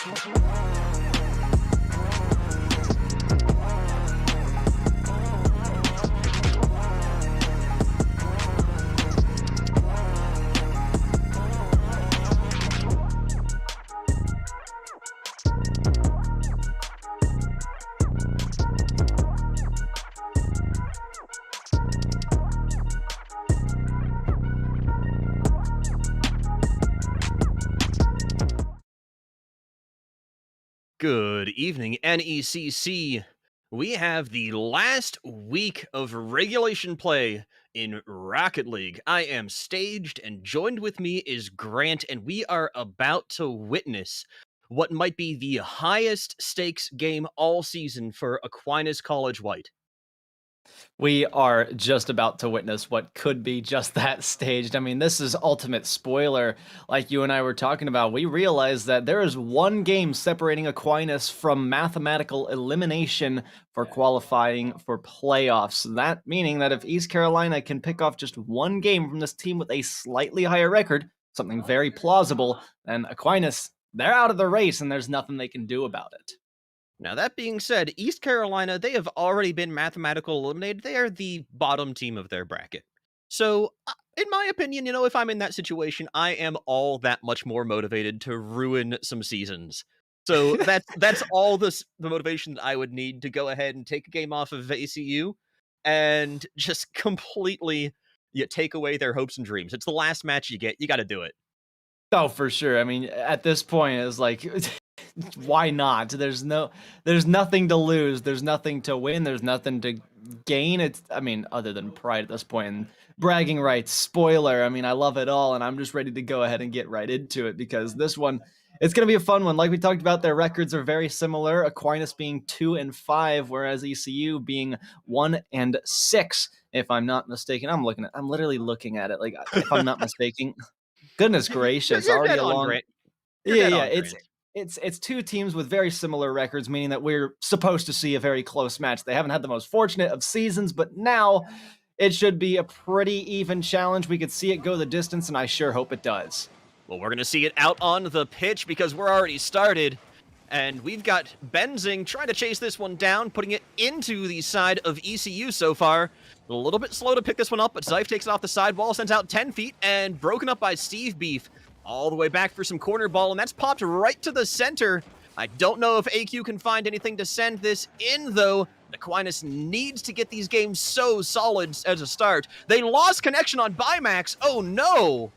Good evening, NECC. We have the last week of regulation play in Rocket League. I am staged, and joined with me is Grant, and we are about to witness what might be the highest stakes game all season for Aquinas College White. We are just about to witness what could be just that staged. I mean, this is ultimate spoiler. Like you and I were talking about, we realized that there is one game separating Aquinas from mathematical elimination for qualifying for playoffs. That meaning that if East Carolina can pick off just one game from this team with a slightly higher record, something very plausible, then Aquinas, they're out of the race and there's nothing they can do about it. Now, that being said, East Carolina, they have already been mathematical eliminated. They are the bottom team of their bracket. So, in my opinion, if I'm in that situation, I am all that much more motivated to ruin some seasons. So that's all the motivation that I would need to go ahead and take a game off of ACU and just completely take away their hopes and dreams. It's the last match you get. You got to do it. Oh, for sure. I mean, at this point, it's like, why not? There's nothing to lose. There's nothing to win. There's nothing to gain. I mean, other than pride at this point and bragging rights. Spoiler. I mean, I love it all, and I'm just ready to go ahead and get right into it because this one, it's going to be a fun one. Like we talked about, their records are very similar. Aquinas being 2-5, whereas ECU being 1-6. If I'm not mistaken, I'm literally looking at it. Like, if I'm not mistaken. Goodness gracious, You're already dead on, along. Grant. Yeah, it's two teams with very similar records, meaning that we're supposed to see a very close match. They haven't had the most fortunate of seasons, but now it should be a pretty even challenge. We could see it go the distance, and I sure hope it does. Well, we're going to see it out on the pitch because we're already started. And we've got Benzing trying to chase this one down, putting it into the side of ECU so far. A little bit slow to pick this one up, but Zyfe takes it off the sidewall, sends out 10 feet, and broken up by Steve Beef. All the way back for some corner ball, and that's popped right to the center. I don't know if AQ can find anything to send this in, though. Aquinas needs to get these games so solid as a start. They lost connection on Bimax. Oh, no.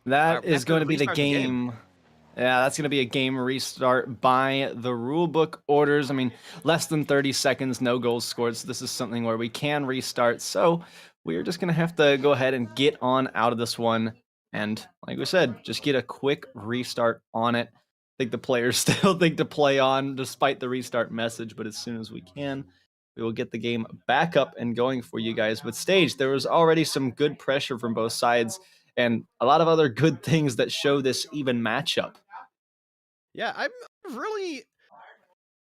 That is going to be the restart game. Yeah, that's going to be a game restart by the rulebook orders. I mean, less than 30 seconds, no goals scored. So this is something where we can restart. So we're just going to have to go ahead and get on out of this one. And like we said, just get a quick restart on it. I think the players still think to play on despite the restart message. But as soon as we can, we will get the game back up and going for you guys. With Stage, there was already some good pressure from both sides and a lot of other good things that show this even matchup. Yeah, I'm really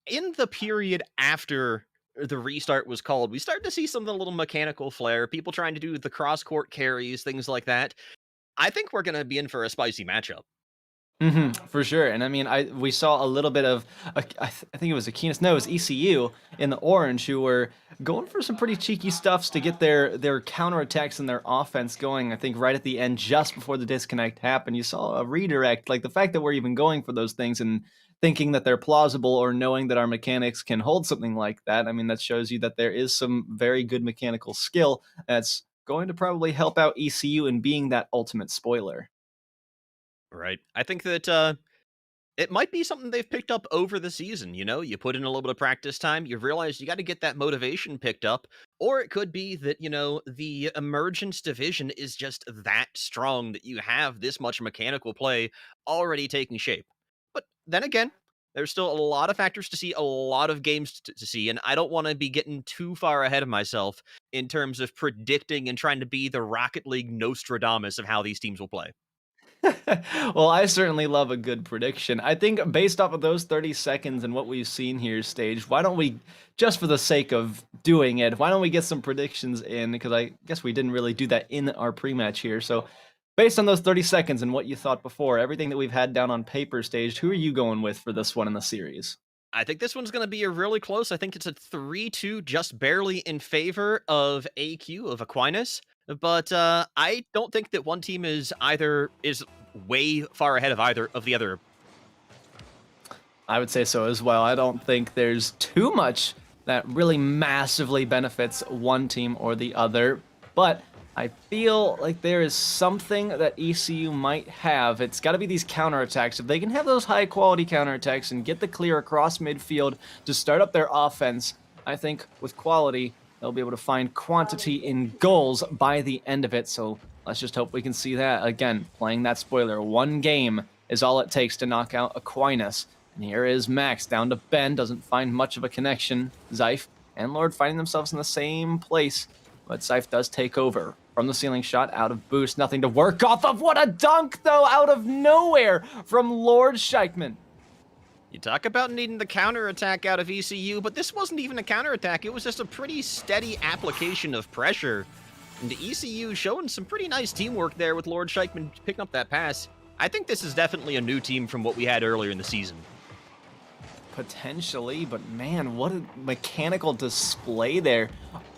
in the period after the restart was called. We started to see some of the little mechanical flair, people trying to do the cross-court carries, things like that. I think we're going to be in for a spicy matchup. For sure. And I mean, we saw a little bit of, I think it was Aquinas, no, it was ECU in the orange who were going for some pretty cheeky stuffs to get their counterattacks and their offense going. I think right at the end, just before the disconnect happened, you saw a redirect. Like the fact that we're even going for those things and thinking that they're plausible or knowing that our mechanics can hold something like that. I mean, that shows you that there is some very good mechanical skill that's going to probably help out ECU in being that ultimate spoiler. Right. I think that it might be something they've picked up over the season. You put in a little bit of practice time, you realize you got to get that motivation picked up, or it could be that, the emergence division is just that strong that you have this much mechanical play already taking shape. But then again, there's still a lot of factors to see, a lot of games to see, and I don't want to be getting too far ahead of myself in terms of predicting and trying to be the Rocket League Nostradamus of how these teams will play. Well, I certainly love a good prediction. I think based off of those 30 seconds and what we've seen here Stage, why don't we, just for the sake of doing it, why don't we get some predictions in? Because I guess we didn't really do that in our pre-match here. So based on those 30 seconds and what you thought before, everything that we've had down on paper staged, who are you going with for this one in the series? I think this one's going to be a really close. I think it's a 3-2, just barely in favor of AQ of Aquinas. But I don't think that one team is way far ahead of either of the other. I would say so as well. I don't think there's too much that really massively benefits one team or the other, but I feel like there is something that ECU might have. It's got to be these counterattacks. If they can have those high quality counterattacks and get the clear across midfield to start up their offense, I think with quality, they'll be able to find quantity in goals by the end of it. So let's just hope we can see that. Again, playing that spoiler, one game is all it takes to knock out Aquinas. And here is Max down to Ben, doesn't find much of a connection. Zyph and Lord finding themselves in the same place, but Zyph does take over. From the ceiling shot, out of boost, nothing to work off of. What a dunk, though, out of nowhere from Lord Sheikhman. You talk about needing the counterattack out of ECU, but this wasn't even a counterattack. It was just a pretty steady application of pressure. And ECU showing some pretty nice teamwork there with Lord Sheikhman picking up that pass. I think this is definitely a new team from what we had earlier in the season. Potentially, but man, what a mechanical display there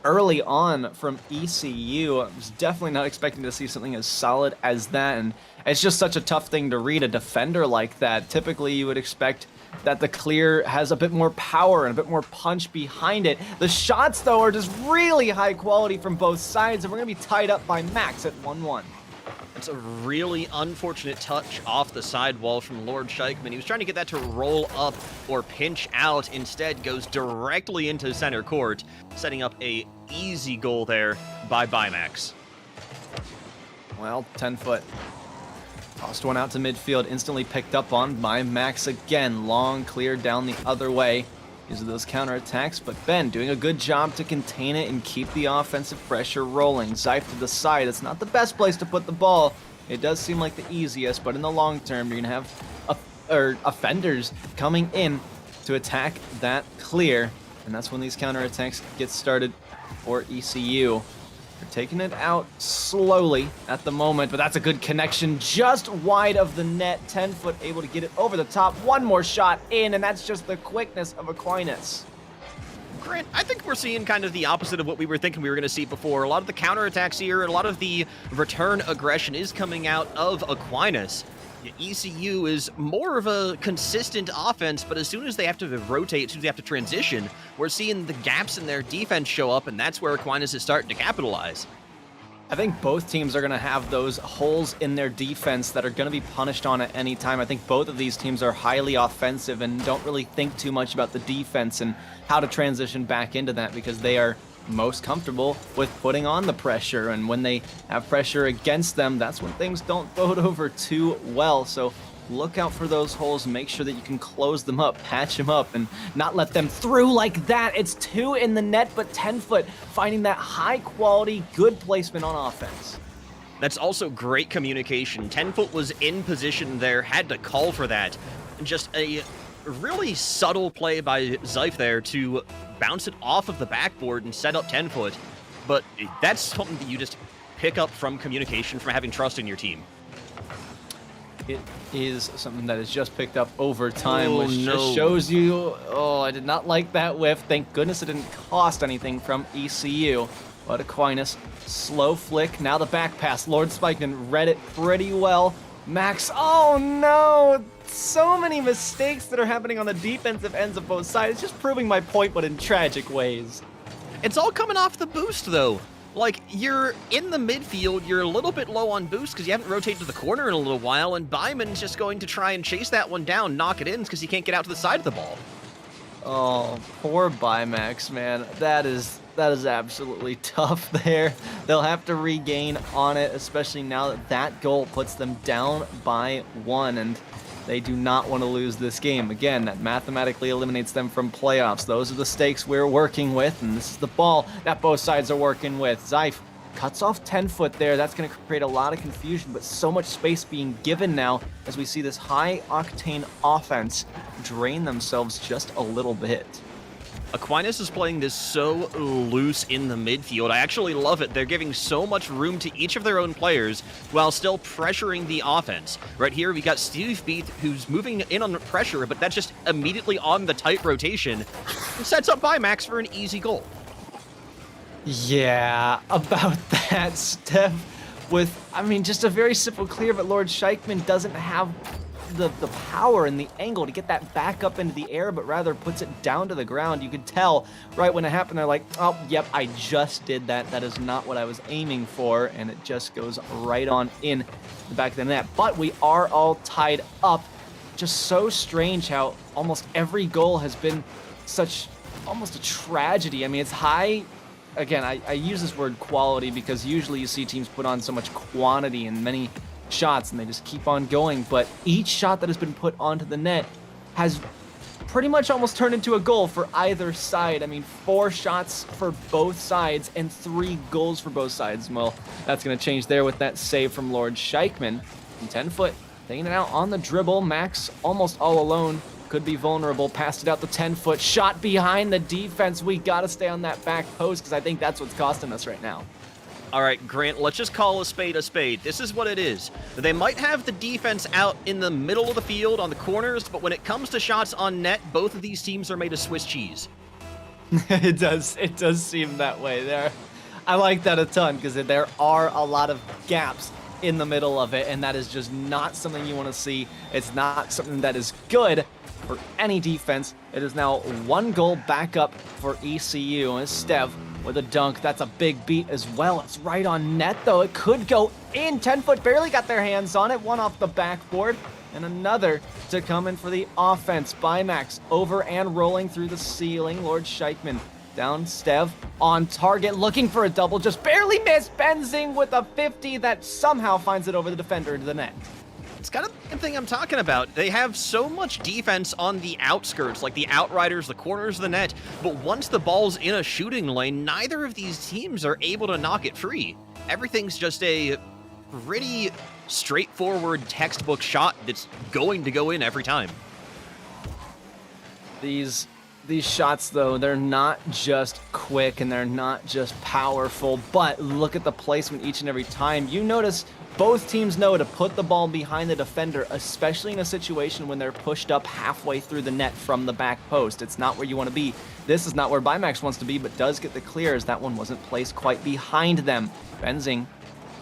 early on from ECU. I was definitely not expecting to see something as solid as that, and it's just such a tough thing to read a defender like that. Typically, you would expect that the clear has a bit more power and a bit more punch behind it. The shots, though, are just really high quality from both sides, and we're going to be tied up by Max at 1-1. It's a really unfortunate touch off the sidewall from Lord Sheikhman. He was trying to get that to roll up or pinch out. Instead, goes directly into center court, setting up a easy goal there by Bimax. Well, 10 foot. Tossed one out to midfield, instantly picked up on by Max again. Long clear down the other way. These are those counterattacks, but Ben doing a good job to contain it and keep the offensive pressure rolling. Zyph to the side. It's not the best place to put the ball. It does seem like the easiest, but in the long term, you're going to have offenders coming in to attack that clear, and that's when these counterattacks get started for ECU. They're taking it out slowly at the moment, but that's a good connection just wide of the net. 10 foot able to get it over the top. One more shot in, and that's just the quickness of Aquinas. Grant, I think we're seeing kind of the opposite of what we were thinking we were going to see before. A lot of the counterattacks here, and a lot of the return aggression is coming out of Aquinas. ECU is more of a consistent offense, but as soon as they have to rotate, as soon as they have to transition, we're seeing the gaps in their defense show up, and that's where Aquinas is starting to capitalize. I think both teams are going to have those holes in their defense that are going to be punished on at any time. I think both of these teams are highly offensive and don't really think too much about the defense and how to transition back into that because they are most comfortable with putting on the pressure, and when they have pressure against them, that's when things don't bode over too well. So look out for those holes, make sure that you can close them up, patch them up, and not let them through like that. It's 2 in the net, but 10 foot finding that high quality, good placement on offense. That's also great communication. 10 foot was in position there, had to call for that. Just a really subtle play by Zyph there to bounce it off of the backboard and set up 10 foot. But that's something that you just pick up from communication, from having trust in your team. It is something that is just picked up over time, which no. just shows you, I did not like that whiff. Thank goodness it didn't cost anything from ECU. But Aquinas, slow flick, now the back pass. Lord Spikeman read it pretty well. Max, oh no! So many mistakes that are happening on the defensive ends of both sides. It's just proving my point, but in tragic ways. It's all coming off the boost, though. Like, you're in the midfield, you're a little bit low on boost because you haven't rotated to the corner in a little while, and Byman's just going to try and chase that one down, knock it in because he can't get out to the side of the ball. Oh, poor Bimax, man. That is absolutely tough there. They'll have to regain on it, especially now that that goal puts them down by 1, and they do not want to lose this game. Again, that mathematically eliminates them from playoffs. Those are the stakes we're working with, and this is the ball that both sides are working with. Zyph cuts off 10 foot there. That's going to create a lot of confusion, but so much space being given now as we see this high octane offense drain themselves just a little bit. Aquinas is playing this so loose in the midfield. I actually love it. They're giving so much room to each of their own players while still pressuring the offense. Right here, we got Steve Beath, who's moving in on pressure, but that's just immediately on the tight rotation. And sets up Max for an easy goal. Yeah, about that, Steph, with, I mean, just a very simple clear, but Lord Sheikhman doesn't have the power and the angle to get that back up into the air, but rather puts it down to the ground. You could tell right when it happened, they're like, oh, yep, I just did that. That is not what I was aiming for, and it just goes right on in the back of the net. But we are all tied up. Just so strange how almost every goal has been such almost a tragedy. I mean, it's high. Again, I use this word quality because usually you see teams put on so much quantity and many shots and they just keep on going, but each shot that has been put onto the net has pretty much almost turned into a goal for either side. I mean, 4 shots for both sides and 3 goals for both sides. Well, that's going to change there with that save from Lord Sheikhman. From 10 foot, taking it out on the dribble. Max almost all alone. Could be vulnerable. Passed it out the 10-foot. Shot behind the defense. We got to stay on that back post because I think that's what's costing us right now. All right, Grant, let's just call a spade a spade. This is what it is. They might have the defense out in the middle of the field on the corners, but when it comes to shots on net, both of these teams are made of Swiss cheese. It does seem that way there. I like that a ton because there are a lot of gaps in the middle of it, and that is just not something you want to see. It's not something that is good for any defense. It is now 1 goal back up for ECU, and Stev with a dunk. That's a big beat as well. It's right on net, though. It could go in. 10-foot barely got their hands on it. One off the backboard, and another to come in for the offense. Max over and rolling through the ceiling. Lord Sheikhman down. Stev on target, looking for a double. Just barely missed. Benzing with a 50 that somehow finds it over the defender into the net. It's kind of the same thing I'm talking about. They have so much defense on the outskirts, like the outriders, the corners of the net, but once the ball's in a shooting lane, neither of these teams are able to knock it free. Everything's just a pretty straightforward textbook shot that's going to go in every time. These shots, though, they're not just quick and they're not just powerful, but look at the placement each and every time. You notice both teams know to put the ball behind the defender, especially in a situation when they're pushed up halfway through the net from the back post. It's not where you want to be. This is not where Max wants to be, but does get the clear as that one wasn't placed quite behind them. Benzing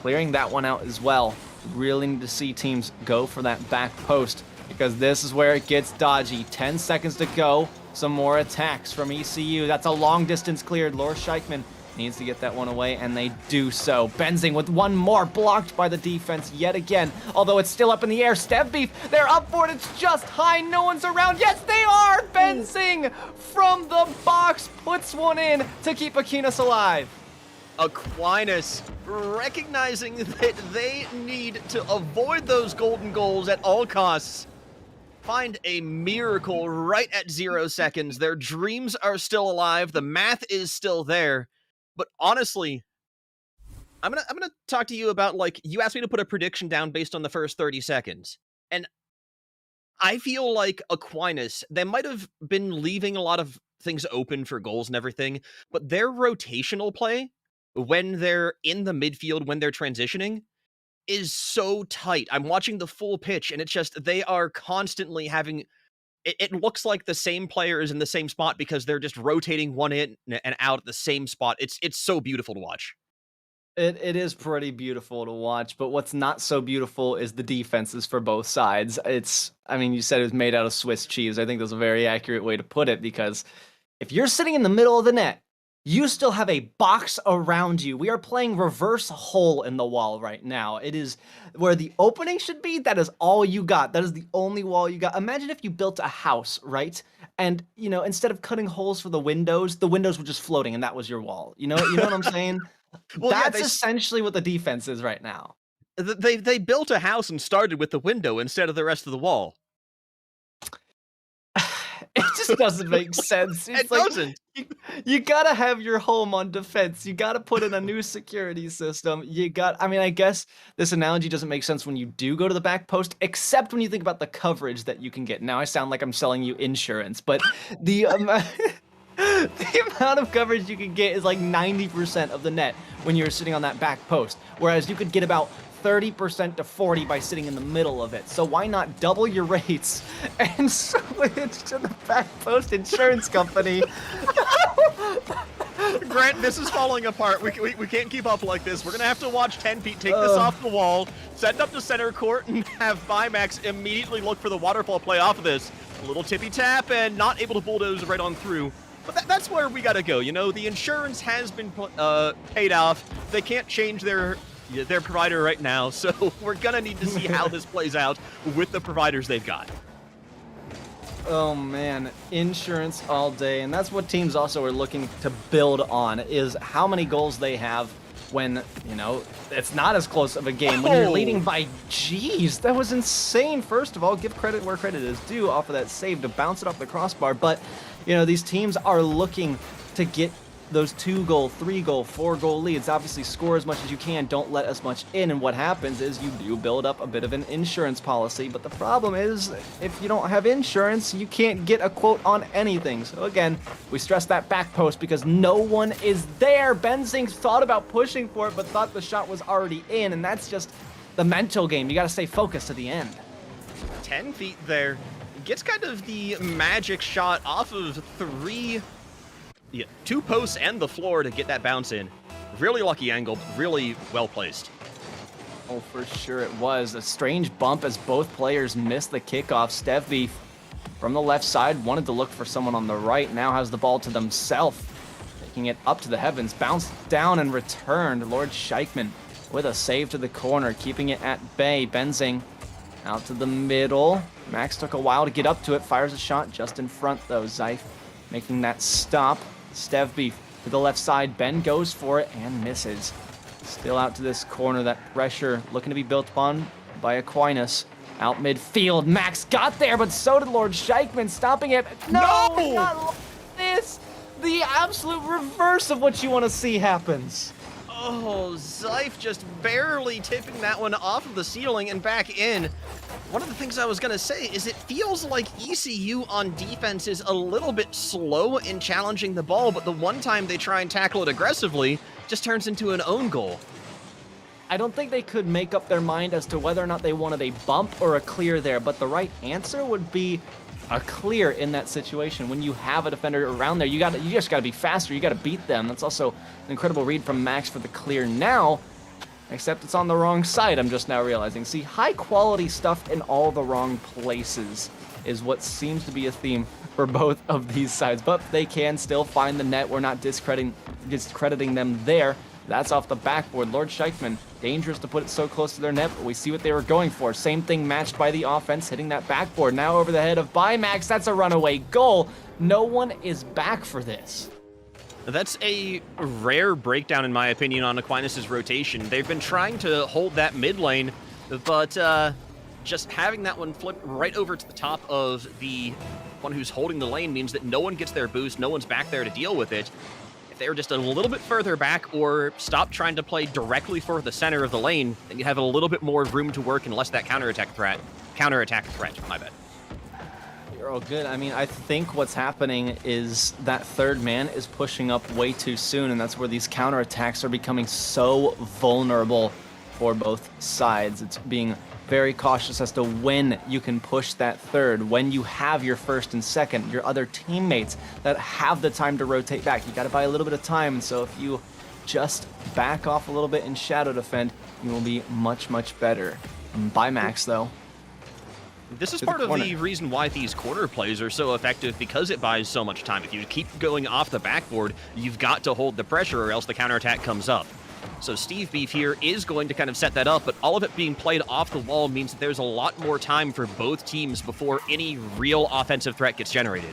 clearing that one out as well. Really need to see teams go for that back post because this is where it gets dodgy. 10 seconds to go. Some more attacks from ECU. That's a long distance cleared. Lord Sheikhman needs to get that one away, and they do so. Benzing with one more, blocked by the defense yet again. Although it's still up in the air. Stev Beef, they're up for it. It's just high. No one's around. Yes, they are. Benzing from the box puts one in to keep Aquinas alive. Aquinas recognizing that they need to avoid those golden goals at all costs. Find a miracle right at 0 seconds. Their dreams are still alive. The math is still there. But honestly, I'm gonna talk to you about, like, you asked me to put a prediction down based on the first 30 seconds. And I feel like Aquinas, they might have been leaving a lot of things open for goals and everything, but their rotational play, when they're in the midfield, when they're transitioning, is so tight. I'm watching the full pitch, and it's just, they are constantly having, it looks like the same player is in the same spot because they're just rotating one in and out at the same spot. It's so beautiful to watch. It is pretty beautiful to watch, but what's not so beautiful is the defenses for both sides. I mean, you said it was made out of Swiss cheese. I think that's a very accurate way to put it because if you're sitting in the middle of the net, you still have a box around you. We are playing reverse hole in the wall right now. It is where the opening should be. That is all you got. That is the only wall you got. Imagine if you built a house, right? And, instead of cutting holes for the windows were just floating and that was your wall. You know what I'm saying? Well, That's essentially what the defense is right now. they built a house and started with the window instead of the rest of the wall. It just doesn't make sense. It's It like doesn't. you gotta have your home on defense. You gotta put in a new security system. I mean, I guess this analogy doesn't make sense when you do go to the back post, except when you think about the coverage that you can get. Now I sound like I'm selling you insurance, but the The amount of coverage you can get is like 90% of the net when you're sitting on that back post, whereas you could get about 30% to 40 by sitting in the middle of it. So why not double your rates and switch to the back post insurance company? Grant, this is falling apart. We can't keep up like this. We're going to have to watch 10 feet take this off the wall, send up to center court, and have Bimax immediately look for the waterfall play off of this. A little tippy tap and not able to bulldoze right on through. But that's where we got to go. You know, the insurance has been paid off. They can't change their provider right now, so we're going to need to see how this plays out with the providers they've got. Oh man, insurance all day, and that's what teams also are looking to build on, is how many goals they have when, you know, it's not as close of a game, when you're leading by, jeez, that was insane. First of all, give credit where credit is due off of that save to bounce it off the crossbar, but, you know, these teams are looking to get those 2-goal, 3-goal, 4-goal leads. Obviously, score as much as you can, don't let as much in, and what happens is you do build up a bit of an insurance policy, but the problem is, if you don't have insurance, you can't get a quote on anything. So again, we stress that back post because no one is there. Benzing thought about pushing for it, but thought the shot was already in, and that's just the mental game. You gotta stay focused to the end. 10 feet there. Gets kind of the magic shot off of 2 posts and the floor to get that bounce in. Really lucky angle, but really well placed. Oh, for sure it was. A strange bump as both players missed the kickoff. Stevby from the left side wanted to look for someone on the right. Now has the ball to themselves, taking it up to the heavens. Bounced down and returned. Lord Sheichman with a save to the corner, keeping it at bay. Benzing out to the middle. Max took a while to get up to it. Fires a shot just in front, though. Zeif making that stop. Stevby to the left side. Ben goes for it and misses. Still out to this corner. That pressure looking to be built upon by Aquinas. Out midfield. Max got there, but so did Lord Sheichman, stopping it. No! Not like this! The absolute reverse of what you want to see happens. Oh, Zeif just barely tipping that one off of the ceiling and back in. One of the things I was going to say is it feels like ECU on defense is a little bit slow in challenging the ball, but the one time they try and tackle it aggressively, just turns into an own goal. I don't think they could make up their mind as to whether or not they wanted a bump or a clear there, but the right answer would be a clear in that situation. When you have a defender around there, you just got to be faster. You got to beat them. That's also an incredible read from Max for the clear now, except it's on the wrong side, I'm just now realizing. See, high quality stuff in all the wrong places is what seems to be a theme for both of these sides, but they can still find the net. We're not discrediting them there. That's off the backboard. Lord Sheichman, dangerous to put it so close to their net, but we see what they were going for. Same thing matched by the offense, hitting that backboard. Now over the head of Bimax. That's a runaway goal. No one is back for this. That's a rare breakdown, in my opinion, on Aquinas' rotation. They've been trying to hold that mid lane, but just having that one flip right over to the top of the one who's holding the lane means that no one gets their boost, no one's back there to deal with it. If they were just a little bit further back or stop trying to play directly for the center of the lane, then you'd have a little bit more room to work and less that counterattack threat, my bad. You're all good. I mean, I think what's happening is that third man is pushing up way too soon, and that's where these counterattacks are becoming so vulnerable for both sides. It's being very cautious as to when you can push that third, when you have your first and second, your other teammates that have the time to rotate back. You got to buy a little bit of time, and so if you just back off a little bit and shadow defend, you will be much, much better. Bimax, though. This is part of the reason why these corner plays are so effective, because it buys so much time. If you keep going off the backboard, you've got to hold the pressure or else the counterattack comes up. So Steve Beef here is going to kind of set that up, but all of it being played off the wall means that there's a lot more time for both teams before any real offensive threat gets generated.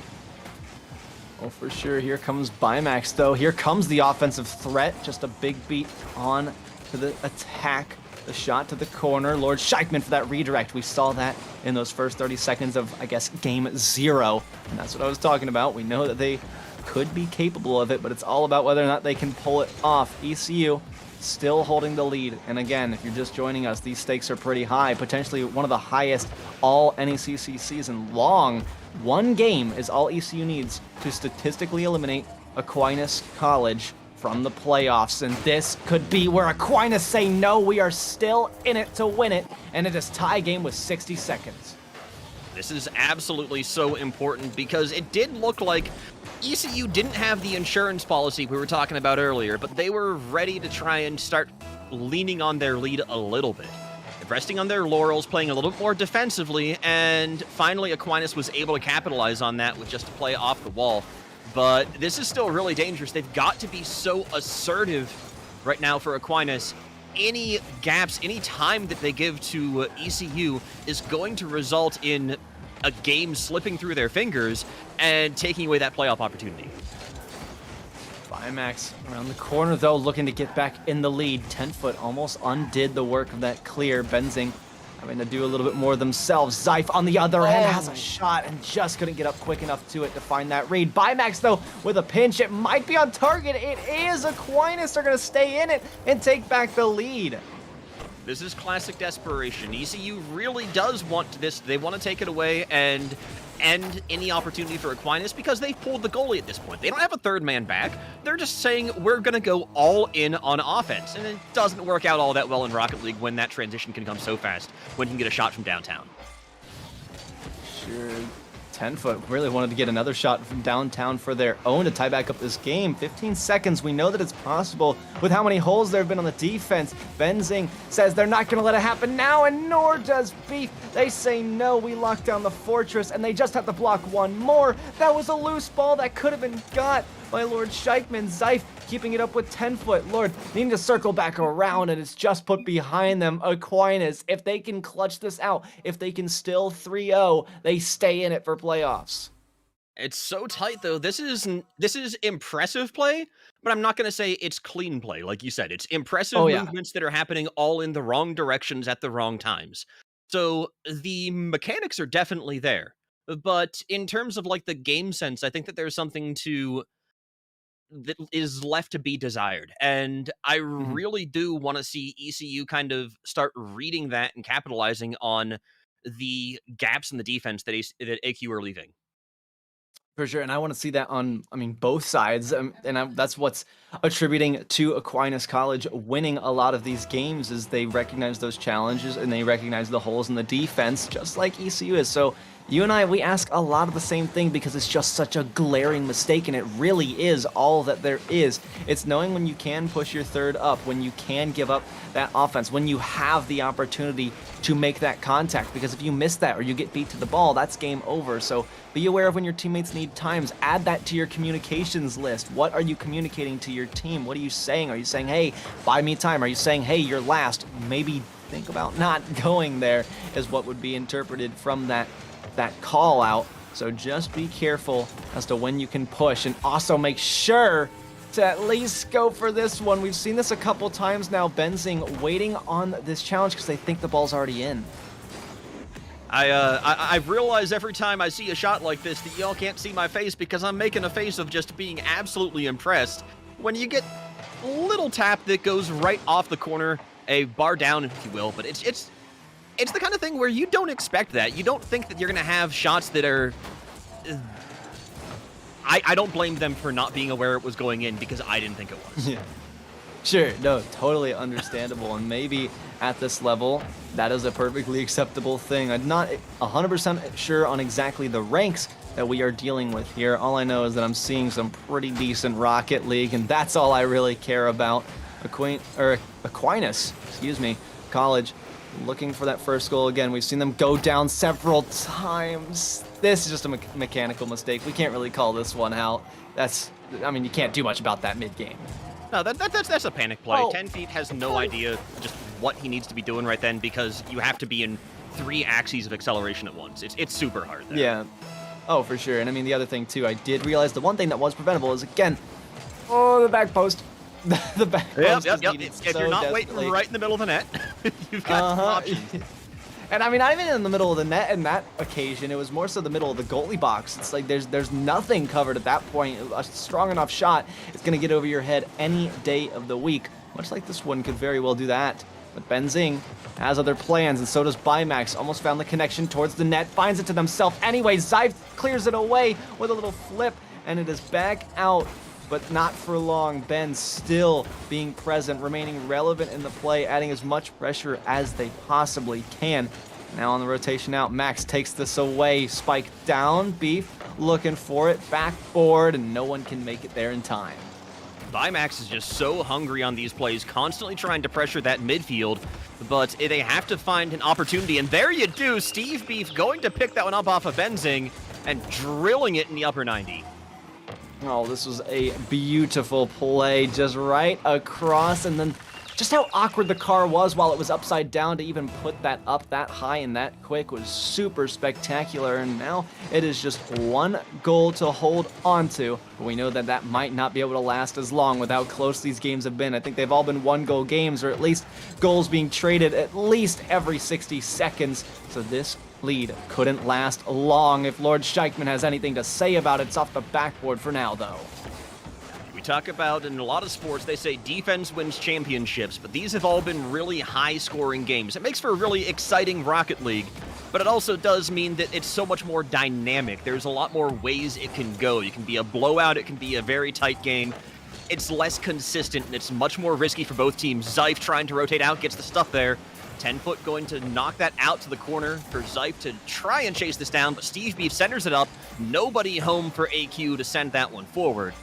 Oh, for sure. Here comes Bimax, though. Here comes the offensive threat. Just a big beat on to the attack. The shot to the corner. Lord Sheichman for that redirect. We saw that in those first 30 seconds of, I guess, game 0. And that's what I was talking about. We know that they could be capable of it, but it's all about whether or not they can pull it off. ECU still holding the lead. And again, if you're just joining us, these stakes are pretty high. Potentially one of the highest all NECC season long. One game is all ECU needs to statistically eliminate Aquinas College from the playoffs, and this could be where Aquinas say no, we are still in it to win it, and it is tie game with 60 seconds. This is absolutely so important because it did look like ECU didn't have the insurance policy we were talking about earlier, but they were ready to try and start leaning on their lead a little bit. Resting on their laurels, playing a little bit more defensively, and finally Aquinas was able to capitalize on that with just a play off the wall. But this is still really dangerous. They've got to be so assertive right now for Aquinas. Any gaps, any time that they give to ECU is going to result in a game slipping through their fingers and taking away that playoff opportunity. Bimax around the corner, though, looking to get back in the lead. 10-foot almost undid the work of that clear. Benzing having to do a little bit more themselves. Zyph on the other end has a shot and just couldn't get up quick enough to it to find that read. Bimax, though, with a pinch. It might be on target. It is. Aquinas are going to stay in it and take back the lead. This is classic desperation. ECU really does want this. They want to take it away and end any opportunity for Aquinas because they've pulled the goalie at this point. They don't have a third man back. They're just saying, we're going to go all in on offense. And it doesn't work out all that well in Rocket League when that transition can come so fast, when you can get a shot from downtown. Sure. 10-foot really wanted to get another shot from downtown for their own to tie back up this game. 15 seconds. We know that it's possible with how many holes there have been on the defense. Benzing says they're not going to let it happen now, and nor does Beef. They say no, we lock down the fortress, and they just have to block one more. That was a loose ball that could have been got by Lord Sheichman. Zyph keeping it up with 10-foot. Lord needing to circle back around, and it's just put behind them. Aquinas, if they can clutch this out, if they can still 3-0, they stay in it for playoffs. It's so tight, though. This is impressive play, but I'm not going to say it's clean play. Like you said, it's impressive movements that are happening all in the wrong directions at the wrong times. So the mechanics are definitely there. But in terms of like the game sense, I think that there's something that is left to be desired. And I really do want to see ECU kind of start reading that and capitalizing on the gaps in the defense that AQ are leaving. For sure, and I want to see that on, both sides, that's what's attributing to Aquinas College winning a lot of these games is they recognize those challenges and they recognize the holes in the defense, just like ECU is. So you and I, we ask a lot of the same thing because it's just such a glaring mistake, and it really is all that there is. It's knowing when you can push your third up, when you can give up that offense, when you have the opportunity to make that contact, because if you miss that or you get beat to the ball, that's game over. So be aware of when your teammates need times. Add that to your communications list. What are you communicating to your team? What are you saying? Are you saying, hey, buy me time? Are you saying, hey, you're last? Maybe think about not going there, is what would be interpreted from that call out. So just be careful as to when you can push, and also make sure to at least go for this one. We've seen this a couple times now. Benzing waiting on this challenge because they think the ball's already in. I realize every time I see a shot like this that y'all can't see my face because I'm making a face of just being absolutely impressed. When you get a little tap that goes right off the corner, a bar down, if you will, but it's the kind of thing where you don't expect that. You don't think that you're going to have shots that are... I don't blame them for not being aware it was going in because I didn't think it was. Yeah. Sure, no, totally understandable. And maybe at this level, that is a perfectly acceptable thing. I'm not 100% sure on exactly the ranks that we are dealing with here. All I know is that I'm seeing some pretty decent Rocket League, and that's all I really care about. Aquinas, College, looking for that first goal again. We've seen them go down several times. This is just a mechanical mistake. We can't really call this one out. You can't do much about that mid-game. No, that's a panic play. 10 feet has no idea just what he needs to be doing right then because you have to be in 3 axes of acceleration at once. It's super hard there. Yeah. Oh, for sure. And the other thing, too, I did realize the one thing that was preventable is, again, the back post. The back post is needed if you're not waiting right in the middle of the net, you've got some options. And not even in the middle of the net in that occasion. It was more so the middle of the goalie box. It's like there's nothing covered at that point. A strong enough shot is going to get over your head any day of the week. Much like this one could very well do that. But Benzing has other plans, and so does Bimax. Almost found the connection towards the net, finds it to themselves anyway. Zyve clears it away with a little flip, and it is back out, but not for long. Ben still being present, remaining relevant in the play, adding as much pressure as they possibly can. Now on the rotation out, Max takes this away. Spike down, Beef looking for it, backboard, and no one can make it there in time. Bimax is just so hungry on these plays, constantly trying to pressure that midfield, but they have to find an opportunity, and there you do. Steve Beef going to pick that one up off of Benzing and drilling it in the upper 90. Oh, this was a beautiful play, just right across, and then just how awkward the car was while it was upside down to even put that up that high and that quick was super spectacular, and now it is just one goal to hold on to. But we know that that might not be able to last as long with how close these games have been. I think they've all been one-goal games, or at least goals being traded at least every 60 seconds, so this lead couldn't last long. If Lord Sheichman has anything to say about it, it's off the backboard for now, though. We talk about, in a lot of sports, they say defense wins championships, but these have all been really high-scoring games. It makes for a really exciting Rocket League, but it also does mean that it's so much more dynamic. There's a lot more ways it can go. It can be a blowout, it can be a very tight game. It's less consistent, and it's much more risky for both teams. Zyfe trying to rotate out, gets the stuff there. 10-foot going to knock that out to the corner for Zyfe to try and chase this down, but Steve Beef centers it up. Nobody home for AQ to send that one forward.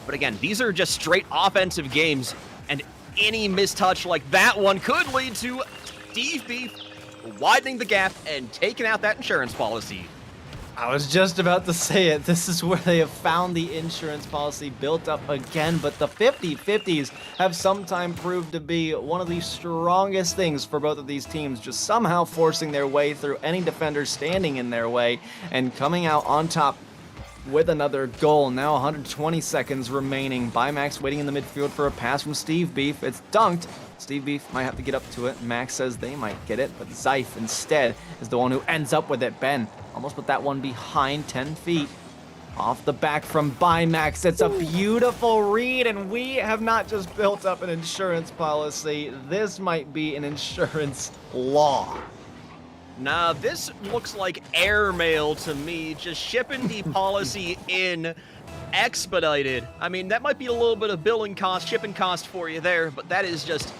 But again, these are just straight offensive games, and any mistouch like that one could lead to Steve Beef widening the gap and taking out that insurance policy. I was just about to say it. This is where they have found the insurance policy built up again, but the 50-50s have sometimes proved to be one of the strongest things for both of these teams, just somehow forcing their way through any defender standing in their way and coming out on top with another goal. Now 120 seconds remaining. Bimax waiting in the midfield for a pass from Steve Beef. It's dunked. Steve Beef might have to get up to it. Max says they might get it, but Zyfe instead is the one who ends up with it. Ben almost put that one behind 10 feet. Off the back from Bimax. It's a beautiful read, and we have not just built up an insurance policy. This might be an insurance law. Nah, this looks like airmail to me, just shipping the policy in expedited. I mean, that might be a little bit of billing cost, shipping cost for you there, but that is just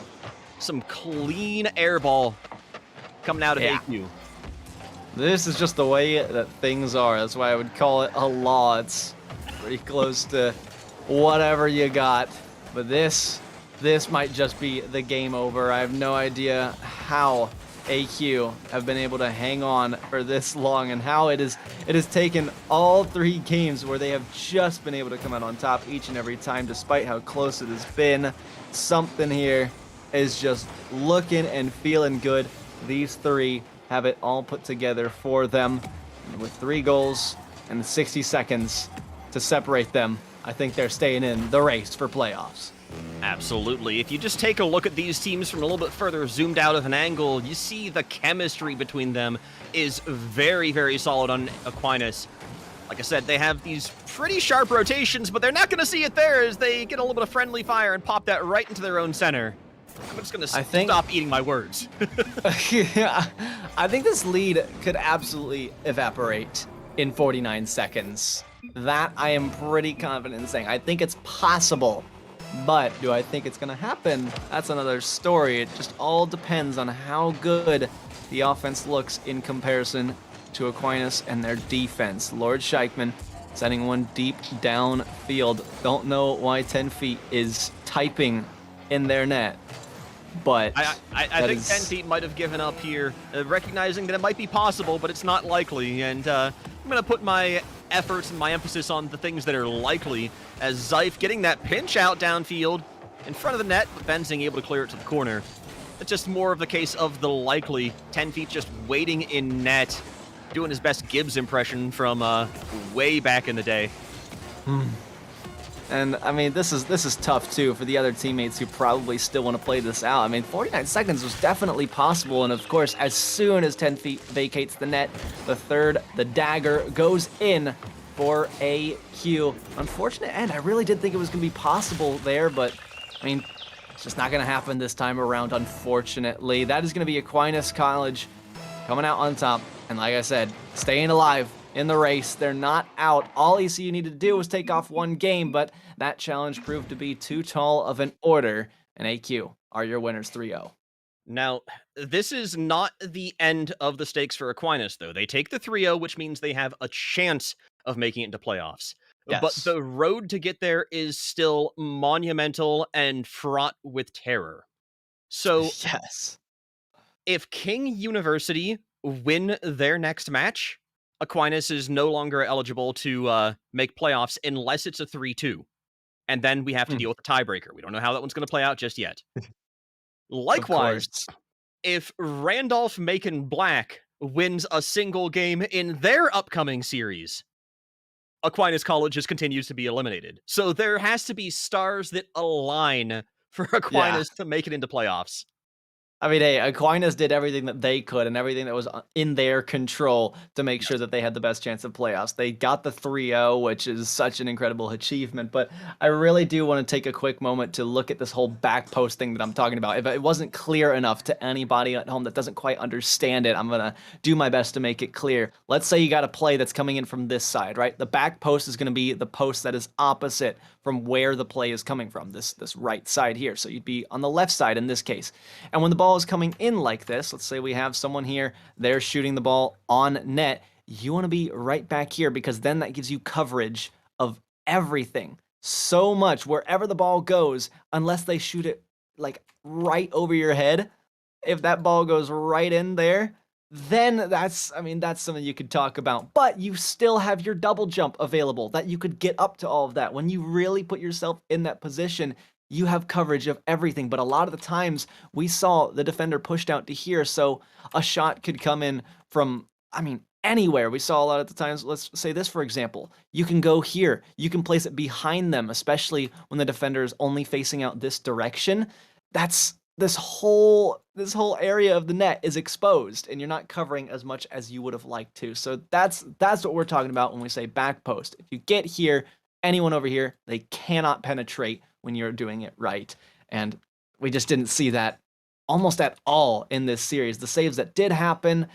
some clean airball coming out of AQ. This is just the way that things are. That's why I would call it a law. It's pretty close to whatever you got. But this might just be the game over. I have no idea how AQ have been able to hang on for this long, and how it has taken all three games where they have just been able to come out on top each and every time, despite how close it has been. Something here is just looking and feeling good. These three have it all put together for them. And with 3 goals and 60 seconds to separate them, I think they're staying in the race for playoffs. Absolutely. If you just take a look at these teams from a little bit further zoomed out of an angle, you see the chemistry between them is very, very solid on Aquinas. Like I said, they have these pretty sharp rotations, but they're not going to see it there as they get a little bit of friendly fire and pop that right into their own center. I'm just going to stop eating my words. Yeah, I think this lead could absolutely evaporate in 49 seconds. That I am pretty confident in saying. I think it's possible. But do I think it's going to happen? That's another story. It just all depends on how good the offense looks in comparison to Aquinas and their defense. Lord Sheichman sending one deep downfield. Don't know why 10 feet is typing in their net. But I think 10 feet might have given up here, recognizing that it might be possible, but it's not likely. And I'm going to put my efforts and my emphasis on the things that are likely, as Zyfe getting that pinch out downfield in front of the net, but Benzing able to clear it to the corner. It's just more of the case of the likely. 10 feet just waiting in net, doing his best Gibbs impression from way back in the day. And I mean, this is tough too for the other teammates who probably still want to play this out. I mean, 49 seconds was definitely possible, and of course, as soon as 10 feet vacates the net, the dagger goes in for AQ. Unfortunate end. I really did think it was going to be possible there, but I mean, It's just not going to happen this time around, unfortunately. That is going to be Aquinas College coming out on top. And like I said, staying alive in the race. They're not out. All ECU needed to do was take off one game, but that challenge proved to be too tall of an order. And AQ are your winners 3-0. Now, this is not the end of the stakes for Aquinas, though. They take the 3-0, which means they have a chance of making it into playoffs. But Yes. the road to get there is still monumental and fraught with terror. So, Yes. if King University win their next match, Aquinas is no longer eligible to make playoffs unless it's a 3-2. And then we have to Mm, deal with the tiebreaker. We don't know how that one's going to play out just yet. of Likewise, course. if Randolph Macon Black wins a single game in their upcoming series, Aquinas College just continues to be eliminated. So there has to be stars that align for Yeah. Aquinas to make it into playoffs. I mean, hey, Aquinas did everything that they could and everything that was in their control to make sure Yes. that they had the best chance of playoffs. They got the 3-0, which is such an incredible achievement. But I really do want to take a quick moment to look at this whole back post thing that I'm talking about. If it wasn't clear enough to anybody at home that doesn't quite understand it, I'm going to do my best to make it clear. Let's say you got a play that's coming in from this side, right? The back post is going to be the post that is opposite from where the play is coming from, this right side here. So you'd be on the left side in this case. And when the ball is coming in like this, let's say we have someone here, they're shooting the ball on net, you want to be right back here because then that gives you coverage of everything. So much wherever the ball goes, unless they shoot it like right over your head, if that ball goes right in there, then that's something you could talk about. But you still have your double jump available that you could get up to all of that. When you really put yourself in that position, you have coverage of everything. But a lot of the times we saw the defender pushed out to here, so a shot could come in from, anywhere. We saw a lot of the times, let's say this for example, you can go here, you can place it behind them, especially when the defender is only facing out this direction. That's this whole area of the net is exposed and you're not covering as much as you would have liked to. So that's what we're talking about when we say back post. If you get here, anyone over here, they cannot penetrate when you're doing it right. And we just didn't see that almost at all in this series. The saves that did happen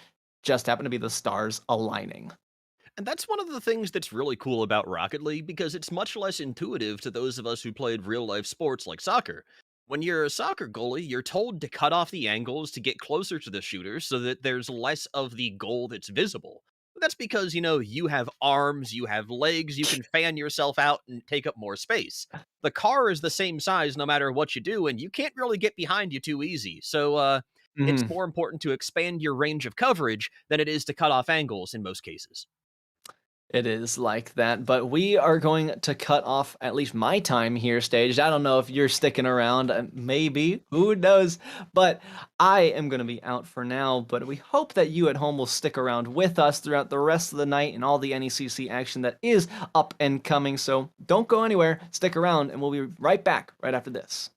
just happened to be the stars aligning. And that's one of the things that's really cool about Rocket League because it's much less intuitive to those of us who played real life sports like soccer. When you're a soccer goalie, you're told to cut off the angles to get closer to the shooter so that there's less of the goal that's visible. But that's because, you have arms, you have legs, you can fan yourself out and take up more space. The car is the same size no matter what you do, and you can't really get behind you too easy. So, it's Mhm. more important to expand your range of coverage than it is to cut off angles in most cases. It is like that, but we are going to cut off at least my time here staged. I don't know if you're sticking around, maybe, who knows, but I am going to be out for now, but we hope that you at home will stick around with us throughout the rest of the night and all the NECC action that is up and coming, so don't go anywhere, stick around, and we'll be right back right after this.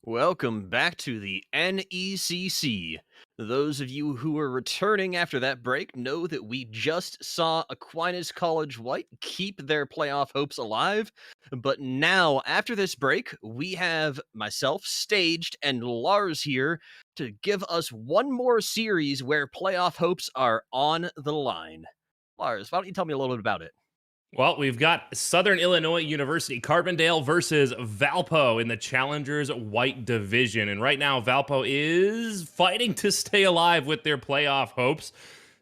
Welcome back to the NECC. Those of you who are returning after that break know that we just saw Aquinas College White keep their playoff hopes alive. But now, after this break, we have myself, Staged, and Lars here to give us one more series where playoff hopes are on the line. Lars, why don't you tell me a little bit about it? Well, we've got Southern Illinois University Carbondale versus Valpo in the Challengers White Division. And right now, Valpo is fighting to stay alive with their playoff hopes.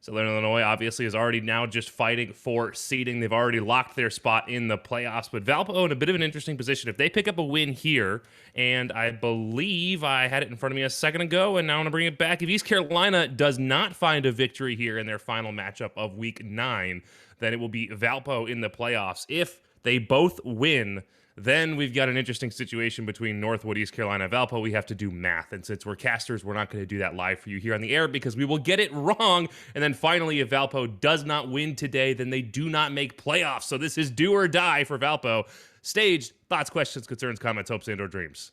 Southern Illinois obviously is already now just fighting for seeding. They've already locked their spot in the playoffs. But Valpo in a bit of an interesting position. If they pick up a win here, and I believe I had it in front of me a second ago, and now I want to bring it back. If East Carolina does not find a victory here in their final matchup of Week 9, then it will be Valpo in the playoffs. If they both win, then we've got an interesting situation between Northwood, East Carolina, Valpo. We have to do math. And since we're casters, we're not going to do that live for you here on the air because we will get it wrong. And then finally, if Valpo does not win today, then they do not make playoffs. So this is do or die for Valpo. Staged, thoughts, questions, concerns, comments, hopes, and/or dreams.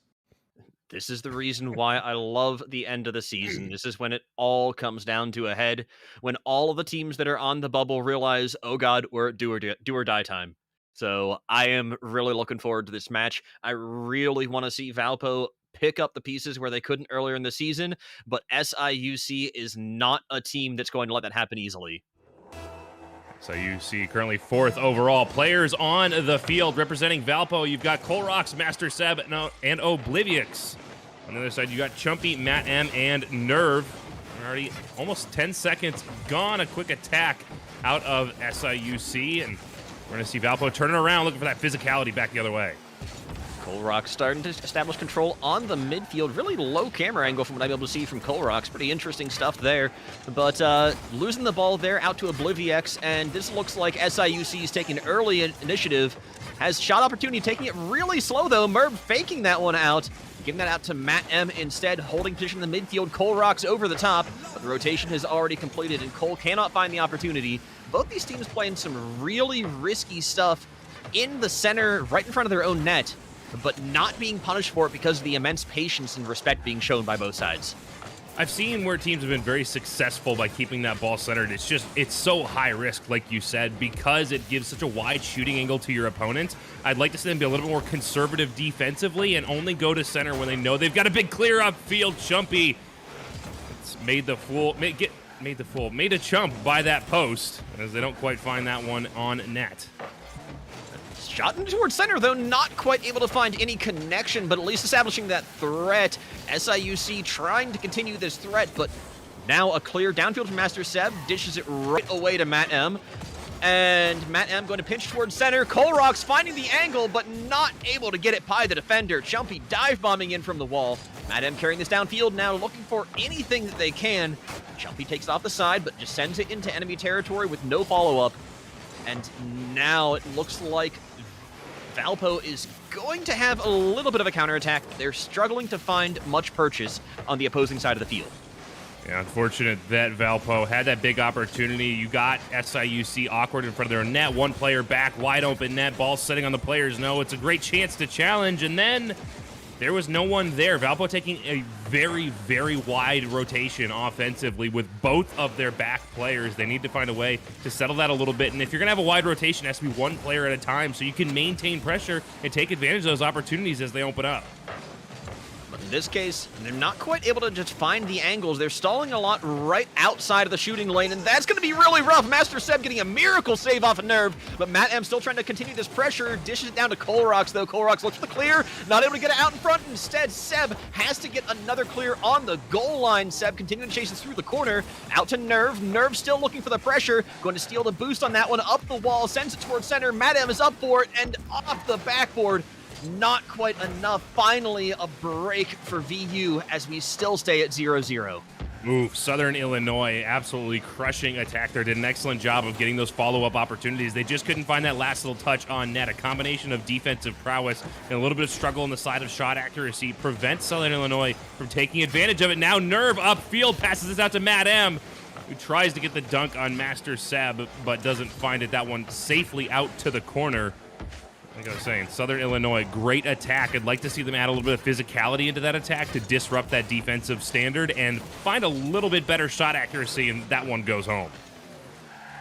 This is the reason why I love the end of the season. This is when it all comes down to a head. When all of the teams that are on the bubble realize, oh God, we're at do or die time. So I am really looking forward to this match. I really want to see Valpo pick up the pieces where they couldn't earlier in the season, but SIUC is not a team that's going to let that happen easily. So you see currently 4th overall. Players on the field representing Valpo. You've got Colrox, Master Seb, and Obliviox. On the other side, you got Chumpy, Matt M, and Nerve. Already almost 10 seconds gone. A quick attack out of SIUC, and we're going to see Valpo turning around, looking for that physicality back the other way. Colrox starting to establish control on the midfield. Really low camera angle from what I'm able to see from Colrox. Pretty interesting stuff there. But losing the ball there out to Obliviex, and this looks like SIUC is taking early initiative. Has shot opportunity, taking it really slow though. Merb faking that one out. Giving that out to Matt M instead, holding position in the midfield. Colrox over the top, but the rotation has already completed, and Cole cannot find the opportunity. Both these teams playing some really risky stuff in the center, right in front of their own net, but not being punished for it because of the immense patience and respect being shown by both sides. I've seen where teams have been very successful by keeping that ball centered. It's so high risk, like you said, because it gives such a wide shooting angle to your opponent. I'd like to see them be a little bit more conservative defensively and only go to center when they know they've got a big clear upfield. Chumpy, it's made a chump by that post as they don't quite find that one on net. Shot in towards center, though, not quite able to find any connection, but at least establishing that threat. SIUC trying to continue this threat, but now a clear downfield from Master Seb, dishes it right away to Matt M. And Matt M going to pinch towards center. Colrox finding the angle, but not able to get it by the defender. Chumpy dive bombing in from the wall. Matt M carrying this downfield now, looking for anything that they can. Chumpy takes it off the side, but just sends it into enemy territory with no follow-up. And now it looks like Valpo is going to have a little bit of a counterattack. They're struggling to find much purchase on the opposing side of the field. Yeah, unfortunate that Valpo had that big opportunity. You got SIUC awkward in front of their net. One player back, wide open net, ball sitting on the players. No, it's a great chance to challenge, and then there was no one there. Valpo taking a very, very wide rotation offensively with both of their back players. They need to find a way to settle that a little bit. And if you're going to have a wide rotation, it has to be one player at a time so you can maintain pressure and take advantage of those opportunities as they open up. But in this case, they're not quite able to just find the angles. They're stalling a lot right outside of the shooting lane, and that's going to be really rough. Master Seb getting a miracle save off a Nerve, but Matt M still trying to continue this pressure. Dishes it down to Colrox, though. Colrox looks for the clear, not able to get it out in front. Instead, Seb has to get another clear on the goal line. Seb continuing to chase it through the corner, out to Nerve. Nerve still looking for the pressure, going to steal the boost on that one, up the wall, sends it towards center. Matt M is up for it, and off the backboard. Not quite enough. Finally, a break for VU as we still stay at 0-0. Ooh, Southern Illinois absolutely crushing attack there. Did an excellent job of getting those follow-up opportunities. They just couldn't find that last little touch on net. A combination of defensive prowess and a little bit of struggle on the side of shot accuracy prevents Southern Illinois from taking advantage of it. Now Nerve upfield passes this out to Matt M, who tries to get the dunk on Master Seb, but doesn't find it. That one safely out to the corner. Like I was saying, Southern Illinois, great attack. I'd like to see them add a little bit of physicality into that attack to disrupt that defensive standard and find a little bit better shot accuracy, and that one goes home.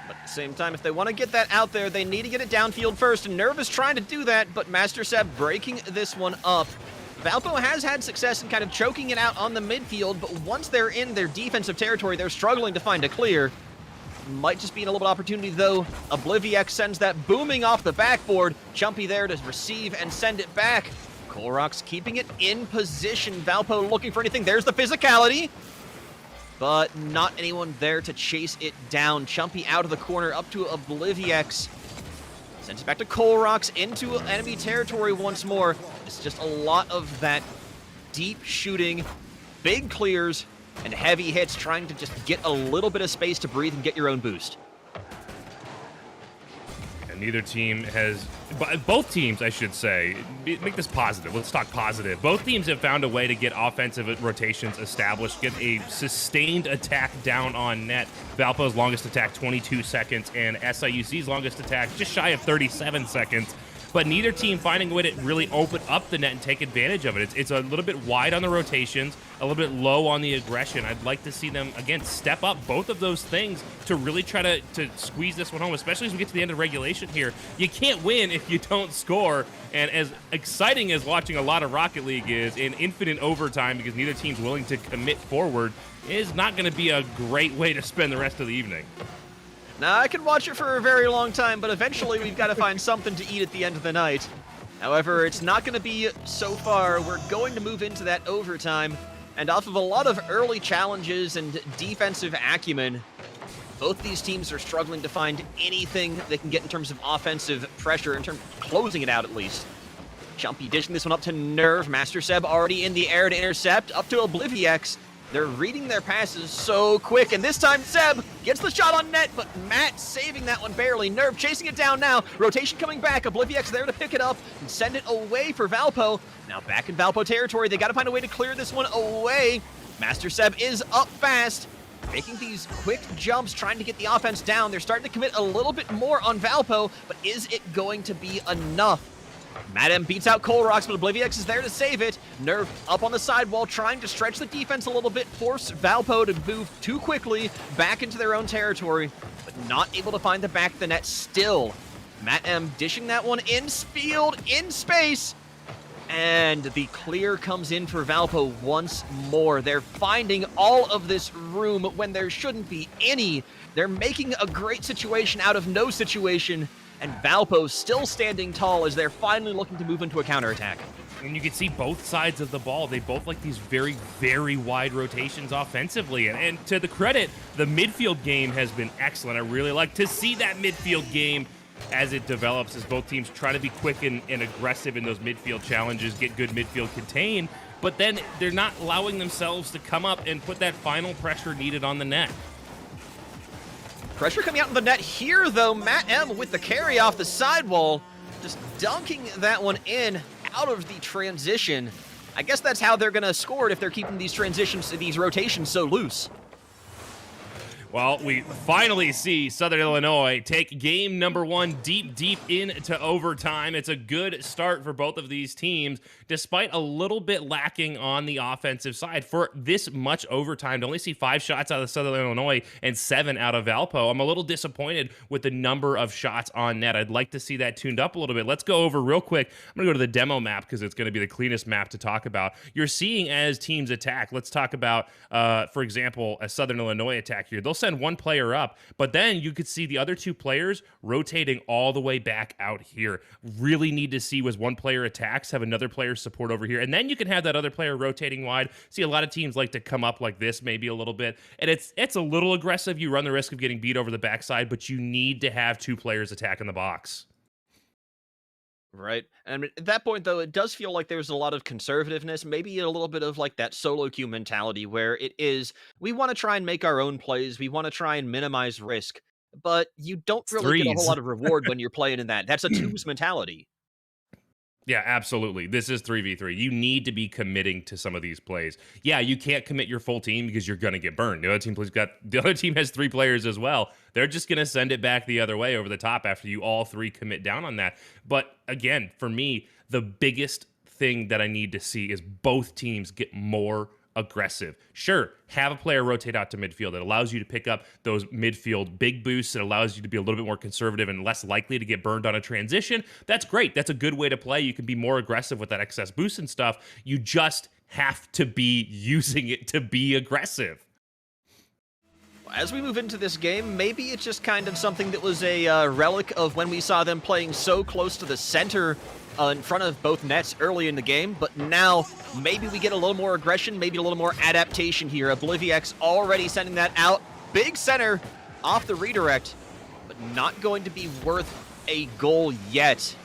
But at the same time, if they want to get that out there, they need to get it downfield first, and Nerv is trying to do that, but Master Seb breaking this one up. Valpo has had success in kind of choking it out on the midfield, but once they're in their defensive territory, they're struggling to find a clear. Might just be an little bit opportunity, though. Obliviex sends that booming off the backboard. Chumpy there to receive and send it back. Colrox keeping it in position. Valpo looking for anything. There's the physicality, but not anyone there to chase it down. Chumpy out of the corner, up to Obliviex. Sends it back to Colrox into enemy territory once more. It's just a lot of that deep shooting, big clears, and heavy hits, trying to just get a little bit of space to breathe and get your own boost. And neither team has, both teams, I should say, make this positive. Let's talk positive. Both teams have found a way to get offensive rotations established, get a sustained attack down on net. Valpo's longest attack, 22 seconds, and SIUC's longest attack, just shy of 37 seconds. But neither team finding a way to really open up the net and take advantage of it. It's a little bit wide on the rotations, a little bit low on the aggression. I'd like to see them, again, step up both of those things to really try to squeeze this one home, especially as we get to the end of regulation here. You can't win if you don't score. And as exciting as watching a lot of Rocket League is, in infinite overtime, because neither team's willing to commit forward, is not going to be a great way to spend the rest of the evening. Now, I could watch it for a very long time, but eventually we've got to find something to eat at the end of the night. However, it's not going to be so far. We're going to move into that overtime, and off of a lot of early challenges and defensive acumen, both these teams are struggling to find anything they can get in terms of offensive pressure, in terms of closing it out at least. Chumpy dishing this one up to Nerv. Master Seb already in the air to intercept, up to Obliviex. They're reading their passes so quick, and this time Seb gets the shot on net, but Matt saving that one barely. Nerv chasing it down now. Rotation coming back. Obliviex there to pick it up and send it away for Valpo. Now back in Valpo territory. They got to find a way to clear this one away. Master Seb is up fast, making these quick jumps, trying to get the offense down. They're starting to commit a little bit more on Valpo, but is it going to be enough? Matt M beats out Colrox, but Obliviex is there to save it. Nerv up on the sidewall, trying to stretch the defense a little bit, force Valpo to move too quickly back into their own territory, but not able to find the back of the net still. Matt M dishing that one in field, in space, and the clear comes in for Valpo once more. They're finding all of this room when there shouldn't be any. They're making a great situation out of no situation, and Valpo still standing tall as they're finally looking to move into a counterattack. And you can see both sides of the ball. They both like these very, very wide rotations offensively. And to the credit, the midfield game has been excellent. I really like to see that midfield game as it develops, as both teams try to be quick and aggressive in those midfield challenges, get good midfield contain, but then they're not allowing themselves to come up and put that final pressure needed on the net. Pressure coming out in the net here, though. Matt M with the carry off the sidewall, just dunking that one in out of the transition. I guess that's how they're going to score it if they're keeping these rotations so loose. Well, we finally see Southern Illinois take game number one deep into overtime. It's a good start for both of these teams, despite a little bit lacking on the offensive side. For this much overtime, to only see 5 shots out of Southern Illinois and 7 out of Valpo, I'm a little disappointed with the number of shots on net. I'd like to see that tuned up a little bit. Let's go over real quick. I'm going to go to the demo map because it's going to be the cleanest map to talk about. You're seeing as teams attack. Let's talk about, for example, a Southern Illinois attack here. They'll send one player up, but then you could see the other 2 players rotating all the way back out here. Really need to see was one player attacks, have another player support over here, and then you can have that other player rotating wide. See, a lot of teams like to come up like this maybe a little bit, and it's a little aggressive. You run the risk of getting beat over the backside, but you need to have 2 players attack in the box. Right. And at that point, though, it does feel like there's a lot of conservativeness, maybe a little bit of like that solo queue mentality where it is, we want to try and make our own plays. We want to try and minimize risk, but you don't really get a whole lot of reward when you're playing in that. That's a twos mentality. Yeah, absolutely. This is 3v3. You need to be committing to some of these plays. Yeah, you can't commit your full team because you're going to get burned. The other team has 3 players as well. They're just going to send it back the other way over the top after you all 3 commit down on that. But again, for me, the biggest thing that I need to see is both teams get more aggressive. Sure, have a player rotate out to midfield. It allows you to pick up those midfield big boosts. It allows you to be a little bit more conservative and less likely to get burned on a transition. That's great. That's a good way to play. You can be more aggressive with that excess boost and stuff. You just have to be using it to be aggressive. As we move into this game, maybe it's just kind of something that was a relic of when we saw them playing so close to the center in front of both nets early in the game, but now maybe we get a little more aggression, maybe a little more adaptation here. Obliviex already sending that out. Big center off the redirect, but not going to be worth a goal yet.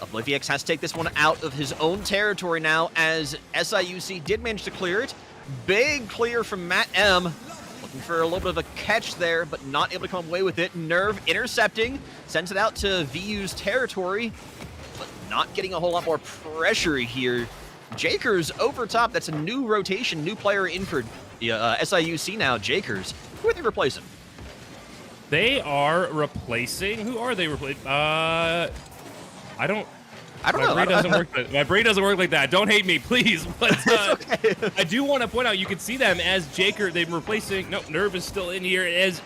Obliviex has to take this one out of his own territory now, as SIUC did manage to clear it. Big clear from Matt M. Looking for a little bit of a catch there, but not able to come away with it. Nerve intercepting, sends it out to VU's territory, but not getting a whole lot more pressure here. Jakers over top. That's a new rotation, new player in for SIUC now. Jakers. Who are they replacing? They are replacing. Who are they replacing? I don't know. My brain doesn't work like that. Don't hate me, please. But okay. I do want to point out, you can see them as Jaker. They're replacing. No, Nerve is still in here as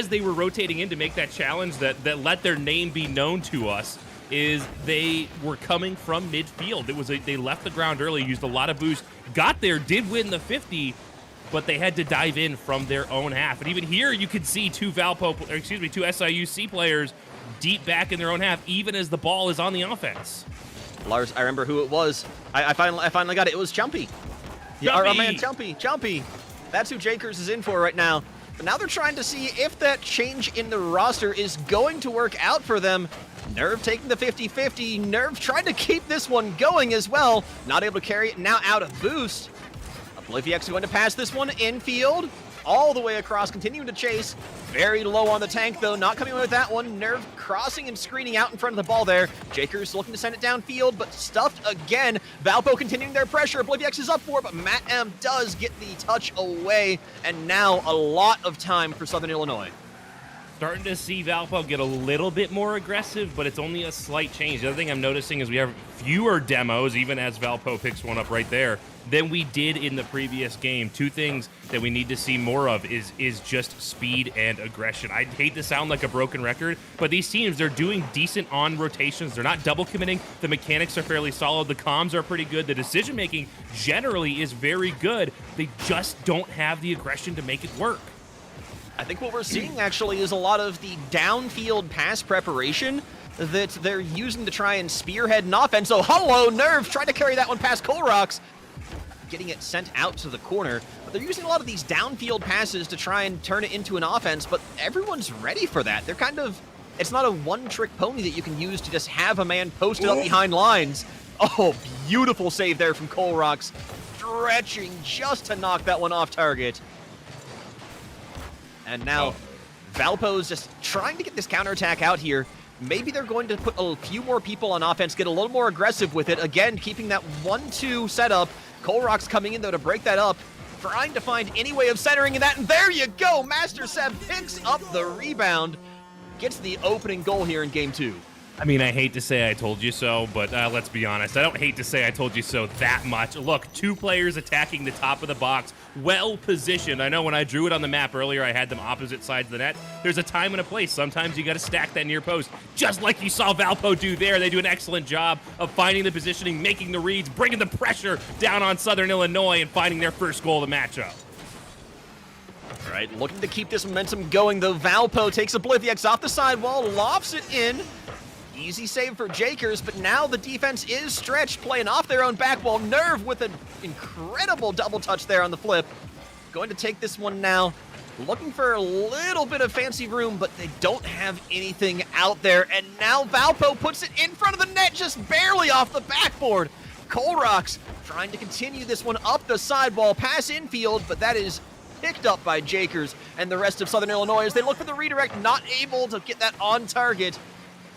they were rotating in to make that challenge that let their name be known to us. Is they were coming from midfield. They left the ground early, used a lot of boost, got there, did win the 50, but they had to dive in from their own half. And even here, you could see two SIUC players deep back in their own half, even as the ball is on the offense. Lars, I remember who it was. I finally got it. It was Chumpy. Yeah, our man Chumpy. That's who Jakers is in for right now. But now they're trying to see if that change in the roster is going to work out for them. Nerve taking the 50-50. Nerve trying to keep this one going as well. Not able to carry it, now out of boost. Obliviex going to pass this one infield. All the way across, continuing to chase. Very low on the tank, though. Not coming away with that one. Nerve crossing and screening out in front of the ball there. Jakers looking to send it downfield, but stuffed again. Valpo continuing their pressure. Obliviex is up for it, but Matt M does get the touch away. And now a lot of time for Southern Illinois. Starting to see Valpo get a little bit more aggressive, but it's only a slight change. The other thing I'm noticing is we have fewer demos, even as Valpo picks one up right there, than we did in the previous game. Two things that we need to see more of is just speed and aggression. I hate to sound like a broken record, but these teams, they're doing decent on rotations. They're not double committing. The mechanics are fairly solid. The comms are pretty good. The decision-making generally is very good. They just don't have the aggression to make it work. I think what we're seeing actually is a lot of the downfield pass preparation that they're using to try and spearhead an offense. So hello, Nerve trying to carry that one past Colrocks, getting it sent out to the corner. But they're using a lot of these downfield passes to try and turn it into an offense, but everyone's ready for that. They're kind of, it's not a one-trick pony that you can use to just have a man posted up behind lines. Oh, beautiful save there from Colrocks, stretching just to knock that one off target. And now Valpo's just trying to get this counterattack out here. Maybe they're going to put a few more people on offense, get a little more aggressive with it. Again, keeping that 1-2 setup. Colrocks coming in, though, to break that up. Trying to find any way of centering that. And there you go. Master Seb picks up the rebound. Gets the opening goal here in Game 2. I mean, I hate to say I told you so, but let's be honest. I don't hate to say I told you so that much. Look, two players attacking the top of the box, well positioned. I know when I drew it on the map earlier, I had them opposite sides of the net. There's a time and a place. Sometimes you got to stack that near post, just like you saw Valpo do there. They do an excellent job of finding the positioning, making the reads, bringing the pressure down on Southern Illinois, and finding their first goal of the matchup. All right, looking to keep this momentum going, though. Valpo takes Obliviex off the sidewall, lofts it in. Easy save for Jakers, but now the defense is stretched, playing off their own back wall. Nerve with an incredible double touch there on the flip. Going to take this one now. Looking for a little bit of fancy room, but they don't have anything out there. And now Valpo puts it in front of the net, just barely off the backboard. Colrocks trying to continue this one up the sidewall, pass infield, but that is picked up by Jakers and the rest of Southern Illinois as they look for the redirect, not able to get that on target.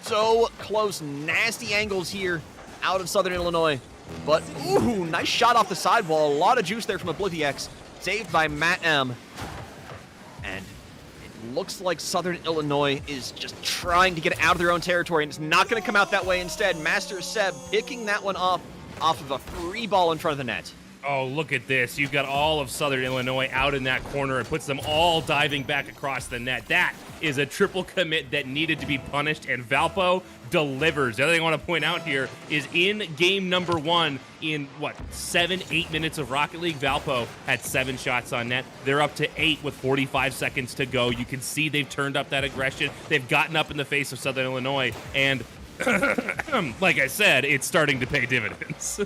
So close, nasty angles here out of Southern Illinois. But, ooh, nice shot off the sidewall. A lot of juice there from Obliviex. Saved by Matt M. And it looks like Southern Illinois is just trying to get out of their own territory, and it's not going to come out that way instead. Master Seb picking that one off of a free ball in front of the net. Oh, look at this. You've got all of Southern Illinois out in that corner. It puts them all diving back across the net. That is a triple commit that needed to be punished, and Valpo delivers. The other thing I want to point out here is in game number 1, in 7-8 minutes of Rocket League, Valpo had 7 shots on net. They're up to 8 with 45 seconds to go. You can see they've turned up that aggression. They've gotten up in the face of Southern Illinois, and like I said, it's starting to pay dividends.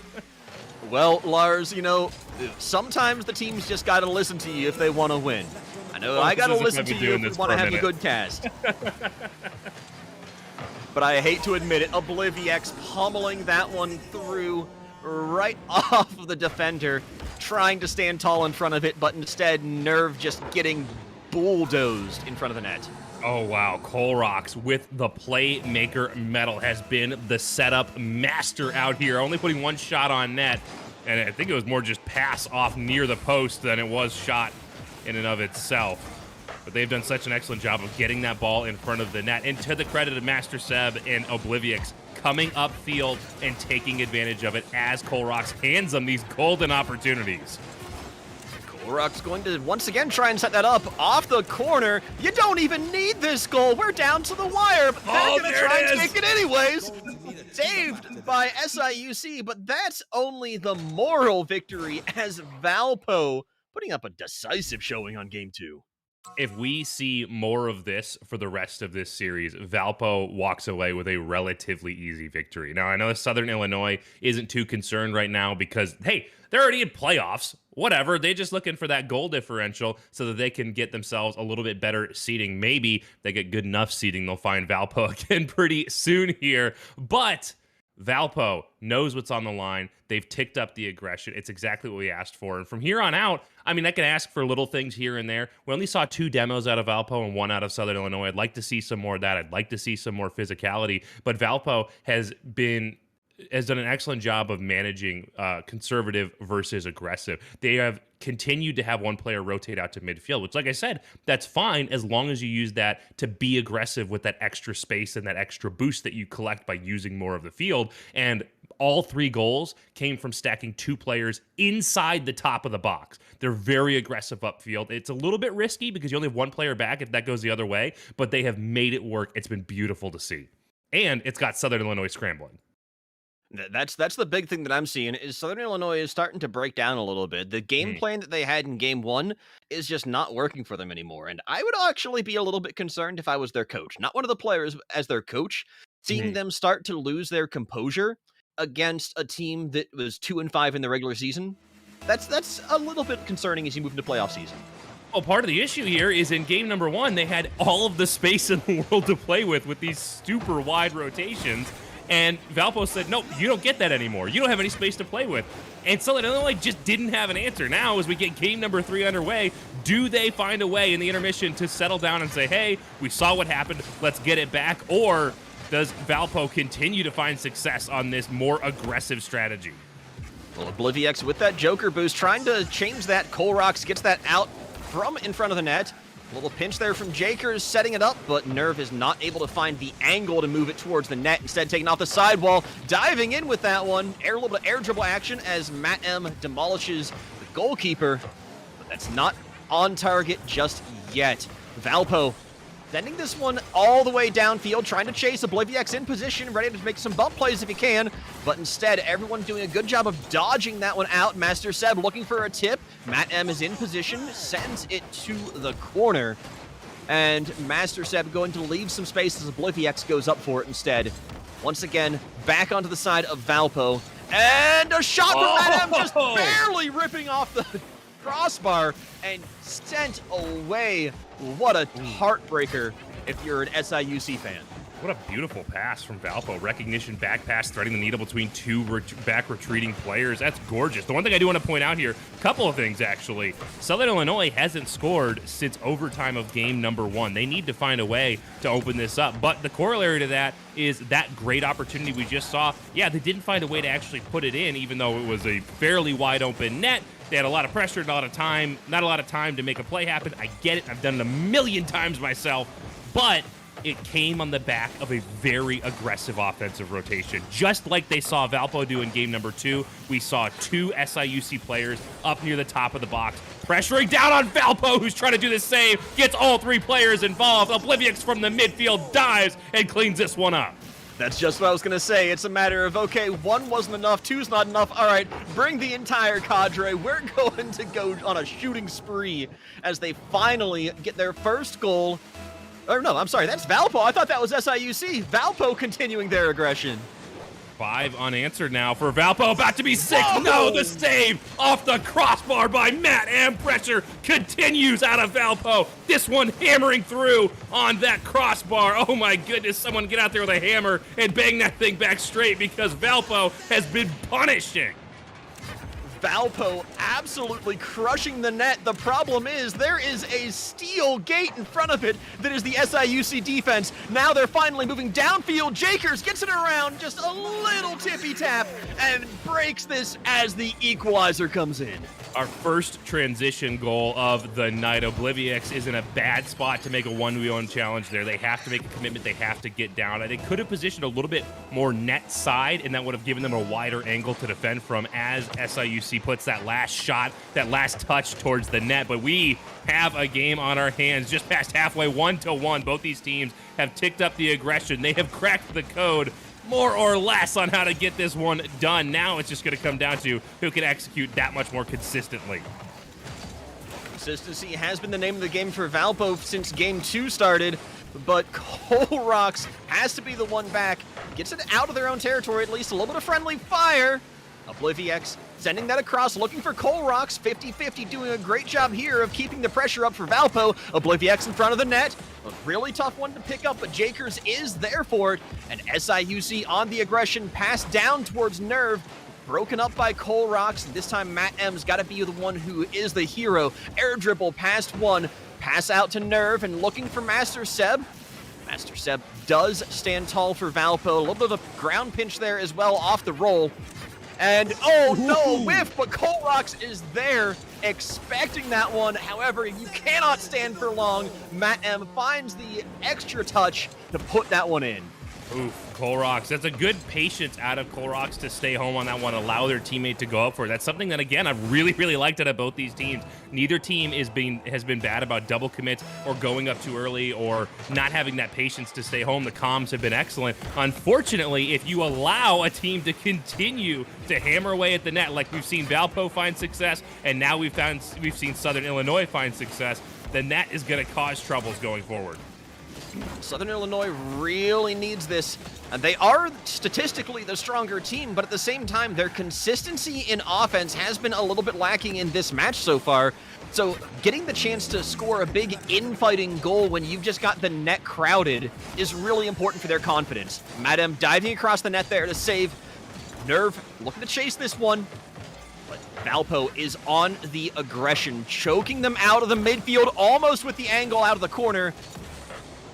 Well, Lars, you know, sometimes the teams just got to listen to you if they want to win. I know I got to listen to you if we want to have a good cast. But I hate to admit it, Obliviex pummeling that one through right off of the defender, trying to stand tall in front of it, but instead Nerve just getting bulldozed in front of the net. Oh, wow. Colrox with the playmaker medal has been the setup master out here, only putting 1 shot on net. And I think it was more just pass off near the post than it was shot in and of itself. But they've done such an excellent job of getting that ball in front of the net. And to the credit of Master Seb and Obliviex, coming upfield and taking advantage of it as Colrox hands them these golden opportunities. Colrox going to once again try and set that up off the corner. You don't even need this goal. We're down to the wire, but they're going to try and take it anyways. Saved by SIUC, but that's only the moral victory as Valpo putting up a decisive showing on game 2. If we see more of this for the rest of this series, Valpo walks away with a relatively easy victory. Now, I know Southern Illinois isn't too concerned right now because, hey, they're already in playoffs. Whatever. They're just looking for that goal differential so that they can get themselves a little bit better seeding. Maybe they get good enough seeding, they'll find Valpo again pretty soon here. But Valpo knows what's on the line. They've ticked up the aggression. It's exactly what we asked for. And from here on out, I mean, I can ask for little things here and there. We only saw 2 demos out of Valpo and 1 out of Southern Illinois. I'd like to see some more of that. I'd like to see some more physicality. But Valpo has done an excellent job of managing conservative versus aggressive. They have continued to have one player rotate out to midfield, which, like I said, that's fine as long as you use that to be aggressive with that extra space and that extra boost that you collect by using more of the field. And all 3 goals came from stacking 2 players inside the top of the box. They're very aggressive upfield. It's a little bit risky because you only have 1 player back if that goes the other way, but they have made it work. It's been beautiful to see. And it's got Southern Illinois scrambling. That's the big thing that I'm seeing is Southern Illinois is starting to break down a little bit. The game plan that they had in game 1 is just not working for them anymore. And I would actually be a little bit concerned if I was their coach, not one of the players as their coach, seeing them start to lose their composure against a team that was 2-5 in the regular season. That's a little bit concerning as you move into playoff season. Well, part of the issue here is in game number 1, they had all of the space in the world to play with these super wide rotations. And Valpo said, nope, you don't get that anymore. You don't have any space to play with. And Southern Illinois just didn't have an answer. Now, as we get game number 3 underway, do they find a way in the intermission to settle down and say, hey, we saw what happened, let's get it back? Or does Valpo continue to find success on this more aggressive strategy? Well, Obliviex with that Joker boost, trying to change that. Colrox gets that out from in front of the net. A little pinch there from Jakers, setting it up, but Nerve is not able to find the angle to move it towards the net. Instead, taking off the sidewall, diving in with that one. A little bit of air dribble action as Matt M demolishes the goalkeeper, but that's not on target just yet. Valpo sending this one all the way downfield, trying to chase Obliviex in position, ready to make some bump plays if he can, but instead, everyone doing a good job of dodging that one out. Master Seb looking for a tip. Matt M is in position, sends it to the corner, and Master Seb going to leave some space as Obliviex goes up for it instead. Once again, back onto the side of Valpo, and a shot from Matt M, just barely ripping off the crossbar and sent away. What a heartbreaker if you're an SIUC fan. What a beautiful pass from Valpo. Recognition, back pass, threading the needle between two back retreating players. That's gorgeous. The one thing I do want to point out here, a couple of things actually. Southern Illinois hasn't scored since overtime of game number 1. They need to find a way to open this up. But the corollary to that is that great opportunity we just saw. Yeah, they didn't find a way to actually put it in, even though it was a fairly wide open net. They had a lot of pressure, not a lot of time to make a play happen. I get it. I've done it a million times myself. But it came on the back of a very aggressive offensive rotation. Just like they saw Valpo do in game number 2, we saw 2 SIUC players up near the top of the box, pressuring down on Valpo, who's trying to do the same, gets all 3 players involved. Oblivix from the midfield dives and cleans this one up. That's just what I was going to say. It's a matter of, okay, 1 wasn't enough, 2's not enough. All right, bring the entire cadre. We're going to go on a shooting spree as they finally get their first goal. Or no, I'm sorry, that's Valpo. I thought that was SIUC. Valpo continuing their aggression. 5 unanswered now for Valpo, about to be 6. Whoa! No, the save off the crossbar by Matt, and pressure continues out of Valpo. This one hammering through on that crossbar. Oh my goodness, someone get out there with a hammer and bang that thing back straight, because Valpo has been punishing. Valpo absolutely crushing the net. The problem is there is a steel gate in front of it that is the SIUC defense. Now they're finally moving downfield. Jakers gets it around, just a little tippy tap, and breaks this as the equalizer comes in. Our first transition goal of the night. Oblivix is in a bad spot to make a 1v1 challenge there. They have to make a commitment. They have to get down. They could have positioned a little bit more net side, and that would have given them a wider angle to defend from as SIUC puts that last shot, that last touch towards the net. But we have a game on our hands just past halfway, 1-1. Both these teams have ticked up the aggression. They have cracked the code more or less on how to get this one done. Now it's just going to come down to who can execute that much more consistently. Consistency has been the name of the game for Valpo since game 2 started, but Colrocks has to be the one back. Gets it out of their own territory, at least a little bit of friendly fire. Oblivix sending that across, looking for Colrocks. 50-50 doing a great job here of keeping the pressure up for Valpo. Oblivix in front of the net. A really tough one to pick up, but Jakers is there for it. And SIUC on the aggression, pass down towards Nerve. Broken up by Colrocks. This time Matt M's got to be the one who is the hero. Air dribble past 1. Pass out to Nerve and looking for Master Seb. Master Seb does stand tall for Valpo. A little bit of a ground pinch there as well off the roll. And, oh no, whiff, but Colrocks is there, expecting that one. However, you cannot stand for long. Matt M finds the extra touch to put that one in. Oof, Colrocks. That's a good patience out of Colrocks to stay home on that one, allow their teammate to go up for it. That's something that, again, I've really liked it about both these teams. Neither team has been bad about double commits or going up too early or not having that patience to stay home. The comms have been excellent. Unfortunately, if you allow a team to continue to hammer away at the net, like we've seen Valpo find success, and now we've seen Southern Illinois find success, then that is going to cause troubles going forward. Southern Illinois really needs this, and they are statistically the stronger team, but at the same time, their consistency in offense has been a little bit lacking in this match so far. So getting the chance to score a big infighting goal when you've just got the net crowded is really important for their confidence. Madam diving across the net there to save. Nerve looking to chase this one, but Valpo is on the aggression, choking them out of the midfield, almost with the angle out of the corner.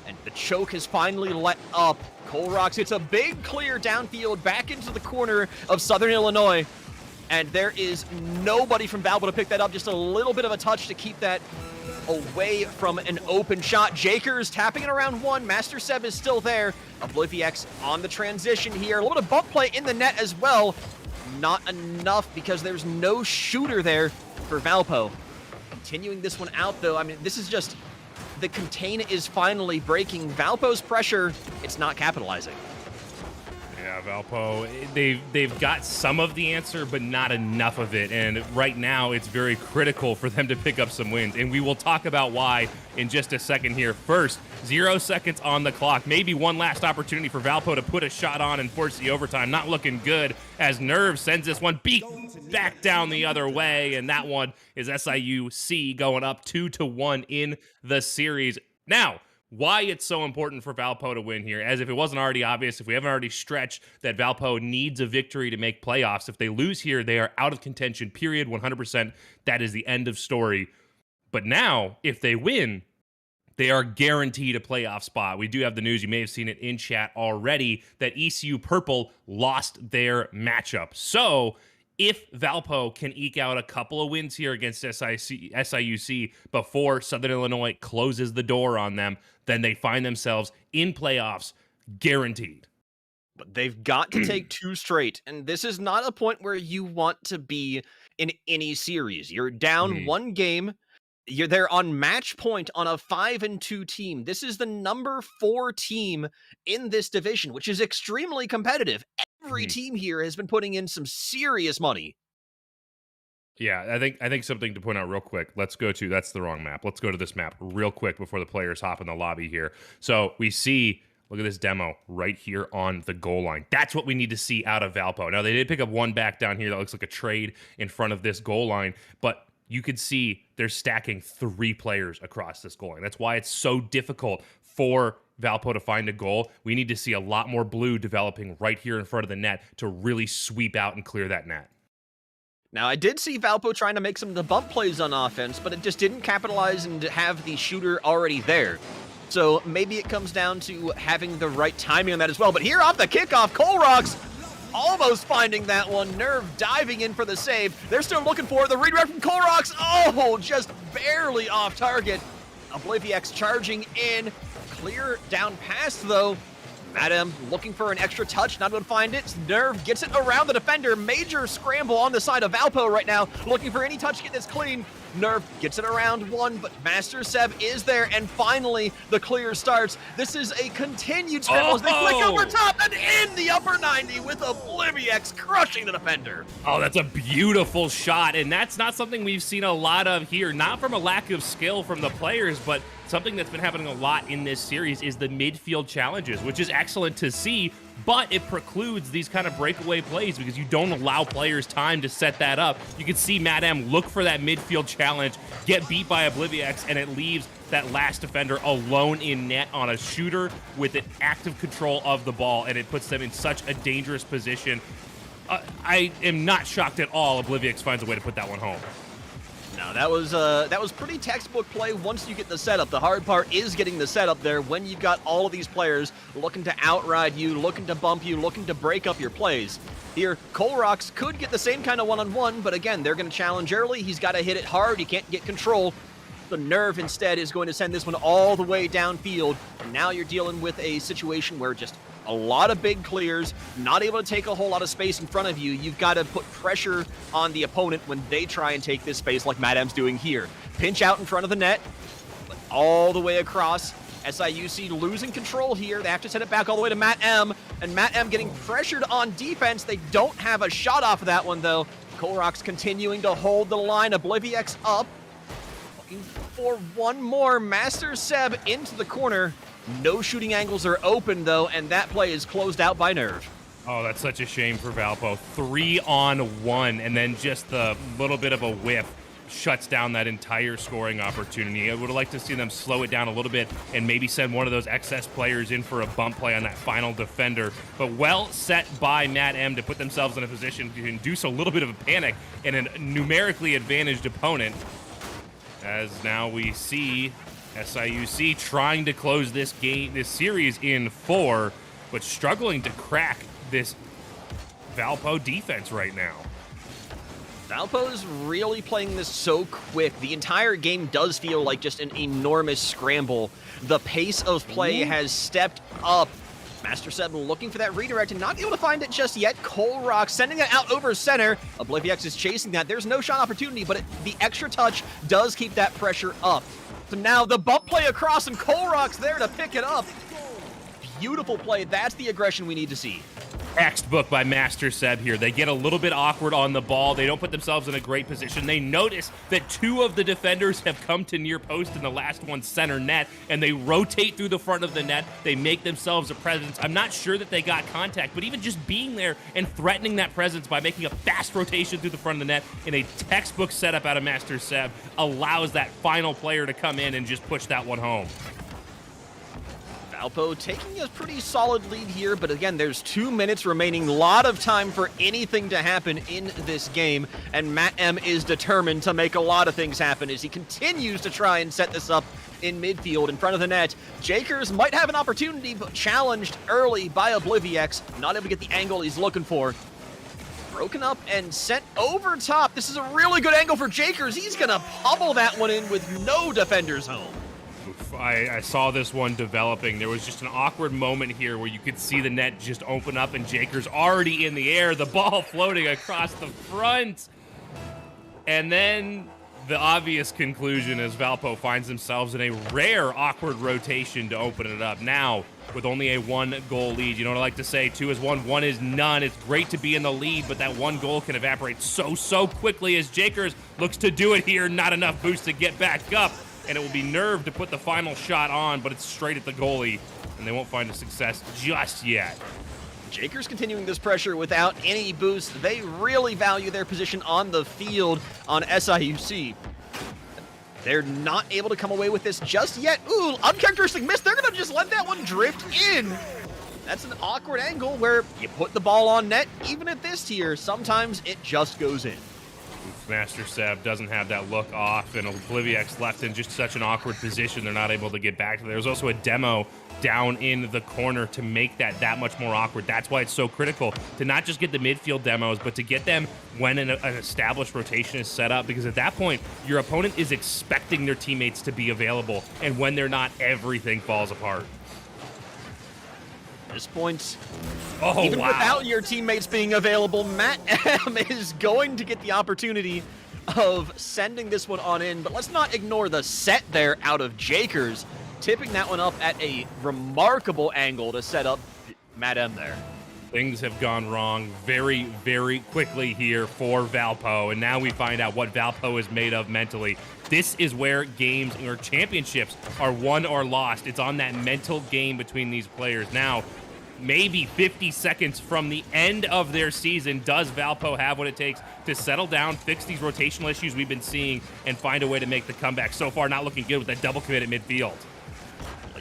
And the choke has finally let up. Colrocks hits a big clear downfield back into the corner of Southern Illinois. And there is nobody from Valpo to pick that up. Just a little bit of a touch to keep that away from an open shot. Jakers tapping it around 1. Master Seb is still there. Oblivix on the transition here. A little bit of bump play in the net as well. Not enough because there's no shooter there for Valpo. Continuing this one out, though. I mean, this is just... The contain is finally breaking. Valpo's pressure, it's not capitalizing. Yeah, Valpo, they've got some of the answer, but not enough of it. And right now, it's very critical for them to pick up some wins. And we will talk about why in just a second here. First, 0 seconds on the clock. Maybe one last opportunity for Valpo to put a shot on and force the overtime. Not looking good as Nerve sends this one back down the other way. And that one is SIUC going up 2-1 in the series. Now, why it's so important for Valpo to win here, as if it wasn't already obvious, if we haven't already stretched that Valpo needs a victory to make playoffs. If they lose here, they are out of contention, period, 100%. That is the end of story. But now, if they win, they are guaranteed a playoff spot. We do have the news, you may have seen it in chat already, that ECU Purple lost their matchup. So if Valpo can eke out a couple of wins here against SIUC before Southern Illinois closes the door on them, then they find themselves in playoffs, guaranteed. But they've got to take 2 straight, and this is not a point where you want to be in any series. You're down 1 game. You're there on match point on a 5-2 team. This is the number 4 team in this division, which is extremely competitive. Every team here has been putting in some serious money. Yeah, I think something to point out real quick. Let's go to, that's the wrong map. Let's go to this map real quick before the players hop in the lobby here. So we see, look at this demo right here on the goal line. That's what we need to see out of Valpo. Now, they did pick up 1 back down here that looks like a trade in front of this goal line, but you could see they're stacking 3 players across this goal line. That's why it's so difficult for Valpo to find a goal. We need to see a lot more blue developing right here in front of the net to really sweep out and clear that net. Now, I did see Valpo trying to make some of the bump plays on offense, but it just didn't capitalize and have the shooter already there. So maybe it comes down to having the right timing on that as well. But here off the kickoff, Colrocks almost finding that one. Nerve diving in for the save. They're still looking for the redirect from Colrocks. Oh, just barely off target. Obliviex charging in. Clear down pass, though. Madam looking for an extra touch, not able to find it. Nerve gets it around the defender. Major scramble on the side of Valpo right now, looking for any touch to get this clean. Nerve gets it around 1, but Master Seb is there, and finally the clear starts. This is a continued scramble as they flick over top and in the upper 90 with Obliviex crushing the defender. Oh, that's a beautiful shot, and that's not something we've seen a lot of here, not from a lack of skill from the players, but something that's been happening a lot in this series is the midfield challenges, which is excellent to see, but it precludes these kind of breakaway plays because you don't allow players time to set that up. You can see Matt M look for that midfield challenge, get beat by Obliviex, and it leaves that last defender alone in net on a shooter with an active control of the ball, and it puts them in such a dangerous position. I am not shocked at all Obliviex finds a way to put that one home. No, that was pretty textbook play once you get the setup. The hard part is getting the setup there when you've got all of these players looking to outride you, looking to bump you, looking to break up your plays. Here, Colrocks could get the same kind of one-on-one, but again, they're going to challenge early. He's got to hit it hard. He can't get control. The Nerve instead is going to send this one all the way downfield, and now you're dealing with a situation where just a lot of big clears, not able to take a whole lot of space in front of you. You've got to put pressure on the opponent when they try and take this space like Madam's doing here. Pinch out in front of the net, but all the way across. SIUC losing control here. They have to send it back all the way to Matt M, and Matt M getting pressured on defense. They don't have a shot off of that one, though. Colrocks continuing to hold the line. Obliviex up. Looking for one more. Master Seb into the corner. No shooting angles are open, though, and that play is closed out by Nerve. Oh, that's such a shame for Valpo. 3-on-1, and then just the little bit of a whiff shuts down that entire scoring opportunity. I would have liked to see them slow it down a little bit and maybe send one of those excess players in for a bump play on that final defender. But well set by Matt M to put themselves in a position to induce a little bit of a panic in a numerically advantaged opponent. As now we see SIUC trying to close this series in 4, but struggling to crack this Valpo defense right now. Valpo's really playing this so quick. The entire game does feel like just an enormous scramble. The pace of play has stepped up. Master Seb looking for that redirect and not able to find it just yet. Colrocks sending it out over center. Obliviex is chasing that. There's no shot opportunity, but the extra touch does keep that pressure up. So now the bump play across, and Colrocks there to pick it up. Beautiful play. That's the aggression we need to see. Textbook by Master Seb here. They get a little bit awkward on the ball. They don't put themselves in a great position. They notice that 2 of the defenders have come to near post and the last one center net, and they rotate through the front of the net. They make themselves a presence. I'm not sure that they got contact, but even just being there and threatening that presence by making a fast rotation through the front of the net in a textbook setup out of Master Seb allows that final player to come in and just push that one home. Valpo taking a pretty solid lead here, but again, there's 2 minutes remaining. Lot of time for anything to happen in this game, and Matt M is determined to make a lot of things happen as he continues to try and set this up in midfield in front of the net. Jakers might have an opportunity, but challenged early by Obliviex. Not able to get the angle he's looking for. Broken up and sent over top. This is a really good angle for Jakers. He's going to pummel that one in with no defenders home. I saw this one developing. There was just an awkward moment here where you could see the net just open up and Jakers already in the air, the ball floating across the front. And then the obvious conclusion is Valpo finds themselves in a rare awkward rotation to open it up. Now, with only a 1-goal lead, you know what I like to say, 2 is 1, 1 is none. It's great to be in the lead, but that 1 goal can evaporate so quickly as Jakers looks to do it here. Not enough boost to get back up. And it will be Nerve to put the final shot on, but it's straight at the goalie, and they won't find a success just yet. Jakers continuing this pressure without any boost. They really value their position on the field on SIUC. They're not able to come away with this just yet. Ooh, uncharacteristic miss. They're going to just let that one drift in. That's an awkward angle where you put the ball on net. Even at this tier, sometimes it just goes in. Master Seb doesn't have that look off, and Obliviex left in just such an awkward position. They're not able to get back to there. There's also a demo down in the corner to make that much more awkward. That's why it's so critical to not just get the midfield demos, but to get them when an established rotation is set up, because at that point, your opponent is expecting their teammates to be available, and when they're not, everything falls apart. At this point, oh, even wow. without your teammates being available, Matt M is going to get the opportunity of sending this one on in, but let's not ignore the set there out of Jakers, tipping that one up at a remarkable angle to set up Matt M there. Things have gone wrong very quickly here for Valpo, and now we find out what Valpo is made of mentally. This is where games or championships are won or lost. It's on that mental game between these players. Now, maybe 50 seconds from the end of their season, does Valpo have what it takes to settle down, fix these rotational issues we've been seeing, and find a way to make the comeback? So far, not looking good with that double commit at midfield.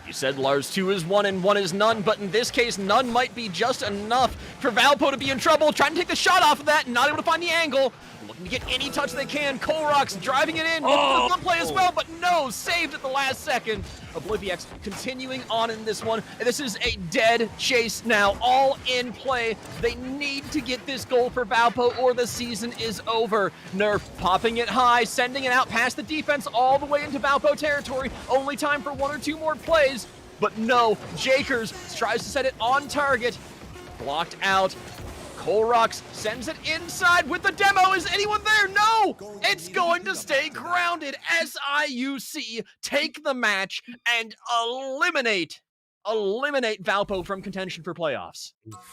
You said, Lars, 2 is 1 and 1 is none, but in this case, none might be just enough for Valpo to be in trouble, trying to take the shot off of that, not able to find the angle, looking to get any touch they can. Colrock's driving it in, looking for the foot play as well, but no, saved at the last second. Obliviex continuing on in this one. This is a dead chase now, all in play. They need to get this goal for Valpo or the season is over. Nerf popping it high, sending it out past the defense all the way into Valpo territory. Only time for 1 or 2 more plays, but no, Jakers tries to set it on target. Blocked out. Colrox sends it inside with the demo. Is anyone there? No! It's going to stay grounded. SIUC take the match and eliminate Valpo from contention for playoffs.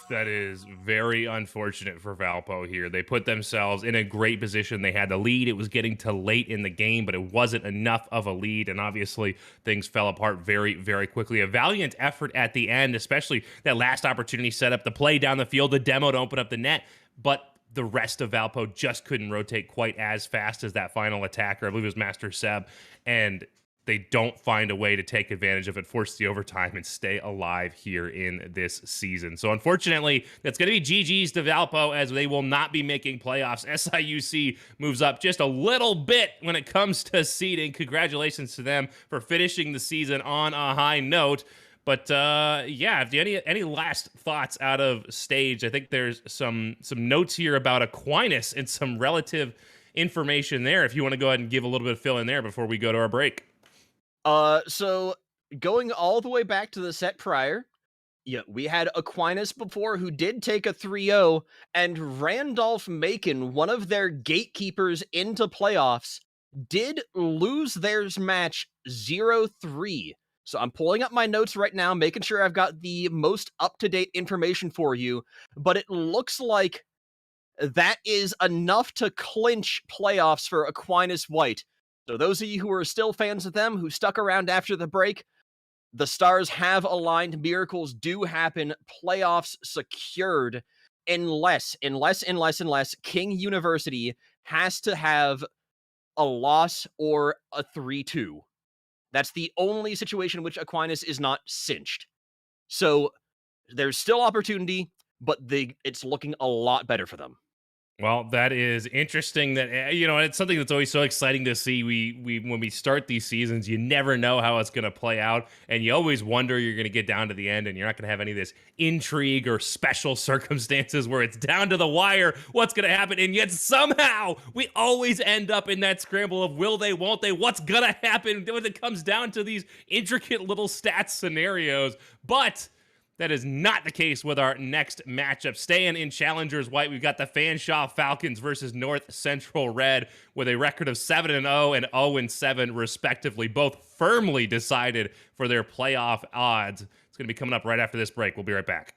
That is very unfortunate for Valpo here. They put themselves in a great position. They had the lead. It was getting to late in the game, but it wasn't enough of a lead, and obviously things fell apart very quickly. A valiant effort at the end, especially that last opportunity set up the play down the field, the demo to open up the net, but the rest of Valpo just couldn't rotate quite as fast as that final attacker. I believe it was Master Seb, and they don't find a way to take advantage of it, force the overtime, and stay alive here in this season. So unfortunately, that's going to be GG's to Valpo, as they will not be making playoffs. SIUC moves up just a little bit when it comes to seeding. Congratulations to them for finishing the season on a high note. But yeah, if you any last thoughts out of stage, I think there's some notes here about Aquinas and some relative information there. If you want to go ahead and give a little bit of fill in there before we go to our break. So going all the way back to the set prior, yeah, we had Aquinas before who did take a 3-0, and Randolph Macon, one of their gatekeepers into playoffs, did lose their match 0-3. So I'm pulling up my notes right now, making sure I've got the most up-to-date information for you, but it looks like that is enough to clinch playoffs for Aquinas White. So those of you who are still fans of them, who stuck around after the break, the stars have aligned. Miracles do happen. Playoffs secured unless King University has to have a loss or a 3-2. That's the only situation in which Aquinas is not cinched. So there's still opportunity, but it's looking a lot better for them. Well, that is interesting. That it's something that's always so exciting to see. We when we start these seasons, you never know how it's going to play out, and you always wonder you're going to get down to the end, and you're not going to have any of this intrigue or special circumstances where it's down to the wire. What's going to happen? And yet somehow we always end up in that scramble of will they, won't they? What's going to happen when it comes down to these intricate little stats scenarios? But that is not the case with our next matchup. Staying in Challengers White, we've got the Fanshawe Falcons versus North Central Red with a record of 7-0 and 0-7, respectively, both firmly decided for their playoff odds. It's going to be coming up right after this break. We'll be right back.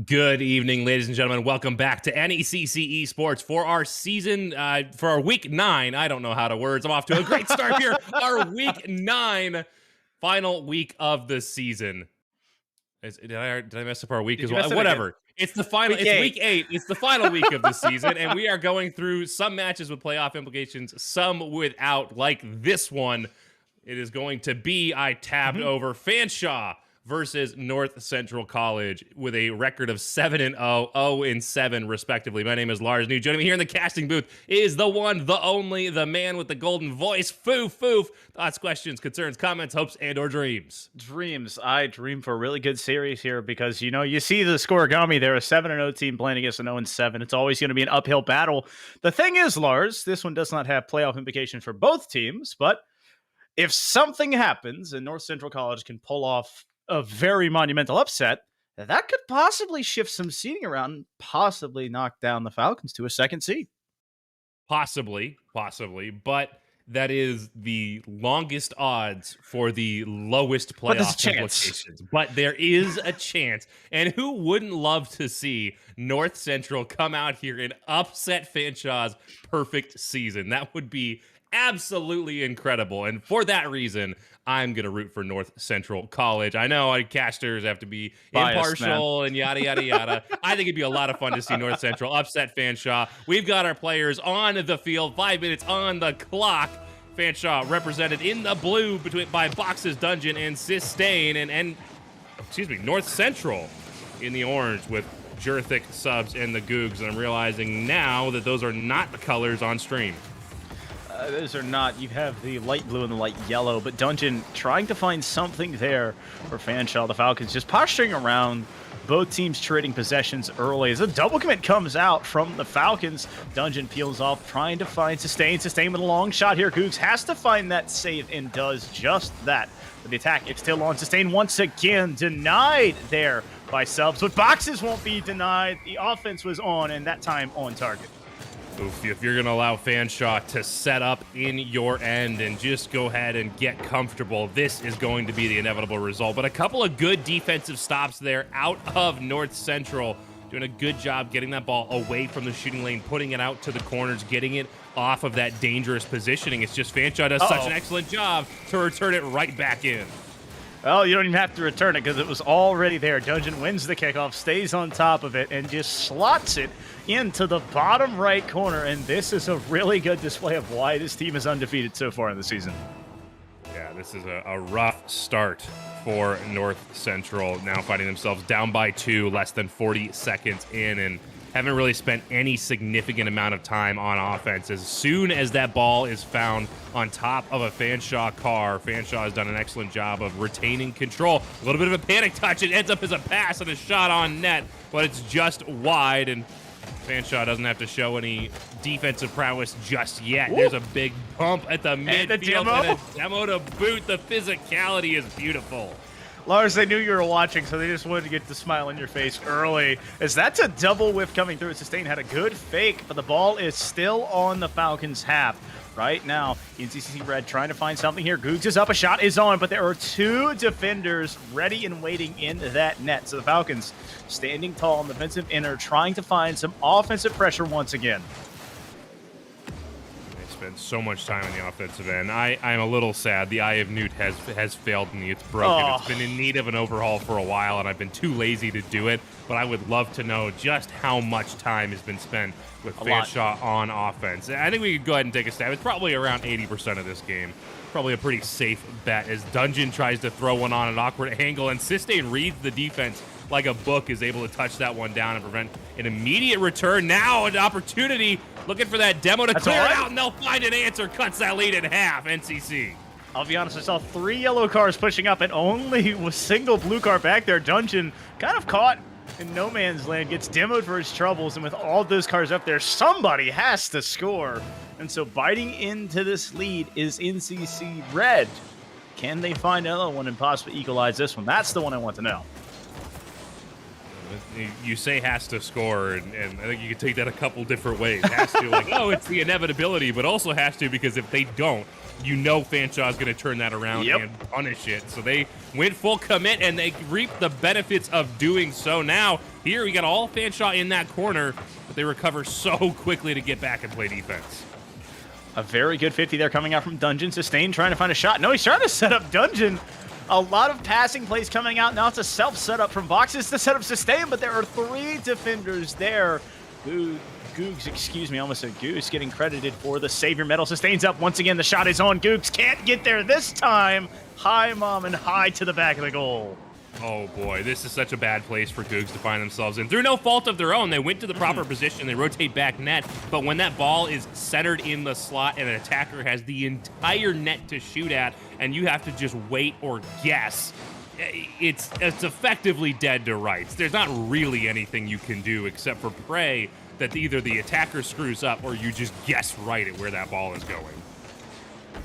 Good evening, ladies and gentlemen. Welcome back to NECC Esports for our season, for our week 9. I don't know how to words. I'm off to a great start here. Our week 9, final week of the season. Did I mess up our week as well? Whatever. It's the final. It's week 8. It's the final week of the season, and we are going through some matches with playoff implications, some without, like this one. It is going to be, I tabbed over, Fanshawe versus North Central College with a record of 7-0, 0-7, respectively. My name is Lars New. Joining me here in the casting booth is the one, the only, the man with the golden voice, Foof. Thoughts, questions, concerns, comments, hopes, and or dreams. Dreams. I dream for a really good series here because, you see the scoregami there, a 7-0 team playing against an 0-7. It's always going to be an uphill battle. The thing is, Lars, this one does not have playoff implications for both teams, but if something happens and North Central College can pull off a very monumental upset, that could possibly shift some seeding around and possibly knock down the Falcons to a second seed. Possibly, but that is the longest odds for the lowest playoff implications. But there is a chance. And who wouldn't love to see North Central come out here and upset Fanshawe's perfect season? That would be absolutely incredible. And for that reason, I'm going to root for North Central College. I know casters have to be impartial and yada, yada, yada. I think it'd be a lot of fun to see North Central upset Fanshawe. We've got our players on the field, 5 minutes on the clock. Fanshawe represented in the blue by Boxes, Dungeon, and Sustain, and North Central in the orange with Jurthic, Subs, and the Googs. And I'm realizing now that those are not the colors on stream. Those are not. You have the light blue and the light yellow, but Dungeon trying to find something there for Fanshawe. The Falcons just posturing around, both teams trading possessions early. As a double commit comes out from the Falcons, Dungeon peels off, trying to find Sustain. Sustain with a long shot here. Googs has to find that save and does just that. But the attack, it's still on. Sustain once again, denied there by Subs. But Boxes won't be denied. The offense was on, and that time on target. Oof, if you're going to allow Fanshawe to set up in your end and just go ahead and get comfortable, this is going to be the inevitable result. But a couple of good defensive stops there out of North Central, doing a good job getting that ball away from the shooting lane, putting it out to the corners, getting it off of that dangerous positioning. It's just Fanshawe does such an excellent job to return it right back in. Well, you don't even have to return it because it was already there. Dungeon wins the kickoff, stays on top of it, and just slots it into the bottom right corner. And this is a really good display of why this team is undefeated so far in the season. Yeah, this is a rough start for North Central, now finding themselves down by 2, less than 40 seconds in, and haven't really spent any significant amount of time on offense. As soon as that ball is found on top of a Fanshawe car, Fanshawe has done an excellent job of retaining control. A little bit of a panic touch. It ends up as a pass and a shot on net, but it's just wide, and Fanshawe doesn't have to show any defensive prowess just yet. Woo! There's a big bump at the midfield and a demo to boot. The physicality is beautiful. Lars, they knew you were watching, so they just wanted to get the smile on your face early. As that's a double whiff coming through. Sustain had a good fake, but the ball is still on the Falcons' half. Right now, NCCC Red trying to find something here. Googs is up, a shot is on, but there are 2 defenders ready and waiting in that net. So the Falcons standing tall on the defensive inner, trying to find some offensive pressure once again. Spent so much time on the offensive end. I'm a little sad. The Eye of Newt has failed me. It's broken. It's been in need of an overhaul for a while, and I've been too lazy to do it. But I would love to know just how much time has been spent with Fanshawe on offense. I think we could go ahead and take a stab. It's probably around 80% of this game. Probably a pretty safe bet as Dungeon tries to throw one on an awkward angle, and Sustain reads the defense like a book, is able to touch that one down and prevent an immediate return. Now an opportunity, looking for that demo to clear it out, and they'll find an answer. Cuts that lead in half, NCC. I'll be honest, I saw 3 yellow cars pushing up and only a single blue car back there. Dungeon kind of caught in no man's land, gets demoed for his troubles, and with all those cars up there, somebody has to score. And so biting into this lead is NCC Red. Can they find another one and possibly equalize this one? That's the one I want to know. You say has to score, and I think you can take that a couple different ways. Has to, like, oh, it's the inevitability, but also has to because if they don't, you know Fanshawe is going to turn that around and punish it. So they went full commit, and they reap the benefits of doing so. Now, here we got all Fanshawe in that corner, but they recover so quickly to get back and play defense. A very good 50 there coming out from Dungeon. Sustain trying to find a shot. No, he's trying to set up Dungeon. A lot of passing plays coming out. Now it's a self-setup from Boxes to set up Sustain, but there are 3 defenders there. Googs, excuse me, almost said Goose, getting credited for the Savior medal. Sustain's up once again. The shot is on. Googs can't get there this time. High, Mom, and high to the back of the goal. Oh boy, this is such a bad place for Googs to find themselves in. Through no fault of their own, they went to the proper position, they rotate back net, but when that ball is centered in the slot and an attacker has the entire net to shoot at, and you have to just wait or guess, it's effectively dead to rights. There's not really anything you can do except for pray that either the attacker screws up or you just guess right at where that ball is going.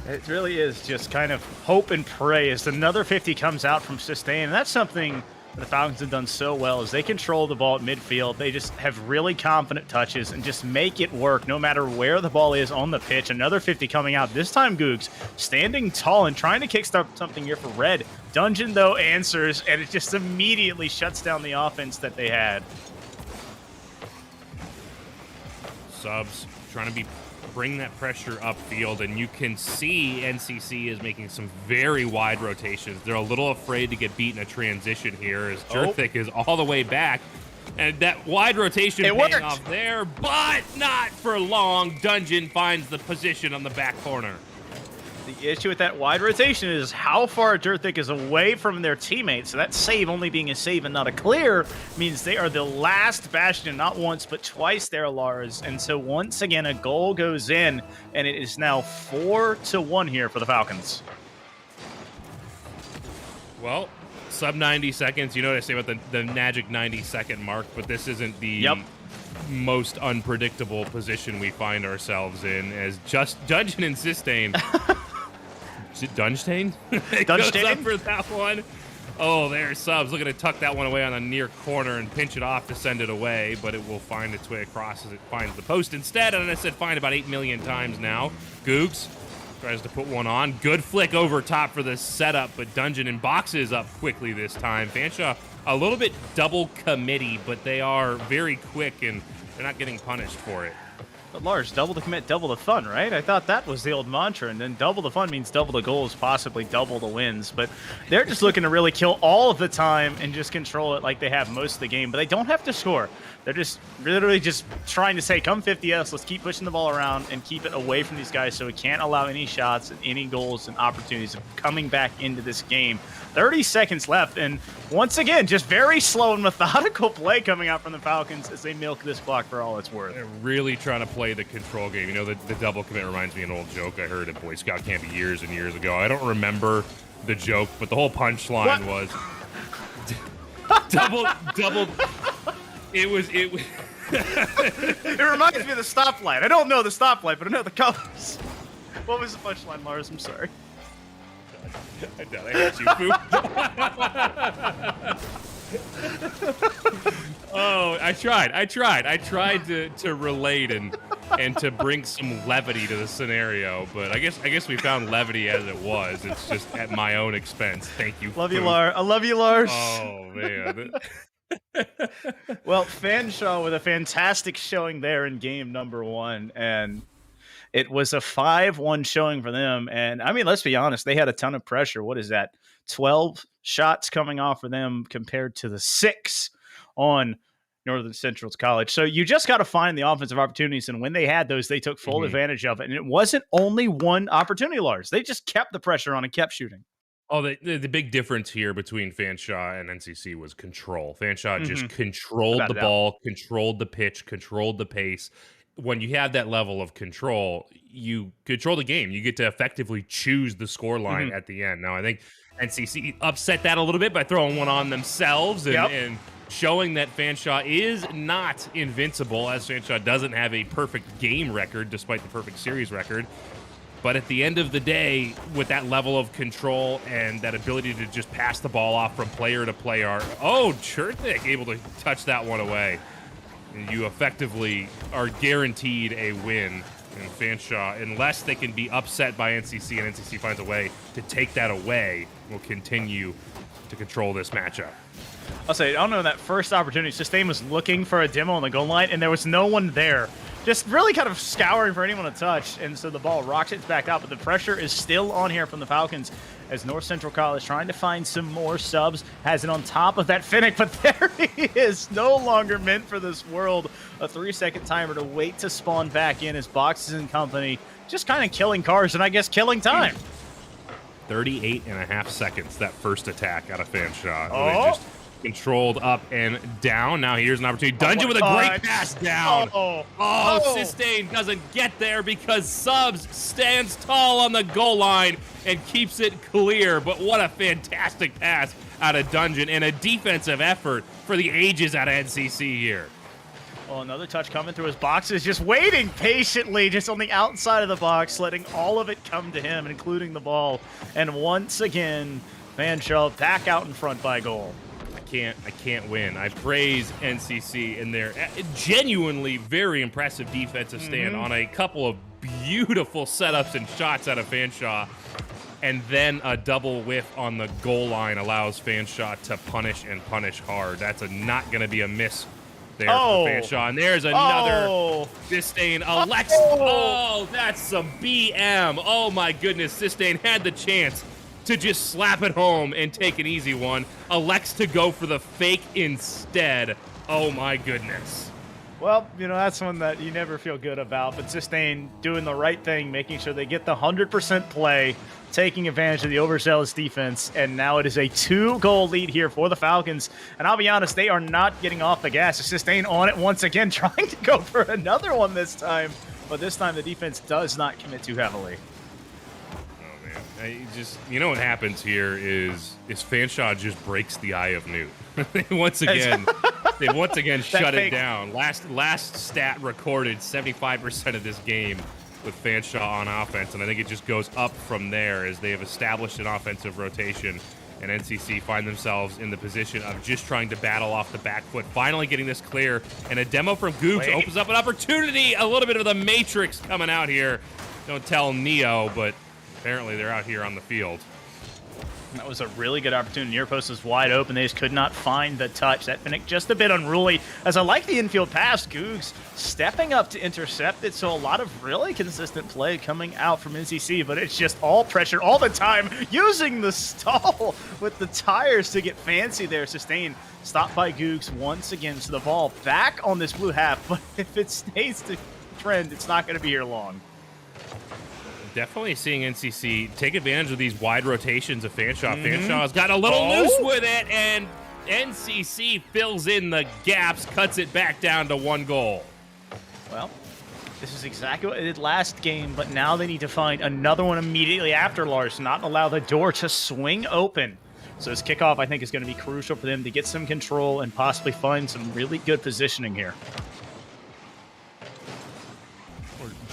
It really is just kind of hope and pray as another 50 comes out from Sustain. And that's something the Falcons have done so well is they control the ball at midfield. They just have really confident touches and just make it work no matter where the ball is on the pitch. Another 50 coming out. This time Googs standing tall and trying to kickstart something here for Red. Dungeon, though, answers, and it just immediately shuts down the offense that they had. Subs trying to bring that pressure upfield, and you can see NCC is making some very wide rotations. They're a little afraid to get beat in a transition here as Jerthick is all the way back. And that wide rotation paying off there, but not for long. Dungeon finds the position on the back corner. The issue with that wide rotation is how far Jerthick is away from their teammates. So that save only being a save and not a clear means they are the last bastion, not once, but twice there, Lars. And so once again, a goal goes in, and it is now 4-1 here for the Falcons. Well, sub 90 seconds. You know what I say about the magic 90-second mark, but this isn't the most unpredictable position we find ourselves in as just Dungeon and Sustain. Is it Dunstein? Goes up for that one. Oh, there's Subs looking to tuck that one away on the near corner and pinch it off to send it away, but it will find its way across as it finds the post instead. And I said find about 8 million times now. Googs tries to put one on. Good flick over top for the setup, but Dungeon and Boxes up quickly this time. Fanshawe a little bit double committee, but they are very quick and they're not getting punished for it. But Lars, double the commit, double the fun, right? I thought that was the old mantra, and then double the fun means double the goals, possibly double the wins. But they're just looking to really kill all of the time and just control it like they have most of the game. But they don't have to score. They're just literally just trying to say, come 50S, let's keep pushing the ball around and keep it away from these guys so we can't allow any shots and any goals and opportunities of coming back into this game. 30 seconds left, and once again, just very slow and methodical play coming out from the Falcons as they milk this clock for all it's worth. They're really trying to play the control game. You know, the double commit reminds me of an old joke I heard at Boy Scout camp years and years ago. I don't remember the joke, but the whole punchline was double. It was. It reminds me of the stoplight. I don't know the stoplight, but I know the colors. What was the punchline, Lars? I'm sorry. I doubt I hate you, Poop. Oh, I tried to relate and to bring some levity to the scenario, but I guess we found levity as it was. It's just at my own expense. Thank you. Love you, Lars. I love you, Lars. Oh man. Well, Fanshawe with a fantastic showing there in game number 1, and it was a 5-1 showing for them. And I mean, let's be honest, they had a ton of pressure. What is that? 12 shots coming off for them compared to the 6 on Northern Central's College. So you just got to find the offensive opportunities. And when they had those, they took full advantage of it. And it wasn't only one opportunity, Lars. They just kept the pressure on and kept shooting. Oh, the big difference here between Fanshawe and NCC was control. Fanshawe just controlled the ball, controlled the pitch, controlled the pace. When you have that level of control, you control the game. You get to effectively choose the score line at the end. Now, I think NCC upset that a little bit by throwing one on themselves and showing that Fanshawe is not invincible, as Fanshawe doesn't have a perfect game record despite the perfect series record. But at the end of the day, with that level of control and that ability to just pass the ball off from player to player, Chertnik able to touch that one away. And you effectively are guaranteed a win. And Fanshawe, unless they can be upset by NCC and NCC finds a way to take that away, will continue to control this matchup. I'll say, I don't know, that first opportunity, Sustain was looking for a demo on the goal line, and there was no one there. Just really kind of scouring for anyone to touch, and so the ball rockets back out, but the pressure is still on here from the Falcons as North Central College trying to find some more subs, has it on top of that Finnick, but there he is, no longer meant for this world. A 3-second timer to wait to spawn back in as Boxes and company just kind of killing cars and I guess killing time. 38.5 seconds, that first attack out of Fanshawe. Oh. They just controlled up and down. Now here's an opportunity. Dungeon with a great pass down. Sustain doesn't get there because Subs stands tall on the goal line and keeps it clear. But what a fantastic pass out of Dungeon and a defensive effort for the ages out of NCC here. Well, another touch coming through his boxes, just waiting patiently, just on the outside of the box, letting all of it come to him, including the ball. And once again, Fanshawe back out in front by goal. I can't win. I praise NCC in their genuinely very impressive defensive stand on a couple of beautiful setups and shots out of Fanshawe. And then a double whiff on the goal line allows Fanshawe to punish and punish hard. That's not going to be a miss there for Fanshawe. And there's another Sustain. Alex. That's some BM. Oh my goodness. Sustain had the chance to just slap it home and take an easy one. Elects to go for the fake instead. Oh my goodness. Well, you know, that's one that you never feel good about, but Sustain doing the right thing, making sure they get the 100% play, taking advantage of the overzealous defense, and now it is a 2-goal lead here for the Falcons. And I'll be honest, they are not getting off the gas. Sustain on it once again, trying to go for another one this time, but this time the defense does not commit too heavily. You know what happens here is Fanshawe just breaks the eye of Newt. They once again shut it down. Last stat recorded 75% of this game with Fanshawe on offense, and I think it just goes up from there as they have established an offensive rotation, and NCC find themselves in the position of just trying to battle off the back foot, finally getting this clear, and a demo from Googs opens up an opportunity. A little bit of the Matrix coming out here. Don't tell Neo, but apparently they're out here on the field. That was a really good opportunity. Near post was wide open. They just could not find the touch. That Finnick just a bit unruly. As I like the infield pass, Googs stepping up to intercept it. So a lot of really consistent play coming out from NCC, but it's just all pressure all the time, using the stall with the tires to get fancy there. Sustain stopped by Googs once again. So the ball back on this blue half, but if it stays the trend, it's not going to be here long. Definitely seeing NCC take advantage of these wide rotations of Fanshawe. Fanshaw's got a little loose with it, and NCC fills in the gaps, cuts it back down to 1 goal. Well, this is exactly what it did last game, but now they need to find another one immediately after Lars, not allow the door to swing open. So this kickoff, I think, is going to be crucial for them to get some control and possibly find some really good positioning here.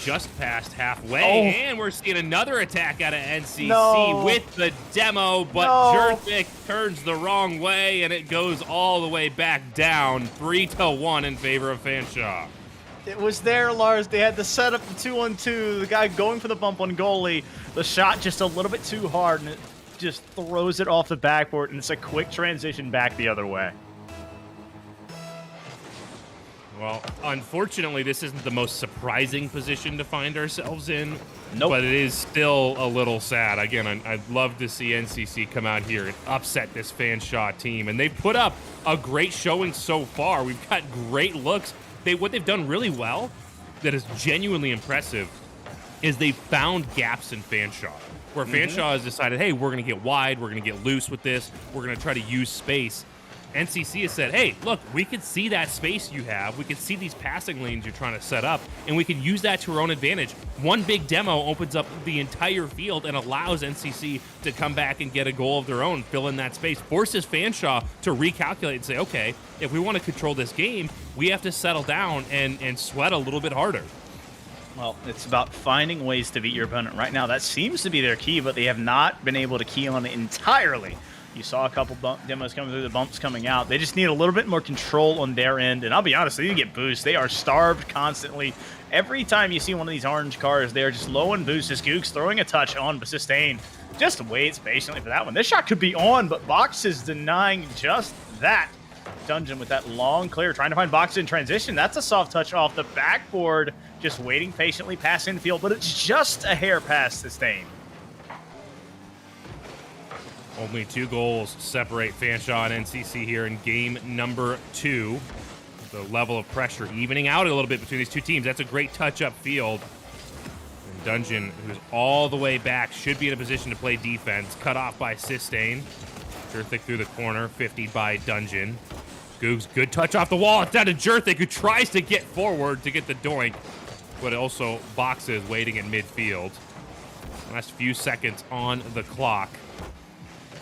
Just past halfway, and we're seeing another attack out of NCC with the demo, but Jerthick turns the wrong way, and it goes all the way back down, 3-1 in favor of Fanshawe. It was there, Lars. They had to set up the 2-on-2, the guy going for the bump on goalie. The shot just a little bit too hard, and it just throws it off the backboard, and it's a quick transition back the other way. Well, unfortunately, this isn't the most surprising position to find ourselves in, Nope. but it is still a little sad. Again, I'd love to see NCC come out here and upset this Fanshawe team, and they've put up a great showing so far. We've got great looks. What they've done really well that is genuinely impressive is they've found gaps in Fanshawe, where Fanshawe has decided, hey, we're going to get wide, we're going to get loose with this, we're going to try to use space. NCC has said, hey, look, we can see that space you have. We can see these passing lanes you're trying to set up, and we can use that to our own advantage. One big demo opens up the entire field and allows NCC to come back and get a goal of their own, fill in that space, forces Fanshawe to recalculate and say, okay, if we want to control this game, we have to settle down and sweat a little bit harder. Well, it's about finding ways to beat your opponent. Right now, that seems to be their key, but they have not been able to key on it entirely. You saw a couple demos coming through, the bumps coming out. They just need a little bit more control on their end. And I'll be honest, they need to get boosts. They are starved constantly. Every time you see one of these orange cars, they're just low on boosts. As Gooks throwing a touch on, but Sustain just waits patiently for that one. This shot could be on, but Box is denying just that. Dungeon with that long clear, trying to find Box in transition. That's a soft touch off the backboard. Just waiting patiently past infield, but it's just a hair past Sustain. Only 2 goals separate Fanshawe and NCC here in game number 2. The level of pressure evening out a little bit between these two teams. That's a great touch up field. And Dungeon, who's all the way back, should be in a position to play defense. Cut off by Sustain. Jerthick through the corner, 50 by Dungeon. Googs, good touch off the wall. It's down to Jerthick, who tries to get forward to get the doink, but also boxes waiting in midfield. Last few seconds on the clock.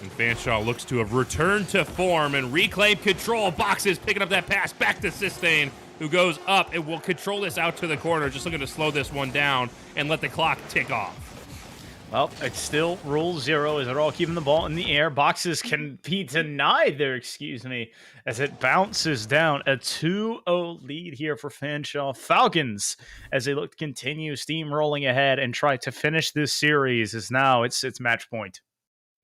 And Fanshawe looks to have returned to form and reclaim control. Boxes picking up that pass back to Sustain, who goes up and will control this out to the corner. Just looking to slow this one down and let the clock tick off. Well, it's still rule 0 as they're all keeping the ball in the air. Boxes can be denied there, as it bounces down. A 2-0 lead here for Fanshawe Falcons as they look to continue steamrolling ahead and try to finish this series as now it's match point.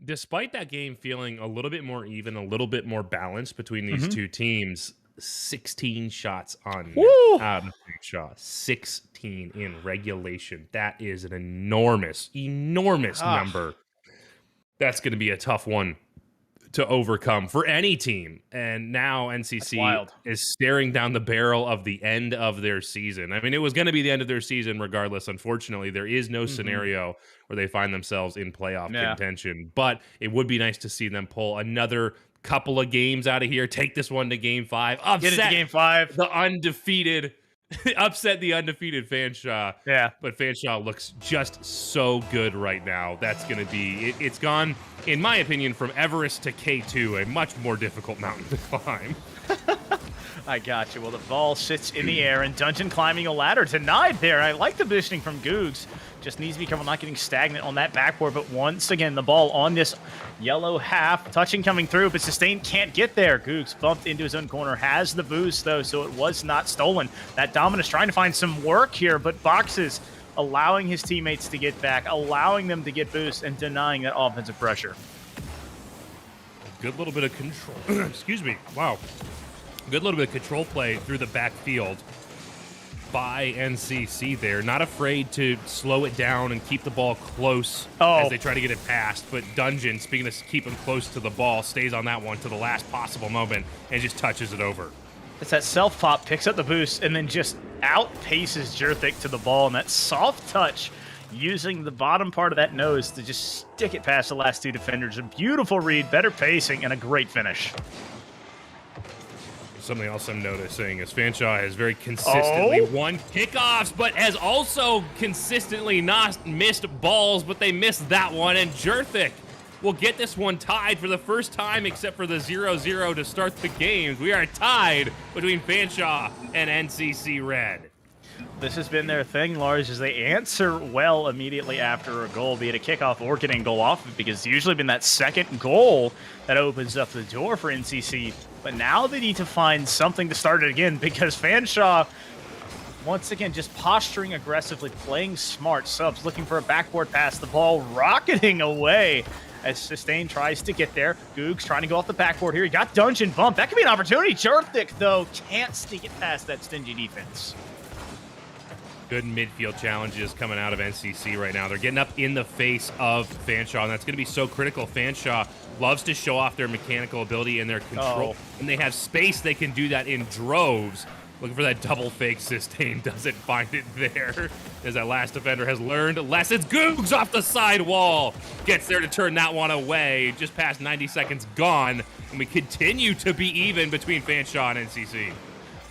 Despite that game feeling a little bit more even, a little bit more balanced between these two teams, 16 shots on out of Fanshawe. 16 in regulation. That is an enormous number. That's going to be a tough one to overcome for any team. And now NCC is staring down the barrel of the end of their season. I mean, it was going to be the end of their season regardless. Unfortunately, there is no scenario where they find themselves in playoff contention. But it would be nice to see them pull another couple of games out of here, take this one to game 5, upset Get it to game 5. the undefeated upset the undefeated Fanshawe. Yeah. But Fanshawe looks just so good right now. That's going to be, it's gone, in my opinion, from Everest to K2, a much more difficult mountain to climb. I got you. Well, the ball sits in the air and Dungeon climbing a ladder. Denied there. I like the positioning from Googs. Just needs to be careful not getting stagnant on that backboard. But once again, the ball on this yellow half. Touching coming through, but Sustain can't get there. Googs bumped into his own corner. Has the boost, though, so it was not stolen. That Dominus trying to find some work here, but Boxes allowing his teammates to get back, allowing them to get boost, and denying that offensive pressure. Good little bit of control. Excuse me. Wow. Good little bit of control play through the backfield by NCC there. Not afraid to slow it down and keep the ball close as they try to get it past. But Dungeon, speaking of keep him close to the ball, stays on that one to the last possible moment and just touches it over. It's that self-pop, picks up the boost, and then just outpaces Jerthick to the ball. And that soft touch, using the bottom part of that nose to just stick it past the last two defenders. A beautiful read, better pacing, and a great finish. Something else I'm noticing is Fanshawe has very consistently won kickoffs, but has also consistently not missed balls, but they missed that one. And Jerthick will get this one tied for the first time except for the 0-0 to start the games. We are tied between Fanshawe and NCC Red. This has been their thing, Lars, is they answer well immediately after a goal, be it a kickoff or getting a goal off of it, because it's usually been that second goal that opens up the door for NCC. But now they need to find something to start it again, because Fanshawe, once again, just posturing aggressively, playing smart subs, looking for a backboard pass, the ball rocketing away as Sustain tries to get there. Googs trying to go off the backboard here. He got Dungeon bumped. That could be an opportunity. Jerthick, though, can't sneak it past that stingy defense. Good midfield challenges coming out of NCC right now. They're getting up in the face of Fanshawe, and that's going to be so critical. Fanshawe loves to show off their mechanical ability and their control. When they have space, they can do that in droves. Looking for that double fake. Sustain doesn't find it there, as that last defender has learned lessons. Googs off the side wall. Gets there to turn that one away. Just past 90 seconds gone, and we continue to be even between Fanshawe and NCC.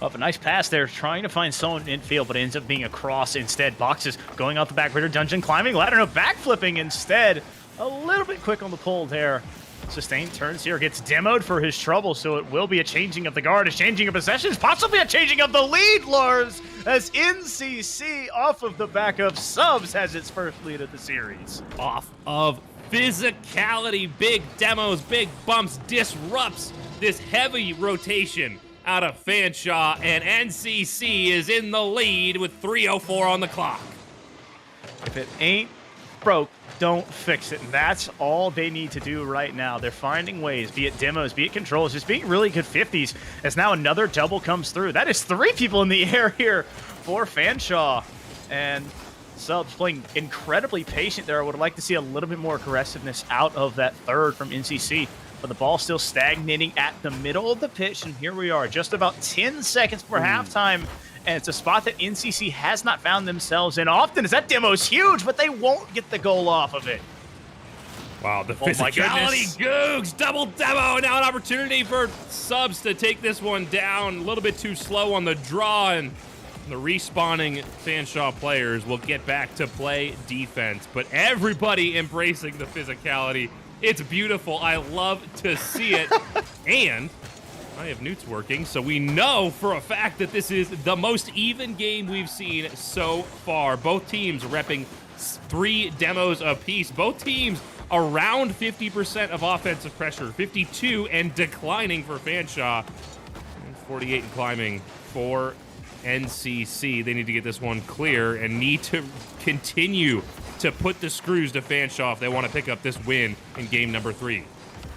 Up a nice pass there, trying to find someone in field, but it ends up being a cross instead. Boxes going out the back, Dungeon climbing ladder, no, backflipping instead. A little bit quick on the pull there Sustained turns here, gets demoed for his trouble, so it will be a changing of the guard, a changing of possessions, possibly a changing of the lead, Lars, as NCC off of the back of subs has its first lead of the series. Off of physicality, big demos, big bumps, disrupts this heavy rotation out of Fanshawe, and NCC is in the lead with 3:04 on the clock. If it ain't broke, don't fix it. And that's all they need to do right now. They're finding ways, be it demos, be it controls, just being really good 50s, as now another double comes through. That is 3 people in the air here for Fanshawe. And subs playing incredibly patient there. I would like to see a little bit more aggressiveness out of that third from NCC. But the ball still stagnating at the middle of the pitch. And here we are, just about 10 seconds before halftime. And it's a spot that NCC has not found themselves in often, as that demo's huge, but they won't get the goal off of it. Wow, the Oh my physicality, Googs, double demo, now an opportunity for subs to take this one down. A little bit too slow on the draw, and the respawning Fanshawe players will get back to play defense. But everybody embracing the physicality. It's beautiful. I love to see it. And I have newts working, so we know for a fact that this is the most even game we've seen so far. Both teams repping 3 demos apiece. Both teams around 50% of offensive pressure, 52 and declining for Fanshawe, and 48 and climbing for NCC. They need to get this one clear and need to continue to put the screws to Fanshawe if they want to pick up this win in game number 3.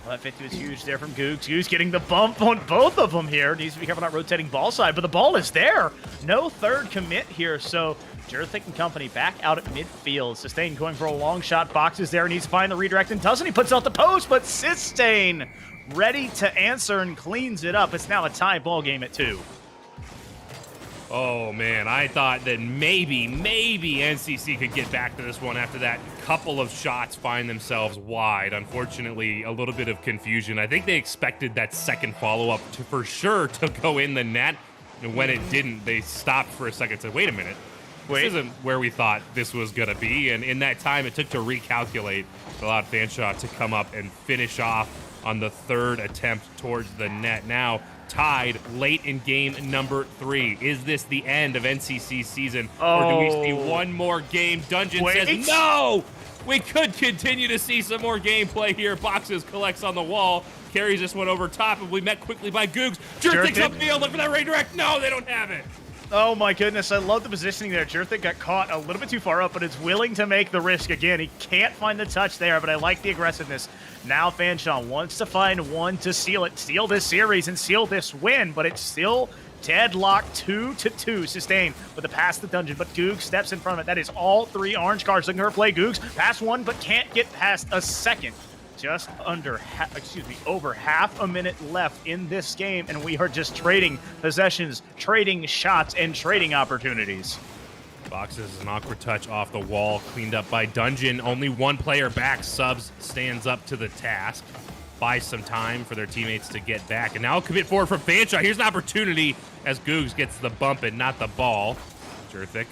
Well, that 50 was huge there from Googs. Googs getting the bump on both of them here. Needs to be careful not rotating ball side, but the ball is there. No third commit here, so Jurthik and company back out at midfield. Sustain going for a long shot. Boxes there, needs to find the redirect and doesn't. He puts out the post, but Sustain ready to answer and cleans it up. It's now a tie ball game at 2. Oh man, I thought that maybe NCC could get back to this one after that couple of shots find themselves wide. Unfortunately, a little bit of confusion. I think they expected that second follow-up to for sure to go in the net, and when it didn't, they stopped for a second and said, wait a minute, this isn't where we thought this was gonna be, and in that time it took to recalculate. It allowed Fanshawe to come up and finish off on the third attempt towards the net. Now tied late in game number 3. Is this the end of NCC's season, or do we see one more game? Dungeon says no! We could continue to see some more gameplay here. Boxes collects on the wall, carries this one over top, and we met quickly by Googs. Jurthik's upfield, look for that redirect. No, they don't have it. Oh my goodness, I love the positioning there. Jurthik got caught a little bit too far up, but is willing to make the risk again. He can't find the touch there, but I like the aggressiveness. Now Fanshawe wants to find one to seal it, seal this series and seal this win, but it's still deadlocked 2-2. Sustain with a pass to Dungeon, but Googs steps in front of it. That is all 3 orange cards looking for a play. Googs pass one, but can't get past a second. Just under, over half a minute left in this game, and we are just trading possessions, trading shots, and trading opportunities. Boxes an awkward touch off the wall, cleaned up by Dungeon. Only one player back. Subs stands up to the task, buys some time for their teammates to get back, and now a commit forward from Fanshawe. Here's an opportunity as Googs gets the bump and not the ball. Jurthik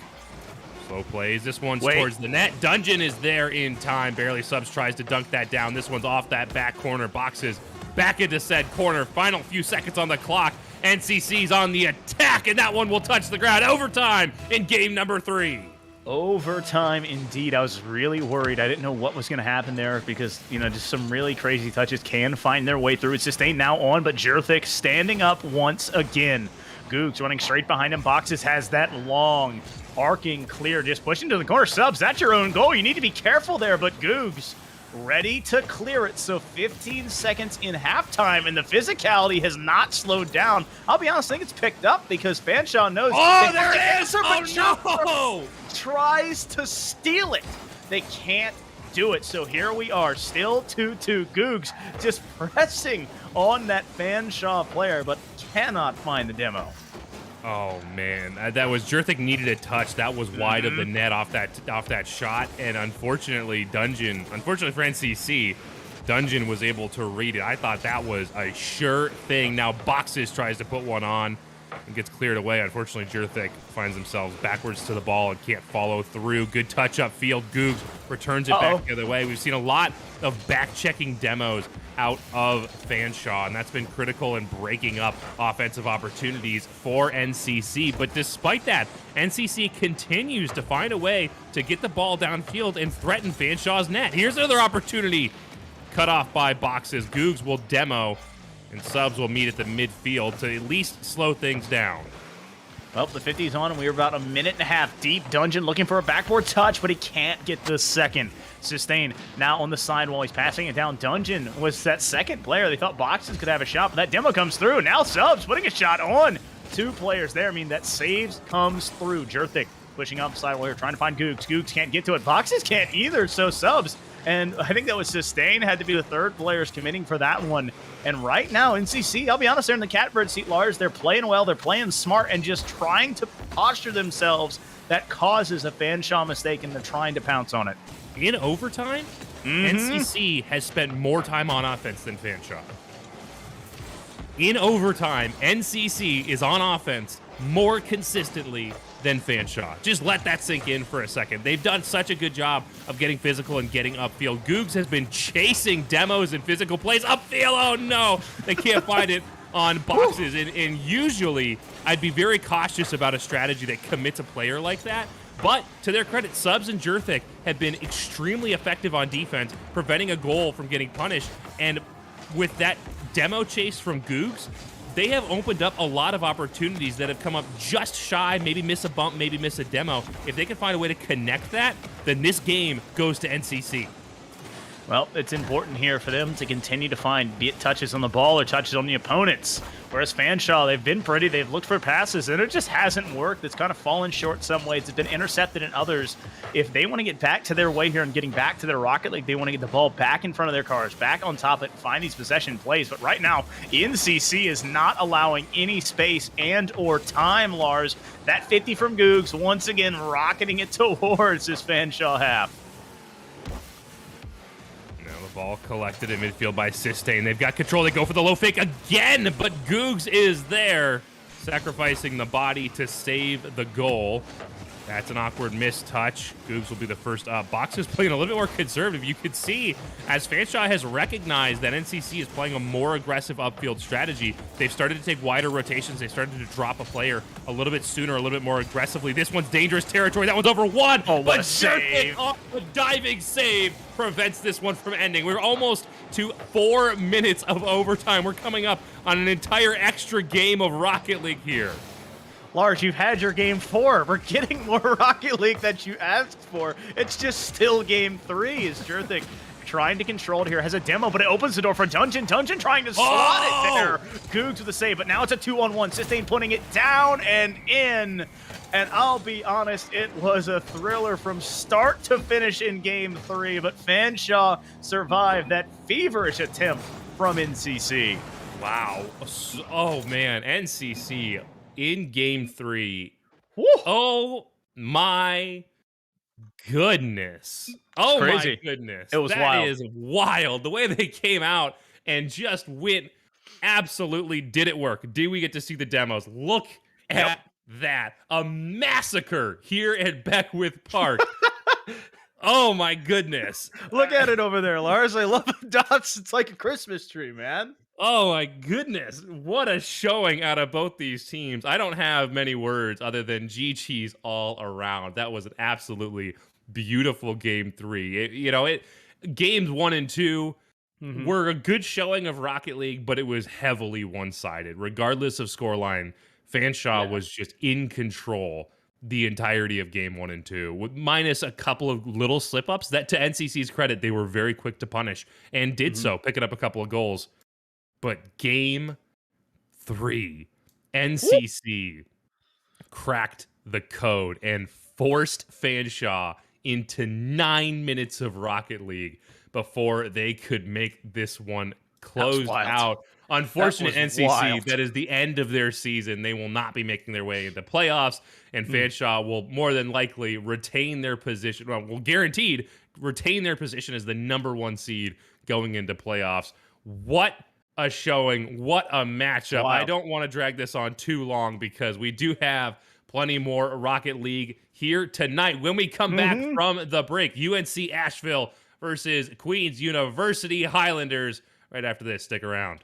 slow plays. This one's towards the net. Dungeon is there in time. Barely. Subs tries to dunk that down. This one's off that back corner. Boxes back into said corner. Final few seconds on the clock. NCC's on the attack, and that one will touch the ground. Overtime in game number 3. Overtime indeed. I was really worried. I didn't know what was going to happen there because, just some really crazy touches can find their way through. It's Sustain now on, but Jurthik standing up once again. Googs running straight behind him. Boxes has that long arcing clear, just pushing to the corner. Subs, that's your own goal. You need to be careful there, but Googs ready to clear it. So 15 seconds in halftime, and the physicality has not slowed down. I'll be honest, I think it's picked up because Fanshawe knows. Oh, there it is! Oh, no! Tries to steal it. They can't do it. So here we are, still 2-2. Googs just pressing on that Fanshawe player, but cannot find the demo. Oh man, that was Jurthik needed a touch. That was wide of the net off that shot, and unfortunately for NCC, Dungeon was able to read it. I thought that was a sure thing. Now Boxes tries to put one on. and gets cleared away. Unfortunately, Jurthik finds themselves backwards to the ball and can't follow through. Good touch upfield. Googs returns it back the other way. We've seen a lot of back-checking demos out of Fanshawe, and that's been critical in breaking up offensive opportunities for NCC. But despite that, NCC continues to find a way to get the ball downfield and threaten Fanshawe's net. Here's another opportunity. Cut off by boxes. Googs will demo, and subs will meet at the midfield to at least slow things down. Well, the 50's on, and we were about a minute and a half deep. Dungeon looking for a backboard touch, but he can't get the second. Sustain now on the side while he's passing it down. Dungeon was that second player. They thought boxes could have a shot, but that demo comes through. Now subs putting a shot on. Two players there. I mean, that saves comes through. Jurthik pushing up side while we're trying to find Googs. Googs can't get to it. Boxes can't either, so subs. And I think that was Sustain, had to be the third players committing for that one. And right now, NCC, I'll be honest, they're in the catbird seat, Lars. They're playing well, they're playing smart, and just trying to posture themselves. That causes a Fanshawe mistake, and they're trying to pounce on it. In overtime, NCC has spent more time on offense than Fanshawe. In overtime, NCC is on offense more consistently than Fanshawe. Just let that sink in for a second. They've done such a good job of getting physical and getting upfield. Googs has been chasing demos and physical plays upfield. Oh no, they can't find it on boxes. And usually I'd be very cautious about a strategy that commits a player like that. But to their credit, subs and Jurthik have been extremely effective on defense, preventing a goal from getting punished. And with that demo chase from Googs, they have opened up a lot of opportunities that have come up just shy, maybe miss a bump, maybe miss a demo. If they can find a way to connect that, then this game goes to NCC. Well, it's important here for them to continue to find, be it touches on the ball or touches on the opponents. Whereas Fanshawe, they've been pretty, they've looked for passes, and it just hasn't worked. It's kind of fallen short some ways. It's been intercepted in others. If they want to get back to their way here and getting back to their Rocket League, they want to get the ball back in front of their cars, back on top of it, and find these possession plays. But right now, NCC is not allowing any space and or time, Lars. That 50 from Googs, once again, rocketing it towards this Fanshawe half. Ball collected in midfield by Sustain. They've got control. They go for the low fake again, but Googs is there, sacrificing the body to save the goal. That's an awkward missed touch. Googs will be the first up. Box is playing a little bit more conservative. You could see, as Fanshawe has recognized that NCC is playing a more aggressive upfield strategy, they've started to take wider rotations. They started to drop a player a little bit sooner, a little bit more aggressively. This one's dangerous territory. That one's over one. Oh, what but a save. A diving save prevents this one from ending. We're almost to 4 minutes of overtime. We're coming up on an entire extra game of Rocket League here. Lars, you've had your game 4. We're getting more Rocket League that you asked for. It's just still game 3. Is Jurthik trying to control it here? Has a demo, but it opens the door for Dungeon. Dungeon trying to slot it there. Googs with the save, but now it's a 2-on-1. Sustain putting it down and in. And I'll be honest, it was a thriller from start to finish in game 3, but Fanshawe survived that feverish attempt from NCC. Wow. Oh, man. NCC in game 3. Woo. Oh, my goodness. Oh, Crazy. my goodness. It was wild. That is wild. The way they came out and just went absolutely did it work. Do we get to see the demos? Look at that. A massacre here at Beckwith Park. Oh, my goodness. Look at it over there, Lars. I love the dots. It's like a Christmas tree, man. Oh my goodness, what a showing out of both these teams. I don't have many words other than G-cheese all around. That was an absolutely beautiful game 3. Games 1 and 2 were a good showing of Rocket League, but it was heavily one-sided. Regardless of scoreline, Fanshawe was just in control the entirety of game 1 and 2, with minus a couple of little slip-ups that, to NCC's credit, they were very quick to punish and did so, picking up a couple of goals. But game 3, NCC cracked the code and forced Fanshawe into 9 minutes of Rocket League before they could make this one closed out. Unfortunate NCC, wild. That is the end of their season. They will not be making their way into playoffs, and Fanshawe will more than likely retain their position. Well, guaranteed retain their position as the #1 seed going into playoffs. What a showing. What a matchup. I Wild. don't want to drag this on too long because we do have plenty more Rocket League here tonight. When we come back from the break, UNC Asheville versus Queens University Highlanders. Right after this, stick around.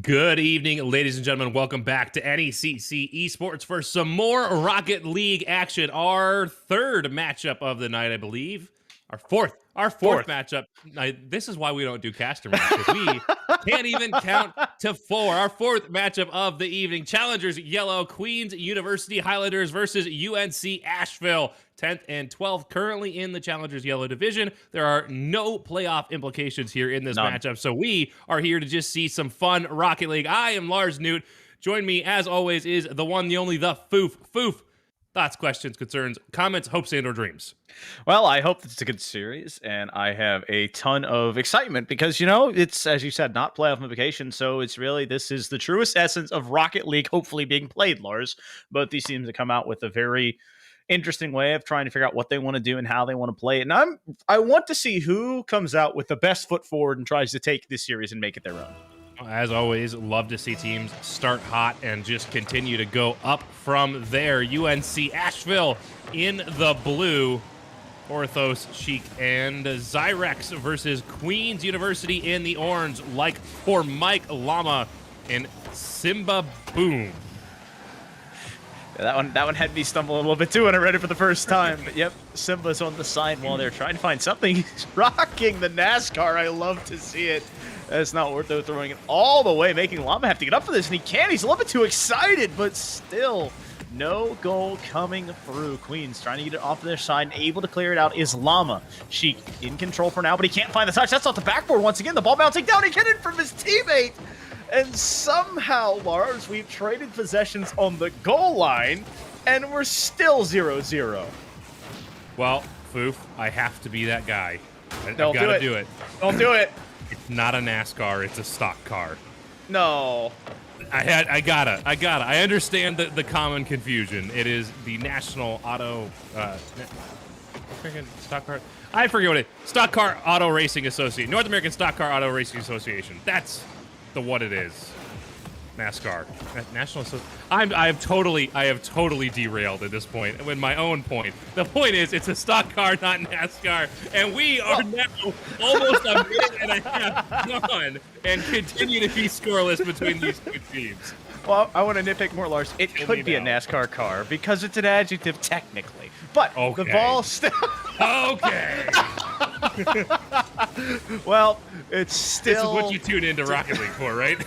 Good evening, ladies and gentlemen. Welcome back to NECC Esports for some more Rocket League action. Our third matchup of the night, I believe. Our fourth matchup. This is why we don't do caster matches. We can't even count to 4. Our fourth matchup of the evening. Challengers Yellow, Queens University Highlanders versus UNC Asheville. 10th and 12th currently in the Challengers Yellow division. There are no playoff implications here in this matchup, so we are here to just see some fun Rocket League. I am Lars Newt. Join me, as always, is the one, the only, the Foof. Foof, thoughts, questions, concerns, comments, hopes, and or dreams? Well, I hope it's a good series, and I have a ton of excitement because, you know, it's, as you said, not playoff implications, so it's really, this is the truest essence of Rocket League hopefully being played, Lars. Both these teams have come out with a very interesting way of trying to figure out what they want to do and how they want to play it. And I want to see who comes out with the best foot forward and tries to take this series and make it their own. As always, love to see teams start hot and just continue to go up from there. UNC Asheville in the blue. Orthos, Sheik, and Zyrex versus Queens University in the orange. Like for Mike, Llama, and Simba Boom. Yeah, that one had me stumble a little bit too when I read it for the first time. But yep, Simba's on the side while they're trying to find something. He's rocking the NASCAR. I love to see it. That's not Ortho throwing it all the way, making Llama have to get up for this, and he can. He's a little bit too excited, but still no goal coming through. Queens trying to get it off their side and able to clear it out is Llama. Sheik in control for now, but he can't find the touch. That's off the backboard once again. The ball bouncing down. He get it from his teammate. And somehow, Lars, we've traded possessions on the goal line, and we're still 0-0. Well, Foof, I have to be that guy. I've Don't got to do it. Don't do it. It's not a NASCAR, it's a stock car. No. I gotta. I understand the common confusion. It is the National Auto Stock Car. I forget what it is. Stock Car Auto Racing Association. North American Stock Car Auto Racing Association. That's what it is. NASCAR. National I have totally derailed at this point with my own point. The point is it's a stock car, not NASCAR, and we are now almost a minute and a half gone and continue to be scoreless between these two teams. Well, I want to nitpick more, Lars. It could be a NASCAR car because it's an adjective technically, but okay. The ball still. Okay. Well, it's still. This is what you tune into Rocket League for, right?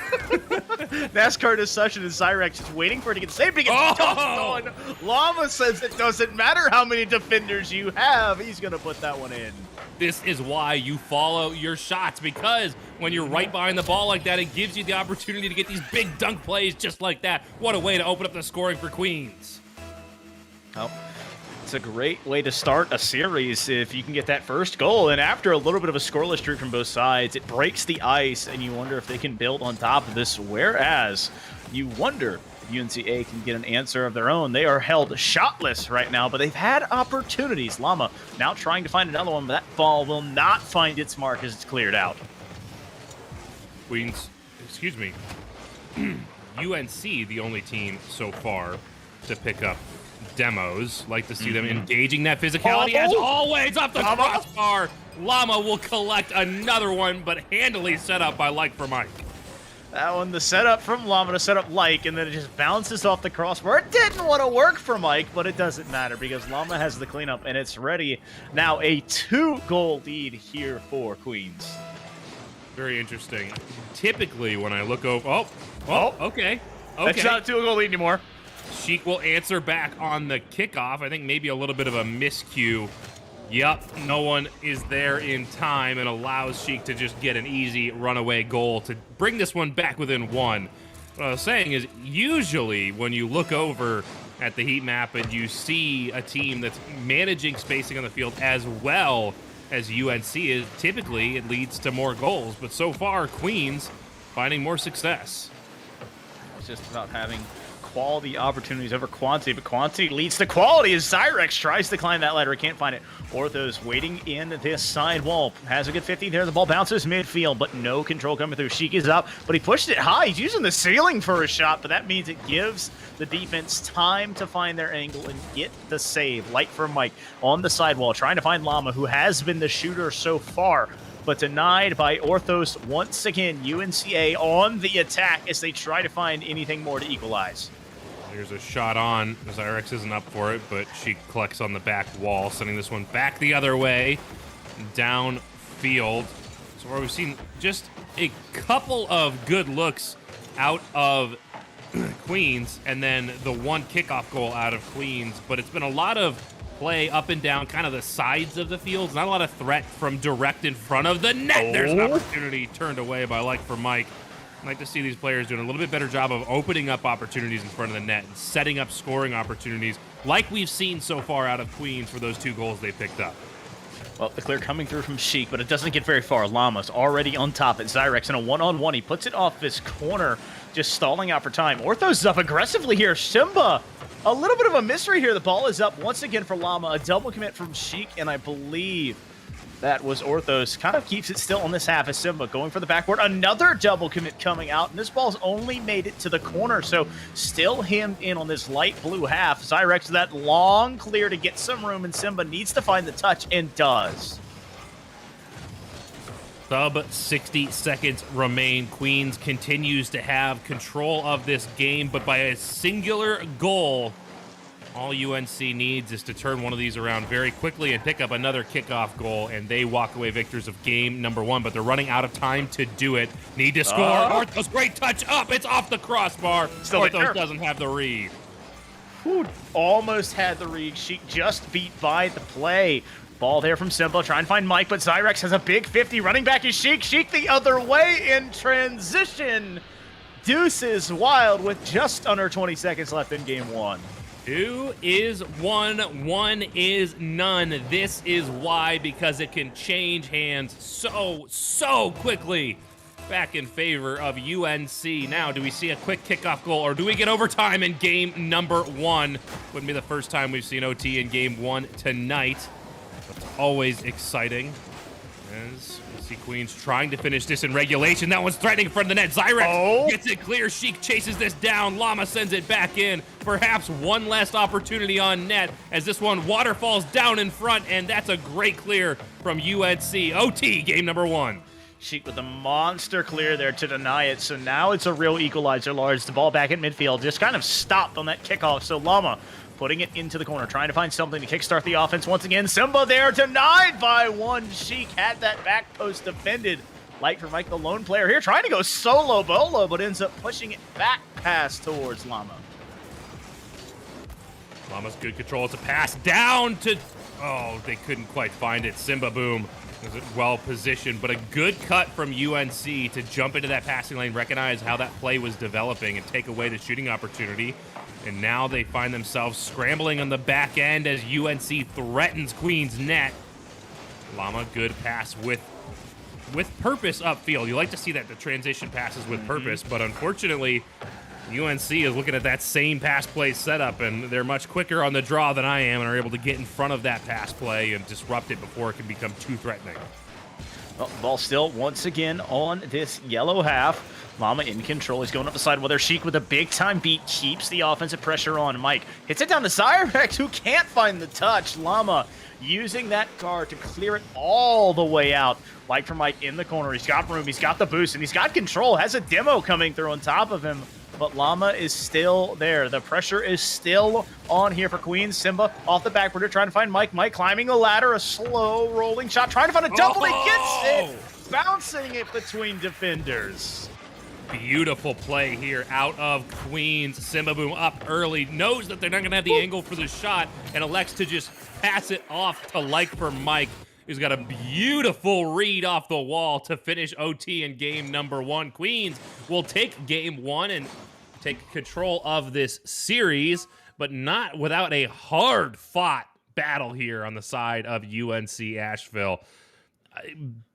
NASCAR does such an Zyrex is waiting for it to get saved. He gets tossed on. Llama says it doesn't matter how many defenders you have. He's going to put that one in. This is why you follow your shots, because when you're right behind the ball like that, it gives you the opportunity to get these big dunk plays just like that. What a way to open up the scoring for Queens. Oh, it's a great way to start a series if you can get that first goal. And after a little bit of a scoreless streak from both sides, it breaks the ice, and you wonder if they can build on top of this. Whereas you wonder if UNCA can get an answer of their own. They are held shotless right now, but they've had opportunities. Llama now trying to find another one, but that ball will not find its mark as it's cleared out. Queens, excuse me, UNC, the only team so far to pick up demos. Like to see them engaging that physicality as always off the crossbar. Llama will collect another one, but handily set up by Like for Mike. That one, the setup from Llama to set up Like, and then it just bounces off the crossbar. It didn't want to work for Mike, but it doesn't matter because Llama has the cleanup, and it's ready. Now a 2-goal lead here for Queens. Very interesting. Typically, when I look over... Oh, okay. That's not a 2-goal lead anymore. Sheik will answer back on the kickoff. I think maybe a little bit of a miscue. Yep, no one is there in time and allows Sheik to just get an easy runaway goal to bring this one back within 1. What I was saying is usually when you look over at the heat map and you see a team that's managing spacing on the field as well as UNC is, typically it leads to more goals. But so far, Queens finding more success. It's just about having quality opportunities over quantity, but quantity leads to quality as Zyrex tries to climb that ladder. He can't find it. Orthos waiting in this side wall. Has a good 50 there. The ball bounces midfield, but no control coming through. Sheik is up, but he pushed it high. He's using the ceiling for a shot, but that means it gives the defense time to find their angle and get the save. Light for Mike on the sidewall, trying to find Llama, who has been the shooter so far. but denied by Orthos once again. UNCA on the attack as they try to find anything more to equalize. Here's a shot on. Zyrex isn't up for it, but she collects on the back wall, sending this one back the other way, downfield. So where we've seen just a couple of good looks out of Queens, and then the one kickoff goal out of Queens, but it's been a lot of play up and down kind of the sides of the fields. Not a lot of threat from direct in front of the net. There's an opportunity turned away by Like for Mike. I'd like to see these players doing a little bit better job of opening up opportunities in front of the net and setting up scoring opportunities like we've seen so far out of Queens for those 2 goals they picked up. Well, the clear coming through from Sheik, but it doesn't get very far. Llama's already on top at Zyrex in a one-on-one. He puts it off this corner, just stalling out for time. Orthos is up aggressively here. Simba, a little bit of a mystery here. The ball is up once again for Llama. A double commit from Sheik, and I believe that was Orthos. Kind of keeps it still on this half as Simba going for the backboard. Another double commit coming out, and this ball's only made it to the corner, so still hemmed in on this light blue half. Zyrex, that long clear to get some room, and Simba needs to find the touch, and does. Sub 60 seconds remain. Queens continues to have control of this game, but by a singular goal, all UNC needs is to turn one of these around very quickly and pick up another kickoff goal, and they walk away victors of game number 1, but they're running out of time to do it. Need to score. Orthos, great touch up. It's off the crossbar. Still Orthos doesn't have the read. Whew, almost had the read. Sheik just beat by the play. Ball there from Simba. Try and find Mike, but Zyrex has a big 50. Running back is Sheik. Sheik the other way in transition. Deuces wild with just under 20 seconds left in game 1. 2 is 1, 1 is none. This is why, because it can change hands so quickly. Back in favor of UNC. Now, do we see a quick kickoff goal, or do we get overtime in game number 1? Wouldn't be the first time we've seen OT in game 1 tonight. That's always exciting. As we see Queens trying to finish this in regulation. That one's threatening in front of the net. Zyrex gets it clear. Sheik chases this down. Llama sends it back in. Perhaps one last opportunity on net as this one waterfalls down in front, and that's a great clear from UNC. OT, game number 1. Sheik with a monster clear there to deny it, so now it's a real equalizer, Lars. The ball back at midfield just kind of stopped on that kickoff, so Llama putting it into the corner, trying to find something to kickstart the offense once again. Simba there, denied by one. Sheik had that back post defended. Light for Mike, the lone player here, trying to go solo bolo, but ends up pushing it back past towards Llama. Llama's good control. It's a pass down to... Oh, they couldn't quite find it. Simba Boom was well positioned, but a good cut from UNC to jump into that passing lane, recognize how that play was developing, and take away the shooting opportunity. And now they find themselves scrambling on the back end as UNC threatens Queens' net. Llama, good pass with purpose upfield. You like to see that, the transition passes with purpose, but unfortunately, UNC is looking at that same pass play setup, and they're much quicker on the draw than I am and are able to get in front of that pass play and disrupt it before it can become too threatening. Well, ball still once again on this yellow half. Llama in control. He's going up the side with their Sheik with a big-time beat. Keeps the offensive pressure on. Mike hits it down to Zyrex, who can't find the touch. Llama using that guard to clear it all the way out. Light for Mike in the corner. He's got room. He's got the boost, and he's got control. Has a demo coming through on top of him. But Llama is still there. The pressure is still on here for Queens. Simba off the backboarder trying to find Mike. Mike climbing the ladder. A slow rolling shot. Trying to find a double. He gets it. Bouncing it between defenders. Beautiful play here out of Queens. Simba Boom up early. Knows that they're not going to have the angle for the shot and elects to just pass it off to Like for Mike, who's got a beautiful read off the wall to finish OT in game number 1. Queens will take game 1 and take control of this series, but not without a hard-fought battle here on the side of UNC Asheville.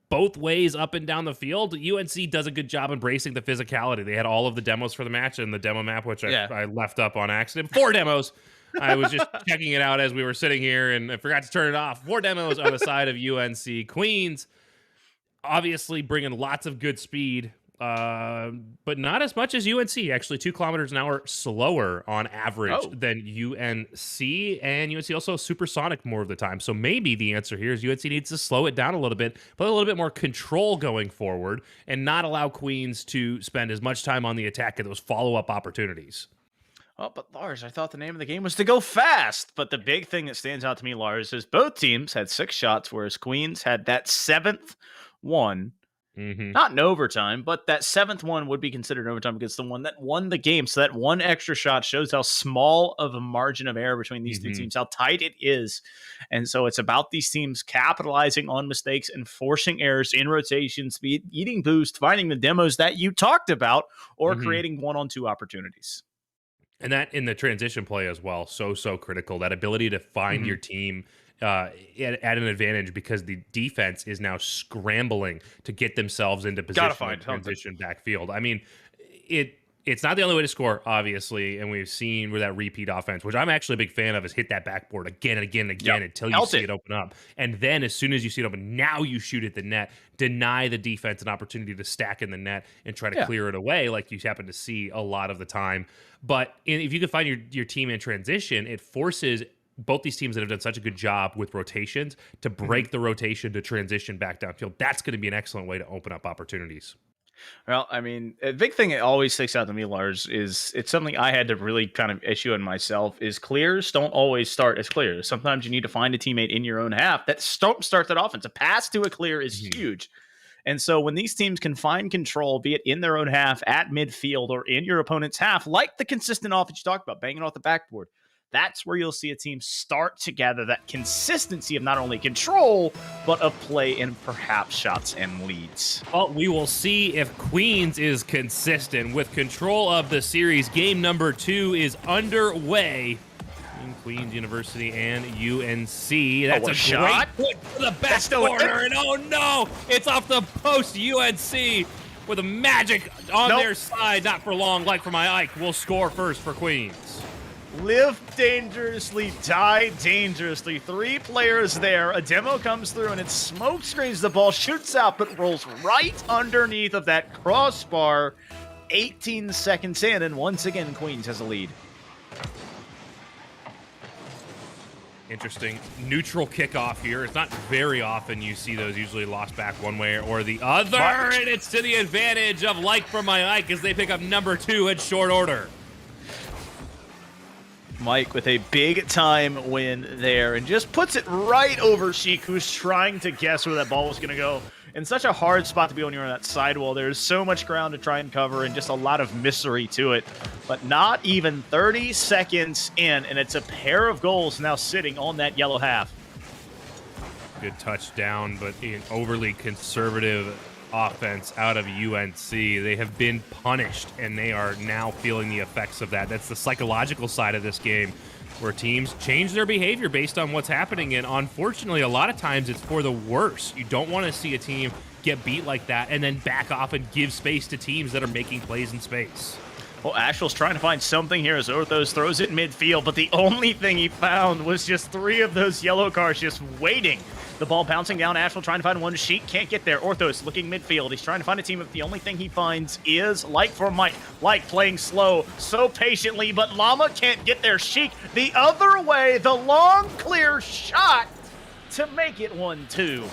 Both ways up and down the field, UNC does a good job embracing the physicality. They had all of the demos for the match and the demo map, which I left up on accident. 4 demos. I was just checking it out as we were sitting here, and I forgot to turn it off. 4 demos on the side of UNC. Queens, obviously bringing lots of good speed but not as much as UNC. Actually, 2 kilometers an hour slower on average than UNC, and UNC also supersonic more of the time. So maybe the answer here is UNC needs to slow it down a little bit, put a little bit more control going forward, and not allow Queens to spend as much time on the attack at those follow-up opportunities. Oh, but Lars, I thought the name of the game was to go fast. But the big thing that stands out to me, Lars, is both teams had 6 shots, whereas Queens had that 7th one. Not in overtime, but that 7th one would be considered overtime because it's the one that won the game. So that one extra shot shows how small of a margin of error between these two teams, how tight it is. And so it's about these teams capitalizing on mistakes and forcing errors in rotations, be it eating boost, finding the demos that you talked about, or creating 1-on-2 opportunities. And that in the transition play as well, so critical. That ability to find your team at an advantage because the defense is now scrambling to get themselves into position in transition backfield. I mean, it's not the only way to score, obviously, and we've seen with that repeat offense, which I'm actually a big fan of, is hit that backboard again and again and again until you see it open up. And then as soon as you see it open, now you shoot at the net, deny the defense an opportunity to stack in the net and try to clear it away like you happen to see a lot of the time. But if you can find your team in transition, it forces both these teams that have done such a good job with rotations to break the rotation to transition back downfield. That's going to be an excellent way to open up opportunities. Well, I mean, a big thing that always sticks out to me, Lars, is it's something I had to really kind of issue in myself, is clears don't always start as clears. Sometimes you need to find a teammate in your own half that start that offense. A pass to a clear is huge. And so when these teams can find control, be it in their own half, at midfield, or in your opponent's half, like the consistent offense you talked about, banging off the backboard, that's where you'll see a team start to gather that consistency of not only control, but of play and perhaps shots and leads. Well, we will see if Queens is consistent with control of the series. Game number 2 is underway in Queens University and UNC. That's a shot. Great put to the back corner, and oh no, it's off the post. UNC with a magic on their side, not for long, like for my Ike, will score first for Queens. Live dangerously, die dangerously. 3 players there. A demo comes through and it smoke screens the ball, shoots out, but rolls right underneath of that crossbar. 18 seconds in, and once again, Queens has a lead. Interesting. Neutral kickoff here. It's not very often you see those usually lost back one way or the other, and it's to the advantage of Like for My Ike as they pick up number 2 at short order. Mike with a big-time win there and just puts it right over Sheik, who's trying to guess where that ball was going to go. In such a hard spot to be when you're on that sidewall. There's so much ground to try and cover and just a lot of mystery to it. But not even 30 seconds in, and it's a pair of goals now sitting on that yellow half. Good touchdown, but an overly conservative offense out of UNC. They have been punished, and they are now feeling the effects of that. That's the psychological side of this game, where teams change their behavior based on what's happening, and unfortunately, a lot of times it's for the worse. You don't want to see a team get beat like that and then back off and give space to teams that are making plays in space. Well, Ashel's trying to find something here as Orthos throws it in midfield, but the only thing he found was just 3 of those yellow cars just waiting. The ball bouncing down, Ashel trying to find one. Sheik can't get there. Orthos looking midfield. He's trying to find a team, but the only thing he finds is Like for Mike. Like playing slow, so patiently, but Llama can't get there. Sheik the other way, the long clear shot to make it 1-2.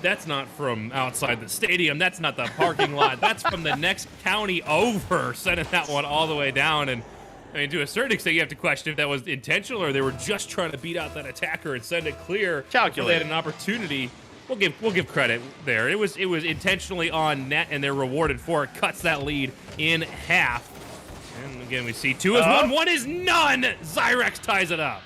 That's not from outside the stadium. That's not the parking lot. That's from the next county over, sending that one all the way down. And I mean, to a certain extent, you have to question if that was intentional or they were just trying to beat out that attacker and send it clear. Calculate. They had an opportunity. We'll give credit there. It was intentionally on net, and they're rewarded for it. Cuts that lead in half. And again, we see 2 is 1. 1 is none. Zyrex ties it up.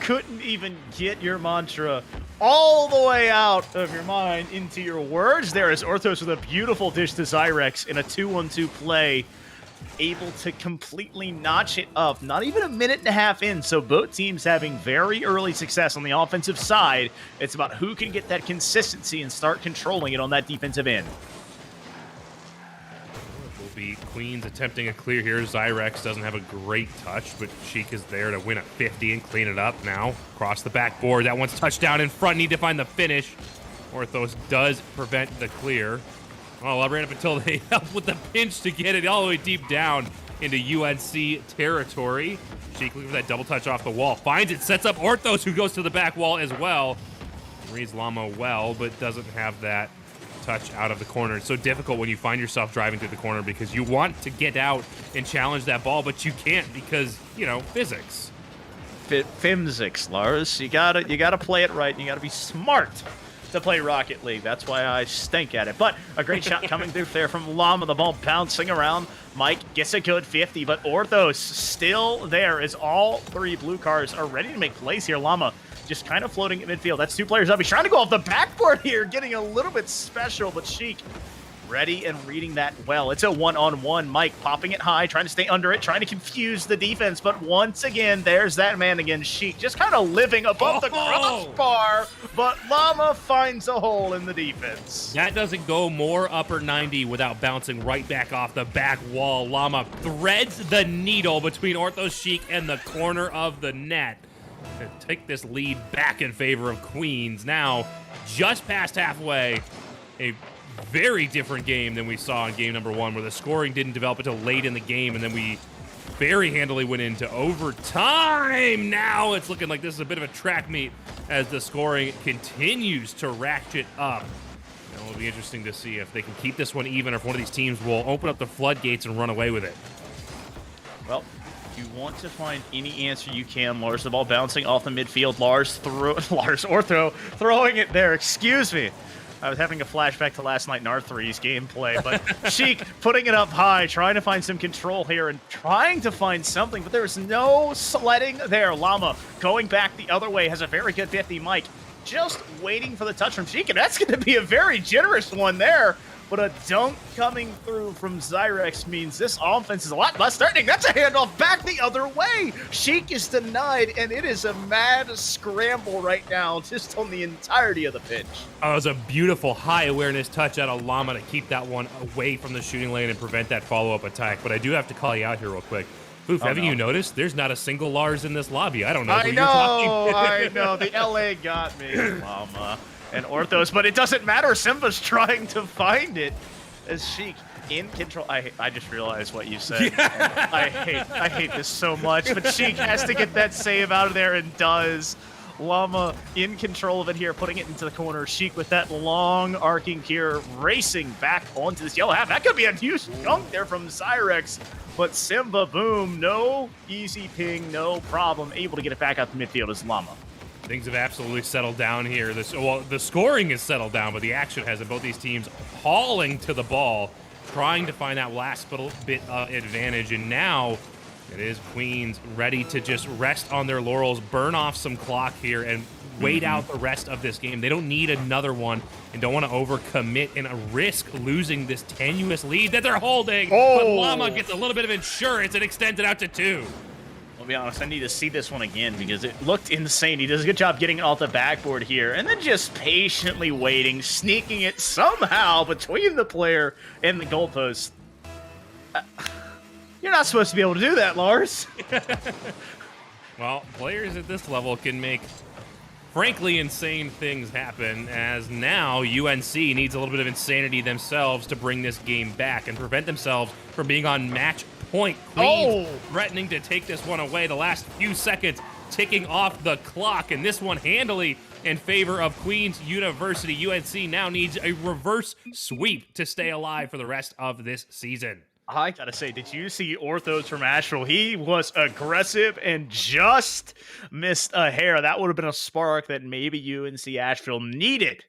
Couldn't even get your mantra all the way out of your mind into your words there as Orthos with a beautiful dish to Zyrex in a 2-1-2 play. Able to completely notch it up. Not even a minute and a half in, so both teams having very early success on the offensive side. It's about who can get that consistency and start controlling it on that defensive end. Will be Queens attempting a clear here. Zyrex doesn't have a great touch, but Sheik is there to win a 50 and clean it up now. Across the backboard. That one's touchdown in front. Need to find the finish. Orthos does prevent the clear. Well, I ran up until they helped with the pinch to get it all the way deep down into UNC territory. Sheik looking for that double touch off the wall. Finds it, sets up Orthos, who goes to the back wall as well. Reads Llama well, but doesn't have that touch out of the corner. It's so difficult when you find yourself driving through the corner because you want to get out and challenge that ball, but you can't because, you know, physics. Physics, Lars. You gotta play it right. You gotta be smart to play Rocket League. That's why I stink at it. But a great shot coming through there from Llama. The ball bouncing around. Mike gets a good 50, but Orthos still there as all three blue cars are ready to make plays here. Llama just kind of floating at midfield. That's two players up. He's trying to go off the backboard here, getting a little bit special, but Sheik ready and reading that well. It's a one-on-one. Mike popping it high, trying to stay under it, trying to confuse the defense, but once again, there's that man again, Sheik, just kind of living above the crossbar, but Llama finds a hole in the defense. That doesn't go more upper 90 without bouncing right back off the back wall. Llama threads the needle between Orthos, Sheik, and the corner of the net to take this lead back in favor of Queens. Now, just past halfway, a very different game than we saw in game number 1, where the scoring didn't develop until late in the game, and then we very handily went into overtime. Now it's looking like this is a bit of a track meet as the scoring continues to ratchet up. And it'll be interesting to see if they can keep this one even, or if one of these teams will open up the floodgates and run away with it. Well, if you want to find any answer you can, Lars. The ball bouncing off the midfield. Lars Ortho throwing it there. Excuse me. I was having a flashback to last night in R3's gameplay, but Sheik putting it up high, trying to find some control here and trying to find something, but there's no sledding there. Llama going back the other way, has a very good 50. Mike just waiting for the touch from Sheik, and that's going to be a very generous one there. But a dunk coming through from Zyrex means this offense is a lot less threatening. That's a handoff back the other way. Sheik is denied, and it is a mad scramble right now just on the entirety of the pitch. Oh, it was a beautiful high awareness touch out of Llama to keep that one away from the shooting lane and prevent that follow-up attack. But I do have to call you out here real quick. Oof, haven't you noticed? There's not a single Lars in this lobby. I don't know who you're talking. I know. The LA got me, Llama and Orthos, but it doesn't matter. Simba's trying to find it as Sheik in control. I just realized what you said. Yeah. I hate this so much, but Sheik has to get that save out of there and does. Llama in control of it here, putting it into the corner. Sheik with that long arcing here, racing back onto this yellow half. That could be a huge dunk there from Zyrex, but Simba, boom, no easy ping, no problem, able to get it back out the midfield as Llama. Things have absolutely settled down here. The scoring is settled down, but the action hasn't. Both these teams hauling to the ball, trying to find that last little bit of advantage, and now it is Queens ready to just rest on their laurels, burn off some clock here, and wait out the rest of this game. They don't need another one and don't want to overcommit and risk losing this tenuous lead that they're holding. Oh. But Llama gets a little bit of insurance and extends it out to 2. I'll be honest, I need to see this one again because it looked insane. He does a good job getting it off the backboard here and then just patiently waiting, sneaking it somehow between the player and the goalpost. You're not supposed to be able to do that, Lars. Well, players at this level can make frankly insane things happen, as now UNC needs a little bit of insanity themselves to bring this game back and prevent themselves from being on match point. Queens threatening to take this one away. The last few seconds ticking off the clock, and this one handily in favor of Queens University. UNC now needs a reverse sweep to stay alive for the rest of this season. I gotta say, did you see Orthos from Asheville? He was aggressive and just missed a hair. That would have been a spark that maybe UNC Asheville needed,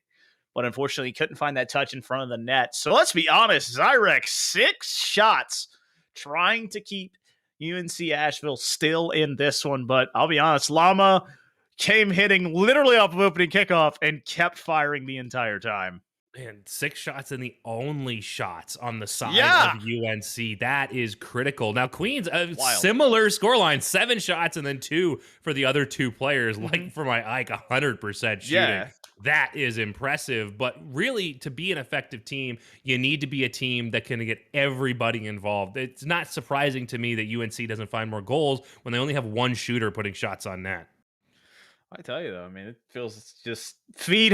but unfortunately couldn't find that touch in front of the net. So let's be honest, Zyrex, 6 shots trying to keep UNC Asheville still in this one, but I'll be honest, Llama came hitting literally off of opening kickoff and kept firing the entire time. Man, 6 shots and the only shots on the side of UNC. That is critical. Now, Queens, a similar scoreline, 7 shots and then 2 for the other 2 players. Like for my Ike, 100% shooting. Yeah. That is impressive. But really, to be an effective team, you need to be a team that can get everybody involved. It's not surprising to me that UNC doesn't find more goals when they only have 1 shooter putting shots on net. I tell you though, I mean, it feels just feed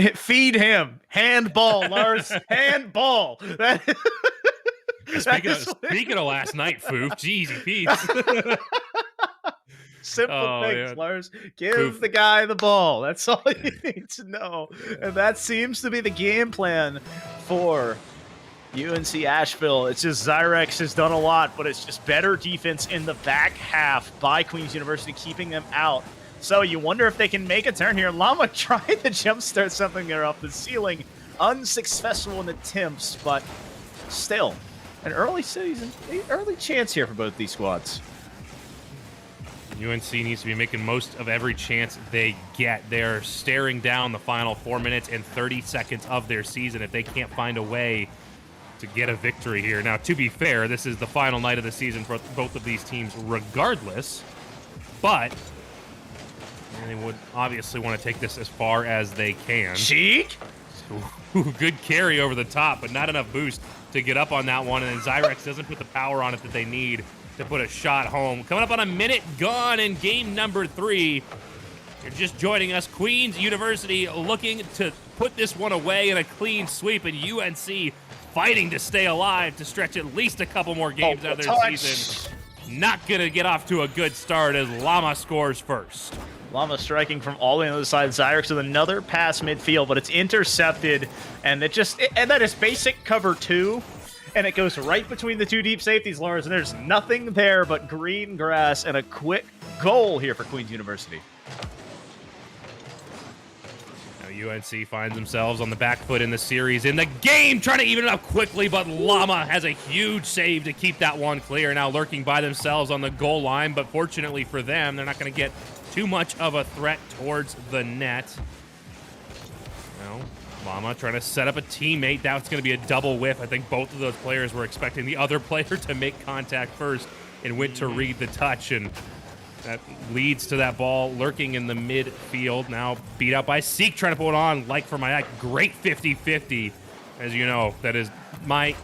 him handball, Lars, handball. That, Speaking of last night, Foof, jeezy Pete's. simple Oh, things, yeah. Lars. Give Poof. the guy the ball. That's all you need to know, and that seems to be the game plan for UNC Asheville. It's just Zyrex has done a lot, but it's just better defense in the back half by Queen's University, keeping them out. So you wonder if they can make a turn here. Llama tried to jumpstart something there off the ceiling. Unsuccessful in attempts, but still an early chance here for both these squads. UNC needs to be making most of every chance they get. They're staring down the final 4 minutes and 30 seconds of their season if they can't find a way to get a victory here. Now, to be fair, this is the final night of the season for both of these teams regardless, but they would obviously want to take this as far as they can. Cheek! Ooh, good carry over the top, but not enough boost to get up on that one, and then Zyrex doesn't put the power on it that they need to put a shot home. Coming up on a minute gone in game number 3. You're just joining us. Queen's University looking to put this one away in a clean sweep, and UNC fighting to stay alive to stretch at least a couple more games out of their season. Not going to get off to a good start as Llama scores first. Llama striking from all the way on the other side. Zyrex with another pass midfield, but it's intercepted, and that is basic cover 2, and it goes right between the 2 deep safeties, Lars, and there's nothing there but green grass and a quick goal here for Queen's University. Now UNC finds themselves on the back foot in the series, in the game, trying to even it up quickly, but Llama has a huge save to keep that one clear. Now lurking by themselves on the goal line, but fortunately for them, they're not going to get too much of a threat towards the net. Now, Llama trying to set up a teammate. That's going to be a double whiff. I think both of those players were expecting the other player to make contact first and went to read the touch, and that leads to that ball lurking in the midfield. Now beat out by Seek, trying to put it on. Like for my great 50-50. As you know, that is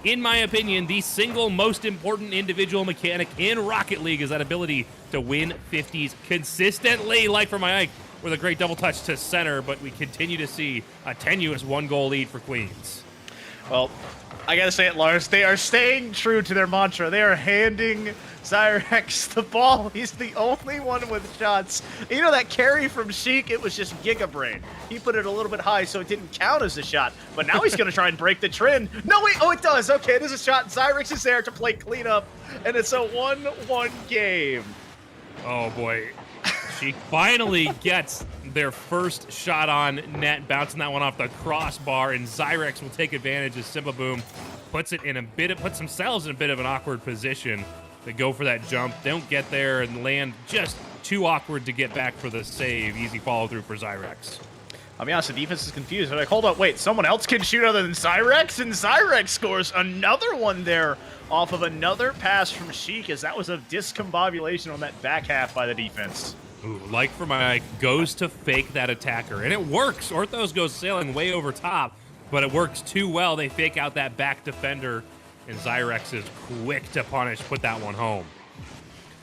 in my opinion, the single most important individual mechanic in Rocket League is that ability to win 50s consistently. Like for my Ike with a great double touch to center, but we continue to see a tenuous 1-goal lead for Queens. Well, I gotta say it, Lars. They are staying true to their mantra. They are handing Zyrex the ball. He's the only one with shots. You know that carry from Sheik? It was just Giga Brain. He put it a little bit high, so it didn't count as a shot. But now he's gonna try and break the trend. No, wait. Oh, it does. Okay, it is a shot. Zyrex is there to play cleanup, and it's a 1-1 game. Oh boy. She finally gets their first shot on net, bouncing that one off the crossbar, and Zyrex will take advantage as Simba Boom puts themselves in a bit of an awkward position. They go for that jump, don't get there, and land just too awkward to get back for the save. Easy follow through for Zyrex. I'll be honest, the defense is confused. They're like, hold up, wait, someone else can shoot other than Zyrex? And Zyrex scores another one there off of another pass from Sheik, as that was a discombobulation on that back half by the defense. Ooh, like for my goes to fake that attacker, and it works. Orthos goes sailing way over top, but it works too well. They fake out that back defender, and Zyrex is quick to punish, put that one home.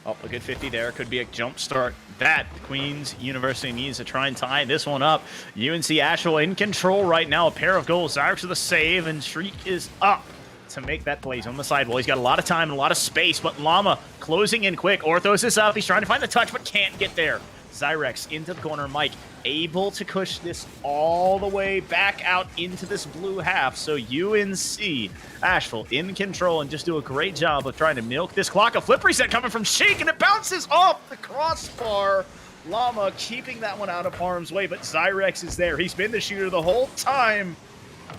Oh, a good 50 there. Could be a jump start. That Queen's University needs to try and tie this one up. UNC Asheville in control right now. A pair of goals. Zyrex with a save, and Shriek is up to make that play. He's on the side wall. He's got a lot of time and a lot of space, but Llama closing in quick. Orthos is up. He's trying to find the touch, but can't get there. Zyrex into the corner. Mike able to push this all the way back out into this blue half. So UNC Asheville in control and just do a great job of trying to milk this clock. A flip reset coming from Sheik, and it bounces off the crossbar. Llama keeping that one out of harm's way, but Zyrex is there. He's been the shooter the whole time.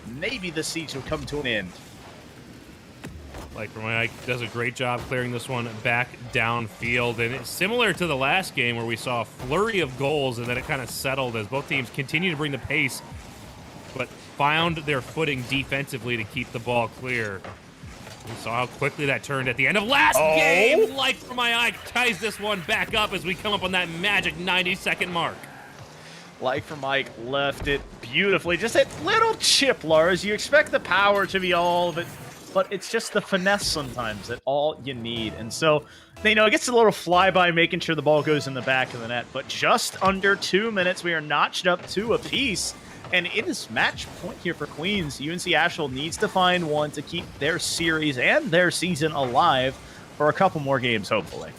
Maybe the siege will come to an end. Like for Mike does a great job clearing this one back downfield, and it's similar to the last game where we saw a flurry of goals and then it kind of settled as both teams continue to bring the pace, but found their footing defensively to keep the ball clear. We saw how quickly that turned at the end of last game. Like for my eye ties this one back up as we come up on that magic 90-second mark. Like for Mike left it beautifully. Just that little chip, Lars. You expect the power to be all of it. but it's just the finesse sometimes that all you need. And so, you know, it gets a little flyby making sure the ball goes in the back of the net, but just under 2 minutes, we are notched up 2 apiece. And it is match point here for Queens. UNC Asheville needs to find one to keep their series and their season alive for a couple more games, hopefully.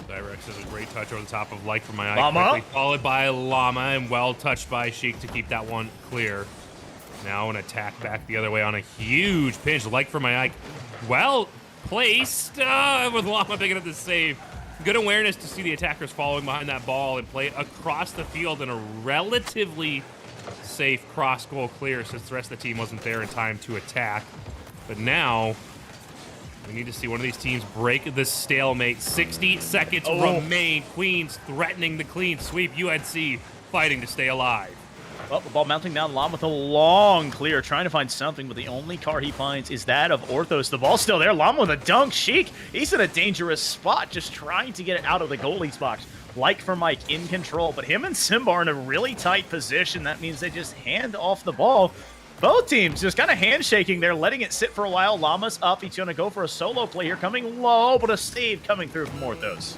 Dyrex does a great touch over the top of Like for My Eye. Llama. Quickly followed by Llama, and well touched by Sheik to keep that one clear. Now an attack back the other way on a huge pinch. Like for My Eye, well placed with Llama picking up the save. Good awareness to see the attackers following behind that ball and play across the field in a relatively safe cross-goal clear since the rest of the team wasn't there in time to attack. But now, we need to see one of these teams break the stalemate. 60 seconds remain. Queens threatening the clean sweep. UNC fighting to stay alive. Well, the ball mounting down, Llama with a long clear, trying to find something, but the only car he finds is that of Orthos. The ball's still there. Llama with a dunk. Sheik, he's in a dangerous spot, just trying to get it out of the goalie's box. Like for Mike, in control, but him and Simba are in a really tight position. That means they just hand off the ball. Both teams just kind of handshaking there, letting it sit for a while. Llama's up. He's going to go for a solo play here, coming low, but a save coming through from Orthos.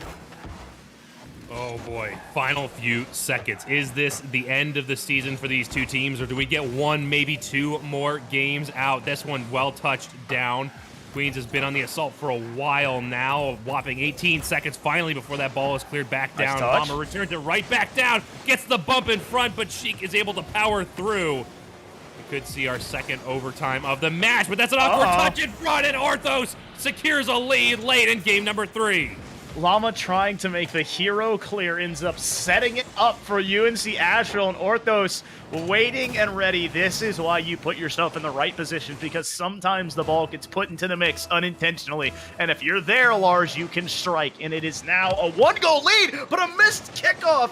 Oh boy, final few seconds. Is this the end of the season for these two teams, or do we get one, maybe 2 more games out? This one well touched down. Queens has been on the assault for a while now, a whopping 18 seconds finally before that ball is cleared back down. Nice Llama returns it right back down, gets the bump in front, but Sheik is able to power through. We could see our second overtime of the match, but that's an awkward touch in front, and Orthos secures a lead late in game number 3. Llama trying to make the hero clear ends up setting it up for UNC Asheville, and Orthos waiting and ready. This is why you put yourself in the right position, because sometimes the ball gets put into the mix unintentionally. And if you're there, Lars, you can strike. And it is now a 1-goal lead, but a missed kickoff.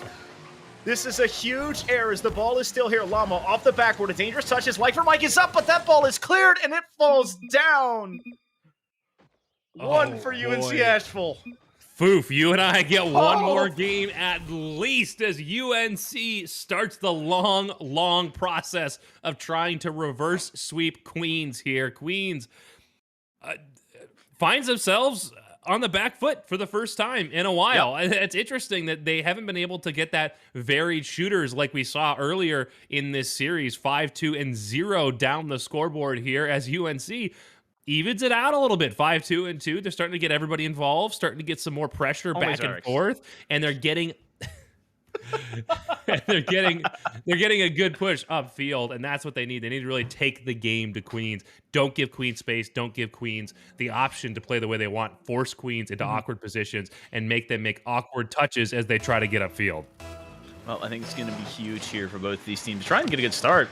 This is a huge error as the ball is still here. Llama off the backboard. A dangerous touch. His Like for Mike is up, but that ball is cleared and it falls down. One for UNC Asheville. Foof, you and I get one more game at least as UNC starts the long, long process of trying to reverse sweep Queens here. Queens finds themselves on the back foot for the first time in a while. Yep. It's interesting that they haven't been able to get that varied shooters like we saw earlier in this series. 5-2 and 0 down the scoreboard here as UNC evens it out a little bit. 5-2 and 2. They're starting to get everybody involved, starting to get some more pressure back and forth, and they're getting they're getting a good push upfield, and that's what they need. They need to really take the game to Queens. Don't give Queens space. Don't give Queens the option to play the way they want. Force Queens into awkward positions and make them make awkward touches as they try to get upfield. Well, I think it's going to be huge here for both these teams. Try and get a good start.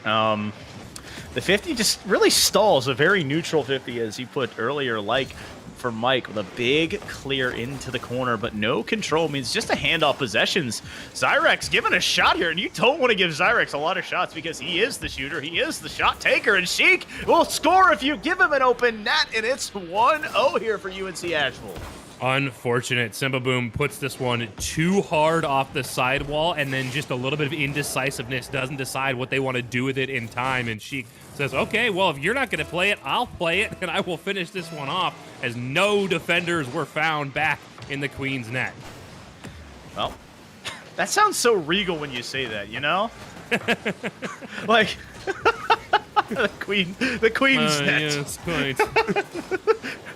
The 50 just really stalls, a very neutral 50, as you put earlier, like for Mike, with a big clear into the corner, but no control means just a handoff possessions. Zyrex given a shot here, and you don't want to give Zyrex a lot of shots because he is the shooter, he is the shot taker, and Sheik will score if you give him an open net, and it's 1-0 here for UNC Asheville. Unfortunate. Simba Boom puts this one too hard off the sidewall, and then just a little bit of indecisiveness, doesn't decide what they want to do with it in time, and Sheik says, okay, well, if you're not going to play it, I'll play it, and I will finish this one off, as no defenders were found back in the Queen's net. Well, that sounds so regal when you say that, you know? Like, the Queen's net. Yes, quite.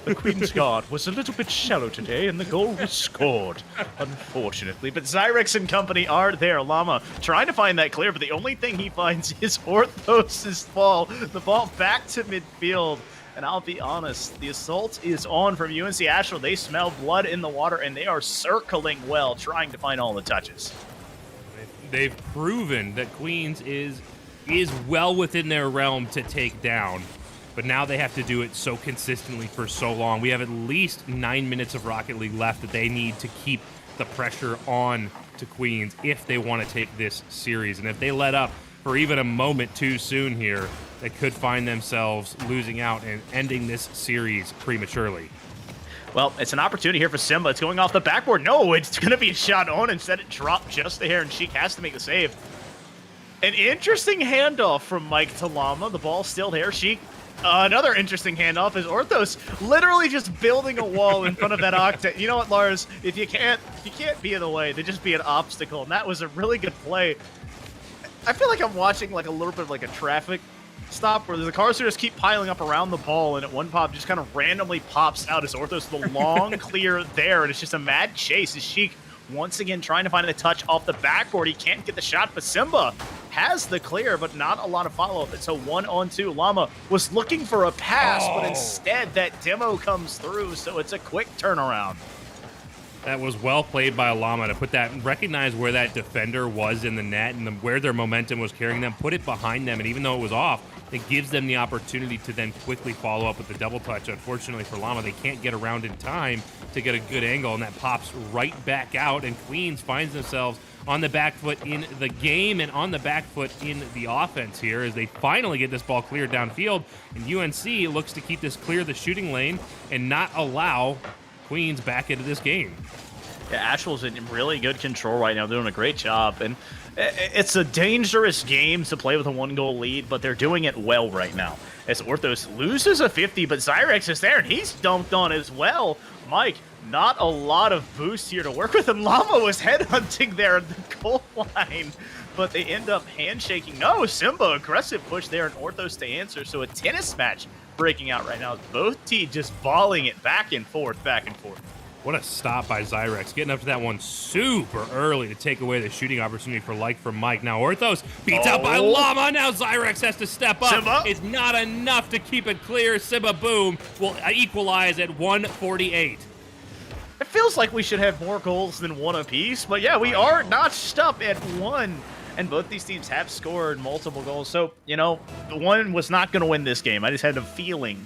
The Queen's Guard was a little bit shallow today, and the goal was scored, unfortunately. But Zyrex and company are there. Llama trying to find that clear, but the only thing he finds is Orthos' fall. The ball back to midfield. And I'll be honest, the assault is on from UNC Asheville. They smell blood in the water, and they are circling well, trying to find all the touches. They've proven that Queens is well within their realm to take down. But now they have to do it so consistently for so long. We have at least 9 minutes of Rocket League left that they need to keep the pressure on to Queens if they want to take this series. And if they let up for even a moment too soon here, they could find themselves losing out and ending this series prematurely. Well, it's an opportunity here for Simba. It's going off the backboard. No, it's going to be shot on. Instead, it dropped just a hair, and Sheik has to make the save. An interesting handoff from Mike to Llama. The ball's still there. Sheik Another interesting handoff is Orthos literally just building a wall in front of that Octane. You know what, Lars? If you can't be in the way, then just be an obstacle. And that was a really good play. I feel like I'm watching like a little bit of like a traffic stop where the cars just keep piling up around the ball, and at one pop just kind of randomly pops out as Orthos the long clear there, and it's just a mad chase as Sheik once again trying to find a touch off the backboard. He can't get the shot, but Simba has the clear, but not a lot of follow-up. It's a 1-on-2. Llama was looking for a pass, but instead that demo comes through, so it's a quick turnaround. That was well played by Llama to put that, recognize where that defender was in the net and where their momentum was carrying them, put it behind them, and even though it was off, it gives them the opportunity to then quickly follow up with the double touch. Unfortunately for Llama, they can't get around in time to get a good angle, and that pops right back out, and Queens finds themselves on the back foot in the game and on the back foot in the offense here as they finally get this ball cleared downfield, and UNC looks to keep this clear the shooting lane and not allow Queens back into this game. Yeah, Asheville's in really good control right now, doing a great job, and it's a dangerous game to play with a 1-goal lead, but they're doing it well right now. As Orthos loses a 50, but Zyrex is there, and he's dunked on as well. Mike, not a lot of boost here to work with, and Llama was headhunting there at the goal line, but they end up handshaking. No, Simba, aggressive push there, and Orthos to answer, so a tennis match breaking out right now. Both teams just volleying it back and forth, back and forth. What a stop by Zyrex, getting up to that one super early to take away the shooting opportunity from Mike. Now Orthos beats out by Llama. Now Zyrex has to step up. Simba. It's not enough to keep it clear. Simba Boom will equalize at 148. It feels like we should have more goals than one apiece, but yeah, we are notched up at 1. And both these teams have scored multiple goals. So, you know, the one was not going to win this game. I just had a feeling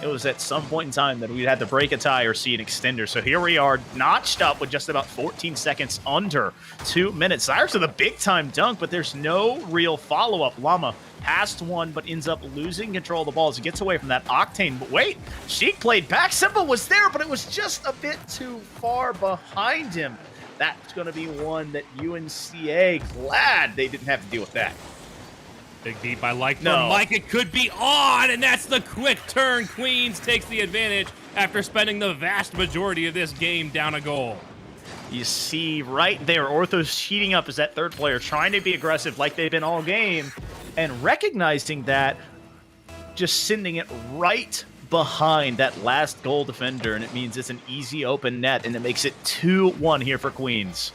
it was at some point in time that we'd have to break a tie or see an extender. So here we are, notched up with just about 14 seconds under 2 minutes. Cyrus with a big-time dunk, but there's no real follow-up. Llama passed one, but ends up losing control of the ball as he gets away from that Octane. But wait, Sheik played back. Simba was there, but it was just a bit too far behind him. That's going to be one that UNCA, glad they didn't have to deal with that. Big beat by Mike. It could be on, and that's the quick turn. Queens takes the advantage after spending the vast majority of this game down a goal. You see right there, Orthos cheating up as that third player, trying to be aggressive like they've been all game, and recognizing that, just sending it right behind that last goal defender, and it means it's an easy open net, and it makes it 2-1 here for Queens.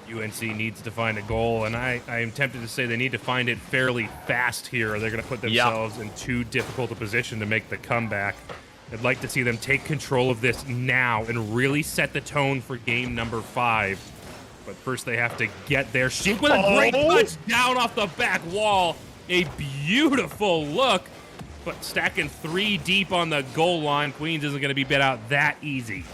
UNC needs to find a goal, and I am tempted to say they need to find it fairly fast here, or they're going to put themselves in too difficult a position to make the comeback. I'd like to see them take control of this now and really set the tone for game number 5. But first they have to get there. Sheik with a great touch down off the back wall. A beautiful look, but stacking 3 deep on the goal line. Queens isn't going to be bit out that easy.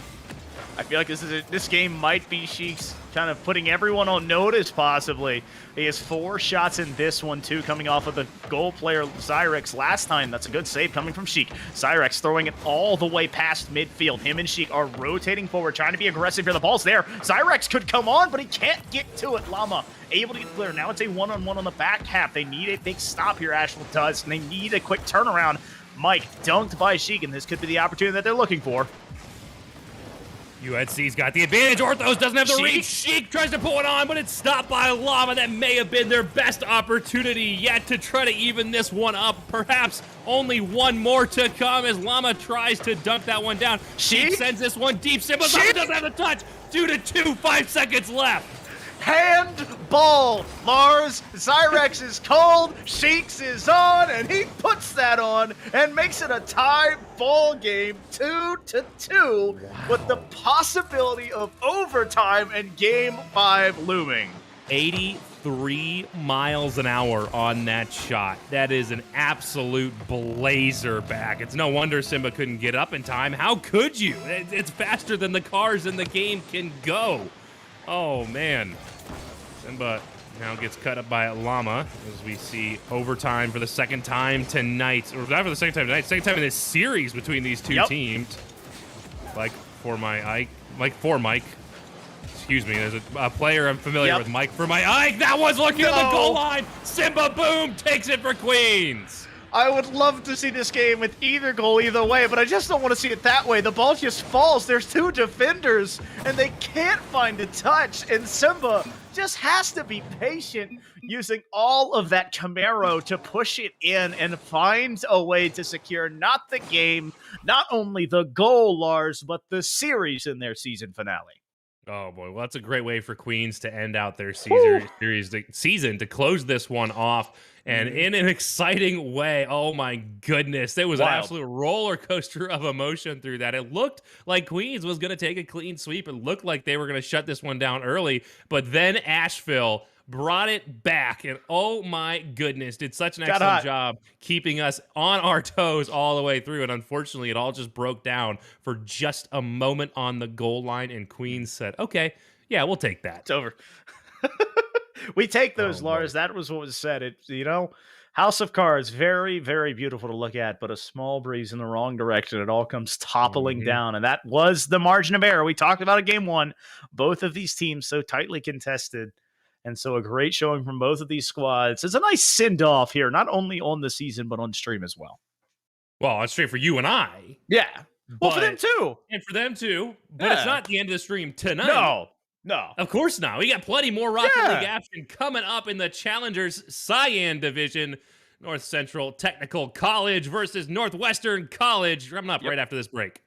I feel like this game might be Sheik's kind of putting everyone on notice, possibly. He has 4 shots in this one, too, coming off of the goal player Zyrex last time. That's a good save coming from Sheik. Zyrex throwing it all the way past midfield. Him and Sheik are rotating forward, trying to be aggressive here. The ball's there. Zyrex could come on, but he can't get to it. Llama able to get clear. Now it's a one-on-one on the back half. They need a big stop here, Asheville does, and they need a quick turnaround. Mike dunked by Sheik, and this could be the opportunity that they're looking for. UNC's got the advantage. Orthos doesn't have the reach. Sheik tries to put one on, but it's stopped by Llama. That may have been their best opportunity yet to try to even this one up. Perhaps only one more to come as Llama tries to dunk that one down. Sheik sends this one deep. Simba doesn't have the touch. 2-2, 5 seconds left. Handball, Lars. Zyrex is cold, Sheik's is on, and he puts that on and makes it a tie ball game, 2-2, with the possibility of overtime and game 5 looming. 83 miles an hour on that shot. That is an absolute blazer back. It's no wonder Simba couldn't get up in time. How could you? It's faster than the cars in the game can go. Oh, man. Simba now gets cut up by Llama as we see overtime for the second time tonight. Or not for the second time tonight, second time in this series between these two teams. Mike. Excuse me, there's a player I'm familiar with, Mike for my Ike. That was looking at the goal line. Simba Boom takes it for Queens. I would love to see this game with either goal either way, but I just don't want to see it that way. The ball just falls. There's two defenders, and they can't find a touch. And Simba just has to be patient, using all of that Camaro to push it in and find a way to secure not the game, not only the goal, Lars, but the series in their season finale. Oh boy, well that's a great way for Queens to end out their Woo. season to close this one off, and in an exciting way. Oh my goodness, there was an Wild. absolute roller coaster of emotion through that. It looked like Queens was going to take a clean sweep. It looked like they were going to shut this one down early, but then Asheville brought it back, and oh my goodness, did such an excellent job keeping us on our toes all the way through. And unfortunately, it all just broke down for just a moment on the goal line, and Queens said, okay, yeah, we'll take that. It's over. We take those, Oh, Lars. boy. That was what was said. It, House of Cards, very, very beautiful to look at, but a small breeze in the wrong direction. It all comes toppling down, and that was the margin of error. We talked about it game one. Both of these teams so tightly contested, and so a great showing from both of these squads. It's a nice send-off here, not only on the season, but on stream as well. Well, it's straight for you and I. Yeah. Well, for But- them too. And for them too, but it's Yeah. not the end of the stream tonight. No. Of course not. We got plenty more Rocket Yeah. League action coming up in the Challengers Cyan Division. North Central Technical College versus Northwestern College. Coming up right after this break.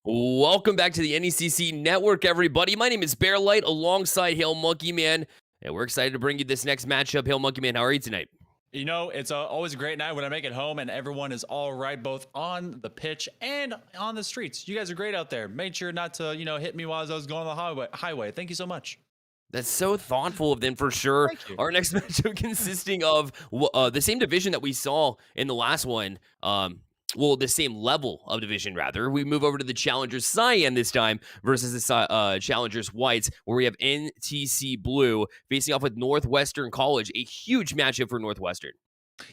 Welcome back to the NECC Network, everybody. My name is Bearlight alongside Hail Monkey Man, and we're excited to bring you this next matchup. Hail Monkey Man, how are you tonight? You know, it's always a great night when I make it home and everyone is all right, both on the pitch and on the streets. You guys are great out there. Made sure not to, hit me while I was going on the highway. Thank you so much. That's so thoughtful of them, for sure. Thank you. Our next matchup consisting of the same division that we saw in the last one. Well, the same level of division, rather. We move over to the Challengers Cyan this time versus the Challengers Whites, where we have NTC Blue facing off with Northwestern College. A huge matchup for Northwestern.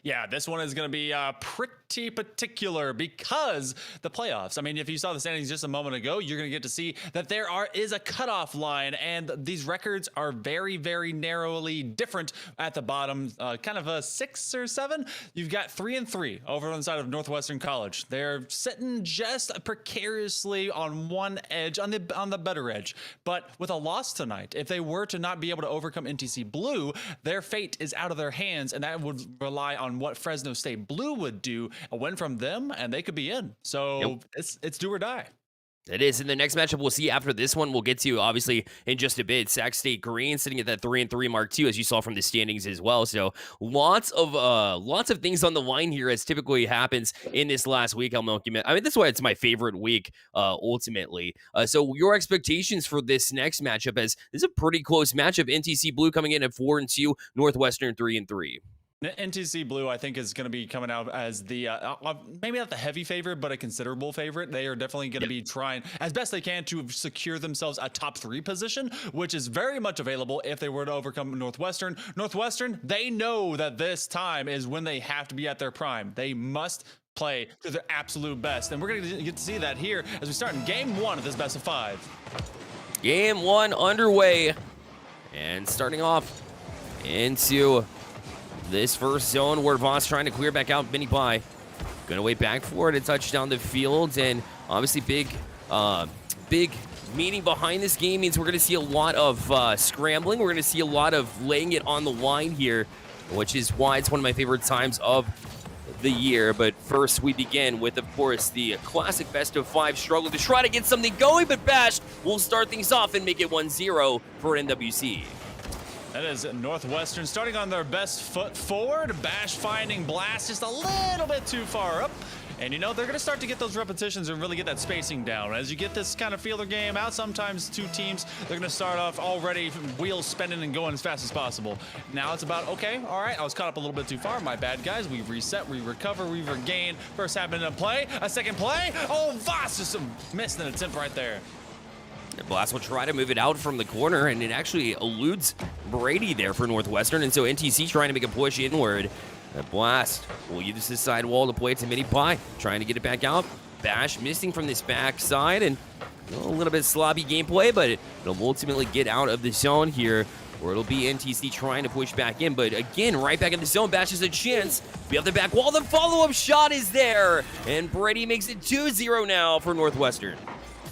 Yeah, this one is going to be pretty particular because the playoffs. I mean, if you saw the standings just a moment ago, you're going to get to see that is a cutoff line, and these records are very, very narrowly different at the bottom. Kind of a 6 or 7. You've got 3-3 over on the side of Northwestern College. They're sitting just precariously on one edge, on the better edge. But with a loss tonight, if they were to not be able to overcome NTC Blue, their fate is out of their hands, and that would rely on what Fresno State Blue would do. A win from them and they could be in. So it's do or die. It is. In the next matchup we'll see after this one, we'll get to obviously in just a bit. Sac State Green sitting at that 3-3 mark too, as you saw from the standings as well. So lots of things on the line here, as typically happens in this last week. I mean, that's why it's my favorite week ultimately. So your expectations for this next matchup, as this is a pretty close matchup. NTC Blue coming in at 4-2, Northwestern 3-3. NTC Blue, I think, is going to be coming out as the maybe not the heavy favorite, but a considerable favorite. They are definitely going to be trying as best they can to secure themselves a top 3 position, which is very much available if they were to overcome Northwestern. Northwestern, they know that this time is when they have to be at their prime. They must play to their absolute best, and we're going to get to see that here as we start in game 1 of this best of 5. Game 1 underway, and starting off into this first zone where Voss trying to clear back out Mini Pie. Gonna wait back for it to touch down the field, and obviously big meaning behind this game means we're gonna see a lot of scrambling. We're gonna see a lot of laying it on the line here, which is why it's one of my favorite times of the year. But first we begin with, of course, the classic best of 5 struggle to try to get something going, but Bash will start things off and make it 1-0 for NWC. That is Northwestern starting on their best foot forward. Bash finding Blast just a little bit too far up. And, you know, they're going to start to get those repetitions and really get that spacing down. As you get this kind of fielder game out, sometimes 2 teams, they're going to start off already wheels spinning and going as fast as possible. Now it's about, okay, all right, I was caught up a little bit too far. My bad, guys. We reset, we recover, we regain. First happened in a play, a second play. Oh, Voss just missed an attempt right there. Blast will try to move it out from the corner, and it actually eludes Brady there for Northwestern, and so NTC trying to make a push inward. Blast will use this sidewall to play it to Mini Pie, trying to get it back out. Bash missing from this backside, and a little bit sloppy gameplay, but it'll ultimately get out of the zone here, or it'll be NTC trying to push back in. But again, right back in the zone, Bash has a chance. Be up the back wall, the follow-up shot is there, and Brady makes it 2-0 now for Northwestern.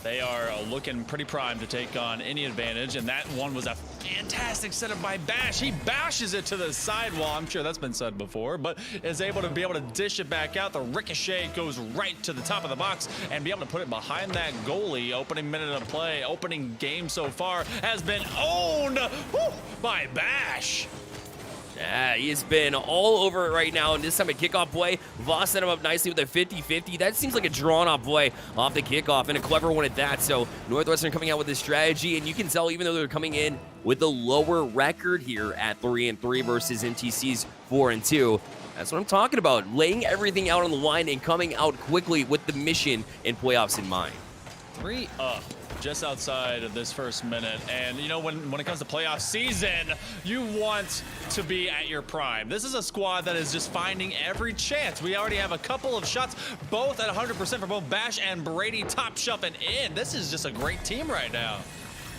They are looking pretty primed to take on any advantage, and that one was a fantastic setup by Bash. He bashes it to the sidewall. I'm sure that's been said before, but is able to dish it back out. The ricochet goes right to the top of the box and be able to put it behind that goalie. Opening minute of play, opening game so far has been owned by Bash. Yeah, he's been all over it right now, and this time a kickoff play. Voss set him up nicely with a 50-50. That seems like a drawn-off play off the kickoff, and a clever one at that. So Northwestern coming out with this strategy, and you can tell even though they're coming in with a lower record here at 3-3 versus NTC's 4-2. That's what I'm talking about, laying everything out on the line and coming out quickly with the mission and playoffs in mind. 3 up. Just outside of this first minute, and you know, when it comes to playoff season, you want to be at your prime. This is a squad that is just finding every chance. We already have a couple of shots, both at 100% for both Bash and Brady, top shelving in. This is just a great team right now.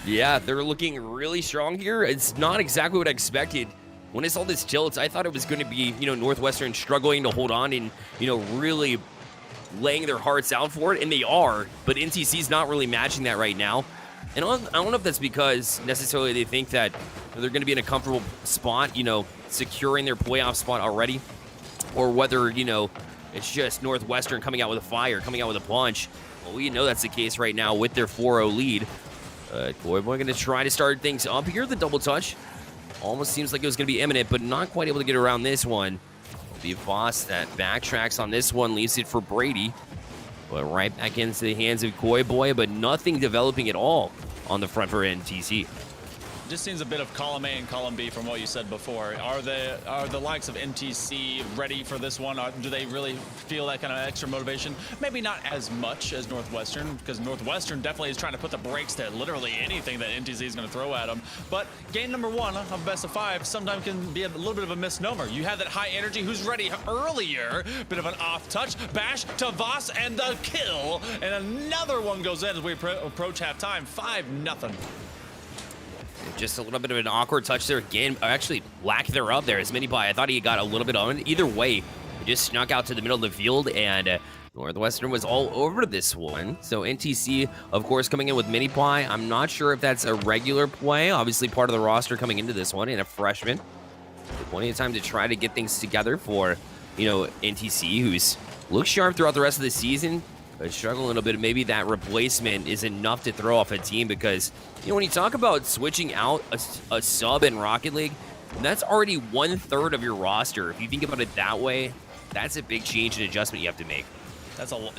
Yeah, they're looking really strong here. It's not exactly what I expected. When I saw this tilt, I thought it was going to be, you know, Northwestern struggling to hold on and, you know, really laying their hearts out for it, and they are, but NTC's not really matching that right now. And I don't know if that's because necessarily they think that they're going to be in a comfortable spot, you know, securing their playoff spot already, or whether, you know, it's just Northwestern coming out with a fire, coming out with a punch. Well, we know that's the case right now with their 4-0 lead. Boy, we're going to try to start things up here. The double touch almost seems like it was going to be imminent, but not quite able to get around this one. Be Voss that backtracks on this one, leaves it for Brady. But right back into the hands of Koi Boy, but nothing developing at all on the front for NTC. Just seems a bit of column A and column B from what you said before. Are the likes of NTC ready for this one? Do they really feel that kind of extra motivation? Maybe not as much as Northwestern, because Northwestern definitely is trying to put the brakes to literally anything that NTC is going to throw at them. But game number 1 of best of 5 sometimes can be a little bit of a misnomer. You have that high energy. Who's ready earlier? Bit of an off touch. Bash to Voss and the kill. And another one goes in as we approach halftime. 5-0. Just a little bit of an awkward touch there again. Actually, lack thereof there as Mini Pie. I thought he got a little bit on it. Either way, he just snuck out to the middle of the field, and Northwestern was all over this one. So NTC, of course, coming in with Mini Pie. I'm not sure if that's a regular play. Obviously, part of the roster coming into this one, and a freshman. Plenty of time to try to get things together for, you know, NTC, who's looked sharp throughout the rest of the season. But struggle a little bit. Maybe that replacement is enough to throw off a team, because, you know, when you talk about switching out a sub in Rocket League, that's already 1/3 of your roster. If you think about it that way, that's a big change and adjustment you have to make.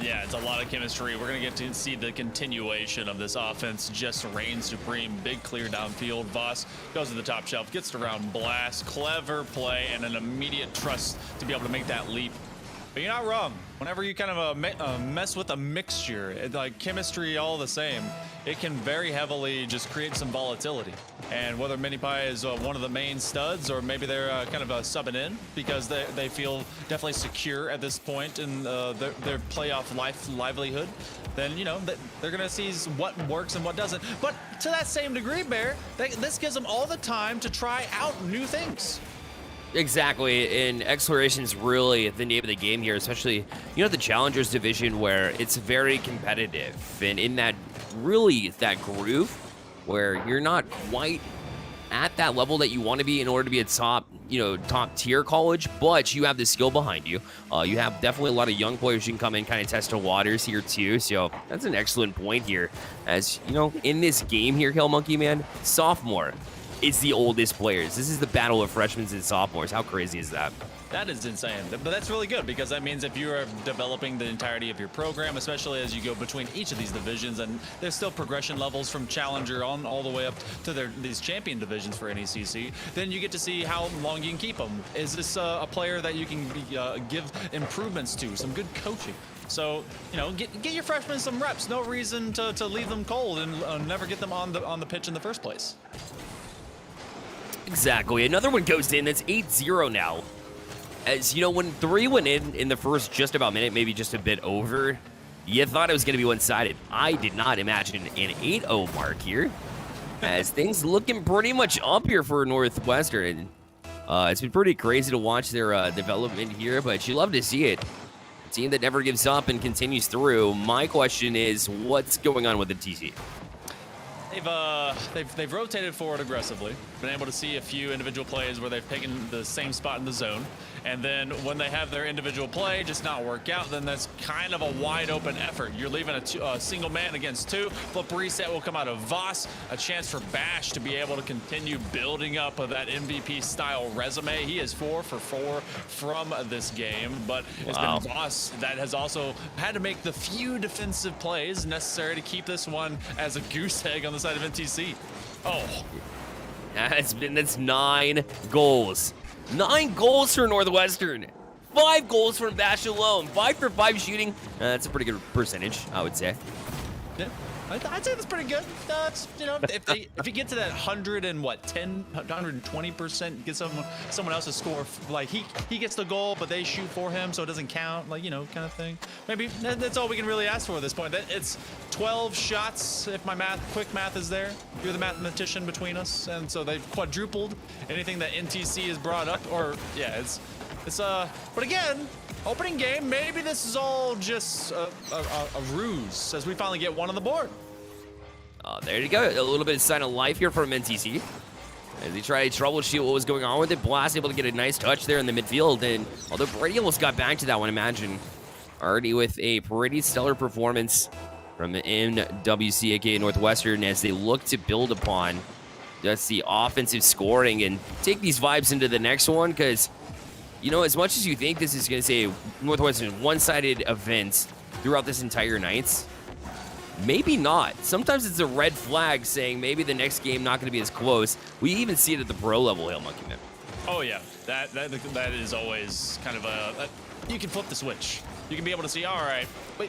Yeah, it's a lot of chemistry. We're gonna get to see the continuation of this offense just reign supreme. Big clear downfield. Voss goes to the top shelf, gets it around blast, clever play, and an immediate trust to be able to make that leap. But you're not wrong. Whenever you kind of mess with a mixture, like chemistry, all the same, it can very heavily just create some volatility. And whether Minipie is one of the main studs, or maybe they're kind of subbing in because they feel definitely secure at this point in their playoff livelihood, then they're gonna see what works and what doesn't. But to that same degree, Bear, this gives them all the time to try out new things. Exactly, and exploration is really the name of the game here, especially, the Challengers division where it's very competitive. And in that groove where you're not quite at that level that you want to be in order to be a top tier college, but you have the skill behind you. You have definitely a lot of young players you can come in, kind of test the waters here too. So that's an excellent point here. As in this game here, Hill Monkey Man, sophomore is the oldest players. This is the battle of freshmen and sophomores. How crazy is that? That is insane. But that's really good because that means if you are developing the entirety of your program, especially as you go between each of these divisions, and there's still progression levels from Challenger on all the way up to these champion divisions for NECC, then you get to see how long you can keep them. Is this a player that you can give improvements to, some good coaching? So, get your freshmen some reps. No reason to leave them cold and never get them on the pitch in the first place. Exactly. Another one goes in. That's 8-0 now. As when 3 went in the first just about minute, maybe just a bit over, you thought it was going to be one-sided. I did not imagine an 8-0 mark here. As things looking pretty much up here for Northwestern. It's been pretty crazy to watch their development here, but you love to see it. A team that never gives up and continues through. My question is, what's going on with the TC? They've rotated forward aggressively. Been able to see a few individual plays where they've taken the same spot in the zone, and then when they have their individual play just not work out, then that's kind of a wide open effort. You're leaving a single man against 2. Flip reset will come out of Voss. A chance for Bash to be able to continue building up that MVP style resume. He is 4 for 4 from this game, but it's been Voss that has also had to make the few defensive plays necessary to keep this one as a goose egg on the side of NTC. Oh. That's 9 goals. 9 goals for Northwestern. 5 goals from Bash alone. 5 for 5 shooting. That's a pretty good percentage, I would say. Yeah, I'd say that's pretty good. If you get to that 120%, get someone else to score, like he gets the goal, but they shoot for him, so it doesn't count, kind of thing. Maybe that's all we can really ask for at this point. It's 12 shots, if my quick math is there. You're the mathematician between us, and so they've quadrupled anything that NTC has brought up. Or yeah, but again. Opening game, maybe this is all just a ruse as we finally get one on the board. There you go. A little bit of sign of life here from NTC. As he tried to troubleshoot what was going on with it, Blast able to get a nice touch there in the midfield. And although Brady almost got back to that one, imagine already with a pretty stellar performance from NWC, aka Northwestern, as they look to build upon just the offensive scoring and take these vibes into the next one, because as much as you think this is going to say Northwestern one-sided event throughout this entire night, maybe not. Sometimes it's a red flag saying maybe the next game not going to be as close. We even see it at the pro level, Hail Monkey Man. Oh yeah, that is always kind of you can flip the switch. You can be able to see, all right,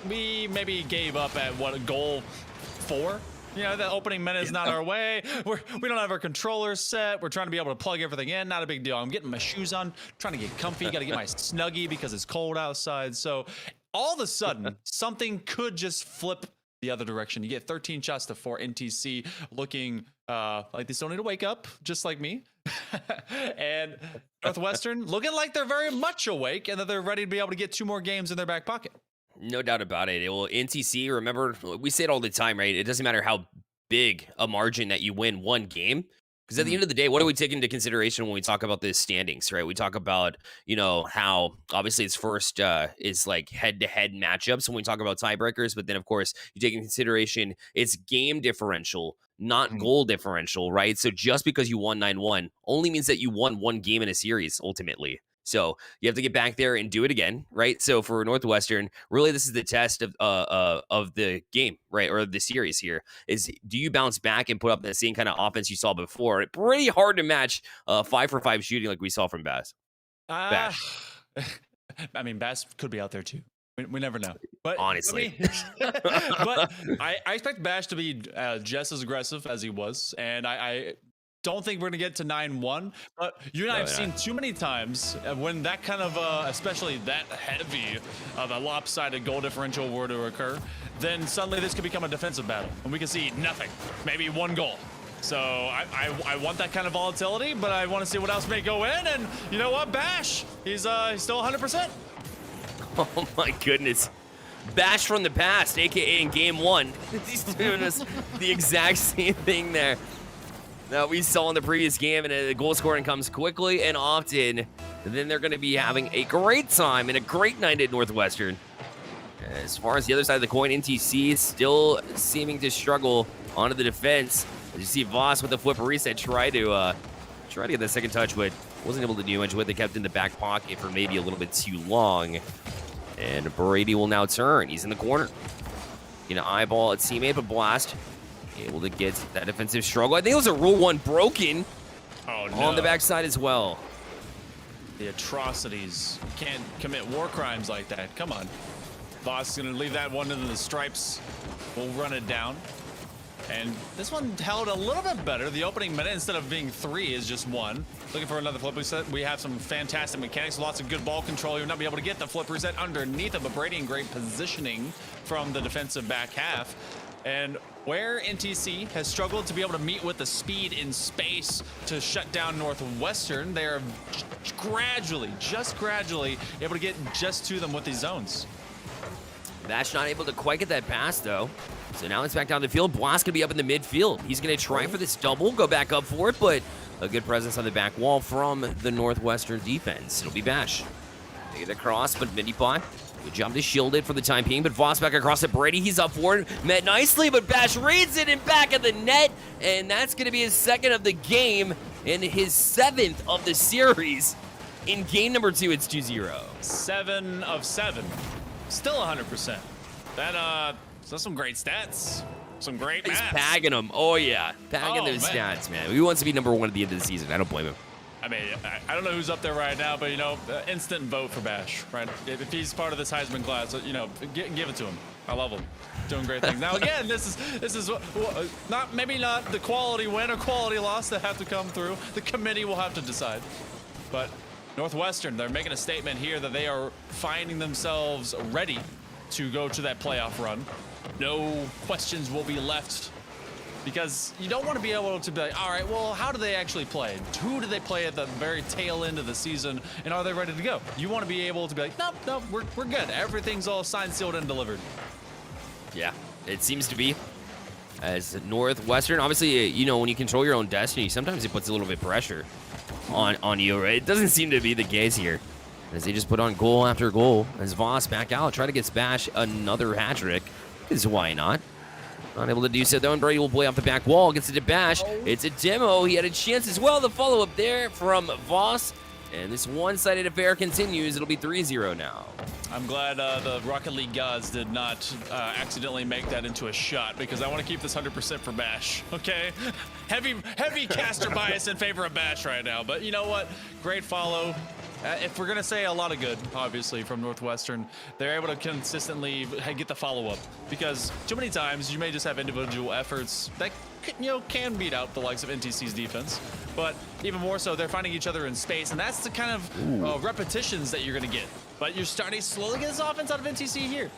we maybe gave up at goal 4. The opening minute is not our way. We don't have our controller set. We're trying to be able to plug everything in. Not a big deal. I'm getting my shoes on, trying to get comfy. Got to get my Snuggie because it's cold outside. So all of a sudden, something could just flip the other direction. You get 13 shots to 4. NTC looking like they still need to wake up, just like me. And Northwestern looking like they're very much awake and that they're ready to be able to get 2 more games in their back pocket. No doubt about it. Well, NTC, remember, we say it all the time, right? It doesn't matter how big a margin that you win one game. Because at the end of the day, what do we take into consideration when we talk about the standings, right? We talk about, how obviously it's first is like head-to-head matchups when we talk about tiebreakers. But then, of course, you take into consideration it's game differential, not goal differential, right? So just because you won 9-1 only means that you won one game in a series, ultimately. So you have to get back there and do it again, right? So for Northwestern, really, this is the test of the game, right, or the series here. Is do you bounce back and put up the same kind of offense you saw before? Pretty hard to match 5-for-5 shooting like we saw from Bash. I mean, Bass could be out there too. We never know. But Honestly. but I expect Bash to be just as aggressive as he was, and I don't think we're gonna get to 9-1. But you and I have seen too many times when that kind of, especially that heavy of a lopsided goal differential were to occur, then suddenly this could become a defensive battle, and we can see nothing, maybe 1 goal. So I want that kind of volatility, but I want to see what else may go in. And you know what, Bash, he's still 100%. Oh my goodness. Bash from the past, aka in game 1. He's doing us the exact same thing there that we saw in the previous game, and the goal scoring comes quickly and often. And then they're going to be having a great time and a great night at Northwestern. As far as the other side of the coin, NTC still seeming to struggle onto the defense. As you see Voss with the flip reset try to get the second touch, but wasn't able to do much with it. Kept in the back pocket for maybe a little bit too long. And Brady will now turn. He's in the corner. Gonna eyeball a teammate, but Blast able to get that defensive struggle. I think it was a Rule 1 broken on the backside as well. The atrocities. You can't commit war crimes like that. Come on. Voss is gonna leave that one into the stripes. We'll run it down. And this one held a little bit better. The opening minute, instead of being 3, is just 1. Looking for another flip reset. We have some fantastic mechanics, lots of good ball control. You'll not be able to get the flip reset underneath it, but Brady in great positioning from the defensive back half. And where NTC has struggled to be able to meet with the speed in space to shut down Northwestern, they're just gradually able to get just to them with these zones. Bash not able to quite get that pass, though. So now it's back down the field. Blast going to be up in the midfield. He's going to try for this double, go back up for it, but a good presence on the back wall from the Northwestern defense. It'll be Bash. They get across, but Minipie, good job to shield it for the time being, but Voss back across to Brady. He's up for it. Met nicely, but Bash reads it and back of the net, and that's going to be his 2nd of the game and his 7th of the series. In game number 2, it's 2-0. 7 of 7. Still 100%. That's some great stats. Some great He's maths. pagging them. Oh, yeah. Pagging those stats, man. He wants to be number 1 at the end of the season. I don't blame him. I mean, I don't know who's up there right now, but, you know, instant vote for Bash, right? If he's part of this Heisman class, you know, give it to him. I love him. Doing great things. Now, again, this is maybe not the quality win or quality loss that have to come through. The committee will have to decide. But Northwestern, they're making a statement here that they are finding themselves ready to go to that playoff run. No questions will be left, because you don't want to be able to be like, all right, well, how do they actually play? Who do they play at the very tail end of the season, and are they ready to go? You want to be able to be like, nope, we're good. Everything's all signed, sealed, and delivered. Yeah, it seems to be. As Northwestern, obviously, you know, when you control your own destiny, sometimes it puts a little bit of pressure on you, right? It doesn't seem to be the case here, as they just put on goal after goal. As Voss back out, try to get Bash another hat trick, because why not? Not able to do so, though, and Brady will play off the back wall. Gets it to Bash. It's a demo. He had a chance as well. The follow-up there from Voss. And this one-sided affair continues. It'll be 3-0 now. I'm glad the Rocket League gods did not accidentally make that into a shot, because I want to keep this 100% for Bash, okay? Heavy caster bias in favor of Bash right now, but you know what? Great follow. If we're going to say a lot of good, obviously, from Northwestern, they're able to consistently get the follow-up, because too many times you may just have individual efforts that can beat out the likes of NTC's defense, but even more so, they're finding each other in space, and that's the kind of repetitions that you're going to get. But you're starting to slowly get this offense out of NTC here.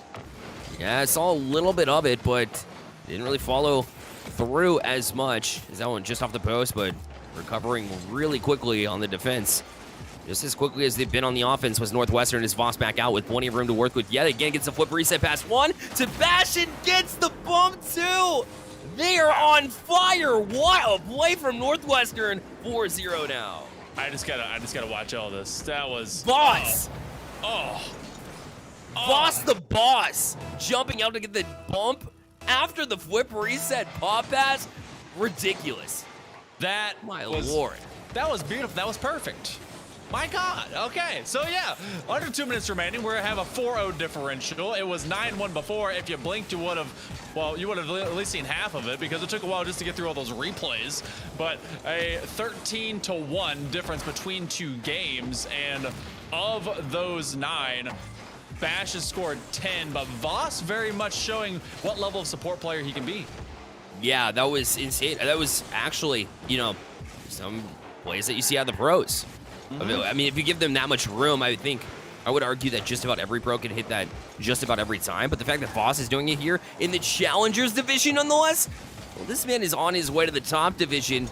Yeah, I saw a little bit of it, but didn't really follow through as much. As that one just off the post, but recovering really quickly on the defense. Just as quickly as they've been on the offense was Northwestern, as Voss back out with plenty of room to work with. Yet again, gets a flip reset pass 1 to Bash and gets the bump 2. They are on fire. What a play from Northwestern. 4-0 now. I just gotta watch all this. That was Voss. Oh. Voss the boss, jumping out to get the bump after the flip reset pop pass. Ridiculous. That My was, lord. That was beautiful. That was perfect. My God. Okay. So, yeah, under 2 minutes remaining. We have a 4-0 differential. It was 9-1 before. If you blinked, you would have, well, you would have at least seen half of it because it took a while just to get through all those replays. But a 13-1 difference between 2 games. And of those 9, Bash has scored 10, but Voss very much showing what level of support player he can be. Yeah, that was insane. That was actually, you know, some plays that you see out of the pros. I mean, if you give them that much room, I would argue that just about every pro can hit that just about every time. But the fact that Voss is doing it here in the Challengers division, nonetheless, well, this man is on his way to the top division.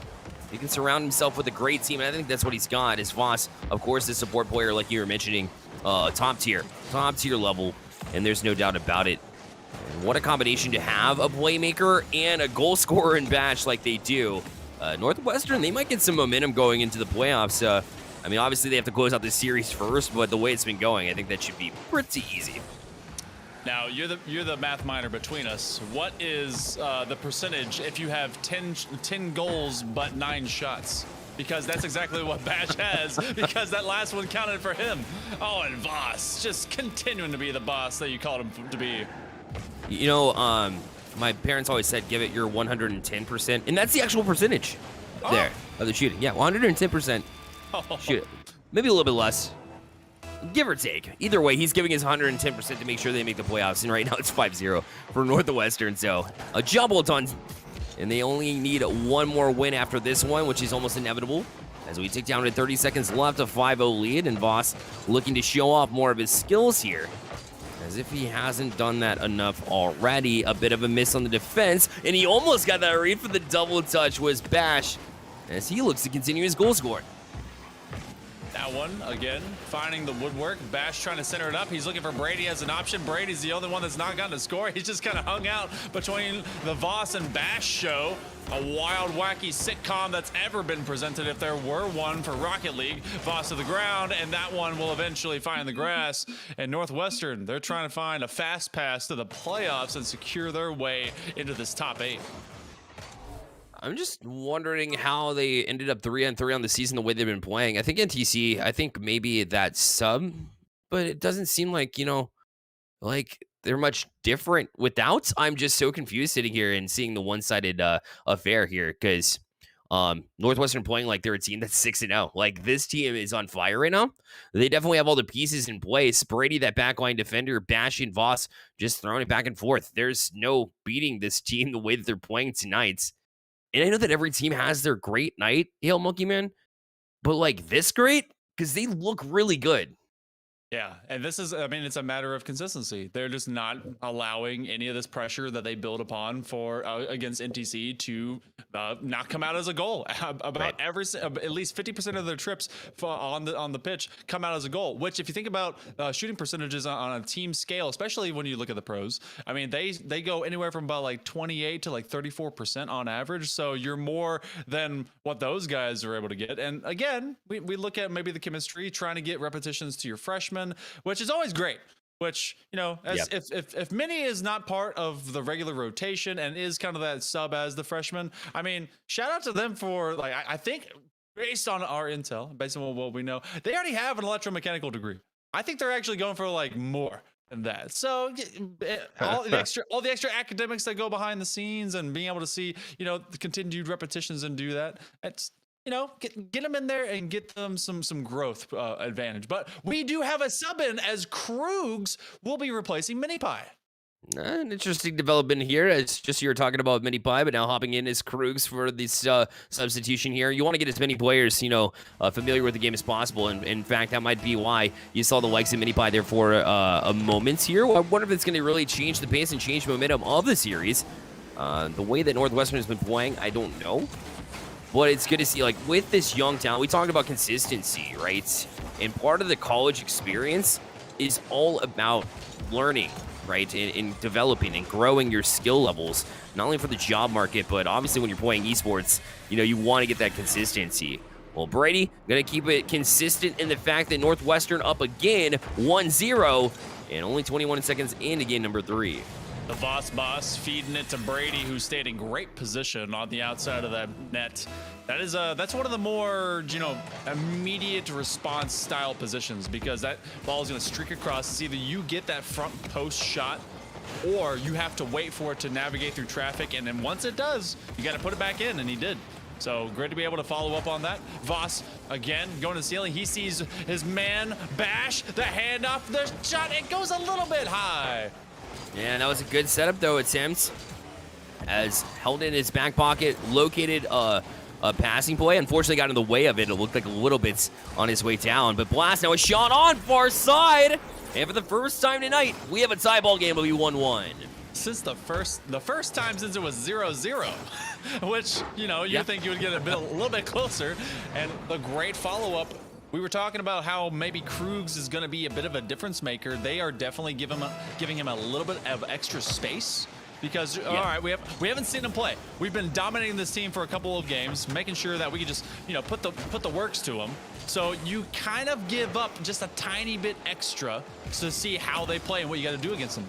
He can surround himself with a great team, and I think that's what he's got. Is Voss, of course, the support player, like you were mentioning, top tier level, and there's no doubt about it. And what a combination to have a playmaker and a goal scorer in Bash like they do. Northwestern, they might get some momentum going into the playoffs. I mean, obviously they have to close out this series first, but the way it's been going, I think that should be pretty easy. Now, you're the math minor between us. What is the percentage if you have 10 goals but 9 shots? Because that's exactly what Bash has, because that last one counted for him. Oh, and Voss, just continuing to be the boss that you called him to be. You know, my parents always said, give it your 110%, and that's the actual percentage there of the shooting. Yeah, 110%. Shoot, maybe a little bit less, give or take. Either way, he's giving his 110% to make sure they make the playoffs, and right now it's 5-0 for Northwestern, so a job well done. And they only need one more win after this one, which is almost inevitable. As we tick down to 30 seconds left, a 5-0 lead, and Voss looking to show off more of his skills here. As if he hasn't done that enough already. A bit of a miss on the defense, and he almost got that read for the double touch was Bash, as he looks to continue his goal scoring. That one, again, finding the woodwork. Bash trying to center it up. He's looking for Brady as an option. Brady's the only one that's not gotten a score. He's just kind of hung out between the Voss and Bash show. A wild, wacky sitcom that's ever been presented if there were one for Rocket League. Voss to the ground, and that one will eventually find the grass. And Northwestern, they're trying to find a fast pass to the playoffs and secure their way into this top 8. I'm just wondering how they ended up 3-3 on the season the way they've been playing. I think NTC, I think maybe that sub, but it doesn't seem like, you know, like they're much different without. I'm just so confused sitting here and seeing the one-sided affair here because Northwestern playing like they're a team that's 6-0. Like this team is on fire right now. They definitely have all the pieces in place. Brady, that backline defender, Bash and Voss just throwing it back and forth. There's no beating this team the way that they're playing tonight. And I know that every team has their great night, Hail Monkey Man, but like this great, because they look really good. Yeah, and this is, I mean, it's a matter of consistency. They're just not allowing any of this pressure that they build upon for against NTC to not come out as a goal. About at least 50% of their trips on the pitch come out as a goal. Which, if you think about shooting percentages on a team scale, especially when you look at the pros, I mean, they go anywhere from about like 28 to like 34% on average. So you're more than what those guys are able to get. And again, we look at maybe the chemistry, trying to get repetitions to your freshmen, which is always great. Which, you know, as if Minnie is not part of the regular rotation and is kind of that sub as the freshman, I mean, shout out to them for, like, I think based on our intel, based on what we know, they already have an electromechanical degree. I think they're actually going for like more than that. So all the extra academics that go behind the scenes and being able to see, you know, the continued repetitions and do that, it's, you know, get them in there and get them some growth advantage. But we do have a sub in, as Krugs will be replacing Mini Pie. An interesting development here. It's just you were talking about Mini Pie, but now hopping in is Krugs for this substitution here. You want to get as many players, you know, familiar with the game as possible. And in fact, that might be why you saw the likes of Mini Pie there for a moment here. I wonder if it's going to really change the pace and change momentum of the series. The way that Northwestern has been playing, I don't know. But it's good to see, like, with this young talent, we talked about consistency, right? And part of the college experience is all about learning, right? And developing and growing your skill levels, not only for the job market, but obviously when you're playing esports, you know, you want to get that consistency. Well, Brady, going to keep it consistent in the fact that Northwestern up again, 1-0, and only 21 seconds into game number 3. The boss feeding it to Brady, who stayed in great position on the outside of that net. That's one of the more, immediate response style positions, because that ball is going to streak across. It's either you get that front post shot, or you have to wait for it to navigate through traffic, and then once it does, you got to put it back in, and he did. So great to be able to follow up on that. Voss, again, going to the ceiling. He sees his man, Bash, the handoff, the shot. It goes a little bit high. Yeah, that was a good setup, though, attempt. As held in his back pocket, located a passing play. Unfortunately, got in the way of it. It looked like a little bit on his way down. But Blast now a shot on far side. And for the first time tonight, we have a tie ball game. It'll be 1-1. Since the first time since it was 0-0, which, you think you would get a little bit closer. And the great follow-up. We were talking about how maybe Krugs is going to be a bit of a difference maker. They are definitely giving him a little bit of extra space. Because, all right, we haven't seen him play. We've been dominating this team for a couple of games, making sure that we can just, put the works to them. So you kind of give up just a tiny bit extra to see how they play and what you got to do against them.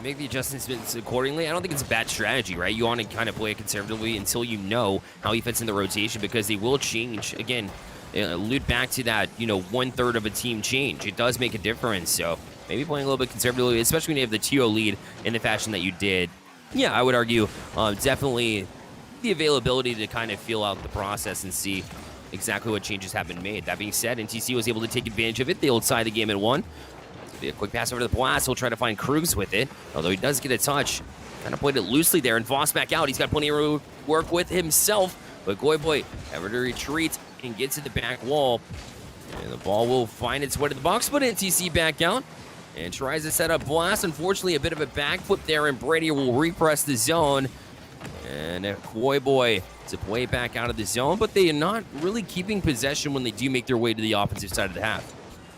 Make the adjustments accordingly. I don't think it's a bad strategy, right? You want to kind of play it conservatively until you know how he fits in the rotation, because they will change. Again, allude back to that, 1/3 of a team change. It does make a difference. So maybe playing a little bit conservatively, especially when you have the 2-0 lead in the fashion that you did. Yeah, I would argue definitely the availability to kind of feel out the process and see exactly what changes have been made. That being said, NTC was able to take advantage of it. They hold the game at 1. Be a quick pass over to the Blast. He'll try to find Krugs with it, although he does get a touch. Kind of played it loosely there, and Voss back out. He's got plenty of work with himself, but Goyboy ever to retreat and get to the back wall. And the ball will find its way to the box, but NTC back out and tries to set up Blast. Unfortunately, a bit of a backflip there, and Brady will repress the zone. And Goyboy to play back out of the zone, but they are not really keeping possession when they do make their way to the offensive side of the half.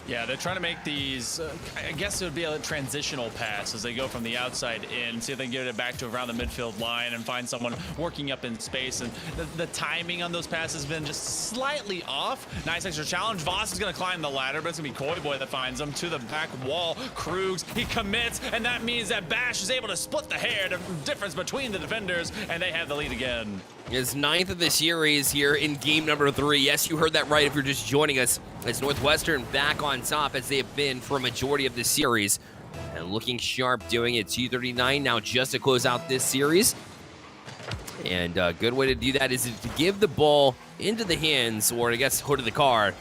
Yeah, they're trying to make these, I guess it would be a transitional pass as they go from the outside in, see if they can get it back to around the midfield line and find someone working up in space. And the timing on those passes has been just slightly off. Nice extra challenge. Voss is going to climb the ladder, but it's going to be Goyboy that finds him to the back wall. Krugs, he commits, and that means that Bash is able to split the hair, the difference between the defenders, and they have the lead again. His 9th of the series here in game number 3. Yes, you heard that right if you're just joining us. It's Northwestern back on top as they have been for a majority of the series. And looking sharp, doing it 2:39 now just to close out this series. And a good way to do that is to give the ball into the hands, or I guess go to the car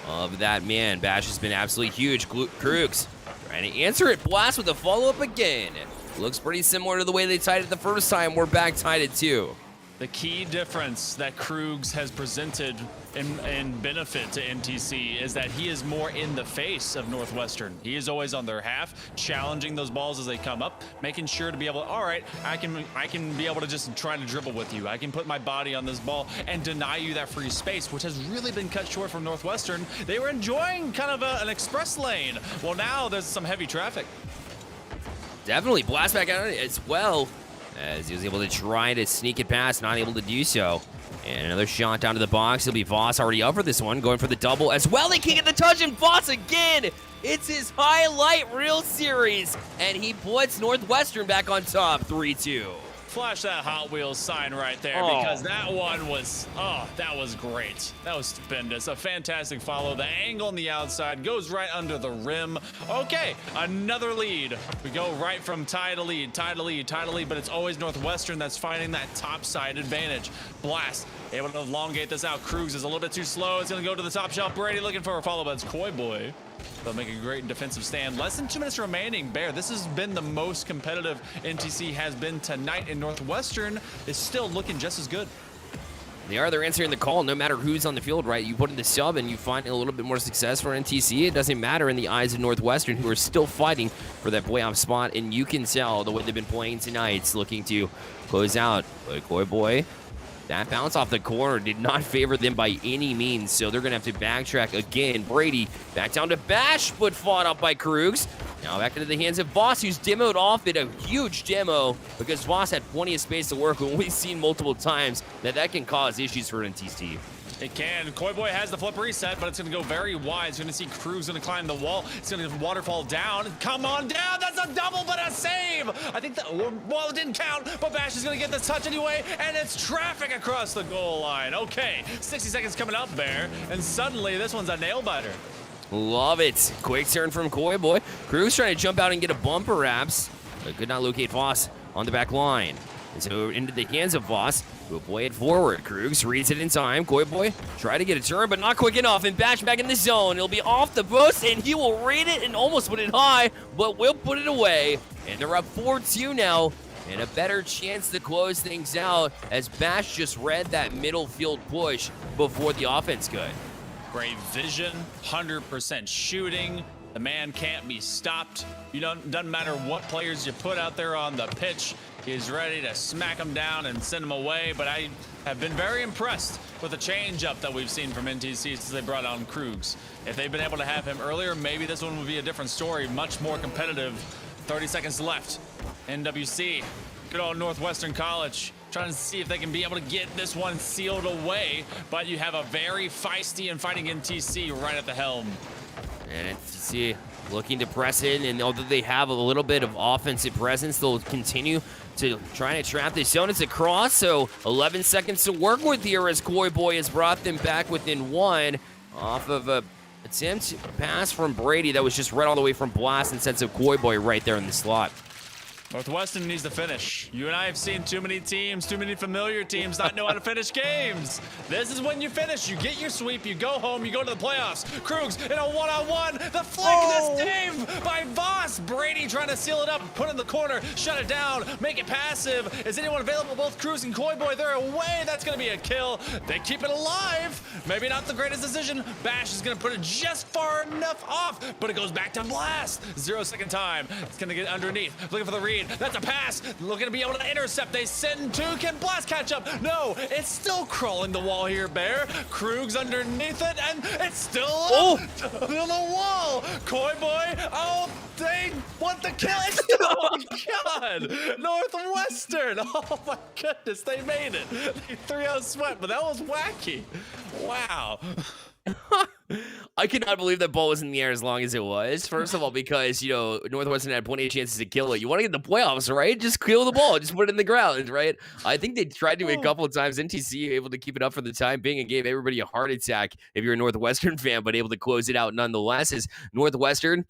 of that man. Bash has been absolutely huge. Krugs trying to answer it. Blast with a follow-up again. Looks pretty similar to the way they tied it the first time. We're back tied at 2. The key difference that Krugs has presented in benefit to NTC is that he is more in the face of Northwestern. He is always on their half, challenging those balls as they come up, making sure to be able to, all right, I can be able to just try to dribble with you. I can put my body on this ball and deny you that free space, which has really been cut short from Northwestern. They were enjoying kind of an express lane. Well, now there's some heavy traffic. Definitely. Blast back out as well, as he was able to try to sneak it past, not able to do so. And another shot down to the box. It'll be Voss already up for this one, going for the double as well. They can't get the touch, and Voss again. It's his highlight reel series, and he puts Northwestern back on top, 3-2. Flash that Hot Wheels sign right there, because that one was, that was great. That was stupendous. A fantastic follow. The angle on the outside goes right under the rim. Okay, another lead. We go right from tie to lead, tie to lead, tie to lead, but it's always Northwestern that's finding that top side advantage. Blast, able to elongate this out. Krugs is a little bit too slow. It's going to go to the top shelf. Brady looking for a follow, but it's Goyboy. They'll make a great defensive stand. Less than 2 minutes remaining. Bear, this has been the most competitive NTC has been tonight, and Northwestern is still looking just as good. They're answering the call no matter who's on the field, right? You put in the sub and you find a little bit more success for NTC. It doesn't matter in the eyes of Northwestern, who are still fighting for that playoff spot, and you can tell the way they've been playing tonight, looking to close out. But Goyboy, that bounce off the corner did not favor them by any means, so they're going to have to backtrack again. Brady back down to Bash, but fought up by Krugs. Now back into the hands of Voss, who's demoed off it, a huge demo, because Voss had plenty of space to work with. We've seen multiple times that can cause issues for NTC. It can. Koi Boy has the flip reset, but it's going to go very wide. It's going to see Krug's going to climb the wall. It's going to waterfall down. Come on down. That's a double, but a save. I think that, well, it didn't count, but Bash is going to get this touch anyway, and it's traffic across the goal line. Okay, 60 seconds coming up, Bear, and suddenly this one's a nail biter. Love it. Quick turn from Koi Boy. Krug's trying to jump out and get a bump, perhaps, but could not locate Voss on the back line. And so into the hands of Voss, who will play it forward. Krugs reads it in time. Koi Boy try to get a turn, but not quick enough. And Bash back in the zone. It'll be off the post, and he will read it and almost put it high, but will put it away. And they're up 4-2 now, and a better chance to close things out as Bash just read that middle field push before the offense could. Great vision, 100% shooting. The man can't be stopped. Doesn't matter what players you put out there on the pitch. He's ready to smack them down and send them away. But I have been very impressed with the change-up that we've seen from NTC since they brought on Krugs. If they've been able to have him earlier, maybe this one would be a different story, much more competitive. 30 seconds left. NWC, good old Northwestern College, trying to see if they can be able to get this one sealed away. But you have a very feisty and fighting NTC right at the helm. And NTC looking to press in, and although they have a little bit of offensive presence, they'll continue to try to trap this zone. It's a cross, so 11 seconds to work with here as Koi Boy has brought them back within one off of a attempt pass from Brady that was just read all the way from Blast and sets up Koi Boy right there in the slot. Northwestern needs to finish. You and I have seen too many teams, too many familiar teams not know how to finish games. This is when you finish. You get your sweep, you go home, you go to the playoffs. Krugs in a one-on-one. The flick, the save by Voss. Brady trying to seal it up, put it in the corner, shut it down, make it passive. Is anyone available? Both Krugs and Koi Boy, they're away. That's going to be a kill. They keep it alive. Maybe not the greatest decision. Bash is going to put it just far enough off, but it goes back to Blast. 0-second time. It's going to get underneath. Looking for the read. That's a pass. Looking to be able to intercept. They send two. Can Blast catch up? No, it's still crawling the wall here, Bear. Krug's underneath it, and it's still up to the wall. Koi Boy, oh, they want the kill. Oh my God. Northwestern. Oh my goodness, they made it. They threw out Sweat, but that was wacky. Wow. I could not believe that ball was in the air as long as it was. First of all, because, Northwestern had plenty of chances to kill it. You want to get the playoffs, right? Just kill the ball. Just put it in the ground, right? I think they tried to a couple of times. NTC able to keep it up for the time being and gave everybody a heart attack if you're a Northwestern fan, but able to close it out nonetheless as Northwestern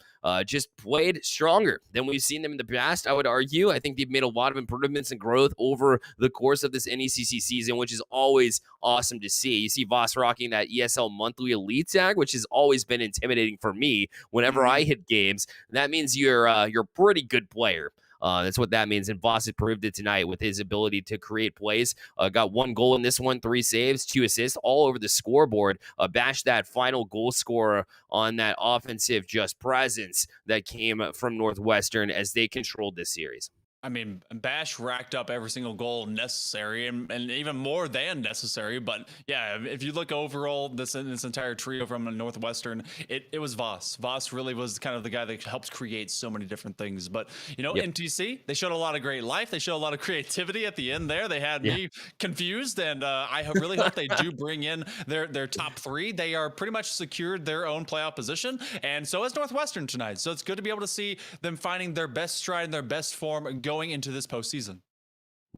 just played stronger than we've seen them in the past, I would argue. I think they've made a lot of improvements and growth over the course of this NECC season, which is always awesome to see. You see Voss rocking that ESL monthly elite tag, which has always been intimidating for me whenever I hit games. That means you're a pretty good player. That's what that means. And Voss has proved it tonight with his ability to create plays. Got 1 goal in this one, 3 saves, 2 assists, all over the scoreboard. Bash that final goal scorer on that offensive just presence that came from Northwestern as they controlled this series. I mean, Bash racked up every single goal necessary and even more than necessary. But yeah, if you look overall, this entire trio from Northwestern, it was Voss. Voss really was kind of the guy that helps create so many different things. But, NTC, they showed a lot of great life. They showed a lot of creativity at the end there. They had me confused, and I really hope they do bring in their top 3. They are pretty much secured their own playoff position, and so is Northwestern tonight. So it's good to be able to see them finding their best stride and their best form going into this postseason.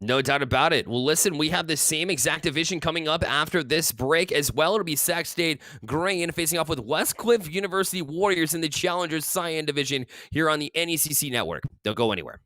No doubt about it. Well, listen, we have the same exact division coming up after this break as well. It'll be Sac State Green facing off with Westcliff University Warriors in the Challengers Cyan division here on the NECC network. Don't go anywhere.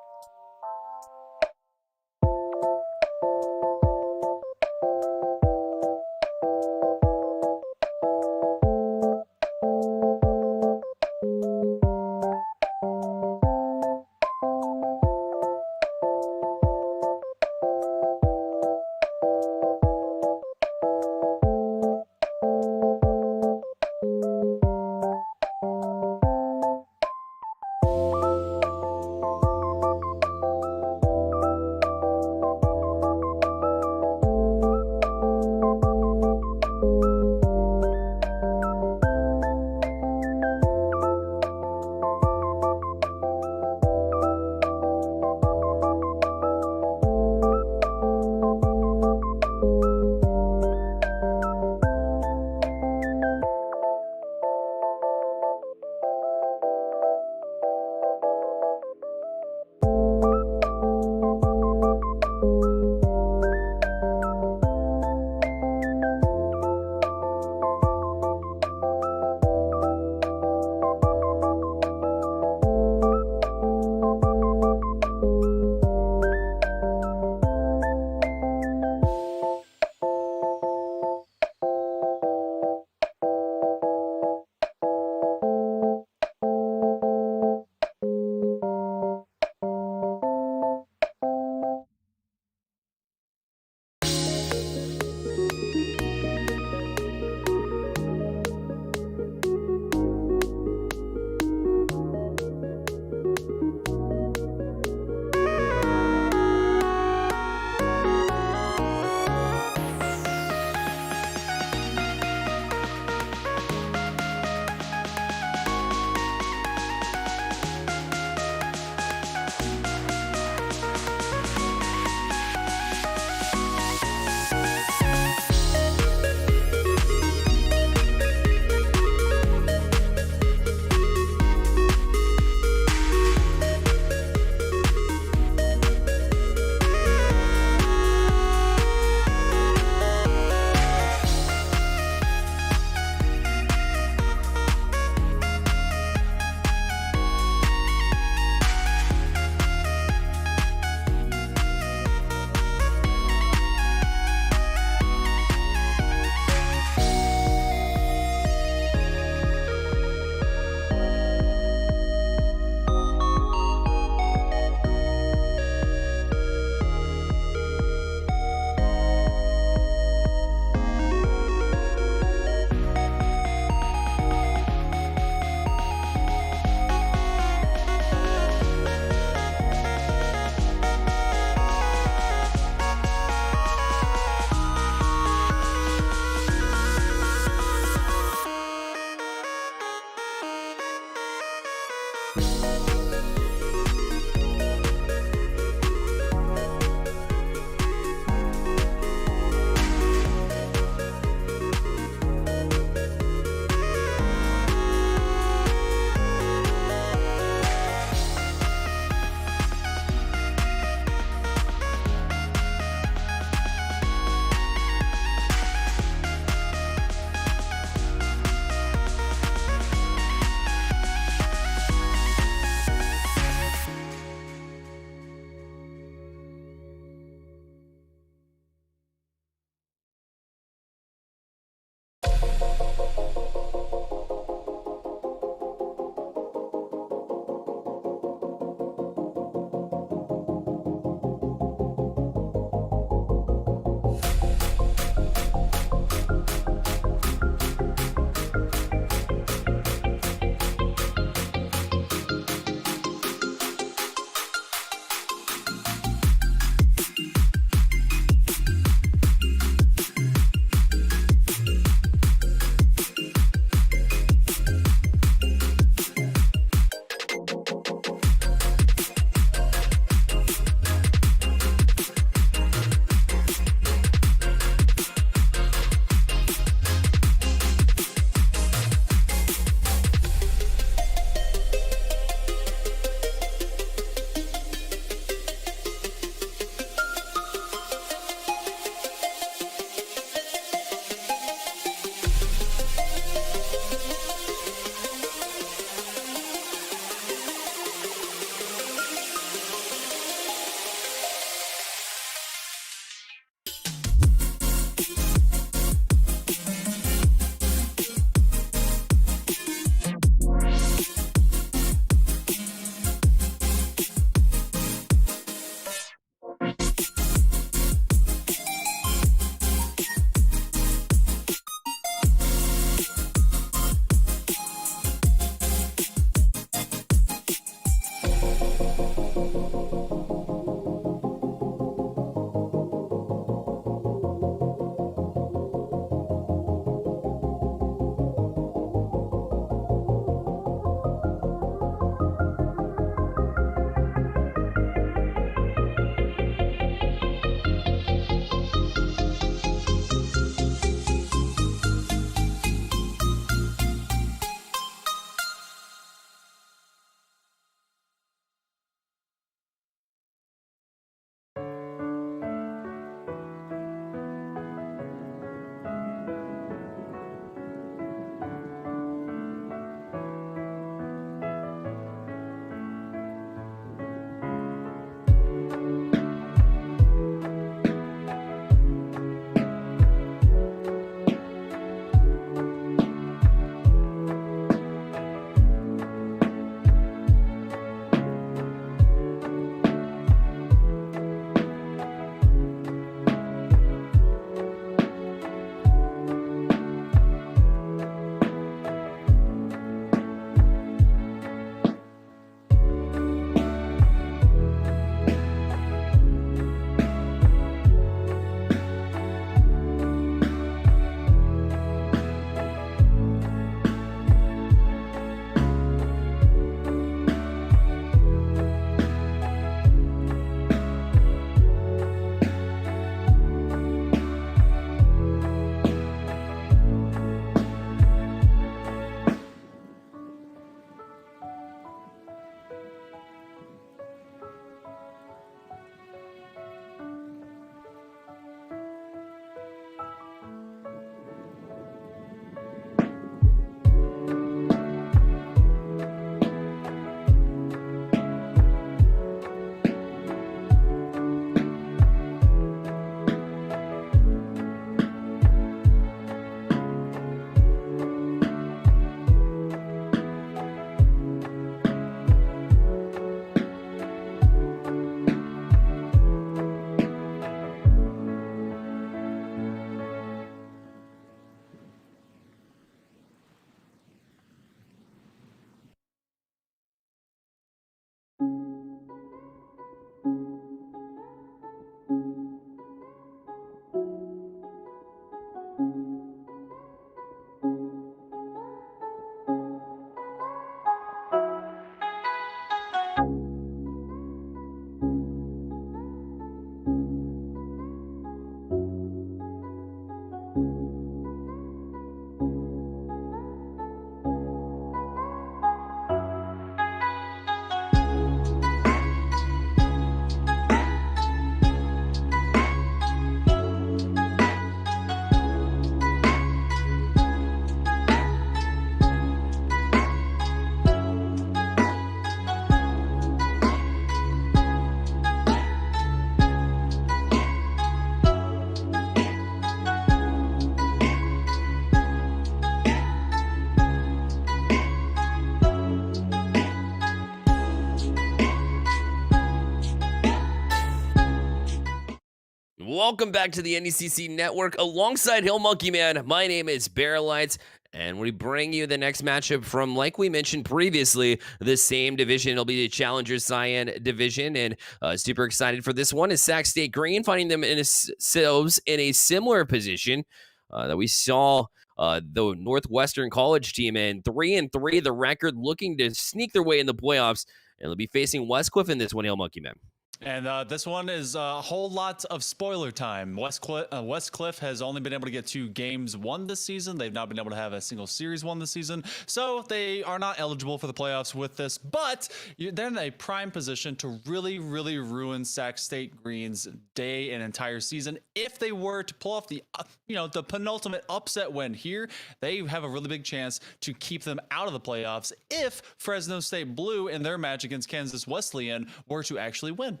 welcome back to the NECC Network alongside Hill Monkey Man. My name is Barrelites, and we bring you the next matchup from, like we mentioned previously, the same division. It'll be the Challengers Cyan division, and super excited for this one is Sac State Green, finding themselves in a similar position that we saw the Northwestern College team in. 3-3, the record, looking to sneak their way in the playoffs, and they'll be facing Westcliff in this one, Hill Monkey Man. And this one is a whole lot of spoiler time. Westcliff has only been able to get 2 games won this season. They've not been able to have a single series won this season. So they are not eligible for the playoffs with this. But they're in a prime position to really, really ruin Sac State Green's day and entire season. If they were to pull off the, the penultimate upset win here, they have a really big chance to keep them out of the playoffs if Fresno State Blue in their match against Kansas Wesleyan were to actually win.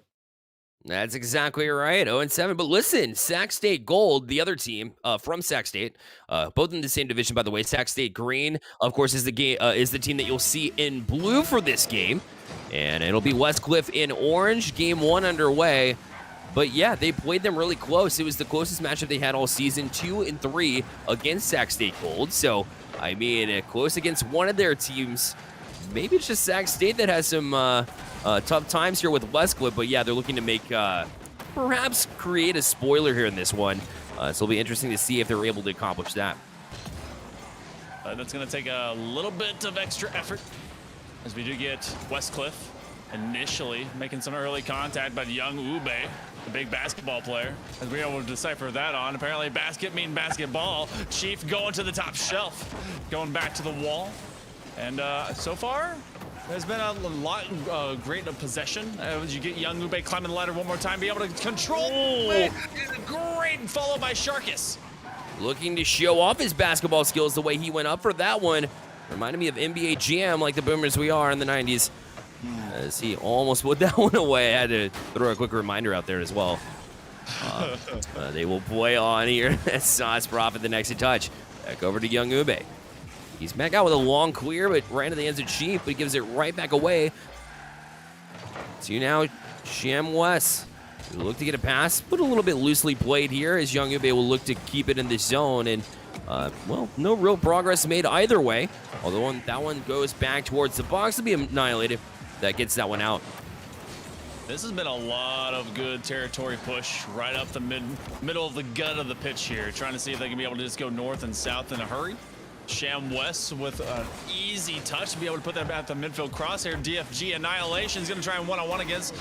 That's exactly right. 0-7. But listen, Sac State Gold, the other team from Sac State, both in the same division, by the way. Sac State Green, of course, is the team that you'll see in blue for this game, and it'll be Westcliff in orange. Game 1 underway. But yeah, they played them really close. It was the closest matchup they had all season, 2-3 against Sac State Gold. So, I mean, close against one of their teams. Maybe it's just Sac State that has some tough times here with Westcliff, but yeah, they're looking to make, perhaps create a spoiler here in this one. So it'll be interesting to see if they're able to accomplish that. That's going to take a little bit of extra effort, as we do get Westcliff initially making some early contact, but young Ube, the big basketball player, as we were able to decipher that on. Apparently basket mean basketball. Chief going to the top shelf, going back to the wall. And so far, there's been a lot great possession. As you get young Ube climbing the ladder one more time, be able to control. Great, followed by Sharkus. Looking to show off his basketball skills the way he went up for that one. Reminded me of NBA Jam, like the Boomers we are in the 90s. As he almost put that one away. I had to throw a quick reminder out there as well. They will play on here. Sauce Prophet the next to touch. Back over to young Ube. He's back out with a long clear, but right into the ends of Chief, but he gives it right back away. So now, Sham West will look to get a pass, but a little bit loosely played here, as young Ube will look to keep it in the zone. And, well, no real progress made either way. Although that one goes back towards the box to be annihilated. That gets that one out. This has been a lot of good territory push right up the middle of the gut of the pitch here, trying to see if they can be able to just go north and south in a hurry. Sham West with an easy touch to be able to put that at the midfield crosshair. DFG Annihilation is going to try and one-on-one against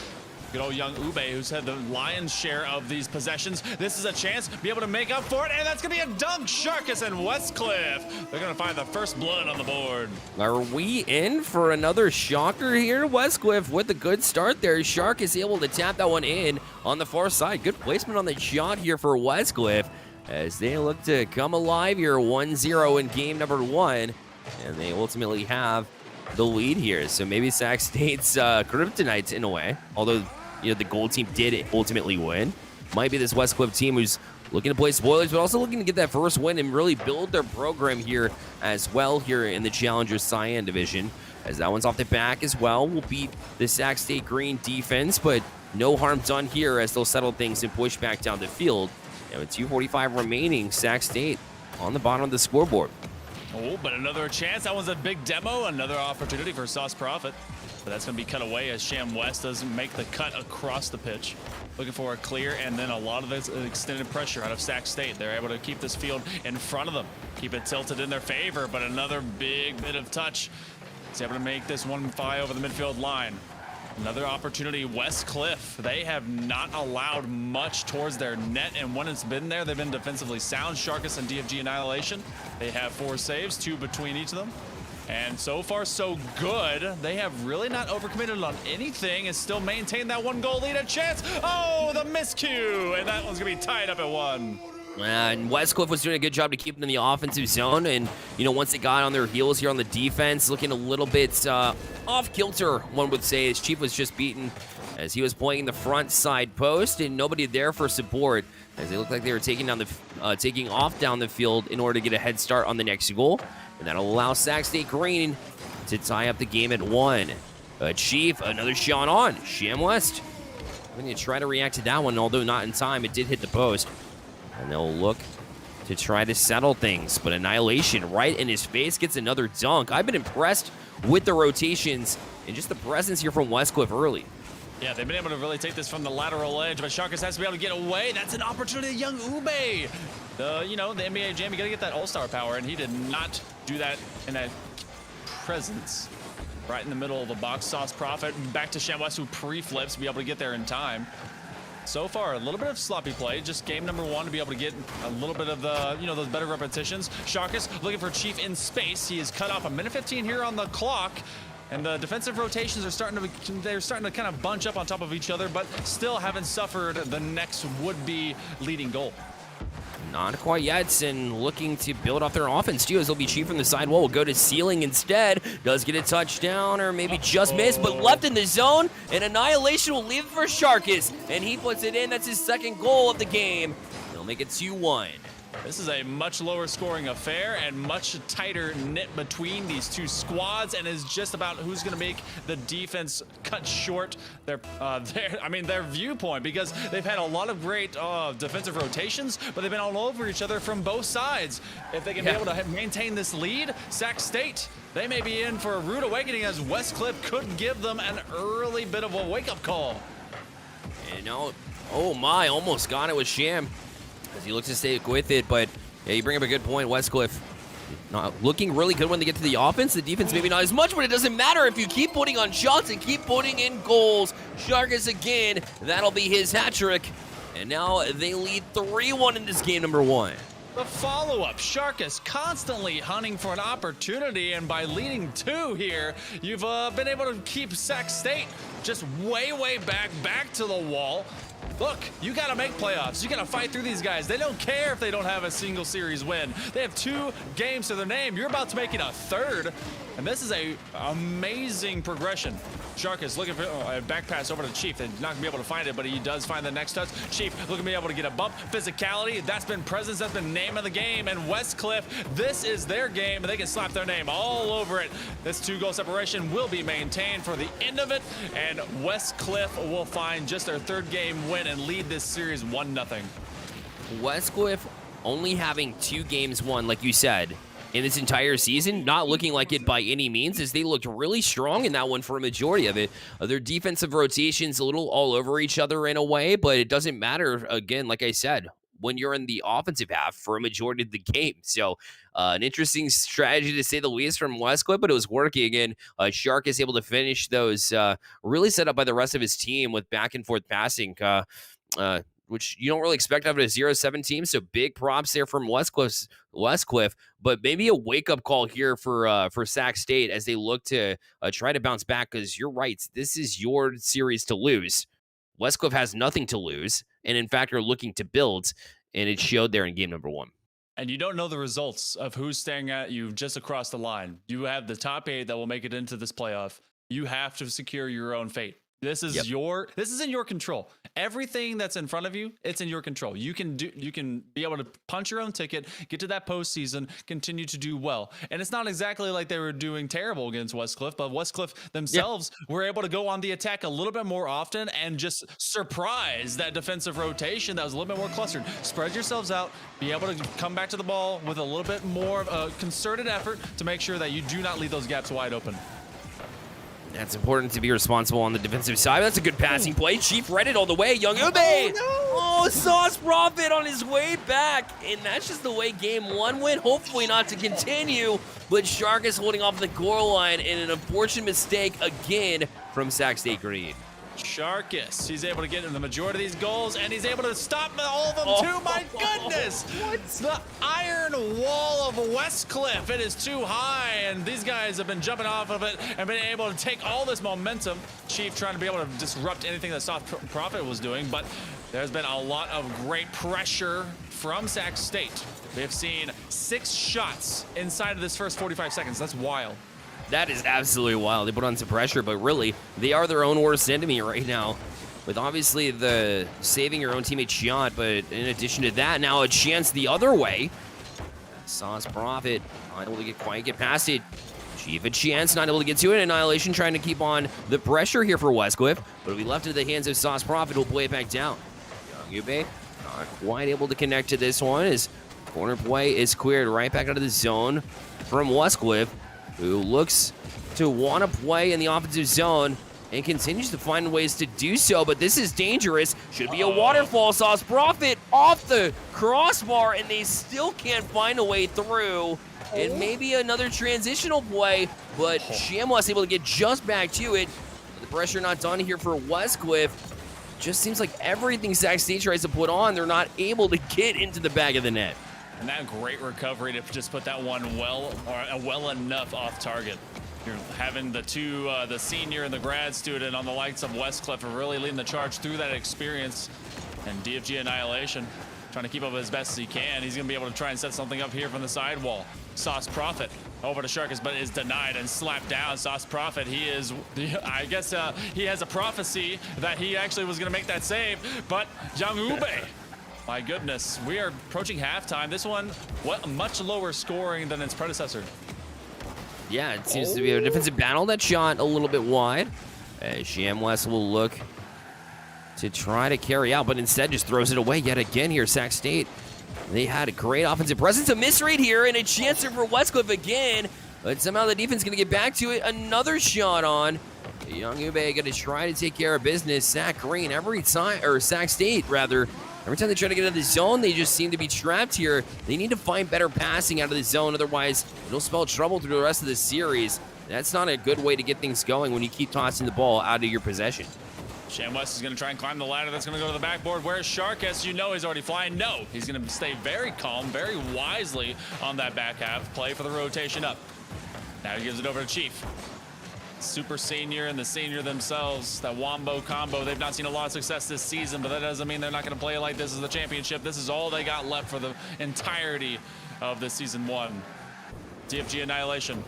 good old young Ube, who's had the lion's share of these possessions. This is a chance to be able to make up for it, and that's going to be a dunk. Sharkus and Westcliff, they're going to find the first blood on the board. Are we in for another shocker here? Westcliff with a good start there. Shark is able to tap that one in on the far side. Good placement on the shot here for Westcliff, as they look to come alive here 1-0 in game number 1, and they ultimately have the lead here. So maybe Sac State's kryptonite in a way, although the gold team did ultimately win. Might be this Westcliff team who's looking to play spoilers, but also looking to get that first win and really build their program here as well here in the Challengers Cyan division, as that one's off the back as well. Will beat the Sac State Green defense, but no harm done here as they'll settle things and push back down the field. And with 2:45 remaining, Sac State on the bottom of the scoreboard. Oh, but another chance. That one's a big demo. Another opportunity for Sauce Prophet. But that's going to be cut away as Sham West doesn't make the cut across the pitch. Looking for a clear, and then a lot of this extended pressure out of Sac State. They're able to keep this field in front of them. Keep it tilted in their favor, but another big bit of touch. He's able to make this one fly over the midfield line. Another opportunity, Westcliff. They have not allowed much towards their net, and when it's been there, they've been defensively sound. Sharkus and DFG Annihilation. They have 4 saves, 2 between each of them. And so far, so good. They have really not overcommitted on anything and still maintain that 1-goal lead. A chance. Oh, the miscue. And that one's going to be tied up at 1. And Westcliff was doing a good job to keep them in the offensive zone. And, once they got on their heels here on the defense, looking a little bit off kilter, one would say, as Chief was just beaten as he was playing the front side post and nobody there for support, as they looked like they were taking off down the field in order to get a head start on the next goal. And that'll allow Sac State Green to tie up the game at 1. Chief, another shot on. Sham West. going to try to react to that one, although not in time. It did hit the post. And they'll look to try to settle things. But Annihilation right in his face gets another dunk. I've been impressed with the rotations and just the presence here from Westcliff early. Yeah, they've been able to really take this from the lateral edge, but Sharkus has to be able to get away. That's an opportunity, young Ube. The NBA Jam, you got to get that all-star power, and he did not do that in that presence. Right in the middle of the box. Sauce Prophet back to Shamwest, who pre-flips to be able to get there in time. So far, a little bit of sloppy play. Just game number 1 to be able to get a little bit of the, those better repetitions. Sharkus looking for Chief in space. He is cut off 1:15 here on the clock. And the defensive rotations are starting to kind of bunch up on top of each other, but still haven't suffered the next would-be leading goal. Not quite yet, and looking to build off their offense too, as they'll be Chief from the sidewall. Will go to Ceiling instead. Does get a touchdown, or maybe just missed, but left in the zone. And Annihilation will leave it for Sharkus, and he puts it in. That's his second goal of the game. They'll make it 2-1. This is a much lower scoring affair and much tighter knit between these two squads, and is just about who's going to make the defense cut short their viewpoint, because they've had a lot of great defensive rotations, but they've been all over each other from both sides. If they can be able to maintain this lead, Sac State, they may be in for a rude awakening, as Westcliff could give them an early bit of a wake-up call. And now, oh my, almost got it with Sham, as he looks to stay with it, but yeah, you bring up a good point. Westcliff not looking really good when they get to the offense. The defense maybe not as much, but it doesn't matter if you keep putting on shots and keep putting in goals. Sharkus again, that'll be his hat trick. And now they lead 3-1 in this game number 1. The follow-up, Sharkus constantly hunting for an opportunity, and by leading 2 here, you've been able to keep Sac State just way back to the wall. Look, you got to make playoffs. You got to fight through these guys. They don't care if they don't have a single series win. They have 2 games to their name. You're about to make it a 3rd, and this is a amazing progression. Sharkus looking for a back pass over to Chief. They're not going to be able to find it, but he does find the next touch. Chief looking to be able to get a bump. Physicality, that's been presence, that's been name of the game. And Westcliff, this is their game, and they can slap their name all over it. This 2-goal separation will be maintained for the end of it, and Westcliff will find just their 3rd game win and lead this series 1-0. Westcliff only having 2 games won, like you said, in this entire season, not looking like it by any means, as they looked really strong in that one for a majority of it. Their defensive rotations a little all over each other in a way, but it doesn't matter, again, like I said, when you're in the offensive half for a majority of the game. So an interesting strategy to say the least from Westcliff, but it was working, and Shark is able to finish those really set up by the rest of his team with back and forth passing, which you don't really expect out of a 0-7 team. So big props there from Westcliff, but maybe a wake-up call here for Sac State as they look to try to bounce back, because you're right, this is your series to lose. Westcliff has nothing to lose, and in fact are looking to build, and it showed there in game number 1. And you don't know the results of who's staring at you just across the line. You have the top 8 that will make it into this playoff. You have to secure your own fate. This is this is in your control. Everything that's in front of you, it's in your control. You can be able to punch your own ticket, get to that postseason, continue to do well. And it's not exactly like they were doing terrible against Westcliff, but Westcliff themselves were able to go on the attack a little bit more often and just surprise that defensive rotation that was a little bit more clustered. Spread yourselves out, be able to come back to the ball with a little bit more of a concerted effort to make sure that you do not leave those gaps wide open. That's important to be responsible on the defensive side. That's a good passing play. Chief read it all the way. Young Ube. Oh, Sauce Prophet on his way back. And that's just the way game 1 went. Hopefully not to continue. But Shark is holding off the goal line in an unfortunate mistake again from Sac State Green. Sharkus, he's able to get in the majority of these goals, and he's able to stop all of them too. My goodness! What? The iron wall of Westcliff, it is too high, and these guys have been jumping off of it and been able to take all this momentum. Chief trying to be able to disrupt anything that Soft Prophet was doing, but there's been a lot of great pressure from Sac State. They've seen 6 shots inside of this first 45 seconds. That's wild. That is absolutely wild. They put on some pressure, but really, they are their own worst enemy right now. With obviously the saving your own teammate's shot, but in addition to that, now a chance the other way. Sauce Prophet unable to get past it. Chief a chance, not able to get to it. Annihilation trying to keep on the pressure here for Westcliff, but it'll be left into the hands of Sauce Prophet, who'll play it back down. Young Ube not quite able to connect to this one as corner play is cleared right back out of the zone from Westcliff, who looks to want to play in the offensive zone and continues to find ways to do so, but this is dangerous. Should be a waterfall. Sauce Prophet off the crossbar, and they still can't find a way through. And maybe another transitional play, but Shamwas able to get just back to it. The pressure not done here for Westcliff. Just seems like everything Sac State tries to put on, they're not able to get into the back of the net. And that great recovery to just put that one well enough off target. You're having the two, the senior and the grad student on the likes of Westcliff are really leading the charge through that experience. And DFG Annihilation trying to keep up as best as he can. He's going to be able to try and set something up here from the sidewall. Sauce Prophet over to Sharkus, but is denied and slapped down. Sauce Prophet, he is, I guess he has a prophecy that he actually was going to make that save, but Young Ube. My goodness, we are approaching halftime. This one, much lower scoring than its predecessor. Yeah, it seems to be a defensive battle. That shot a little bit wide. Shamwest will look to try to carry out, but instead just throws it away yet again here. Sac State, they had a great offensive presence. A misread here and a chance for Westcliff again, but somehow the defense going to get back to it. Another shot on. Young Ube going to try to take care of business. Sac Green every time, or Sac State rather. Every time they try to get out of the zone, they just seem to be trapped here. They need to find better passing out of the zone, otherwise it'll spell trouble through the rest of the series. That's not a good way to get things going when you keep tossing the ball out of your possession. Shamwest is going to try and climb the ladder. That's going to go to the backboard. Where's Sharkus? You know he's already flying. No, he's going to stay very calm, very wisely on that back half. Play for the rotation up. Now he gives it over to Chief. Super senior and the senior themselves, that Wombo combo, they've not seen a lot of success this season, but that doesn't mean they're not going to play like this as the championship. This is all they got left for the entirety of this season one. DFG Annihilation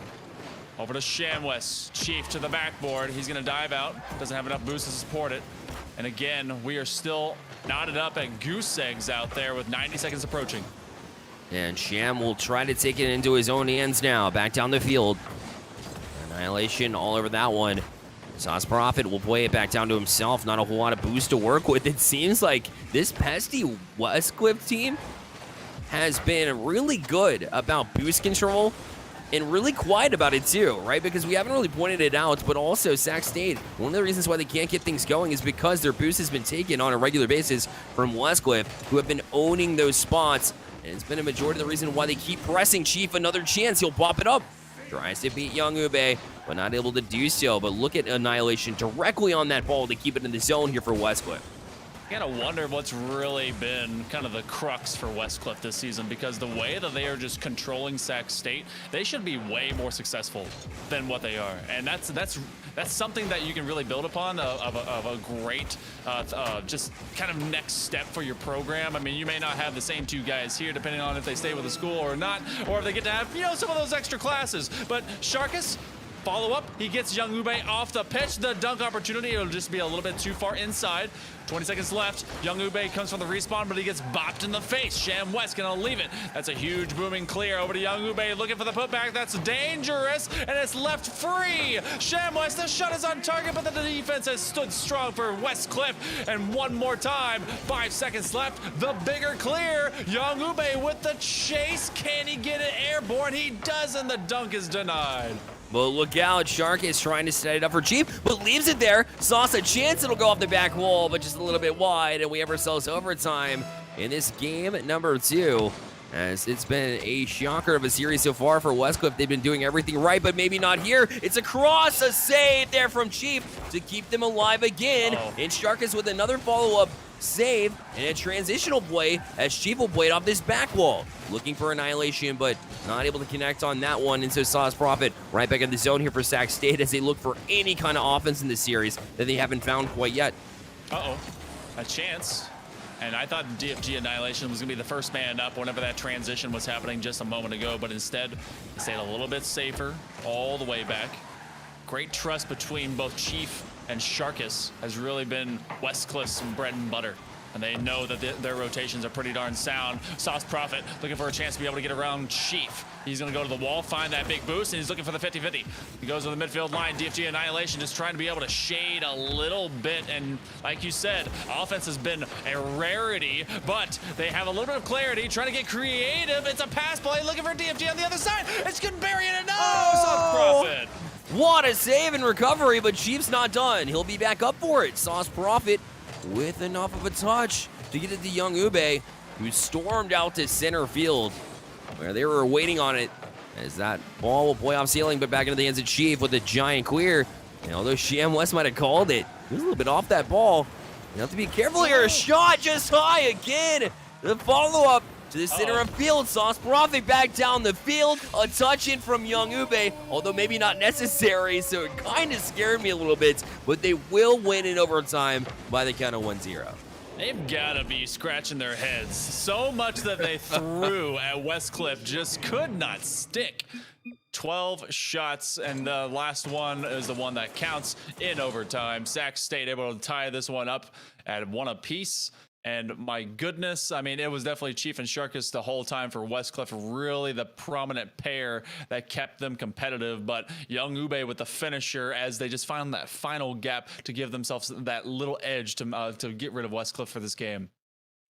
over to Shamwest. Chief to the backboard. He's going to dive out. Doesn't have enough boost to support it. And again, we are still knotted up at goose eggs out there with 90 seconds approaching. And Sham will try to take it into his own hands now. Back down the field. Annihilation all over that one. Sauce Prophet will play it back down to himself. Not a whole lot of boost to work with. It seems like this pesty Westcliff team has been really good about boost control and really quiet about it too, right? Because we haven't really pointed it out, but also Sac State, one of the reasons why they can't get things going is because their boost has been taken on a regular basis from Westcliff, who have been owning those spots. And it's been a majority of the reason why they keep pressing. Chief, another chance, he'll pop it up. Tries to beat Young Ube, but not able to do so. But look at Annihilation directly on that ball to keep it in the zone here for Westcliff. I gotta wonder what's really been kind of the crux for Westcliff this season, because the way that they are just controlling Sac State, they should be way more successful than what they are, and that's something that you can really build upon of a great just kind of next step for your program. I mean, you may not have the same two guys here, depending on if they stay with the school or not, or if they get to have, you know, some of those extra classes. But Sharkus, follow up, he gets Young Ube off the pitch. The dunk opportunity, it'll just be a little bit too far inside. 20 seconds left. Young Ube comes from the respawn, but he gets bopped in the face. Shamwest gonna leave it. That's a huge booming clear over to Young Ube, looking for the putback. That's dangerous, and it's left free. Shamwest, the shot is on target, but the defense has stood strong for Westcliff. And one more time, 5 seconds left. The bigger clear. Young Ube with the chase. Can he get it airborne? He does, and the dunk is denied. But look out, Shark is trying to set it up for Chief, but leaves it there. Sauce a chance it'll go off the back wall, but just a little bit wide, and we have ourselves overtime in this game number 2. As it's been a shocker of a series so far for Westcliff. They've been doing everything right, but maybe not here. It's across, a save there from Chief to keep them alive again. And Sharkus with another follow-up save and a transitional play as Chief will play it off this back wall. Looking for Annihilation, but not able to connect on that one. And so Sauce Prophet right back in the zone here for Sac State as they look for any kind of offense in this series that they haven't found quite yet. A chance. And I thought DFG Annihilation was going to be the first man up whenever that transition was happening just a moment ago, but instead, they stayed a little bit safer all the way back. Great trust between both Chief and Sharkus has really been Westcliff's bread and butter. And they know that their rotations are pretty darn sound. Sauce Prophet looking for a chance to be able to get around Chief. He's going to go to the wall, find that big boost, and he's looking for the 50-50. He goes to the midfield line. DFG Annihilation just trying to be able to shade a little bit. And like you said, offense has been a rarity, but they have a little bit of clarity, trying to get creative. It's a pass play, looking for DFG on the other side. It's good burying it. No! Sauce Prophet. What a save and recovery, but Chief's not done. He'll be back up for it. Sauce Prophet with enough of a touch to get it to Young Ube, who stormed out to center field, where they were waiting on it, as that ball will play off ceiling, but back into the hands of Chief with a giant queer. And although Sham West might have called it, he was a little bit off that ball. You have to be careful here. A shot just high again. The follow-up to the center of field. Sauce Prophet back down the field. A touch in from Young Ube, although maybe not necessary, so it kind of scared me a little bit, but they will win in overtime by the count of 1-0. They've got to be scratching their heads. So much that they threw at Westcliff just could not stick. 12 shots, and the last one is the one that counts in overtime. Sac State able to tie this one up at 1 apiece. And my goodness, I mean, it was definitely Chief and Sharkus the whole time for Westcliff, really the prominent pair that kept them competitive. But Young Ube with the finisher as they just found that final gap to give themselves that little edge to get rid of Westcliff for this game.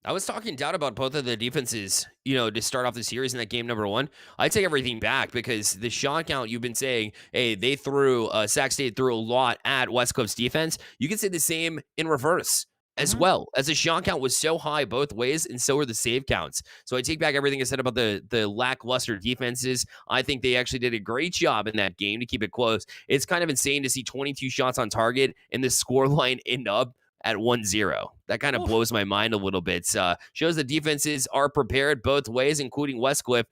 I was talking down about both of the defenses, to start off the series in that game number 1. I take everything back because the shot count you've been saying, hey, they threw, Sac State threw a lot at Westcliff's defense. You can say the same in reverse as well, as the shot count was so high both ways, and so were the save counts. So I take back everything I said about the lackluster defenses. I think they actually did a great job in that game to keep it close. It's kind of insane to see 22 shots on target and the scoreline end up at 1-0. That kind of blows my mind a little bit. Shows the defenses are prepared both ways, including Westcliff,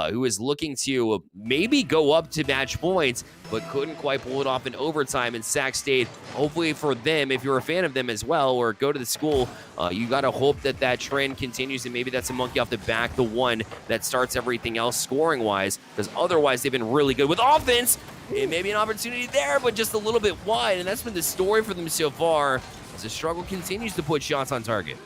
who is looking to maybe go up to match points, but couldn't quite pull it off in overtime. And Sac State, hopefully for them, if you're a fan of them as well, or go to the school, you got to hope that that trend continues, and maybe that's a monkey off the back, the one that starts everything else scoring-wise, because otherwise they've been really good with offense. And maybe an opportunity there, but just a little bit wide, and that's been the story for them so far. The struggle continues to put shots on target.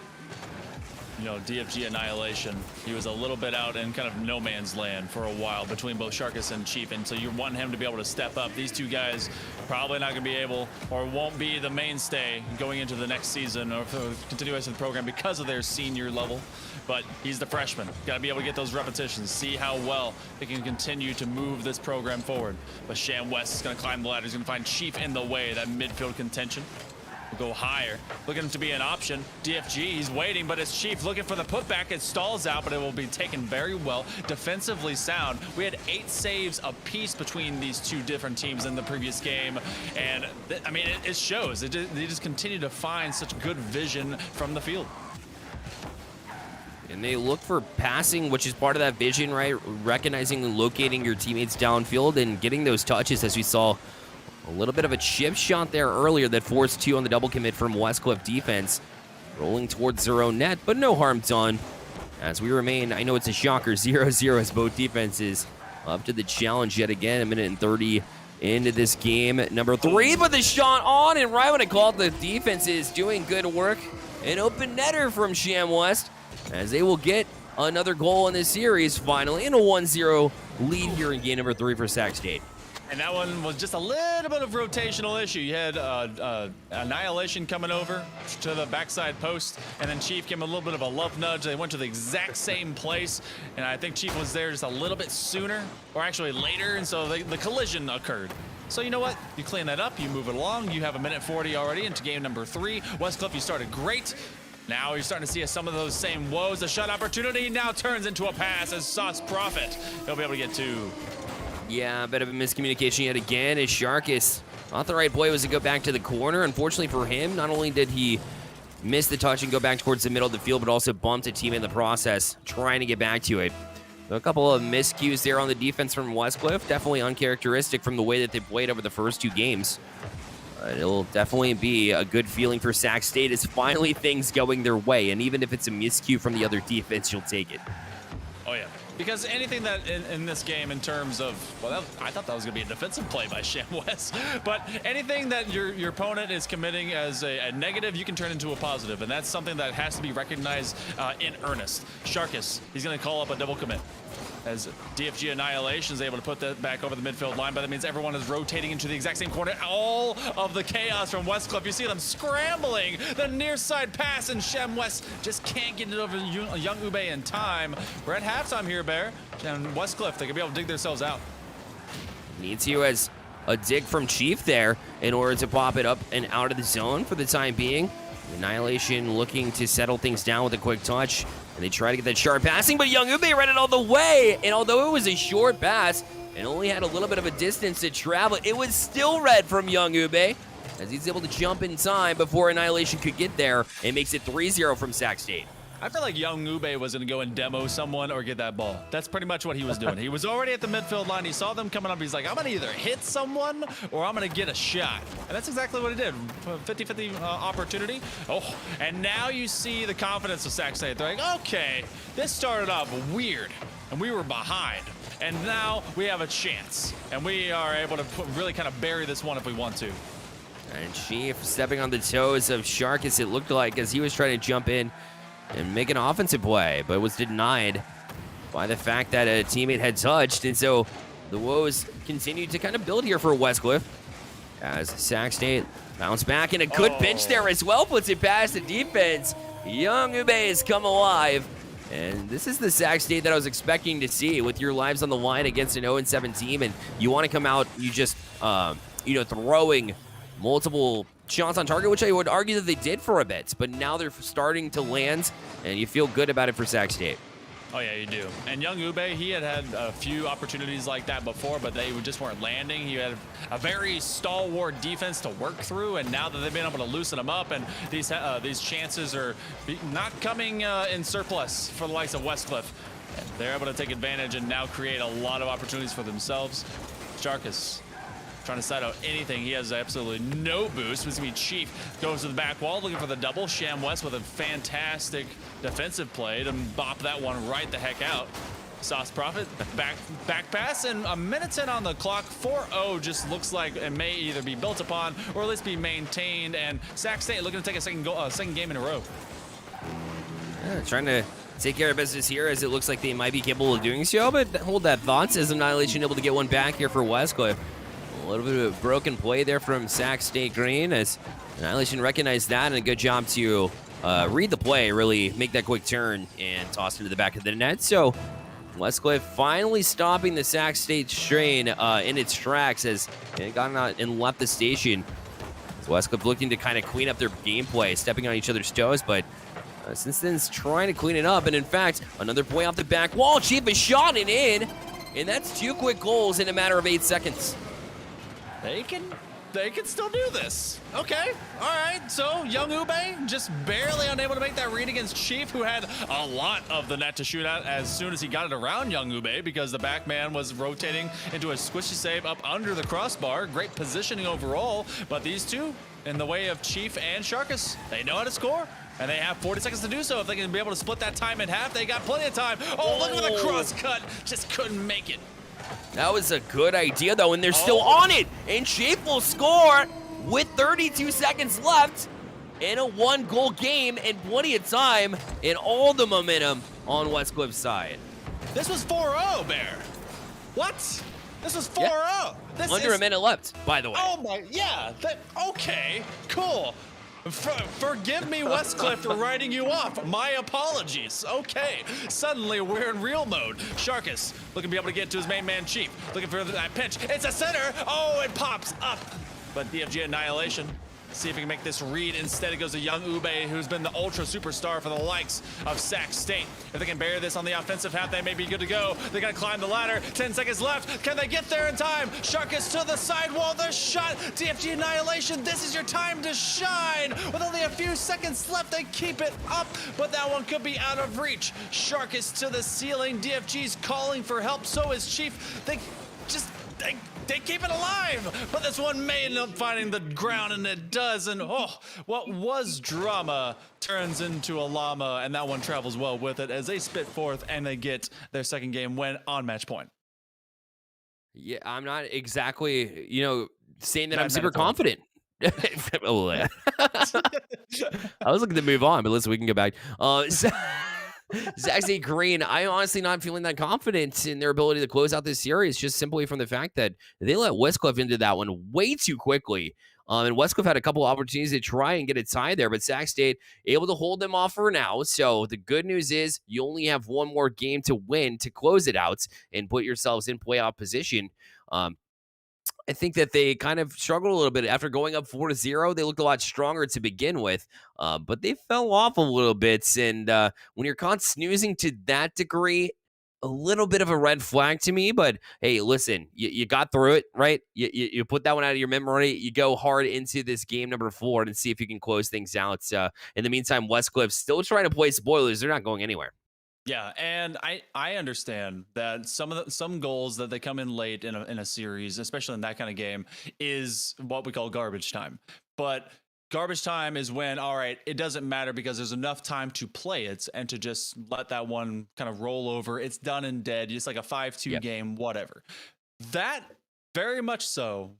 DFG Annihilation, he was a little bit out in kind of no man's land for a while between both Sharkus and Chief, and so you want him to be able to step up. These two guys probably not going to be able, or won't be the mainstay going into the next season or for the continuation of the program because of their senior level. But he's the freshman. Got to be able to get those repetitions, see how well they can continue to move this program forward. But Sham West is going to climb the ladder. He's going to find Chief in the way, that midfield contention. Go higher, looking to be an option. DFG, he's waiting, but it's Chief looking for the putback. It stalls out, but it will be taken very well. Defensively sound. We had 8 saves apiece between these two different teams in the previous game, and I mean, it shows. They just continue to find such good vision from the field. And they look for passing, which is part of that vision, right? Recognizing and locating your teammates downfield and getting those touches, as we saw. A little bit of a chip shot there earlier that forced 2 on the double commit from Westcliff defense. Rolling towards their own net, but no harm done. As we remain, I know it's a shocker, 0-0 as both defenses up to the challenge yet again. 1:30 into this game. Number 3, but the shot on, and right when I called, the defense is doing good work. An open netter from Sham West, as they will get another goal in this series finally, in a 1-0 lead here in game number 3 for Sac State. And that one was just a little bit of rotational issue. You had Annihilation coming over to the backside post, and then Chief gave him a little bit of a love nudge. They went to the exact same place, and I think Chief was there just a little bit sooner, or actually later, and so the collision occurred. So you know what? You clean that up, you move it along. You have 1:40 already into game number 3. Westcliff, you started great. Now you're starting to see some of those same woes. A shot opportunity now turns into a pass as Sauce Prophet. He'll be able to get 2. Yeah, a bit of a miscommunication yet again as Sharkus thought the right play was to go back to the corner. Unfortunately for him, not only did he miss the touch and go back towards the middle of the field, but also bumped a teammate in the process, trying to get back to it. So a couple of miscues there on the defense from Westcliff. Definitely uncharacteristic from the way that they played over the first 2 games. It'll definitely be a good feeling for Sac State as finally things going their way. And even if it's a miscue from the other defense, you'll take it. Oh, yeah. Because anything that in this game in terms of, well, I thought that was going to be a defensive play by ShamWest, but anything that your opponent is committing as a negative, you can turn into a positive, and that's something that has to be recognized in earnest. Sharkus, he's going to call up a double commit. As DFG Annihilation is able to put that back over the midfield line, but that means everyone is rotating into the exact same corner. All of the chaos from Westcliff. You see them scrambling the near side pass, and ShamWest just can't get it over Young Ube in time. We're at halftime here, Bear, and Westcliff, they could be able to dig themselves out. Needs you as a dig from Chief there in order to pop it up and out of the zone for the time being. Annihilation looking to settle things down with a quick touch. And they try to get that sharp passing, but Young Ube read it all the way. And although it was a short pass and only had a little bit of a distance to travel, it was still read from Young Ube as he's able to jump in time before Annihilation could get there. It makes it 3-0 from Sac State. I feel like Young Ube was going to go and demo someone or get that ball. That's pretty much what he was doing. He was already at the midfield line. He saw them coming up. He's like, I'm going to either hit someone or I'm going to get a shot. And that's exactly what he did. 50-50 opportunity. Oh, and now you see the confidence of Sac State. They're like, okay, this started off weird and we were behind. And now we have a chance. And we are able to really kind of bury this one if we want to. And Chief stepping on the toes of Sharkus, it looked like, as he was trying to jump in and make an offensive play, but was denied by the fact that a teammate had touched. And so the woes continued to kind of build here for Westcliff as Sac State bounced back, and a good pinch there as well, puts it past the defense. Young Ube has come alive, and this is the Sac State that I was expecting to see with your lives on the line against an 0-7 team, and you want to come out, you just, throwing multiple shots on target, which I would argue that they did for a bit, but now they're starting to land, and you feel good about it for Sac State. Oh, yeah, you do. And Young Ube, he had a few opportunities like that before, but they just weren't landing. He had a very stalwart defense to work through, and now that they've been able to loosen them up, and these chances are not coming in surplus for the likes of Westcliff. They're able to take advantage and now create a lot of opportunities for themselves. Sharkus trying to side out anything. He has absolutely no boost. It's going to be Chief. Goes to the back wall, looking for the double. ShamWest with a fantastic defensive play to bop that one right the heck out. Sauce Prophet, back pass, and a minute 10 on the clock. 4-0 just looks like it may either be built upon or at least be maintained. And Sac State looking to take a second game in a row. Yeah, trying to take care of business here, as it looks like they might be capable of doing so, but hold that thought, as Annihilation able to get one back here for Westcliff. A little bit of a broken play there from Sac State Green, as Annihilation recognized that, and a good job to read the play, really make that quick turn and toss into the back of the net. So Westcliff finally stopping the Sac State strain in its tracks as it got out and left the station. So Westcliff looking to kind of clean up their gameplay, stepping on each other's toes, but since then it's trying to clean it up. And in fact, another play off the back wall. Chief is shot and in, and that's 2 quick goals in a matter of 8 seconds. They can still do this. Okay, all right. So Young Ube just barely unable to make that read against Chief, who had a lot of the net to shoot at as soon as he got it around Young Ube, because the back man was rotating into a squishy save up under the crossbar. Great positioning overall, but these two, in the way of Chief and Sharkus, they know how to score. And they have 40 seconds to do so. If they can be able to split that time in half, they got plenty of time. Oh, look at the cross cut. Just couldn't make it. That was a good idea, though, and they're still on it. And Chief will score with 32 seconds left in a 1-goal game and plenty of time and all the momentum on Westcliff's side. This was 4-0, Bear. What? This was 4-0. Yeah. Under a minute left, by the way. Oh, my. Yeah. Okay. Cool. Forgive me, Westcliff, for writing you off. My apologies. Okay. Suddenly, we're in real mode. Sharkus looking to be able to get to his main man, Chief. Looking for that pinch. It's a center. Oh, it pops up. But DFG Annihilation. See if he can make this read. Instead, it goes to Young Ube, who's been the ultra superstar for the likes of Sac State. If they can bury this on the offensive half, they may be good to go. They got to climb the ladder. 10 seconds left. Can they get there in time? Sharkus to the sidewall. The shot. DFG Annihilation. This is your time to shine. With only a few seconds left, they keep it up, but that one could be out of reach. Sharkus to the ceiling. DFG's calling for help. So is Chief. they keep it alive, but this one may end up finding the ground, and it does. And what was drama turns into a llama, and that one travels well with it as they spit forth and they get their second game win on match point. Yeah, I'm not exactly, saying that Not I'm super metaphor. confident. Oh, yeah. I was looking to move on, but listen, we can go back. Zaxby Green, I'm honestly not feeling that confident in their ability to close out this series, just simply from the fact that they let Westcliff into that one way too quickly. And Westcliff had a couple opportunities to try and get a tie there, but Sac State able to hold them off for now. So the good news is you only have one more game to win to close it out and put yourselves in playoff position. I think that they kind of struggled a little bit after going up 4-0. They looked a lot stronger to begin with, but they fell off a little bit. And when you're caught snoozing to that degree, a little bit of a red flag to me. But hey, listen, you got through it, right? You put that one out of your memory. You go hard into this game number 4 and see if you can close things out. In the meantime, Westcliff still trying to play spoilers. They're not going anywhere. Yeah, and I understand that some goals that they come in late in a series, especially in that kind of game, is what we call garbage time. But garbage time is when, all right, it doesn't matter because there's enough time to play it and to just let that one kind of roll over. It's done and dead. It's like a 5-2 game, whatever. That very much so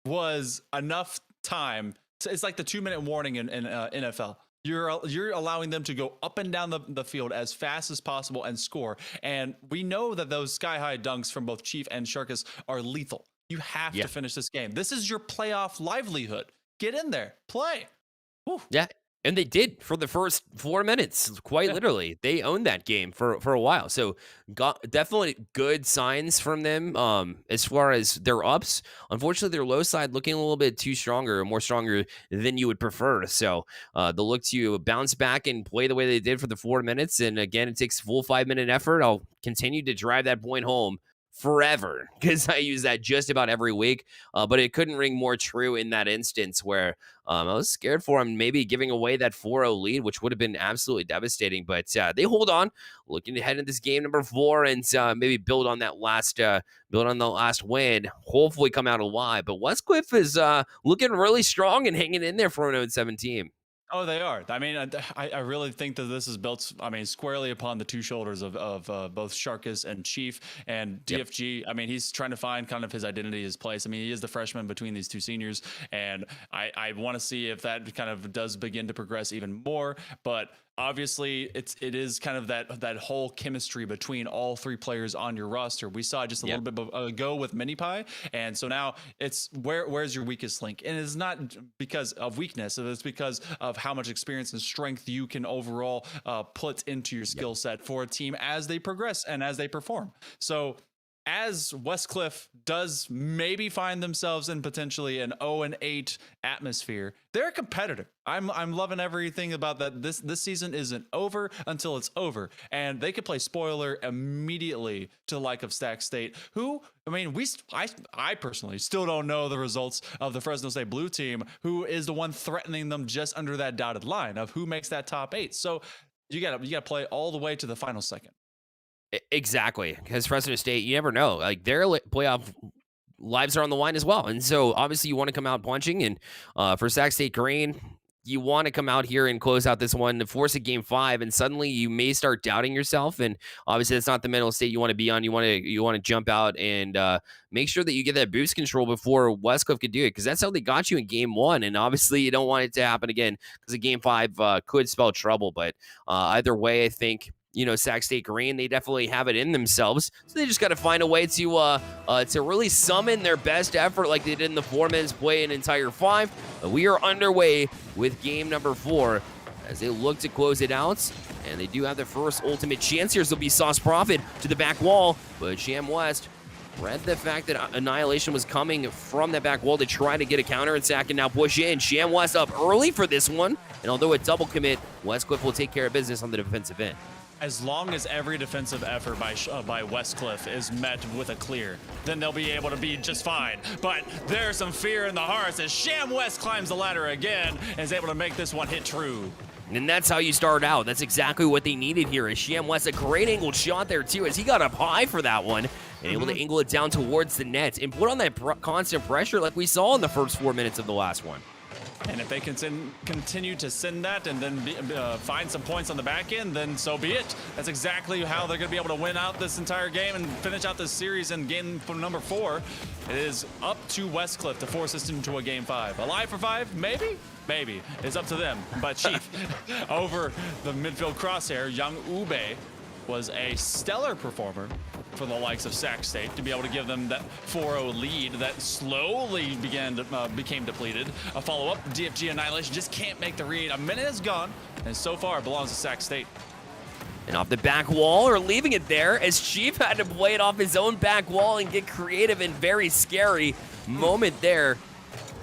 was enough time. It's like the 2-minute warning in NFL. You're allowing them to go up and down the field as fast as possible and score. And we know that those sky-high dunks from both Chief and Sharkus are lethal. You have to finish this game. This is your playoff livelihood. Get in there. Play. Whew. Yeah, and they did for the first 4 minutes, quite literally. They owned that game for a while. So definitely good signs from them as far as their ups. Unfortunately, their low side looking a little bit too stronger, more stronger than you would prefer. So they'll look to bounce back and play the way they did for the 4 minutes. And again, it takes a full 5-minute effort. I'll continue to drive that point home forever because I use that just about every week, but it couldn't ring more true in that instance where I was scared for him maybe giving away that 4-0 lead, which would have been absolutely devastating. But they hold on, looking ahead in this game number 4, and maybe build on the last win. Hopefully, come out alive. But Westcliff is looking really strong and hanging in there for an 0-7 team. Oh, they are. I mean, I really think that this is built, squarely upon the two shoulders of both Sharkus and Chief and DFG. Yep. I mean, he's trying to find kind of his identity, his place. I mean, he is the freshman between these two seniors, and I want to see if that kind of does begin to progress even more. But obviously, it is kind of that whole chemistry between all three players on your roster. We saw just a little bit ago with MiniPie, and so now it's where's your weakest link? And it's not because of weakness; it's because of how much experience and strength you can overall put into your skill set for a team as they progress and as they perform. So as Westcliff does maybe find themselves in potentially an 0-8 atmosphere, they're a competitor. I'm loving everything about that. This season isn't over until it's over, and they could play spoiler immediately to the like of Sac State, who, I mean, I personally still don't know the results of the Fresno State Blue team, who is the one threatening them just under that dotted line of who makes that top 8. So you gotta play all the way to the final second. Exactly, because Fresno State, you never know. Like their playoff lives are on the line as well, and so obviously you want to come out punching. And for Sac State Green, you want to come out here and close out this one to force a game 5, and suddenly you may start doubting yourself. And obviously, that's not the mental state you want to be on. You want to jump out and make sure that you get that boost control before Westcliff could do it, because that's how they got you in game 1. And obviously, you don't want it to happen again because a game 5 could spell trouble. But either way, I think, Sac State Green, they definitely have it in themselves. So they just got to find a way to really summon their best effort like they did in the 4 minutes play an entire 5. We are underway with game number 4 as they look to close it out. And they do have their first ultimate chance here. So it'll be Sauce Profit to the back wall. But Sham West read the fact that Annihilation was coming from that back wall to try to get a counter attack and now push in. Sham West up early for this one. And although a double commit, Westcliff will take care of business on the defensive end. As long as every defensive effort by Westcliff is met with a clear, then they'll be able to be just fine. But there's some fear in the hearts as Sham West climbs the ladder again and is able to make this one hit true. And that's how you start out. That's exactly what they needed here. As Sham West, a great angled shot there too, as he got up high for that one. and able to angle it down towards the net and put on that constant pressure like we saw in the first 4 minutes of the last one. And if they can continue to send that and then find some points on the back end, then so be it. That's exactly how they're going to be able to win out this entire game and finish out this series in game number 4. It is up to Westcliff to force this into a game 5. Alive for 5? Maybe? Maybe. It's up to them. But Chief, over the midfield crosshair, Young Ube was a stellar performer for the likes of Sac State to be able to give them that 4-0 lead that slowly became depleted. A follow-up, DFG Annihilation just can't make the read. A minute is gone, and so far it belongs to Sac State. And off the back wall, or leaving it there, as Chief had to play it off his own back wall and get creative and very scary moment there.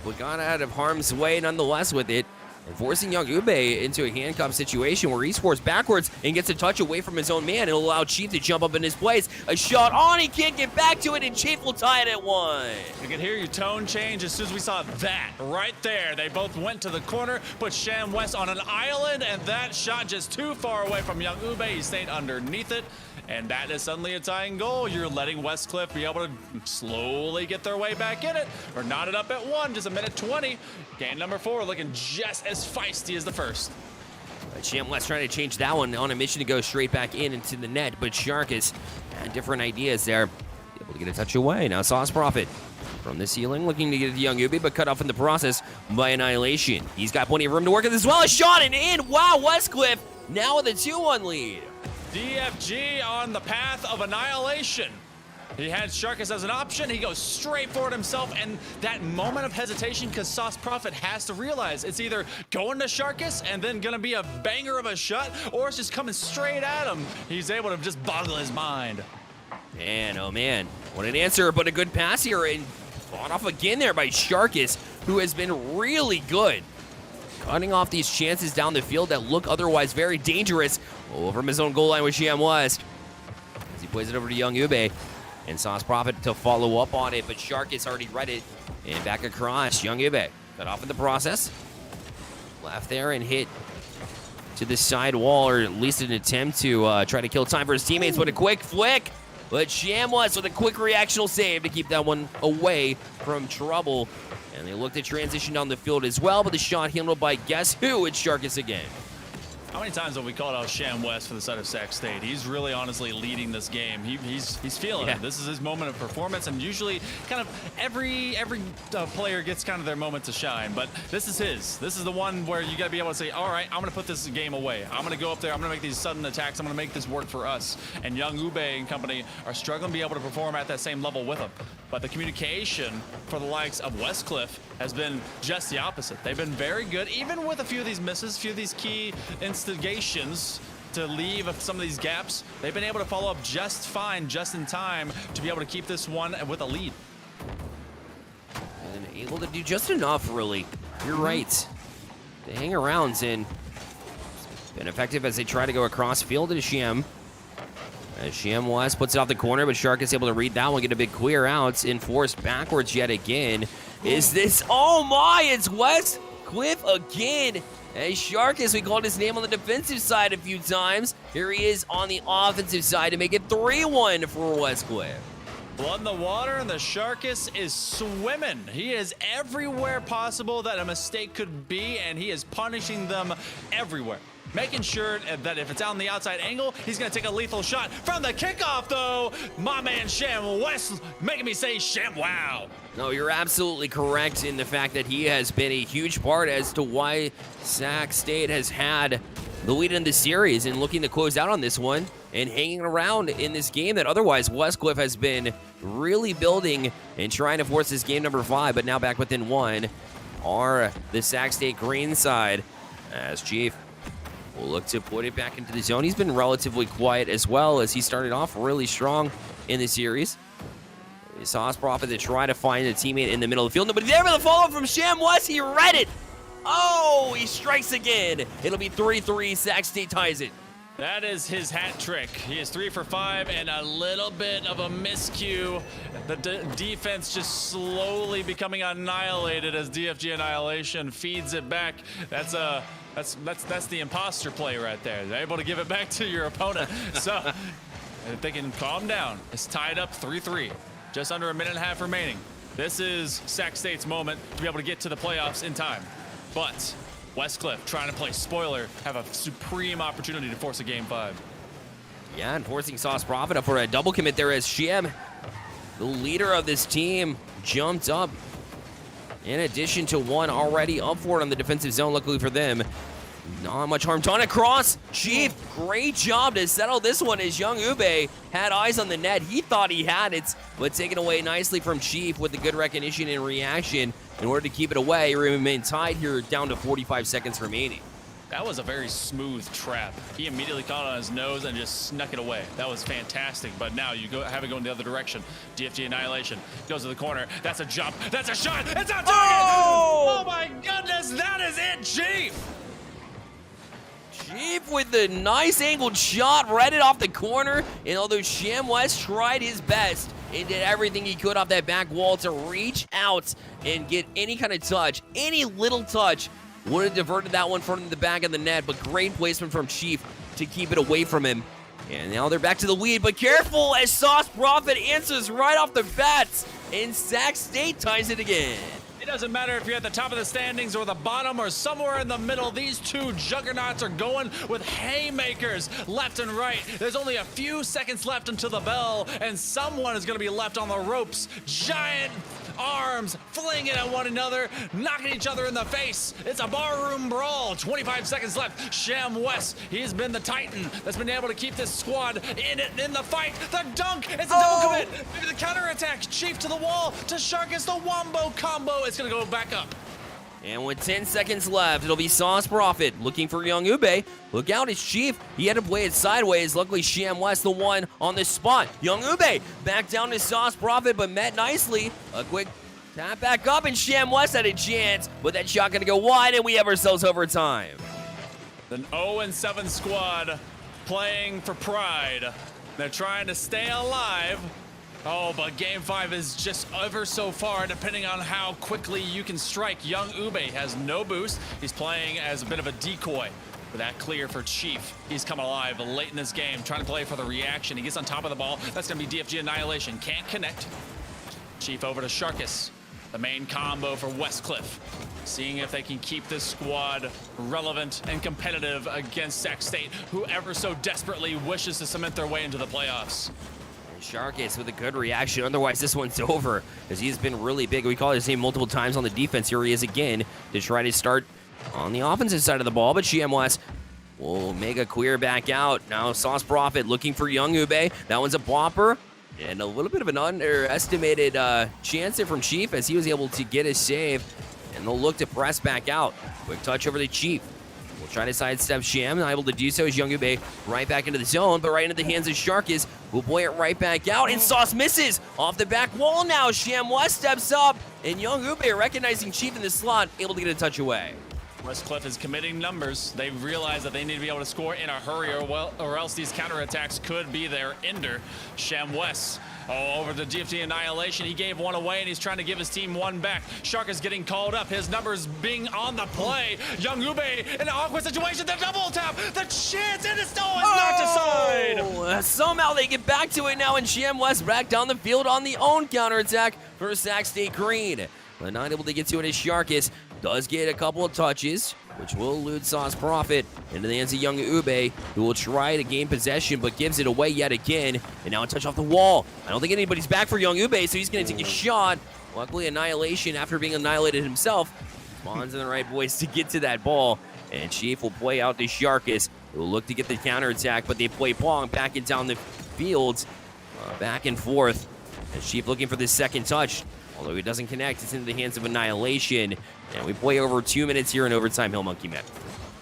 But got out of harm's way nonetheless with it. And forcing Young Ube into a handcuff situation where he's forced backwards and gets a touch away from his own man. It'll allow Chief to jump up in his place. A shot on, he can't get back to it, and Chief will tie it at 1. You can hear your tone change as soon as we saw that right there. They both went to the corner, put Sham West on an island, and that shot just too far away from Young Ube. He stayed underneath it, and that is suddenly a tying goal. You're letting Westcliff be able to slowly get their way back in it. We're knotted up at 1, just a minute 20. Game number 4 looking just as feisty as the first. Sham West trying to change that one on a mission to go straight back into the net, but Sharkus had different ideas there. Able to get a touch away. Now Sauce Prophet from the ceiling looking to get it to Young Ube, but cut off in the process by Annihilation. He's got plenty of room to work with as well. A shot and in. Wow, Westcliff now with a 2-1 lead. DFG on the path of annihilation. He had Sharkus as an option. He goes straight for it himself, and that moment of hesitation, because Sauce Prophet has to realize it's either going to Sharkus and then going to be a banger of a shot, or it's just coming straight at him. He's able to just boggle his mind. Man, oh man, what an answer, but a good pass here, and fought off again there by Sharkus, who has been really good. Cutting off these chances down the field that look otherwise very dangerous. Over his own goal line with Sham West. As he plays it over to Young Ube. And Sauce Prophet to follow up on it, but Sharkus already read it. And back across, Young Ube. Cut off in the process. Left there and hit to the side wall, or at least an attempt to try to kill time for his teammates, but a quick flick. But Sham West with a quick reactional save to keep that one away from trouble. And they look to transition down the field as well, but the shot handled by guess who? It's Sharkus again. How many times have we called out Sham West for the side of Sac State? He's really honestly leading this game. He's feeling it. This is his moment of performance, and usually kind of every player gets kind of their moment to shine, but this is his. This is the one where you got to be able to say, all right, I'm going to put this game away. I'm going to go up there. I'm going to make these sudden attacks. I'm going to make this work for us. And Young Ube and company are struggling to be able to perform at that same level with him. But the communication for the likes of Westcliff has been just the opposite. They've been very good, even with a few of these misses, a few of these key instigations to leave some of these gaps. They've been able to follow up just fine, just in time to be able to keep this one with a lead. And able to do just enough, really. You're right. They hang around, and been effective as they try to go across field to Sham. As Sham West puts it off the corner, but Shark is able to read that one, get a big clear out, and forced backwards yet again. Is this, oh my, it's Westcliff again. As Shark, as we called his name on the defensive side a few times, here he is on the offensive side to make it 3-1 for Westcliff. Blood in the water, and the Sharkus is swimming. He is everywhere possible that a mistake could be, and he is punishing them everywhere. Making sure that if it's out on the outside angle, he's going to take a lethal shot. From the kickoff, though, my man Sham West making me say Sham wow. No, you're absolutely correct in the fact that he has been a huge part as to why Sac State has had the lead in the series and looking to close out on this one and hanging around in this game that otherwise Westcliff has been really building and trying to force this game number 5, but now back within 1 are the Sac State green side as Chief will look to put it back into the zone. He's been relatively quiet as well as he started off really strong in the series. Sauce Prophet to try to find a teammate in the middle of the field. But there with a follow-up from Sham West. He read it. Oh, he strikes again. It'll be 3-3. Sac State ties it. That is his hat trick. He is 3 for 5 and a little bit of a miscue. The defense just slowly becoming annihilated as DFG Annihilation feeds it back. That's the imposter play right there. They're able to give it back to your opponent. So And if they can calm down, it's tied up 3-3. Just under a minute and a half remaining. This is Sac State's moment to be able to get to the playoffs in time. But Westcliff trying to play spoiler, have a supreme opportunity to force a game 5. Yeah, and forcing Sauce Profit up for a double commit there as Sham, the leader of this team, jumped up. In addition to one already up for it on the defensive zone, luckily for them. Not much harm done across. Chief, great job to settle this one as Young Ube had eyes on the net. He thought he had it, but taken away nicely from Chief with the good recognition and reaction in order to keep it away. Remain tied here down to 45 seconds remaining. That was a very smooth trap. He immediately caught it on his nose and just snuck it away. That was fantastic, but now you have it going the other direction. DFG Annihilation goes to the corner. That's a jump. That's a shot. It's on target. Oh my goodness, that is it, Chief. Chief with the nice angled shot right it off the corner. And although Sham West tried his best and did everything he could off that back wall to reach out and get any kind of touch, any little touch, would have diverted that one from the back of the net, but great placement from Chief to keep it away from him. And now they're back to the lead, but careful as Sauce Profit answers right off the bat, and Sac State ties it again. It doesn't matter if you're at the top of the standings or the bottom or somewhere in the middle. These two juggernauts are going with haymakers left and right. There's only a few seconds left until the bell, and someone is going to be left on the ropes. Giant arms flinging at one another, knocking each other in the face. It's a barroom brawl. 25 seconds left. Sham West, he's been the Titan that's been able to keep this squad in the fight. The dunk, it's a double commit. Maybe the counterattack. Chief to the wall, to Sharkus, the wombo combo. It's gonna go back up. And with 10 seconds left, it'll be Sauce Profit looking for Young Ube. Look out, it's Chief. He had to play it sideways. Luckily, Sham West, the one on the spot. Young Ube back down to Sauce Profit, but met nicely. A quick tap back up, and Sham West had a chance, but that shot gonna go wide, and we have ourselves overtime. An 0-7 squad playing for pride. They're trying to stay alive. Oh, but game 5 is just ever so far, depending on how quickly you can strike. Young Ube has no boost. He's playing as a bit of a decoy. With that clear for Chief. He's come alive late in this game, trying to play for the reaction. He gets on top of the ball. That's going to be DFG Annihilation. Can't connect. Chief over to Sharkus. The main combo for Westcliff. Seeing if they can keep this squad relevant and competitive against Sac State, who ever so desperately wishes to cement their way into the playoffs. Sharkus with a good reaction. Otherwise, this one's over as he's been really big. We call his name multiple times on the defense. Here he is again to try to start on the offensive side of the ball, but Sham West will make a queer back out. Now Sauce Profit looking for Young Ube. That one's a bopper. And a little bit of an underestimated chance there from Chief as he was able to get his save. And they'll look to press back out. Quick touch over to Chief. We'll try to sidestep Sham. Not able to do so as Young Ube right back into the zone, but right into the hands of Sharkus. We'll play it right back out. And Sauce misses off the back wall now. Sham West steps up. And Young Ube, recognizing Chief in the slot, able to get a touch away. Westcliff is committing numbers. They realize that they need to be able to score in a hurry or else these counterattacks could be their ender. Sham West, over to DFT Annihilation. He gave one away and he's trying to give his team one back. Shark is getting called up. His numbers being on the play. Young Ube in an awkward situation. The double tap. The chance and it's knocked aside. Somehow they get back to it now, and Sham West back down the field on the own counterattack for Sac State Green. But not able to get to it as Sharkus does get a couple of touches, which will elude Sauce Profit into the hands of Young Ube, who will try to gain possession, but gives it away yet again. And now a touch off the wall. I don't think anybody's back for Young Ube, so he's going to take a shot. Luckily, Annihilation, after being annihilated himself, spawns in the right place to get to that ball. And Chief will play out to Sharkus, who will look to get the counterattack, but they play Pong back and down the field, back and forth. And Chief looking for this second touch. Although he doesn't connect, it's into the hands of Annihilation. And we play over 2 minutes here in overtime, Hill Monkey Man.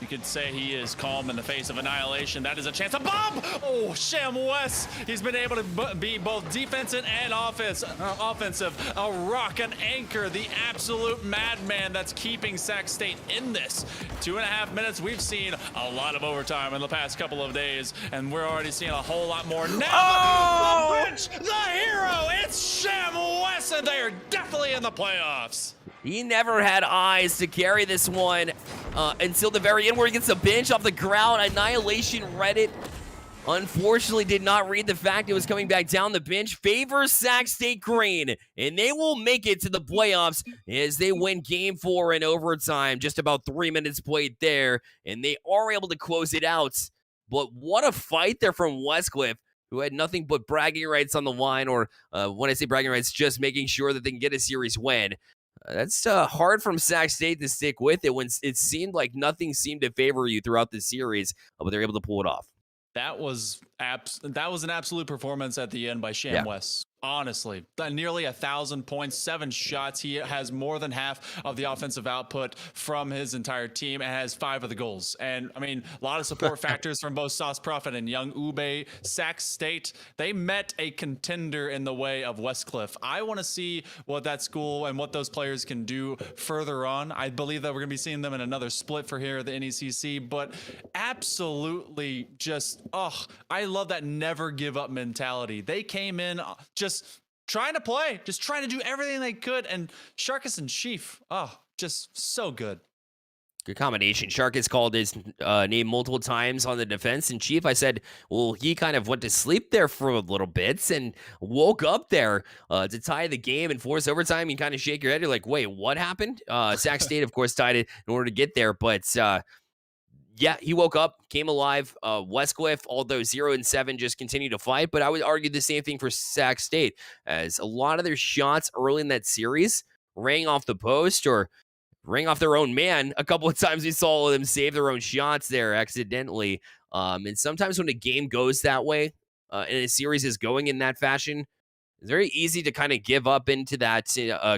You could say he is calm in the face of Annihilation. That is a chance. A bomb! Oh, Sham West. He's been able to be both defensive and offensive. A rock, an anchor, the absolute madman that's keeping Sac State in this. 2.5 minutes. We've seen a lot of overtime in the past couple of days, and we're already seeing a whole lot more now. Oh! The bench, the hero, it's Sham West, and they are definitely in the playoffs. He never had eyes to carry this one until the very end, where he gets a bench off the ground. Annihilation read it unfortunately did not read the fact it was coming back down the bench, favors Sac State Green, and they will make it to the playoffs as they win Game 4 in overtime. Just about 3 minutes played there, and they are able to close it out. But what a fight there from Westcliff, who had nothing but bragging rights on the line, or when I say bragging rights, just making sure that they can get a series win. That's hard from Sac State to stick with it when it seemed like nothing seemed to favor you throughout the series, but they're able to pull it off. That was an absolute performance at the end by Sham Yeah. West. Honestly, nearly 1,000 points, 7 shots. He has more than half of the offensive output from his entire team and has 5 of the goals. And I mean, a lot of support factors from both Sauce Prophet and Young Ube. Sac State, they met a contender in the way of Westcliff. I want to see what that school and what those players can do further on. I believe that we're going to be seeing them in another split for here at the NECC, but absolutely just, I love that never give up mentality. They came in just trying to play, just trying to do everything they could. And Sharkus and Chief, just so good. Good combination. Sharkus called his name multiple times on the defense, and Chief, I said, well, he kind of went to sleep there for a little bit and woke up there to tie the game and force overtime. You kind of shake your head. You're like, wait, what happened? Sac State, of course, tied it in order to get there, but yeah, he woke up, came alive. Westcliff, although 0-7, just continued to fight. But I would argue the same thing for Sac State, as a lot of their shots early in that series rang off the post or rang off their own man. A couple of times we saw them save their own shots there accidentally. And sometimes when a game goes that way, and a series is going in that fashion, it's very easy to kind of give up into that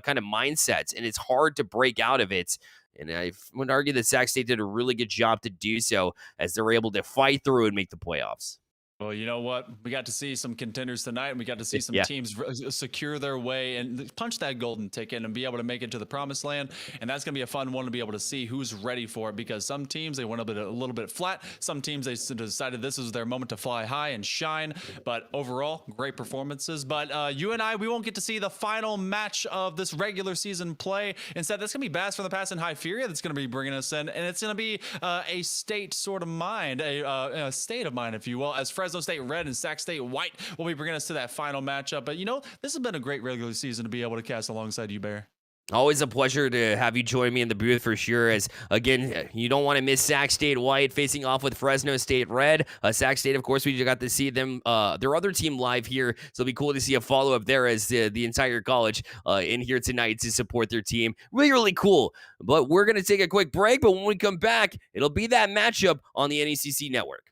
kind of mindset, and it's hard to break out of it. And I would argue that Sac State did a really good job to do so, as they're able to fight through and make the playoffs. Well, you know what? We got to see some contenders tonight, and we got to see some teams secure their way and punch that golden ticket and be able to make it to the promised land. And that's going to be a fun one to be able to see who's ready for it, because some teams, they went a little bit flat. Some teams, they decided this was their moment to fly high and shine. But overall, great performances. But you and I, we won't get to see the final match of this regular season play. Instead, that's going to be Bass from the Pass and Hyperia that's going to be bringing us in. And it's going to be a state sort of mind, a state of mind, if you will, as Fresno State Red and Sac State White will be bringing us to that final matchup. But, you know, this has been a great regular season to be able to cast alongside you, Bear. Always a pleasure to have you join me in the booth for sure, as, again, you don't want to miss Sac State White facing off with Fresno State Red. Sac State, of course, we just got to see them, their other team live here, so it'll be cool to see a follow-up there as the entire college in here tonight to support their team. Really, really cool. But we're going to take a quick break, but when we come back, it'll be that matchup on the NECC Network.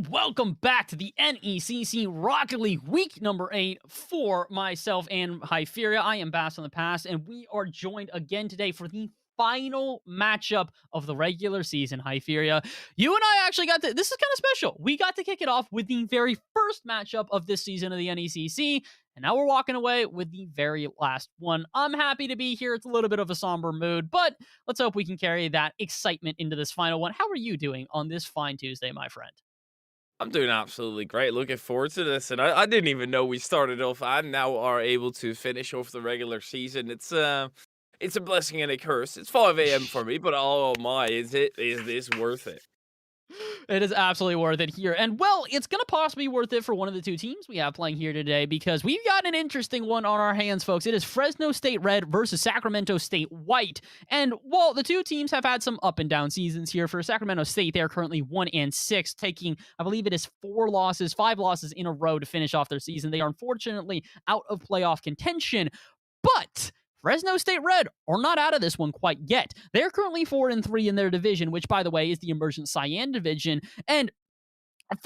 and welcome back to the NECC Rocket League week number 8 for myself and Hypheria. I am Bass on the Pass, and we are joined again today for the final matchup of the regular season, Hypheria. You and I actually got to, this is kind of special. We got to kick it off with the very first matchup of this season of the NECC, and now we're walking away with the very last one. I'm happy to be here. It's a little bit of a somber mood, but let's hope we can carry that excitement into this final one. How are you doing on this fine Tuesday, my friend? I'm doing absolutely great. Looking forward to this. And I didn't even know we started off and now are able to finish off the regular season. It's a blessing and a curse. It's 5 a.m. for me, but oh my, is this worth it? It is absolutely worth it here. And, well, it's going to possibly be worth it for one of the two teams we have playing here today because we've got an interesting one on our hands, folks. It is Fresno State Red versus Sacramento State White. And, while the two teams have had some up and down seasons here, for Sacramento State, they are currently 1-6, taking, I believe it is 5 losses in a row to finish off their season. They are unfortunately out of playoff contention, but Fresno State Red are not out of this one quite yet. They're currently 4-3 in their division, which, by the way, is the Emergent Cyan division. And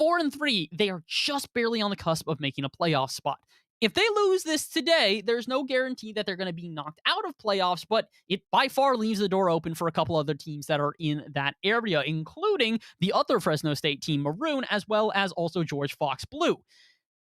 4-3, they are just barely on the cusp of making a playoff spot. If they lose this today, there's no guarantee that they're going to be knocked out of playoffs, but it by far leaves the door open for a couple other teams that are in that area, including the other Fresno State team, Maroon, as well as also George Fox Blue.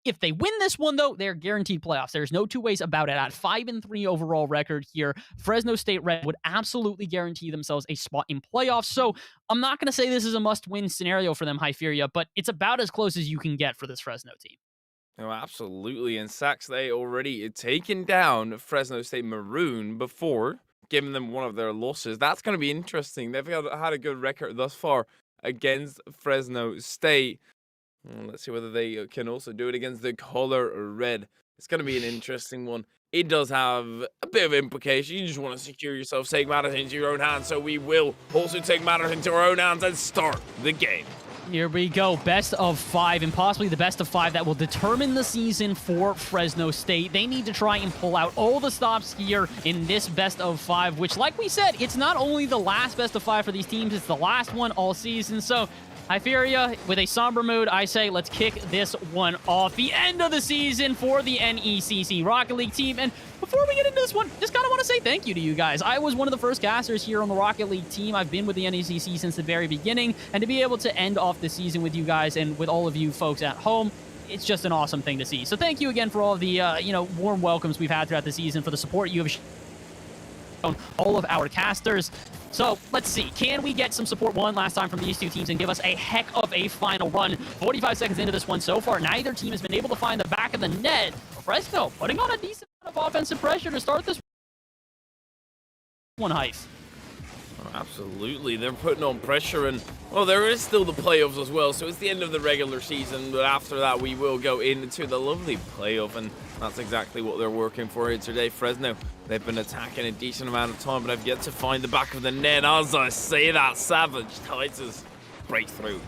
If they win this one, though, they're guaranteed playoffs. There's no two ways about it. At 5-3 overall record here, Fresno State Red would absolutely guarantee themselves a spot in playoffs. So I'm not going to say this is a must-win scenario for them, Hypheria, but it's about as close as you can get for this Fresno team. Oh, absolutely. And Sacs, they already taken down Fresno State Maroon before, giving them one of their losses. That's going to be interesting. They've had a good record thus far against Fresno State. Let's see whether they can also do it against the color red. It's going to be an interesting one. It does have a bit of implication. You just want to secure yourself, take matters into your own hands. So we will also take matters into our own hands and start the game. Here we go. Best of 5, and possibly the best of 5 that will determine the season for Fresno State. They need to try and pull out all the stops here in this best of 5, which, like we said, it's not only the last best of 5 for these teams, it's the last one all season. So Hypheria, with a somber mood, I say let's kick this one off. The end of the season for the NECC Rocket League team. And before we get into this one, just kind of want to say thank you to you guys. I was one of the first casters here on the Rocket League team. I've been with the NECC since the very beginning. And to be able to end off the season with you guys and with all of you folks at home, it's just an awesome thing to see. So thank you again for all of the warm welcomes we've had throughout the season, for the support you have shown all of our casters. So let's see, can we get some support one last time from these two teams and give us a heck of a final run? 45 seconds into this one so far, neither team has been able to find the back of the net. Fresno putting on a decent amount of offensive pressure to start this one, Hype. Oh, absolutely, they're putting on pressure, and well, there is still the playoffs as well, so it's the end of the regular season, but after that we will go into the lovely playoff, and that's exactly what they're working for here today. Fresno, they've been attacking a decent amount of time, but I've yet to find the back of the net. As I say that, Savage Titus breakthrough.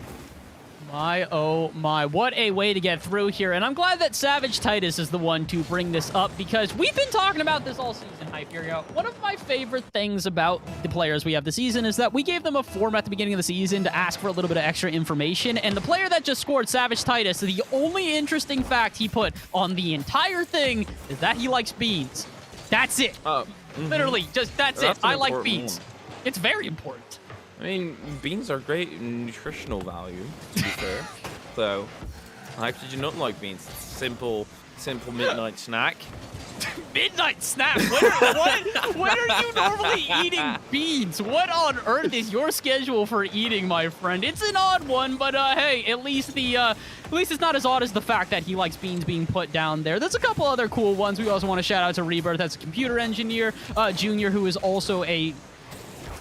My, oh my, what a way to get through here. And I'm glad that Savage Titus is the one to bring this up, because we've been talking about this all season, Hypheria. One of my favorite things about the players we have this season is that we gave them a form at the beginning of the season to ask for a little bit of extra information. And the player that just scored, Savage Titus, the only interesting fact he put on the entire thing is that he likes beans. That's it. Literally, just that's it. I like beans. It's very important. I mean, beans are great in nutritional value, to be fair. So, how did you not like beans? Simple midnight snack. Midnight snack? When are you normally eating beans? What on earth is your schedule for eating, my friend? It's an odd one, but hey, at least it's not as odd as the fact that he likes beans being put down there. There's a couple other cool ones. We also want to shout out to Rebirth, that's a computer engineer, Junior, who is also a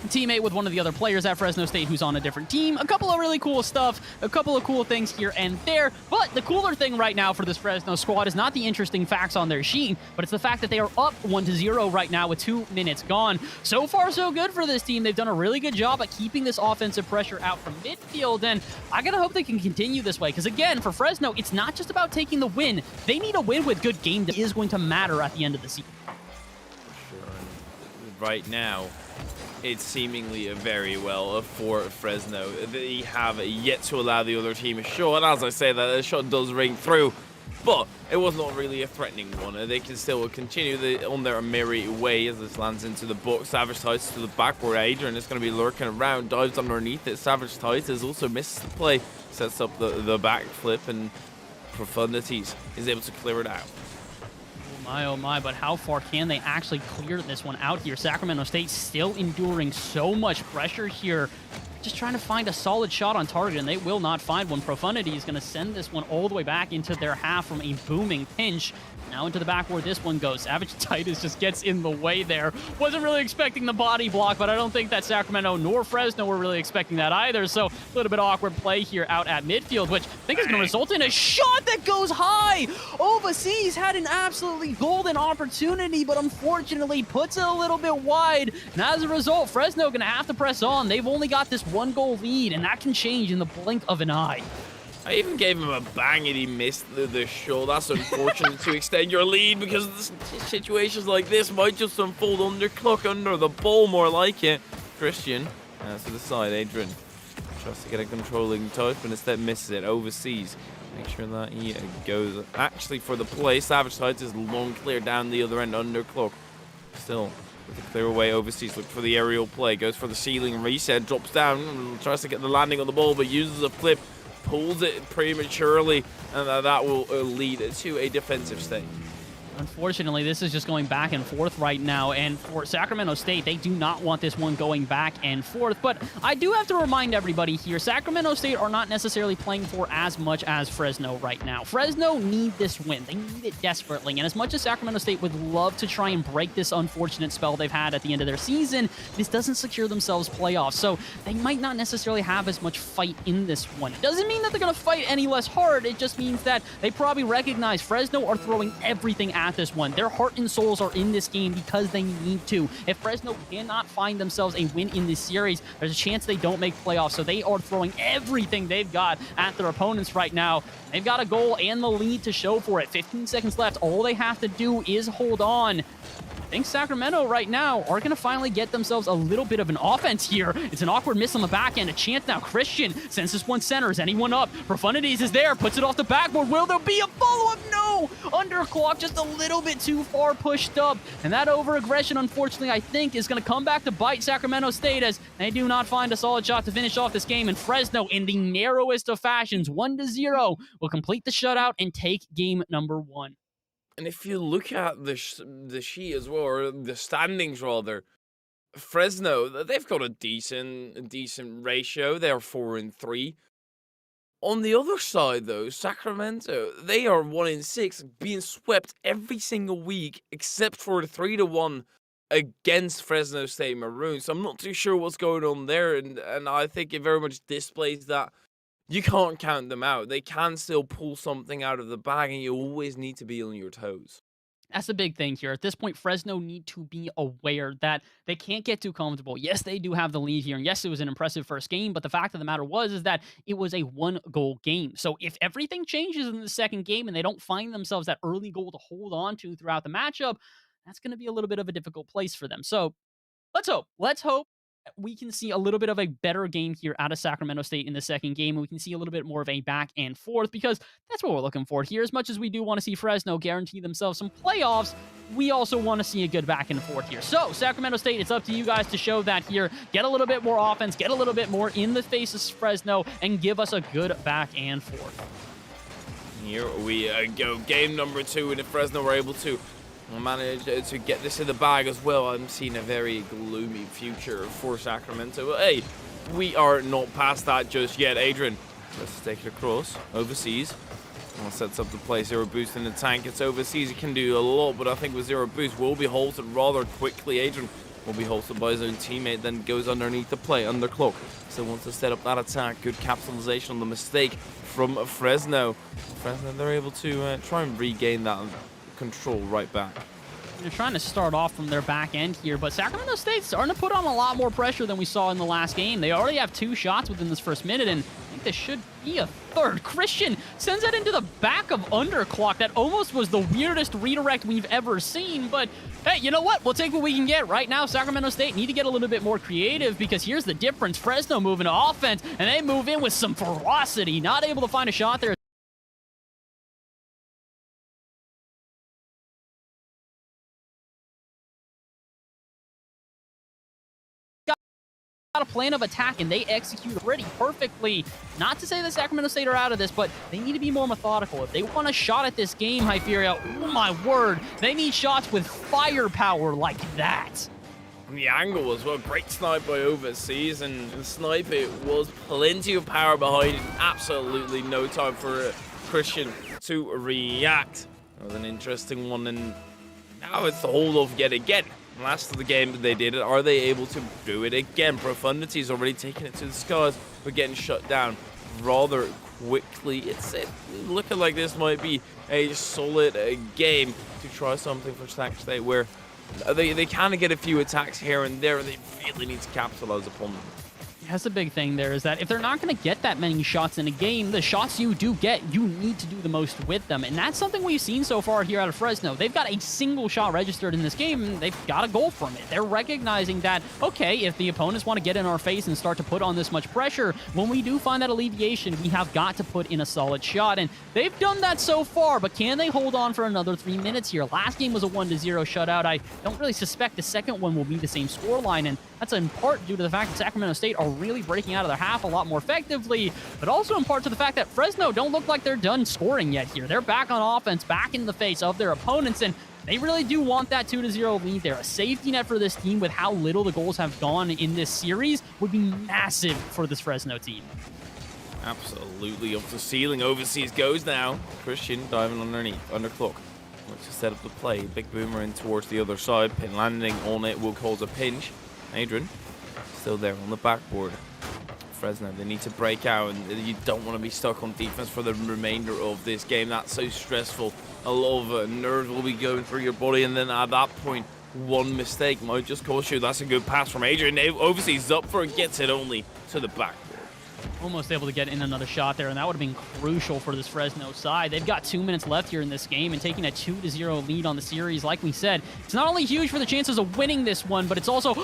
teammate with one of the other players at Fresno State who's on a different team. A couple of really cool stuff, a couple of cool things here and there, but the cooler thing right now for this Fresno squad is not the interesting facts on their sheet, but it's the fact that they are up 1-0 right now with 2 minutes gone. So far, so good for this team. They've done a really good job at keeping this offensive pressure out from midfield, and I gotta hope they can continue this way, because again, for Fresno, it's not just about taking the win. They need a win with good game that is going to matter at the end of the season. right now, it's seemingly very well for Fresno. They have yet to allow the other team a shot, and as I say that, the shot does ring through, but it was not really a threatening one. They can still continue on their merry way as this lands into the box. Savage Tides to the backboard. Adrian is going to be lurking around, dives underneath it. Savage Tides has also missed the play, sets up the backflip, and Profundities is able to clear it out. Oh my, but how far can they actually clear this one out here? Sacramento State still enduring so much pressure here. Just trying to find a solid shot on target, and they will not find one. Profundity is going to send this one all the way back into their half from a booming pinch. Now into the back where this one goes. Savage Titus just gets in the way there. Wasn't really expecting the body block, but I don't think that Sacramento nor Fresno were really expecting that either. So a little bit awkward play here out at midfield, which I think is going to result in a shot that goes high. Overseas had an absolutely golden opportunity, but unfortunately puts it a little bit wide. And as a result, Fresno going to have to press on. They've only got this 1-goal lead, and that can change in the blink of an eye. I even gave him a bang and he missed the shot. That's unfortunate to extend your lead, because situations like this might just unfold underclock, under the ball more like it. Christian to the side. Adrian tries to get a controlling touch, but instead misses it. Overseas. Make sure that he goes actually for the play. Savage Tides is long clear down the other end, underclock. Still with a clear away. Overseas look for the aerial play. Goes for the ceiling reset. Drops down. Tries to get the landing on the ball, but uses a flip. Pulls it prematurely, and that will lead to a defensive stay. Unfortunately, this is just going back and forth right now, and for Sacramento State, they do not want this one going back and forth. But I do have to remind everybody here, Sacramento State are not necessarily playing for as much as Fresno right now. Fresno need this win. They need it desperately, and as much as Sacramento State would love to try and break this unfortunate spell they've had at the end of their season, this doesn't secure themselves playoffs, so they might not necessarily have as much fight in this one. It doesn't mean that they're going to fight any less hard. It just means that they probably recognize Fresno are throwing everything at this one. Their heart and souls are in this game because they need to. If Fresno cannot find themselves a win in this series, there's a chance they don't make playoffs. So they are throwing everything they've got at their opponents right now. They've got a goal and the lead to show for it. 15 seconds left. All they have to do is hold on. I think Sacramento right now are going to finally get themselves a little bit of an offense here. It's an awkward miss on the back end. A chance now. Christian sends this one center. Is anyone up? Profundities is there. Puts it off the backboard. Will there be a follow-up? No! Underclock just a little bit too far pushed up. And that over-aggression, unfortunately, I think is going to come back to bite Sacramento State as they do not find a solid shot to finish off this game. And Fresno, in the narrowest of fashions, 1-0, will complete the shutout and take game number 1. And if you look at the sheet as well, or the standings rather, Fresno, they've got a decent ratio. They're 4-3. On the other side, though, Sacramento, they are 1-6, being swept every single week except for the 3-1 against Fresno State Maroons. So I'm not too sure what's going on there, and I think it very much displays that you can't count them out. They can still pull something out of the bag, and you always need to be on your toes. That's the big thing here. At this point, Fresno need to be aware that they can't get too comfortable. Yes, they do have the lead here, and yes, it was an impressive first game, but the fact of the matter is that it was a 1-goal game. So if everything changes in the second game and they don't find themselves that early goal to hold on to throughout the matchup, that's going to be a little bit of a difficult place for them. So let's hope. Let's hope we can see a little bit of a better game here out of Sacramento State in the second game, and we can see a little bit more of a back and forth, because that's what we're looking for here. As much as we do want to see Fresno guarantee themselves some playoffs, we also want to see a good back and forth here. So Sacramento State, it's up to you guys to show that here. Get a little bit more offense, get a little bit more in the face of Fresno, and give us a good back and forth. Here we go. Game number 2, and if Fresno were able to manage to get this in the bag as well, I'm seeing a very gloomy future for Sacramento. But hey, we are not past that just yet. Adrian, let's take it across. Overseas. Sets up the play. Zero boost in the tank. It's overseas. He can do a lot, but I think with zero boost will be halted rather quickly. Adrian will be halted by his own teammate, then goes underneath the play, underclock. So wants to set up that attack. Good capitalization on the mistake from Fresno. They're able to try and regain that control right back. They're trying to start off from their back end here, but Sacramento State's starting to put on a lot more pressure than we saw in the last game. They already have 2 shots within this first minute, and I think this should be a third. Christian sends that into the back of Underclock. That almost was the weirdest redirect we've ever seen, but hey, you know what? We'll take what we can get. Right now, Sacramento State need to get a little bit more creative, because here's the difference. Fresno moving to offense, and they move in with some ferocity. Not able to find a shot there. A plan of attack, and they execute pretty perfectly. Not to say that Sacramento State are out of this, but they need to be more methodical. If they want a shot at this game, Hyperia, oh my word, they need shots with firepower like that. And the angle as well, great snipe by Overseas, and the snipe, it was plenty of power behind it. Absolutely no time for Christian to react. That was an interesting one, and now it's the hold off yet again. Last of the game they did it. Are they able to do it again? Profundity's already taken it to the skies, but getting shut down rather quickly. It's looking like this might be a solid game to try something for Sac State, where they kind of get a few attacks here and there, and they really need to capitalize upon them. That's the big thing there, is that if they're not going to get that many shots in a game, the shots you do get, you need to do the most with them. And that's something we've seen so far here out of Fresno. They've got a single shot registered in this game, and they've got a goal from it. They're recognizing that, okay, if the opponents want to get in our face and start to put on this much pressure, when we do find that alleviation, we have got to put in a solid shot. And they've done that so far, but can they hold on for another 3 minutes here? Last game was a 1-0 shutout. I don't really suspect the second one will be the same scoreline, and that's in part due to the fact that Sacramento State are really breaking out of their half a lot more effectively, but also in part to the fact that Fresno don't look like they're done scoring yet here. They're back on offense, back in the face of their opponents, and they really do want that 2-0 lead there. A safety net for this team with how little the goals have gone in this series would be massive for this Fresno team. Absolutely up the ceiling. Overseas goes now. Christian diving underneath. Underclock. Looks to set up the play. Big boomer in towards the other side. Pin landing on it will cause a pinch. Adrian still there on the backboard. Fresno, they need to break out, and you don't want to be stuck on defense for the remainder of this game. That's so stressful. A lot of nerves will be going through your body, and then at that point, one mistake might just cost you. That's a good pass from Adrian. Overseas up for it, gets it only to the backboard. Almost able to get in another shot there, and that would have been crucial for this Fresno side. They've got 2 minutes left here in this game, and taking a 2-0 lead on the series, like we said, it's not only huge for the chances of winning this one, but it's also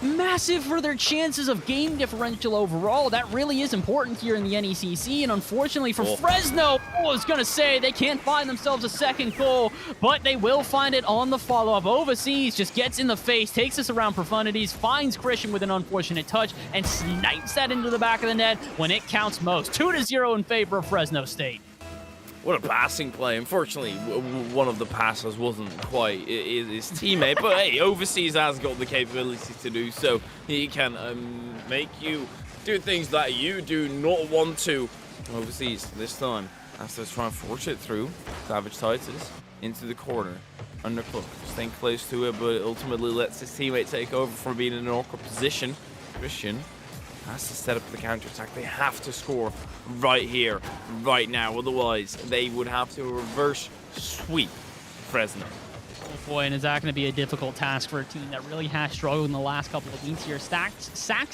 massive for their chances of game differential overall. That really is important here in the NECC, and unfortunately for Fresno, I was going to say they can't find themselves a second goal, but they will find it on the follow-up. Overseas just gets in the face, takes us around profundities, finds Christian with an unfortunate touch, and snipes that into the back of the net when it counts most. 2-0 in favor of Fresno State. What a passing play. Unfortunately, one of the passers wasn't quite his teammate, but hey, Overseas has got the capability to do so. He can make you do things that you do not want to. Overseas, this time, has to try and force it through. Savage Titus into the corner. Underclock, staying close to it, but ultimately lets his teammate take over from being in an awkward position. Christian has to set up the counter-attack. They have to score right here, right now. Otherwise, they would have to reverse sweep Fresno. Oh boy, and is that going to be a difficult task for a team that really has struggled in the last couple of weeks here. Sac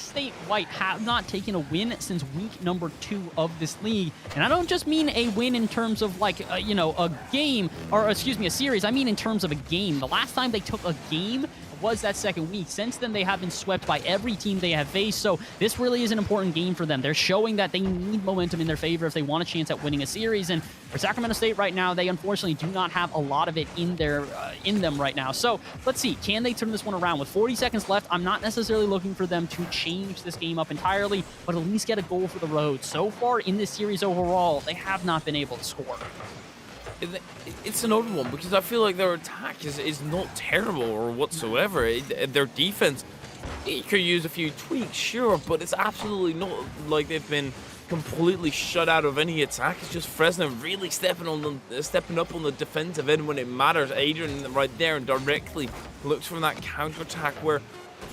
State White have not taken a win since week number 2 of this league. And I don't just mean a win in terms of like, a game, or excuse me, a series. I mean in terms of a game. The last time they took a game was that second week. Since then, they have been swept by every team they have faced, so this really is an important game for them. They're showing that they need momentum in their favor if they want a chance at winning a series, and for Sacramento State right now, they unfortunately do not have a lot of it in them right now. So let's see, can they turn this one around? With 40 seconds left, I'm not necessarily looking for them to change this game up entirely, but at least get a goal for the road. So far in this series overall, they have not been able to score. It's another one, because I feel like their attack is not terrible or whatsoever. Their defense, it could use a few tweaks, sure, but it's absolutely not like they've been completely shut out of any attack. It's just Fresno really stepping up on the defensive end when it matters. Adrian right there and directly looks for that counter-attack, where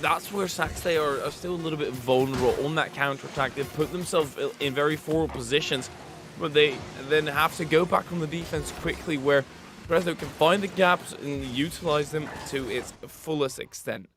that's where Sac State are still a little bit vulnerable on that counter-attack. They've put themselves in very forward positions, but they then have to go back on the defense quickly, where Fresno can find the gaps and utilize them to its fullest extent.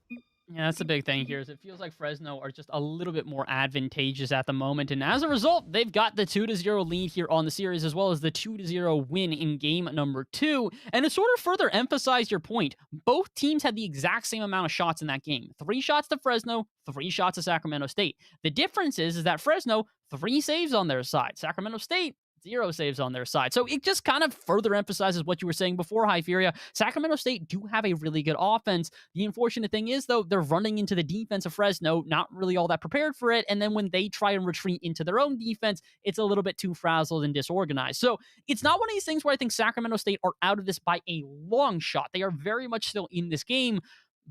Yeah, that's the big thing here is it feels like Fresno are just a little bit more advantageous at the moment. And as a result, they've got the 2-0 lead here on the series, as well as the 2-0 win in game number 2. And to sort of further emphasize your point, both teams had the exact same amount of shots in that game. 3 shots to Fresno, 3 shots to Sacramento State. The difference is that Fresno, 3 saves on their side. Sacramento State, 0 saves on their side. So it just kind of further emphasizes what you were saying before, Hyperia. Sacramento State do have a really good offense. The unfortunate thing is, though, they're running into the defense of Fresno, not really all that prepared for it. And then when they try and retreat into their own defense, it's a little bit too frazzled and disorganized. So it's not one of these things where I think Sacramento State are out of this by a long shot. They are very much still in this game,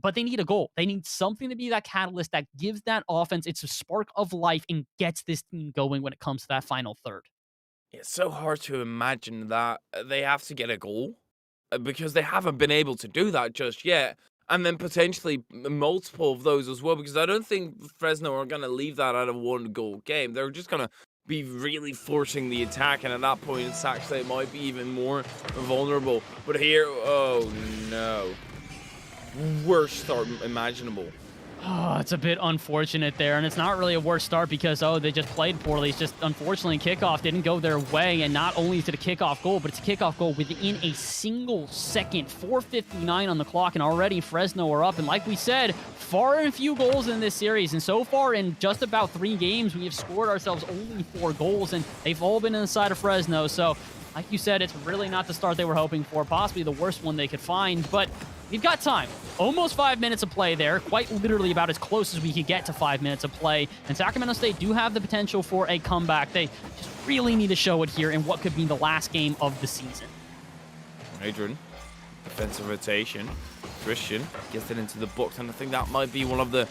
but they need a goal. They need something to be that catalyst that gives that offense its spark of life and gets this team going when it comes to that final third. It's so hard to imagine that they have to get a goal because they haven't been able to do that just yet. And then potentially multiple of those as well, because I don't think Fresno are going to leave that at a 1-goal game. They're just going to be really forcing the attack. And at that point, Sac State might be even more vulnerable. But here, oh no. Worst start imaginable. Oh, it's a bit unfortunate there, and it's not really a worse start because, they just played poorly. It's just, unfortunately, kickoff didn't go their way, and not only is it a kickoff goal, but it's a kickoff goal within a single second. 4:59 on the clock, and already Fresno are up, and like we said, far and few goals in this series, and so far in just about 3 games, we have scored ourselves only 4 goals, and they've all been inside of Fresno, so like you said, it's really not the start they were hoping for, possibly the worst one they could find, but we've got time. Almost 5 minutes of play there, quite literally about as close as we could get to 5 minutes of play, and Sacramento State do have the potential for a comeback. They just really need to show it here in what could be the last game of the season. Adrian, defensive rotation. Christian gets it into the box, and I think that might be one of the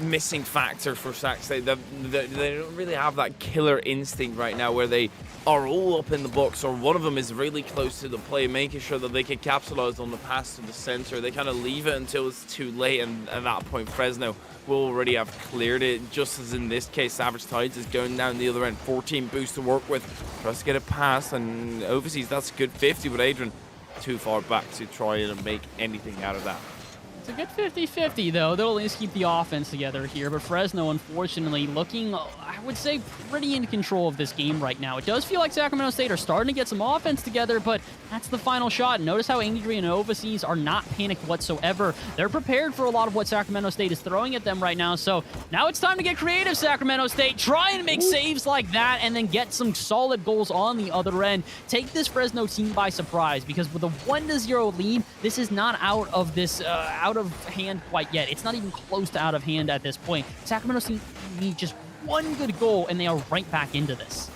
missing factors for Sac State. They don't really have that killer instinct right now where they are all up in the box, or one of them is really close to the play, making sure that they can capitalize on the pass to the center. They kind of leave it until it's too late, and at that point Fresno will already have cleared it, just as in this case Savage Tides is going down the other end. 14 boosts to work with, tries to get it past, and overseas that's a good 50, but Adrian too far back to try and make anything out of that. It's a good 50-50, though. They'll at least keep the offense together here. But Fresno, unfortunately, looking, I would say, pretty in control of this game right now. It does feel like Sacramento State are starting to get some offense together, but that's the final shot. Notice how Adrian and Overseas are not panicked whatsoever. They're prepared for a lot of what Sacramento State is throwing at them right now. So now it's time to get creative, Sacramento State. Try and make saves like that and then get some solid goals on the other end. Take this Fresno team by surprise, because with a 1-0 lead, this is not out of hand quite yet. It's not even close to out of hand at this point. Sacramento State need just one good goal and they are right back into this.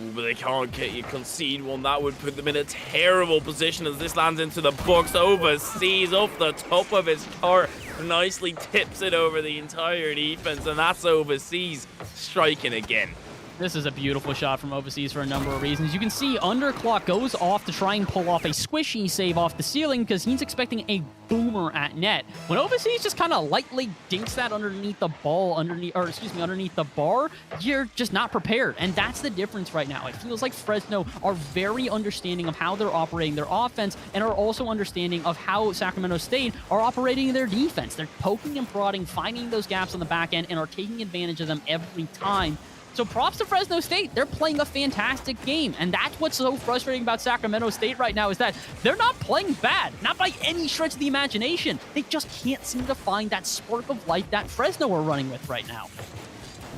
Ooh, but they can't get you concede one. That would put them in a terrible position as this lands into the box. Overseas off the top of his car, nicely tips it over the entire defense, and that's Overseas striking again. This is a beautiful shot from Overseas for a number of reasons. You can see Underclock goes off to try and pull off a squishy save off the ceiling because he's expecting a boomer at net. When Overseas just kind of lightly dinks that underneath the ball, underneath the bar, you're just not prepared. And that's the difference right now. It feels like Fresno are very understanding of how they're operating their offense and are also understanding of how Sacramento State are operating their defense. They're poking and prodding, finding those gaps on the back end, and are taking advantage of them every time. So props to Fresno State. They're playing a fantastic game. And that's what's so frustrating about Sacramento State right now is that they're not playing bad. Not by any stretch of the imagination. They just can't seem to find that spark of life that Fresno are running with right now.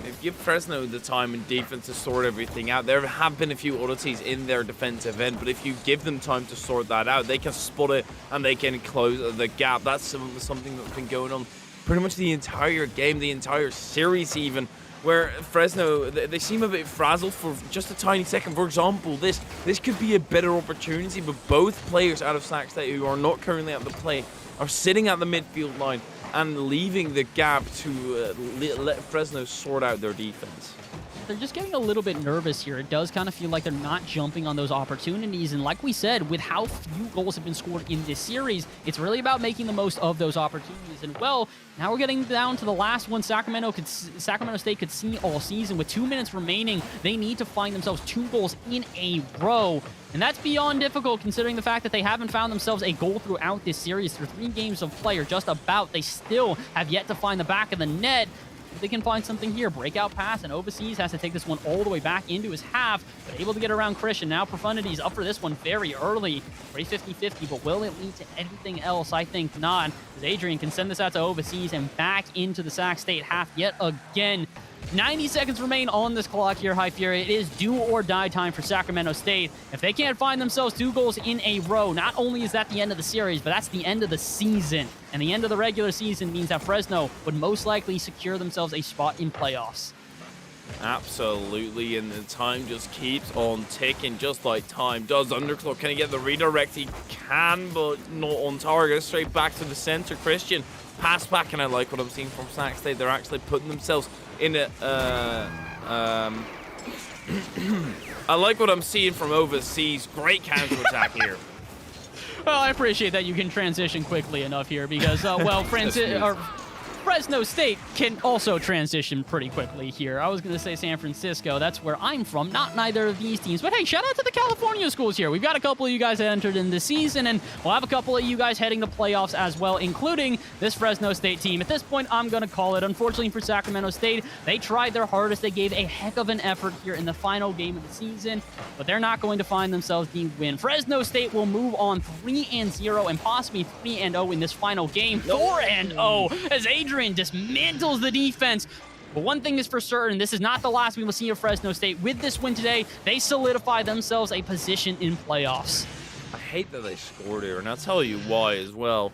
If you give Fresno the time and defense to sort everything out, there have been a few oddities in their defensive end, but if you give them time to sort that out, they can spot it and they can close the gap. That's something that's been going on pretty much the entire game, the entire series even, where Fresno, they seem a bit frazzled for just a tiny second. For example, this could be a better opportunity, but both players out of Sac State who are not currently at the play are sitting at the midfield line and leaving the gap to let Fresno sort out their defense. they're just getting a little bit nervous here. It does kind of feel like they're not jumping on those opportunities. And like we said, with how few goals have been scored in this series, it's really about making the most of those opportunities. And well, now we're getting down to the last one Sacramento State could see all season. With 2 minutes remaining, they need to find themselves 2 goals in a row. And that's beyond difficult considering the fact that they haven't found themselves a goal throughout this series. Through 3 games of play, or just about, they still have yet to find the back of the net. If they can find something here, breakout pass, and Overseas has to take this one all the way back into his half, but able to get around Christian. Now Profundity's up for this one very early. Pretty 50-50, but will it lead to anything else? I think not, as Adrian can send this out to Overseas and back into the Sac State half yet again. 90 seconds remain on this clock here, High Fury. It is do or die time for Sacramento State. If they can't find themselves 2 goals in a row, not only is that the end of the series, but that's the end of the season. And the end of the regular season means that Fresno would most likely secure themselves a spot in playoffs. Absolutely, and the time just keeps on ticking, just like time does. Underclock, can he get the redirect? He can, but not on target. Straight back to the center. Christian, pass back, and I like what I'm seeing from Sac State. They're actually putting themselves in a... I like what I'm seeing from Overseas. Great counterattack here. Well, I appreciate that you can transition quickly enough here because, well, Fresno State can also transition pretty quickly here. I was going to say San Francisco. That's where I'm from, not neither of these teams. But hey, shout out to the California schools here. We've got a couple of you guys that entered in this season, and we'll have a couple of you guys heading to playoffs as well, including this Fresno State team. At this point, I'm going to call it. Unfortunately for Sacramento State, they tried their hardest. They gave a heck of an effort here in the final game of the season, but they're not going to find themselves the win. Fresno State will move on 3-0 and possibly 3-0 in this final game. 4-0 as Adrian dismantles the defense. But one thing is for certain, this is not the last we will see of Fresno State. With this win today, they solidify themselves a position in playoffs. I hate that they scored here, and I'll tell you why as well.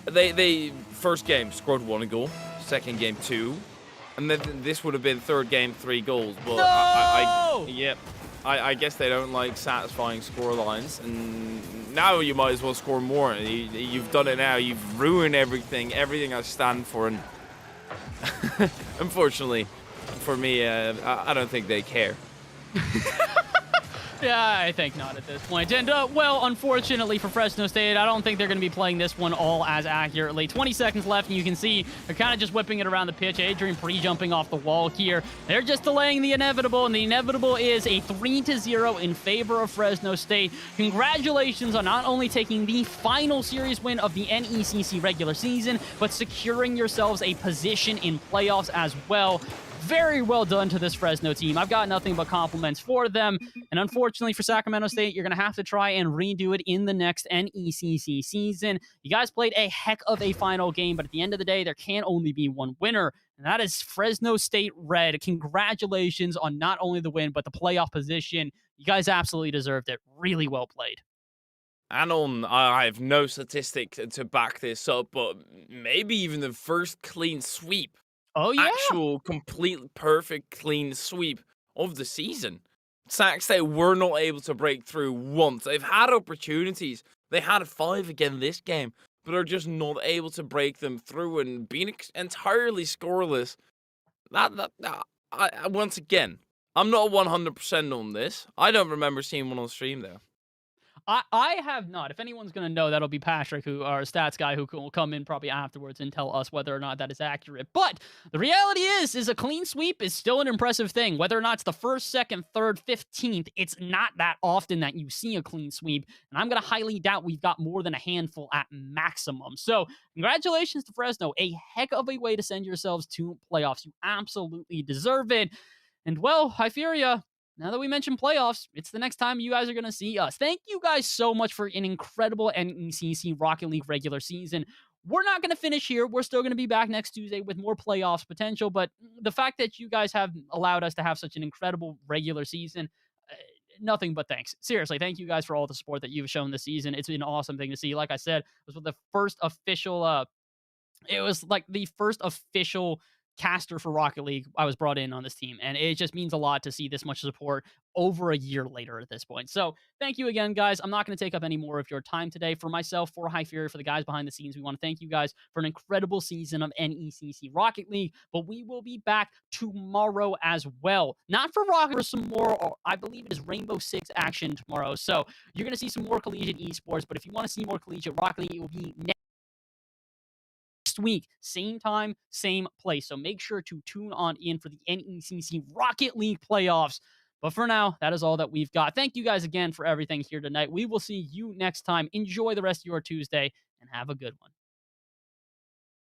They first game scored 1 goal, second game 2, and then this would have been third game 3 goals. But No! I guess they don't like satisfying score lines, and now you might as well score more. You've done it now. You've ruined everything I stand for, and unfortunately for me, I don't think they care. Yeah, I think not at this point. And, well, unfortunately for Fresno State, I don't think they're going to be playing this one all as accurately. 20 seconds left, and you can see they're kind of just whipping it around the pitch. Adrian pre-jumping off the wall here. They're just delaying the inevitable, and the inevitable is a 3-0 in favor of Fresno State. Congratulations on not only taking the final series win of the NECC regular season, but securing yourselves a position in playoffs as well. Very well done to this Fresno team. I've got nothing but compliments for them. And unfortunately for Sacramento State, you're going to have to try and redo it in the next NECC season. You guys played a heck of a final game, but at the end of the day, there can only be one winner, and that is Fresno State Red. Congratulations on not only the win, but the playoff position. You guys absolutely deserved it. Really well played. And I have no statistic to back this up, but maybe even the first clean sweep. Oh, yeah. Actual, complete, perfect, clean sweep of the season. Sac State were not able to break through once. They've had opportunities. They had 5 again this game, but are just not able to break them through and being entirely scoreless. Once again, I'm not 100% on this. I don't remember seeing one on stream, though. I have not. If anyone's going to know, that'll be Patrick, who our stats guy, who will come in probably afterwards and tell us whether or not that is accurate. But the reality is a clean sweep is still an impressive thing. Whether or not it's the 1st, 2nd, 3rd, 15th, it's not that often that you see a clean sweep. And I'm going to highly doubt we've got more than a handful at maximum. So congratulations to Fresno. A heck of a way to send yourselves to playoffs. You absolutely deserve it. And well, Hyperia, now that we mentioned playoffs, it's the next time you guys are going to see us. Thank you guys so much for an incredible NECC Rocket League regular season. We're not going to finish here. We're still going to be back next Tuesday with more playoffs potential, but the fact that you guys have allowed us to have such an incredible regular season, nothing but thanks. Seriously, thank you guys for all the support that you've shown this season. It's been an awesome thing to see. Like I said, it was the first official, caster for Rocket League I was brought in on this team, and it just means a lot to see this much support over a year later at this point. So thank you again, guys. I'm not going to take up any more of your time today. For myself, for High Fury, for the guys behind the scenes, we want to thank you guys for an incredible season of NECC Rocket League. But we will be back tomorrow as well. Not for Rocket, for some more, I believe it is Rainbow Six action tomorrow. So you're going to see some more collegiate esports. But if you want to see more collegiate Rocket League, it will be next week, same time, same place. So make sure to tune on in for the NECC Rocket League playoffs. But for now, that is all that we've got. Thank you guys again for everything here tonight. We will see you next time. Enjoy the rest of your Tuesday and have a good one.